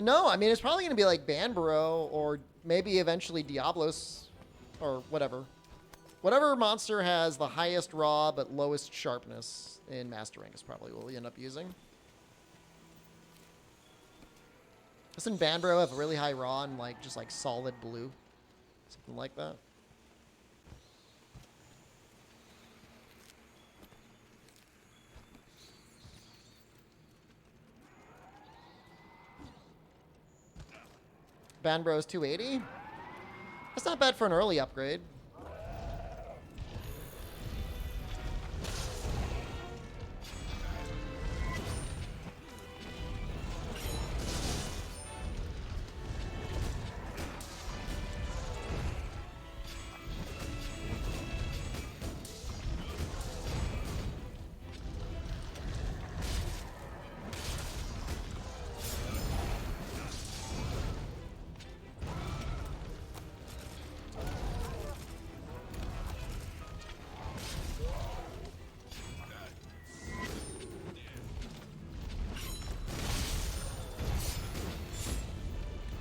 S1: No, I mean, it's probably going to be like Banbaro or maybe eventually Diablos or whatever. Whatever monster has the highest raw but lowest sharpness in mastering is probably what we end up using. Doesn't Banbaro have a really high raw and like just like solid blue? Something like that. Banbaro is 280. That's not bad for an early upgrade.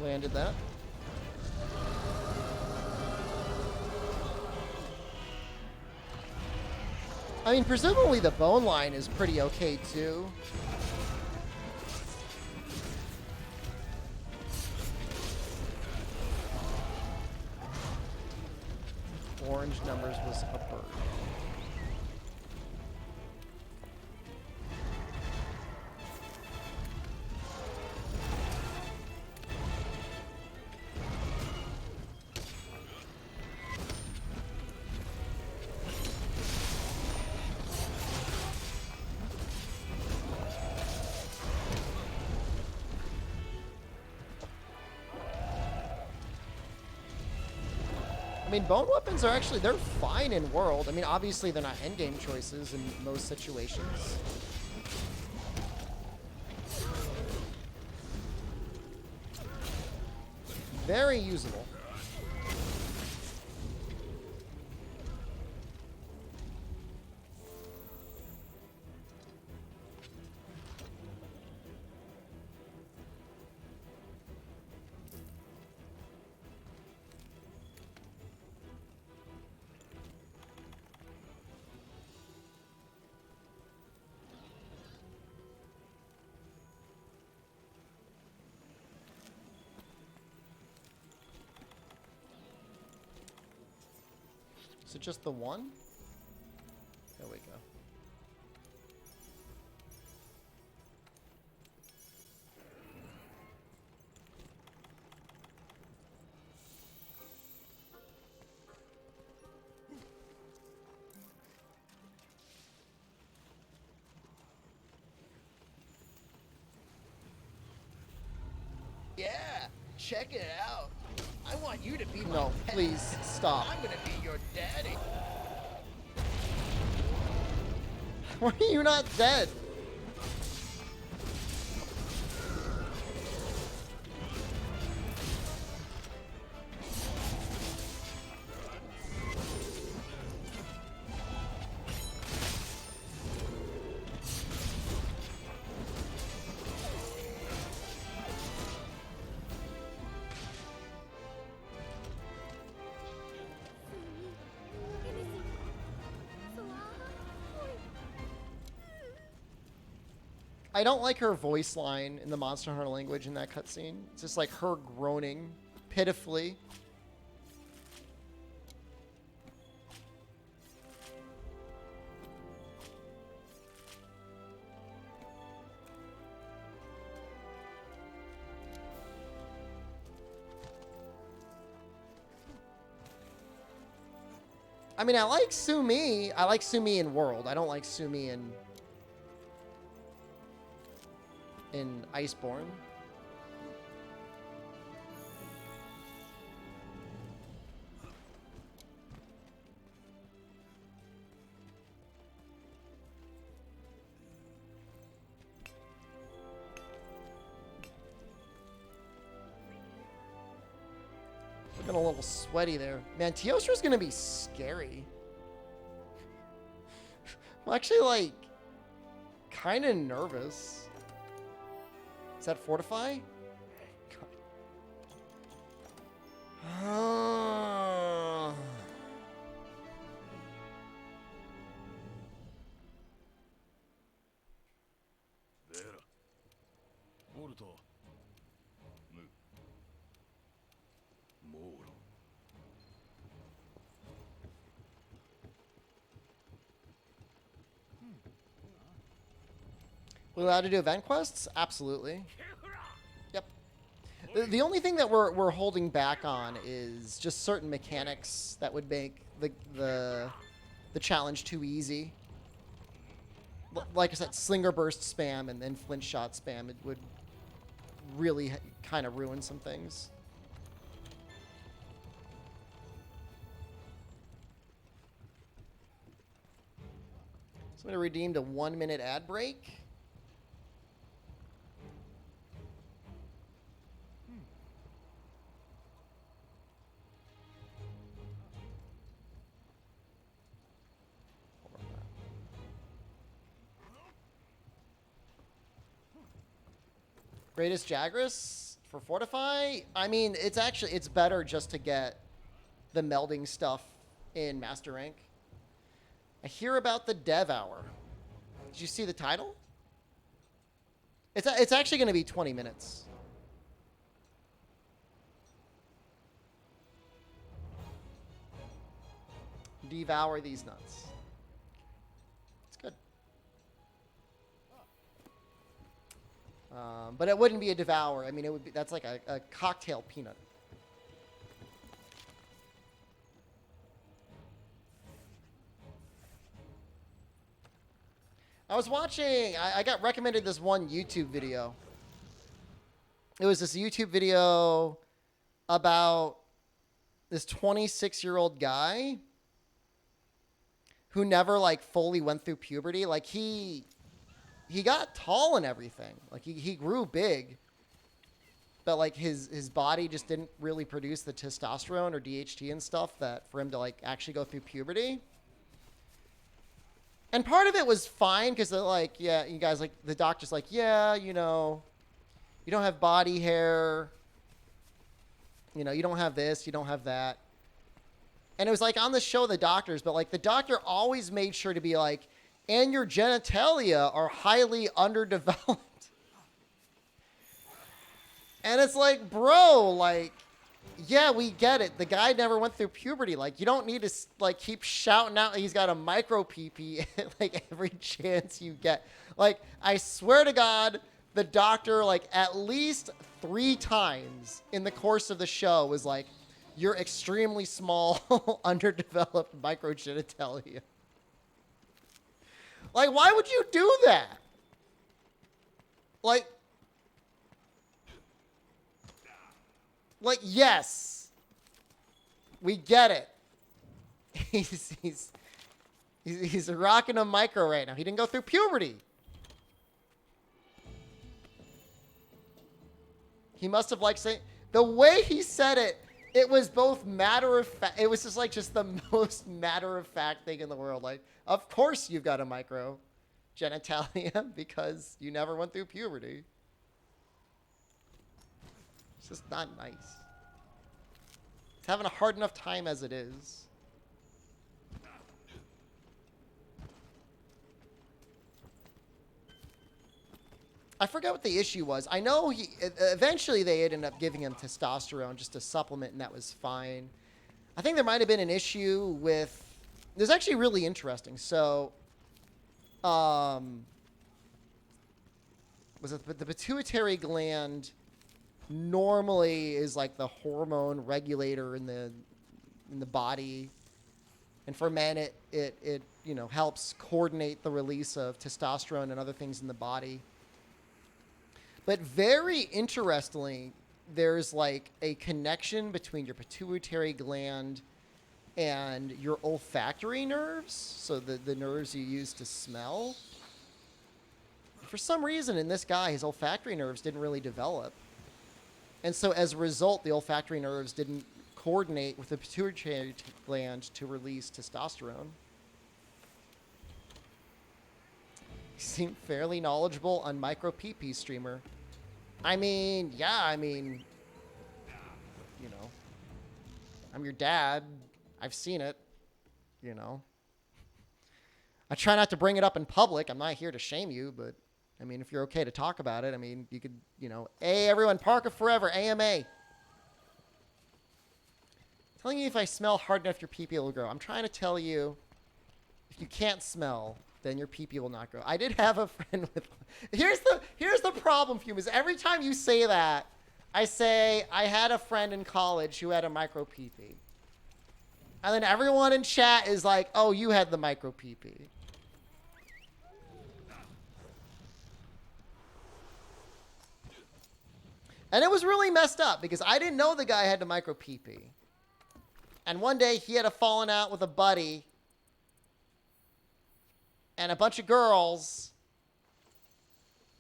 S1: Landed that. I mean, presumably the bone line is pretty okay too. Orange numbers was a bird. I mean, bone weapons are actually, they're fine in world. I mean, obviously they're not endgame choices in most situations. Very usable. Is it just the one? There we go.
S4: Yeah, check it out. I want you to be my
S1: No,
S4: pet.
S1: please stop.
S4: I'm gonna be your daddy.
S1: Why are you not dead? I don't like her voice line in the Monster Hunter language in that cutscene. It's just like her groaning pitifully. I mean, I like Sumi. I like Sumi in World. I don't like Sumi in Iceborne. Looking a little sweaty there. Man, Teostra's gonna be scary. I'm actually, like, kind of nervous. Is that Fortify? God. We allowed to do event quests? Absolutely. Yep. The only thing that we're holding back on is just certain mechanics that would make the challenge too easy. Like I said, Slinger Burst spam and then Flint Shot spam, it would really kind of ruin some things. Somebody redeemed a 1-minute ad break. Greatest Jagras For Fortify, I mean, it's better just to get the melding stuff in Master Rank. I hear about the Dev Hour. Did you see the title? It's actually going to be 20 minutes. Devour these nuts. It's good. But it wouldn't be a devour. I mean, it would be, that's like a cocktail peanut. I was watching, I got recommended this one YouTube video. It was this YouTube video about this 26-year-old guy who never like fully went through puberty. Like he got tall and everything. Like he grew big. But like his body just didn't really produce the testosterone or DHT and stuff that for him to like actually go through puberty. And part of it was fine because they're like, yeah, you guys like the doctor's like, yeah, you know, you don't have body hair. You know, you don't have this, you don't have that. And it was like on the show, the doctors, but like the doctor always made sure to be like, and your genitalia are highly underdeveloped. And it's like, bro, like, yeah, we get it. The guy never went through puberty. Like, you don't need to like keep shouting out he's got a micro PP like every chance you get. Like, I swear to God, the doctor like at least 3 times in the course of the show was like, you're extremely small, underdeveloped microgenitalia. Like, why would you do that? Like, yes, we get it. He's rocking a micro right now. He didn't go through puberty. He must have like saying the way he said it. It was both matter of fact. It was just like just the most matter of fact thing in the world. Like, of course you've got a micro genitalia because you never went through puberty. It's just not nice. It's having a hard enough time as it is. I forget what the issue was. I know eventually they ended up giving him testosterone just to supplement, and that was fine. I think there might have been an issue with... It was actually really interesting. So, was it the pituitary gland normally is like the hormone regulator in the body, and for men it you know helps coordinate the release of testosterone and other things in the body. But very interestingly, there's like a connection between your pituitary gland and your olfactory nerves, so the nerves you use to smell. For some reason in this guy, his olfactory nerves didn't really develop. And so as a result, the olfactory nerves didn't coordinate with the pituitary gland to release testosterone. You seem fairly knowledgeable on micro PP streamer. I mean, yeah, I mean, you know, I'm your dad. I've seen it, you know. I try not to bring it up in public. I'm not here to shame you, but I mean, if you're okay to talk about it, I mean, you could, you know, hey, everyone, Parka Forever, AMA. Telling you if I smell hard enough, your pee-pee will grow. I'm trying to tell you, if you can't smell, then your pee-pee will not grow. I did have a friend with... Here's the problem, Fume, is every time you say that, I say, I had a friend in college who had a micro pee-pee. And then everyone in chat is like, oh, you had the micro pee-pee. And it was really messed up because I didn't know the guy had the micro pee-pee. And one day he had a falling out with a buddy and a bunch of girls,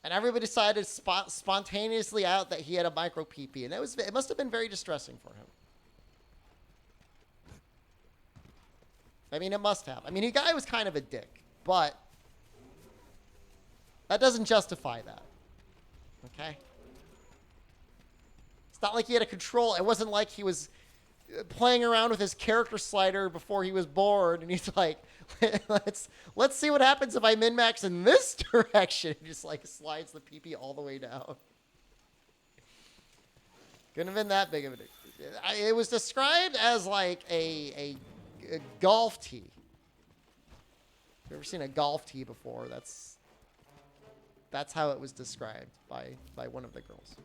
S1: and everybody decided spontaneously out that he had a micro pee-pee, and it must have been very distressing for him. I mean, it must have. I mean, the guy was kind of a dick, but that doesn't justify that. Okay? It's not like he had a control. It wasn't like he was playing around with his character slider before he was bored, and he's like, let's see what happens if I min-max in this direction. He just like slides the PP all the way down. Couldn't have been that big of a... It was described as like a golf tee. You ever seen a golf tee before? That's how it was described by one of the girls.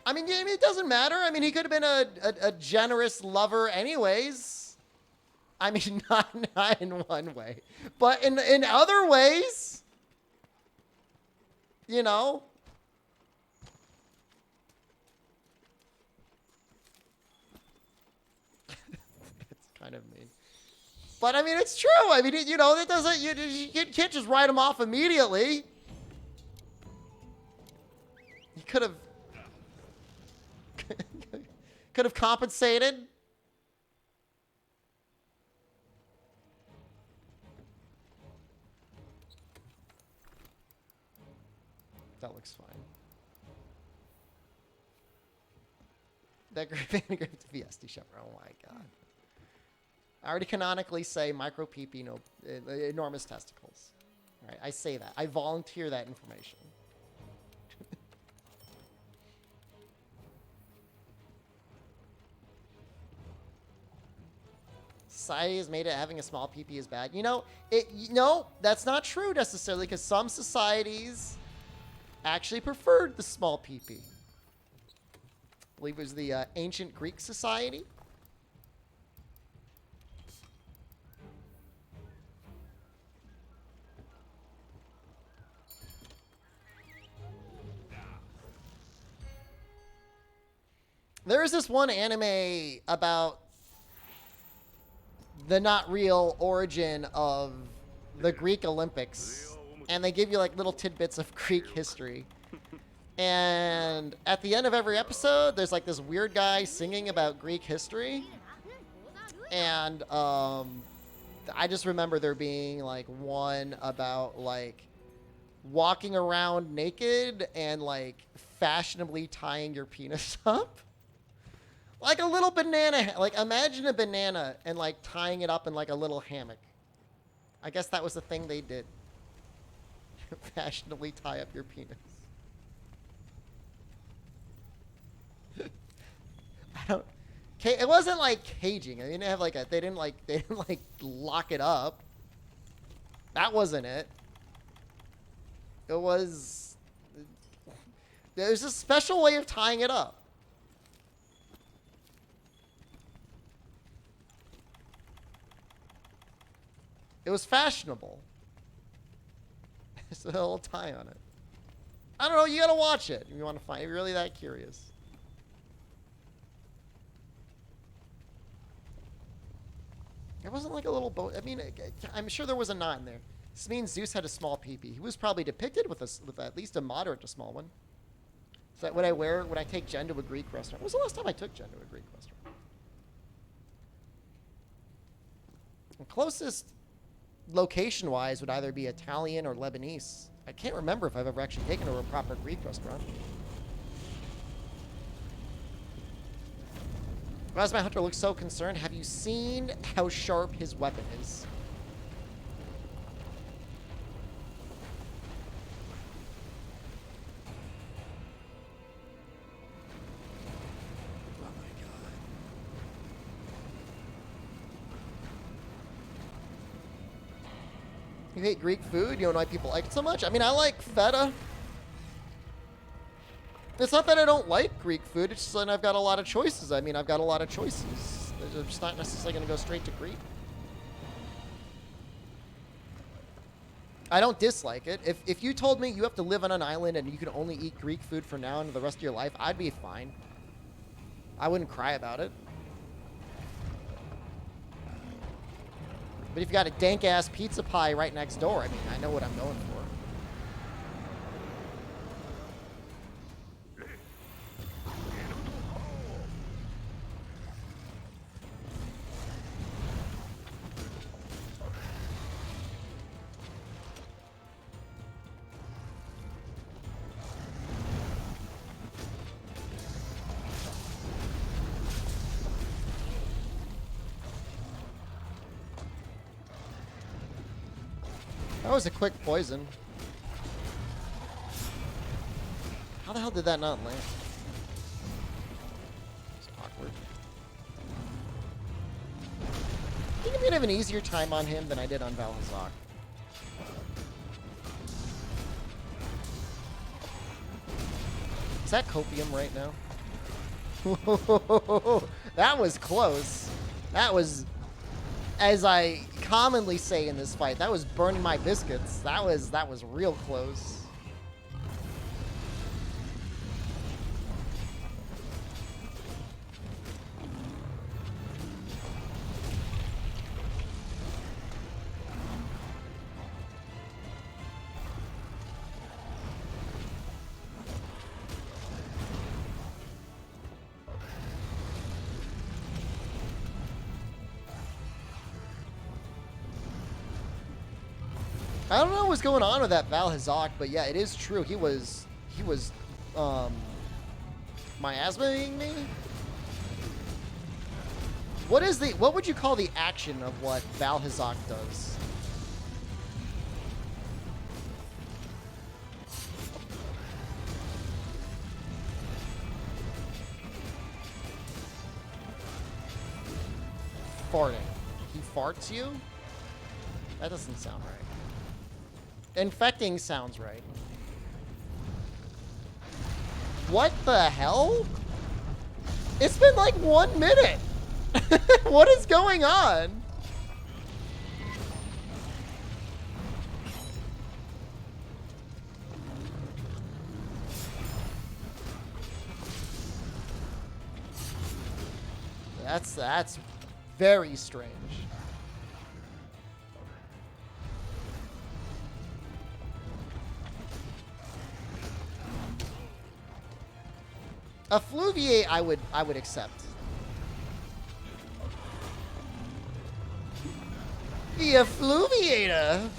S1: I mean, it doesn't matter. I mean, he could have been a generous lover anyways. I mean, not in one way. But in other ways, you know. It's kind of mean. But, I mean, it's true. I mean, you know, it doesn't, you can't just write him off immediately. You could have... could have compensated. That looks fine. That group anagram to be SDShepard. Oh my god. I already canonically say micro PP, no, enormous testicles. All right, I say that. I volunteer that information. Society has made it having a small PP is bad. You know, no, that's not true necessarily, because some societies actually preferred the small PP. I believe it was the ancient Greek society. There is this one anime about the not real origin of the Greek Olympics, and they give you like little tidbits of Greek history. And at the end of every episode, there's like this weird guy singing about Greek history. And I just remember there being like one about like walking around naked and like fashionably tying your penis up. Like a little banana, like imagine a banana and like tying it up in like a little hammock. I guess that was the thing they did. Fashionably tie up your penis. I don't. It wasn't like caging. They didn't have like a. They didn't like lock it up. That wasn't it. It was. There's a special way of tying it up. It was fashionable. There's a little tie on it. I don't know. You gotta watch it if you want to find. If you're really that curious. It wasn't like a little boat. I mean, I'm sure there was a knot in there. This means Zeus had a small PP. He was probably depicted with at least a moderate to small one. So that when I take Jen to a Greek restaurant. When was the last time I took Jen to a Greek restaurant? The closest location-wise would either be Italian or Lebanese. I can't remember if I've ever actually taken her to a proper Greek restaurant. Rasma Hunter looks so concerned. Have you seen how sharp his weapon is? You hate Greek food? You don't know why people like it so much? I mean, I like feta. It's not that I don't like Greek food. It's just that I've got a lot of choices. I mean, I've got a lot of choices. I'm just not necessarily going to go straight to Greek. I don't dislike it. If you told me you have to live on an island and you can only eat Greek food from now and the rest of your life, I'd be fine. I wouldn't cry about it. But if you got a dank-ass pizza pie right next door, I mean, I know what I'm going for. That was a quick poison. How the hell did that not land? It's awkward. I think I'm gonna have an easier time on him than I did on Valhazak. Is that copium right now? That was close. That was, as I commonly say in this fight, that was burning my biscuits. That was real close. I don't know what's going on with that Valhazak, but yeah, it is true. He was miasmaing me? What would you call the action of what Valhazak does? Farting. He farts you? That doesn't sound right. Infecting sounds right. What the hell? It's been like 1 minute. What is going on? That's very strange. A Fluviate I would accept. The Effluviator.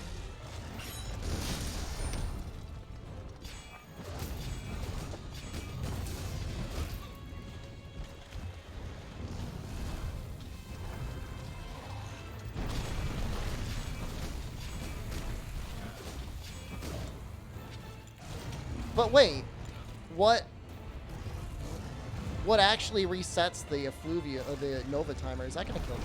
S1: But wait, what actually resets the effluvia or the Nova timer? Is that gonna kill me?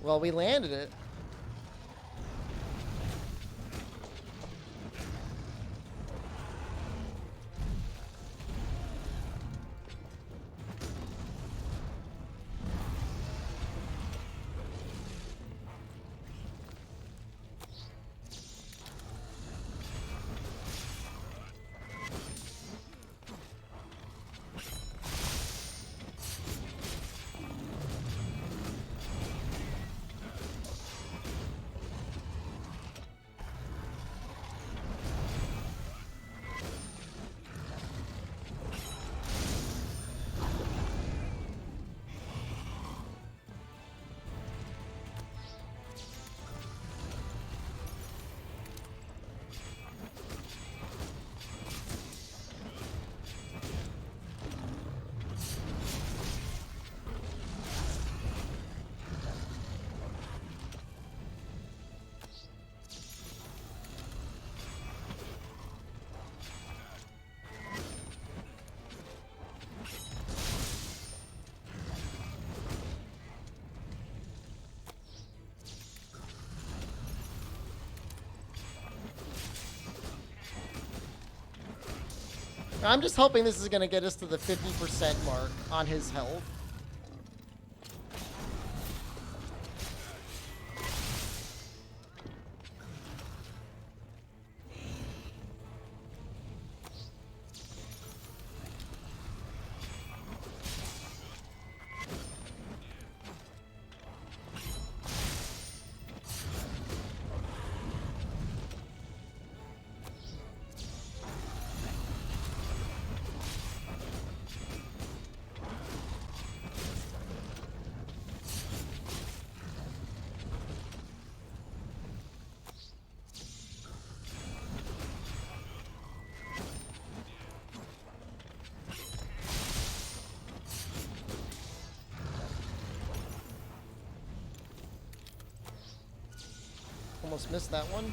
S1: Well, we landed it. I'm just hoping this is going to get us to the 50% mark on his health. Almost missed that one.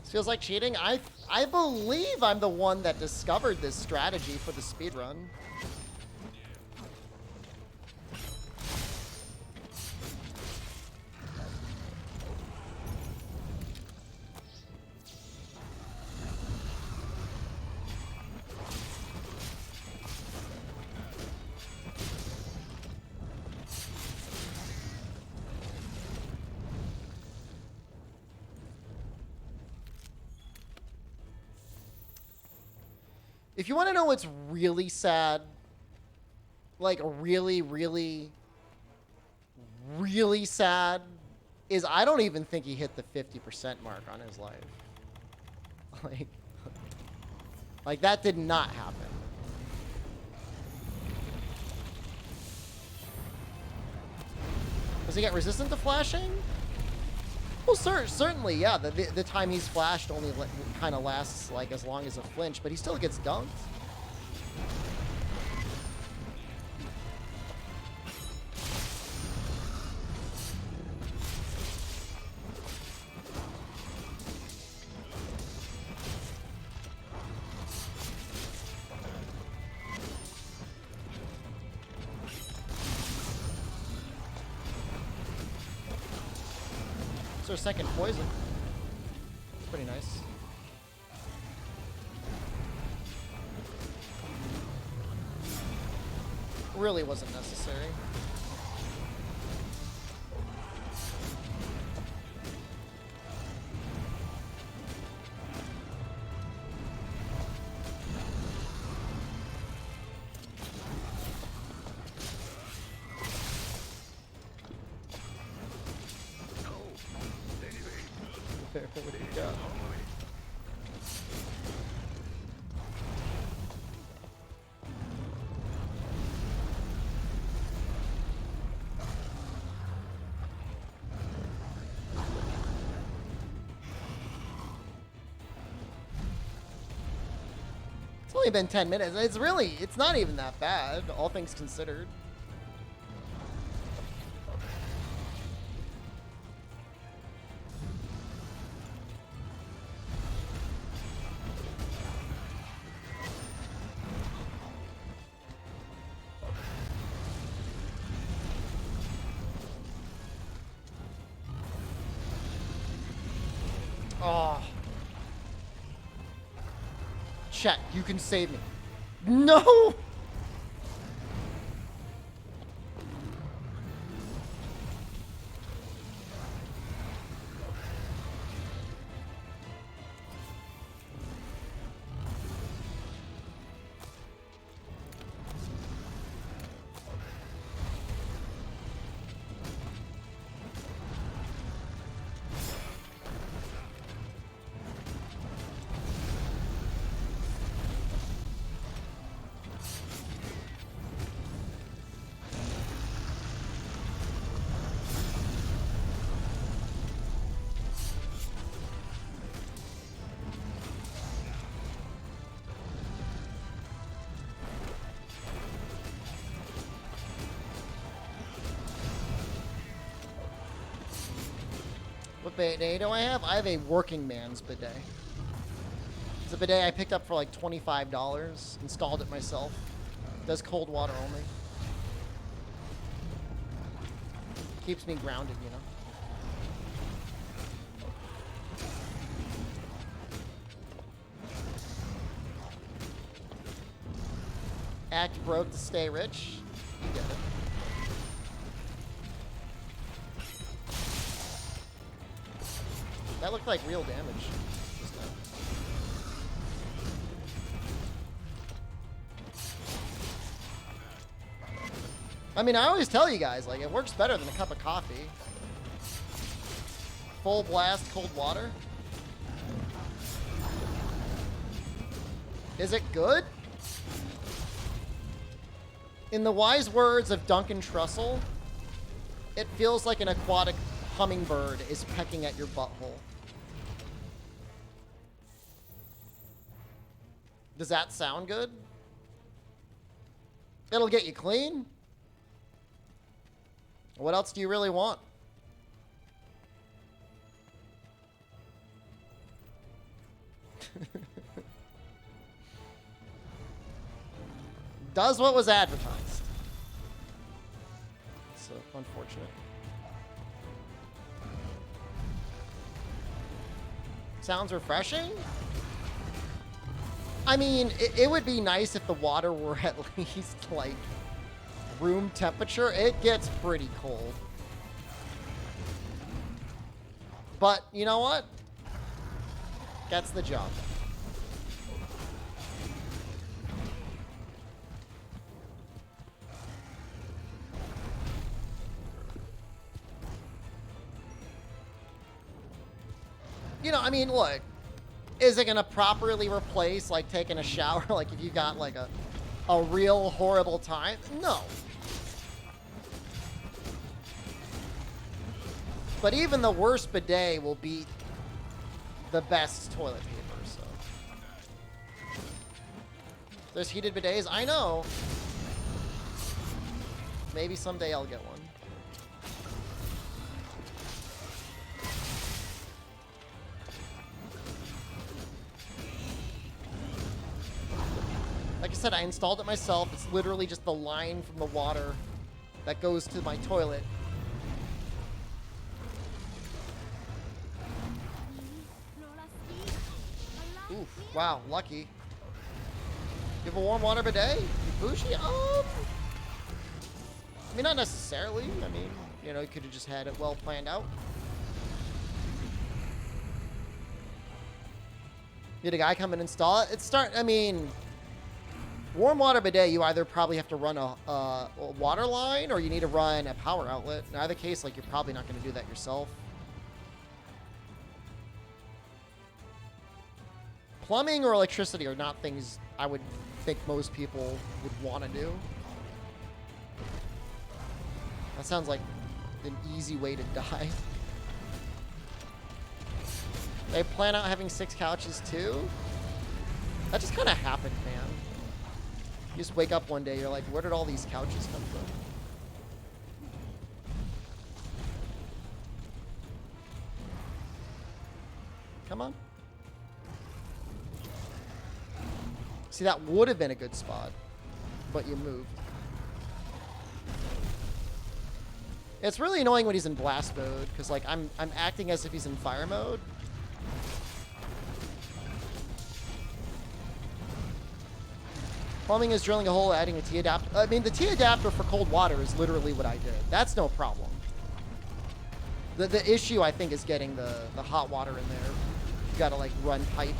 S1: This feels like cheating. I believe I'm the one that discovered this strategy for the speedrun. If you want to know what's really sad, like really, really, really sad, is I don't even think he hit the 50% mark on his life. Like that did not happen. Does he get resistant to flashing? Well, certainly, yeah. The time he's flashed only kind of lasts like as long as a flinch, but he still gets dunked. It's our second poison. Pretty nice. Really wasn't necessary. What do you got? It's only been 10 minutes. It's not even that bad, all things considered. Oh. Chet, you can save me. No! What bidet do I have? I have a working man's bidet. It's a bidet I picked up for like $25. Installed it myself. Does cold water only. Keeps me grounded, you know. Act broke to stay rich. You get it. That looked like real damage just now. I mean, I always tell you guys, like, it works better than a cup of coffee. Full blast cold water. Is it good? In the wise words of Duncan Trussell, it feels like an aquatic hummingbird is pecking at your butthole. Does that sound good? It'll get you clean. What else do you really want? Does what was advertised. So unfortunate. Sounds refreshing? I mean, it would be nice if the water were at least like room temperature. It gets pretty cold. But you know what? Gets the job done. You know, I mean, look, is it going to properly replace, like, taking a shower? Like, if you got, like, a real horrible time? No. But even the worst bidet will beat the best toilet paper, so. There's heated bidets? I know. Maybe someday I'll get one. Like I said, I installed it myself. It's literally just the line from the water that goes to my toilet. Oof, wow, lucky. You have a warm water bidet? You bougie? I mean, not necessarily. I mean, you know, you could have just had it well planned out. You had a guy come and install it. I mean, warm water bidet, you either probably have to run a water line or you need to run a power outlet. In either case, like, you're probably not going to do that yourself. Plumbing or electricity are not things I would think most people would want to do. That sounds like an easy way to die. They plan out having 6 couches too? That just kind of happened, man. You just wake up one day, you're like, where did all these couches come from? Come on. See, that would have been a good spot, but you moved. It's really annoying when he's in blast mode, because like I'm acting as if he's in fire mode. Plumbing is drilling a hole, adding a T adapter. I mean, the T adapter for cold water is literally what I did. That's no problem. The issue, I think, is getting the hot water in there. You gotta like run pipe.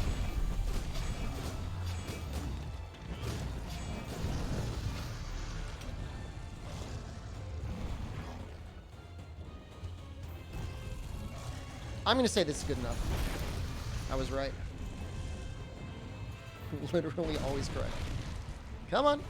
S1: I'm gonna say this is good enough. I was right. Literally always correct. Come on.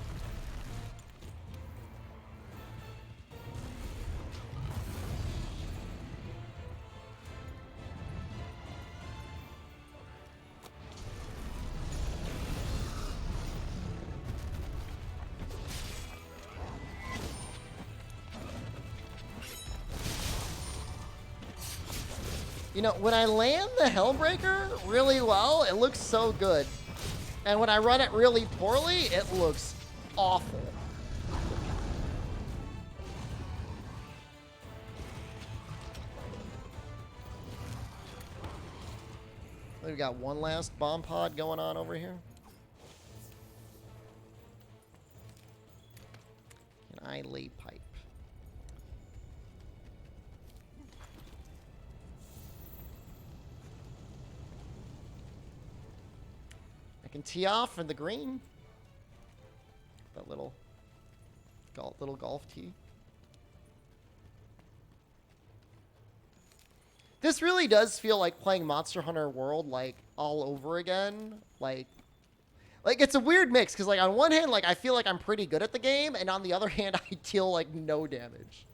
S1: You know, when I land the Hellbreaker really well, it looks so good. And when I run it really poorly, it looks awful. We got one last bomb pod going on over here. Can I lay pipe? I can tee off in the green. That little gulp. little golf tee. This really does feel like playing Monster Hunter World, like, all over again. Like it's a weird mix, because, like, on one hand, like, I feel like I'm pretty good at the game, and on the other hand, I deal, like, no damage.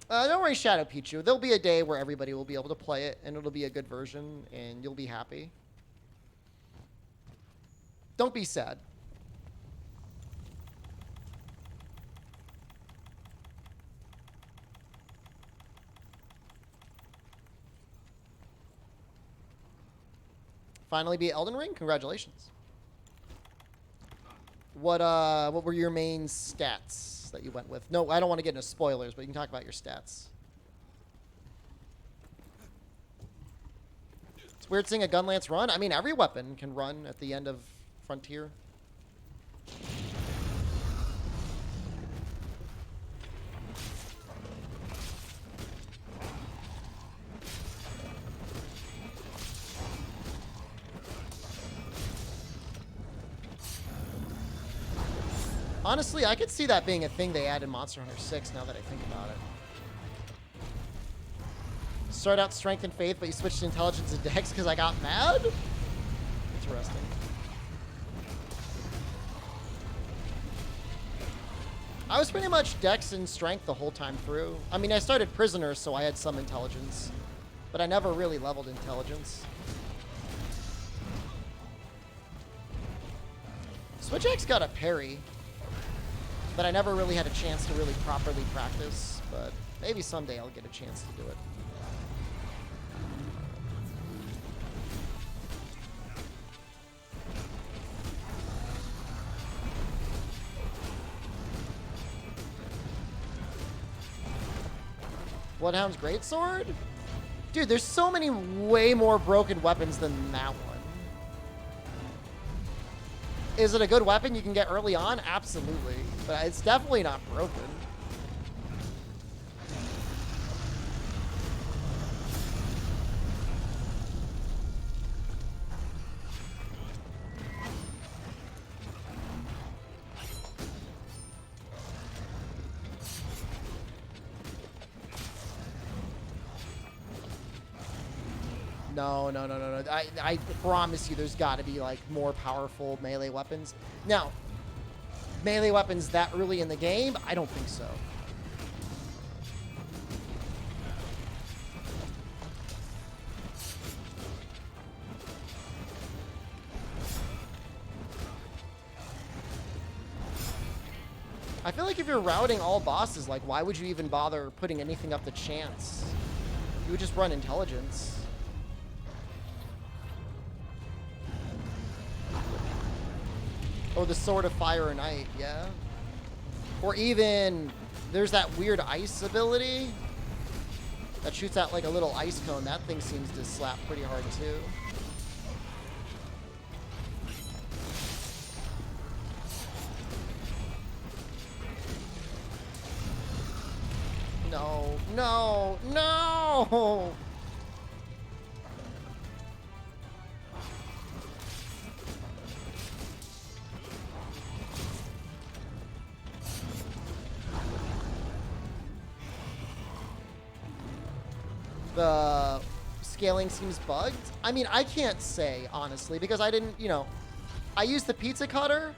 S1: Don't worry, Shadow Pichu. There'll be a day where everybody will be able to play it, and it'll be a good version, and you'll be happy. Don't be sad. Finally beat Elden Ring? Congratulations. What were your main stats that you went with? No, I don't want to get into spoilers, but you can talk about your stats. It's weird seeing a Gunlance run. I mean, every weapon can run at the end of Frontier. Honestly, I could see that being a thing they add in Monster Hunter 6 now that I think about it. Start out Strength and Faith, but you switched to Intelligence and Dex because I got mad? Interesting. I was pretty much Dex and Strength the whole time through. I mean, I started Prisoner, so I had some Intelligence. But I never really leveled Intelligence. Switch X got a parry that I never really had a chance to really properly practice, but maybe someday I'll get a chance to do it. Bloodhound's Greatsword? Dude, there's so many way more broken weapons than that one. Is it a good weapon you can get early on? Absolutely. But it's definitely not broken. No. I promise you there's got to be, like, more powerful melee weapons. Now, melee weapons that early in the game? I don't think so. I feel like if you're routing all bosses, like, why would you even bother putting anything up to chance? You would just run Intelligence. Oh, the Sword of Fire and Night, yeah. Or even, there's that weird ice ability that shoots out like a little ice cone. That thing seems to slap pretty hard too. No! The scaling seems bugged. I mean, I can't say, honestly, because I didn't, I used the pizza cutter,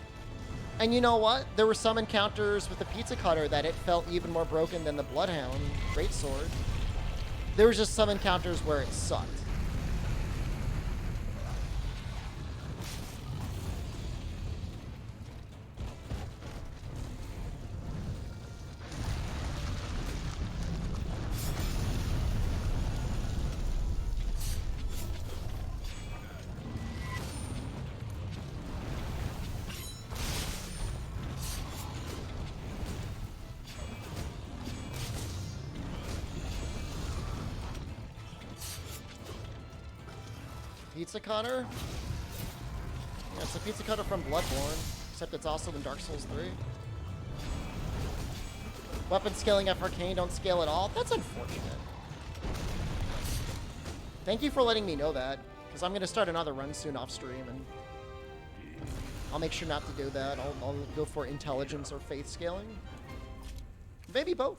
S1: and you know what? There were some encounters with the pizza cutter that it felt even more broken than the Bloodhound Greatsword. There was just some encounters where it sucked. Pizza cutter? Yeah, it's a pizza cutter from Bloodborne, except it's also in Dark Souls 3. Weapon scaling F Arcane don't scale at all? That's unfortunate. Thank you for letting me know that, because I'm going to start another run soon off stream, and I'll make sure not to do that. I'll go for intelligence or faith scaling. Maybe both.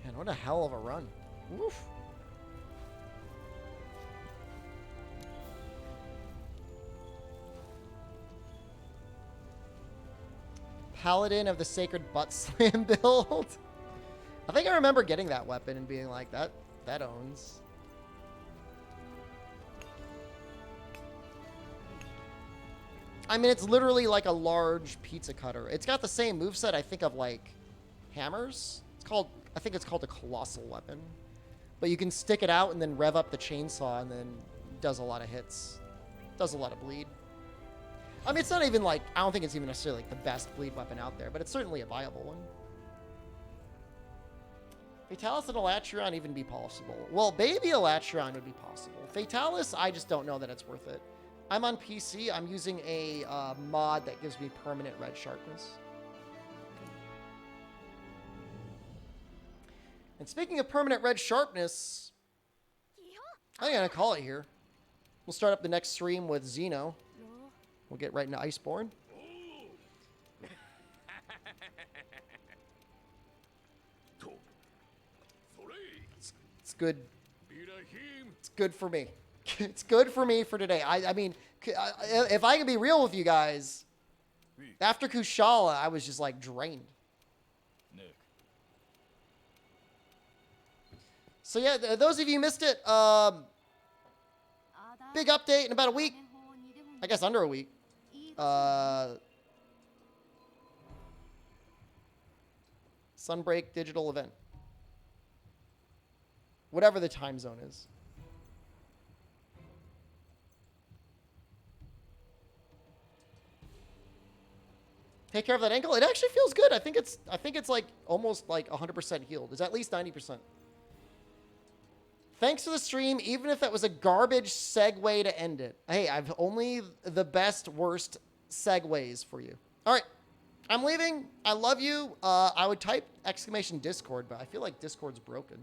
S1: Man, what a hell of a run. Woof. Paladin of the Sacred Butt Slam build. I think I remember getting that weapon and being like, that owns. I mean, it's literally like a large pizza cutter. It's got the same moveset, I think, of like hammers. I think it's called a colossal weapon. But you can stick it out and then rev up the chainsaw and then does a lot of hits. Does a lot of bleed. I mean, it's not even like, I don't think it's even necessarily like the best bleed weapon out there, but it's certainly a viable one. Fatalis and Elatreon even be possible. Well, baby Elatreon would be possible. Fatalis, I just don't know that it's worth it. I'm on PC. I'm using a mod that gives me permanent red sharpness. And speaking of permanent red sharpness, I'm going to call it here. We'll start up the next stream with Xeno. We'll get right into Iceborne. It's good. It's good for me. It's good for me for today. I mean, if I can be real with you guys, after Kushala, I was just like drained. So yeah, those of you who missed it, big update in about a week. I guess under a week. Sunbreak digital event. Whatever the time zone is. Take care of that ankle. It actually feels good. I think it's like almost like 100% healed. It's at least 90%. Thanks for the stream, even if that was a garbage segue to end it. Hey, I've only the best, worst segues for you. All right, I'm leaving. I love you. I would type exclamation Discord, but I feel like Discord's broken.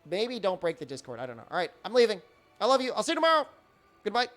S1: Maybe don't break the Discord. I don't know. All right, I'm leaving. I love you. I'll see you tomorrow. Goodbye.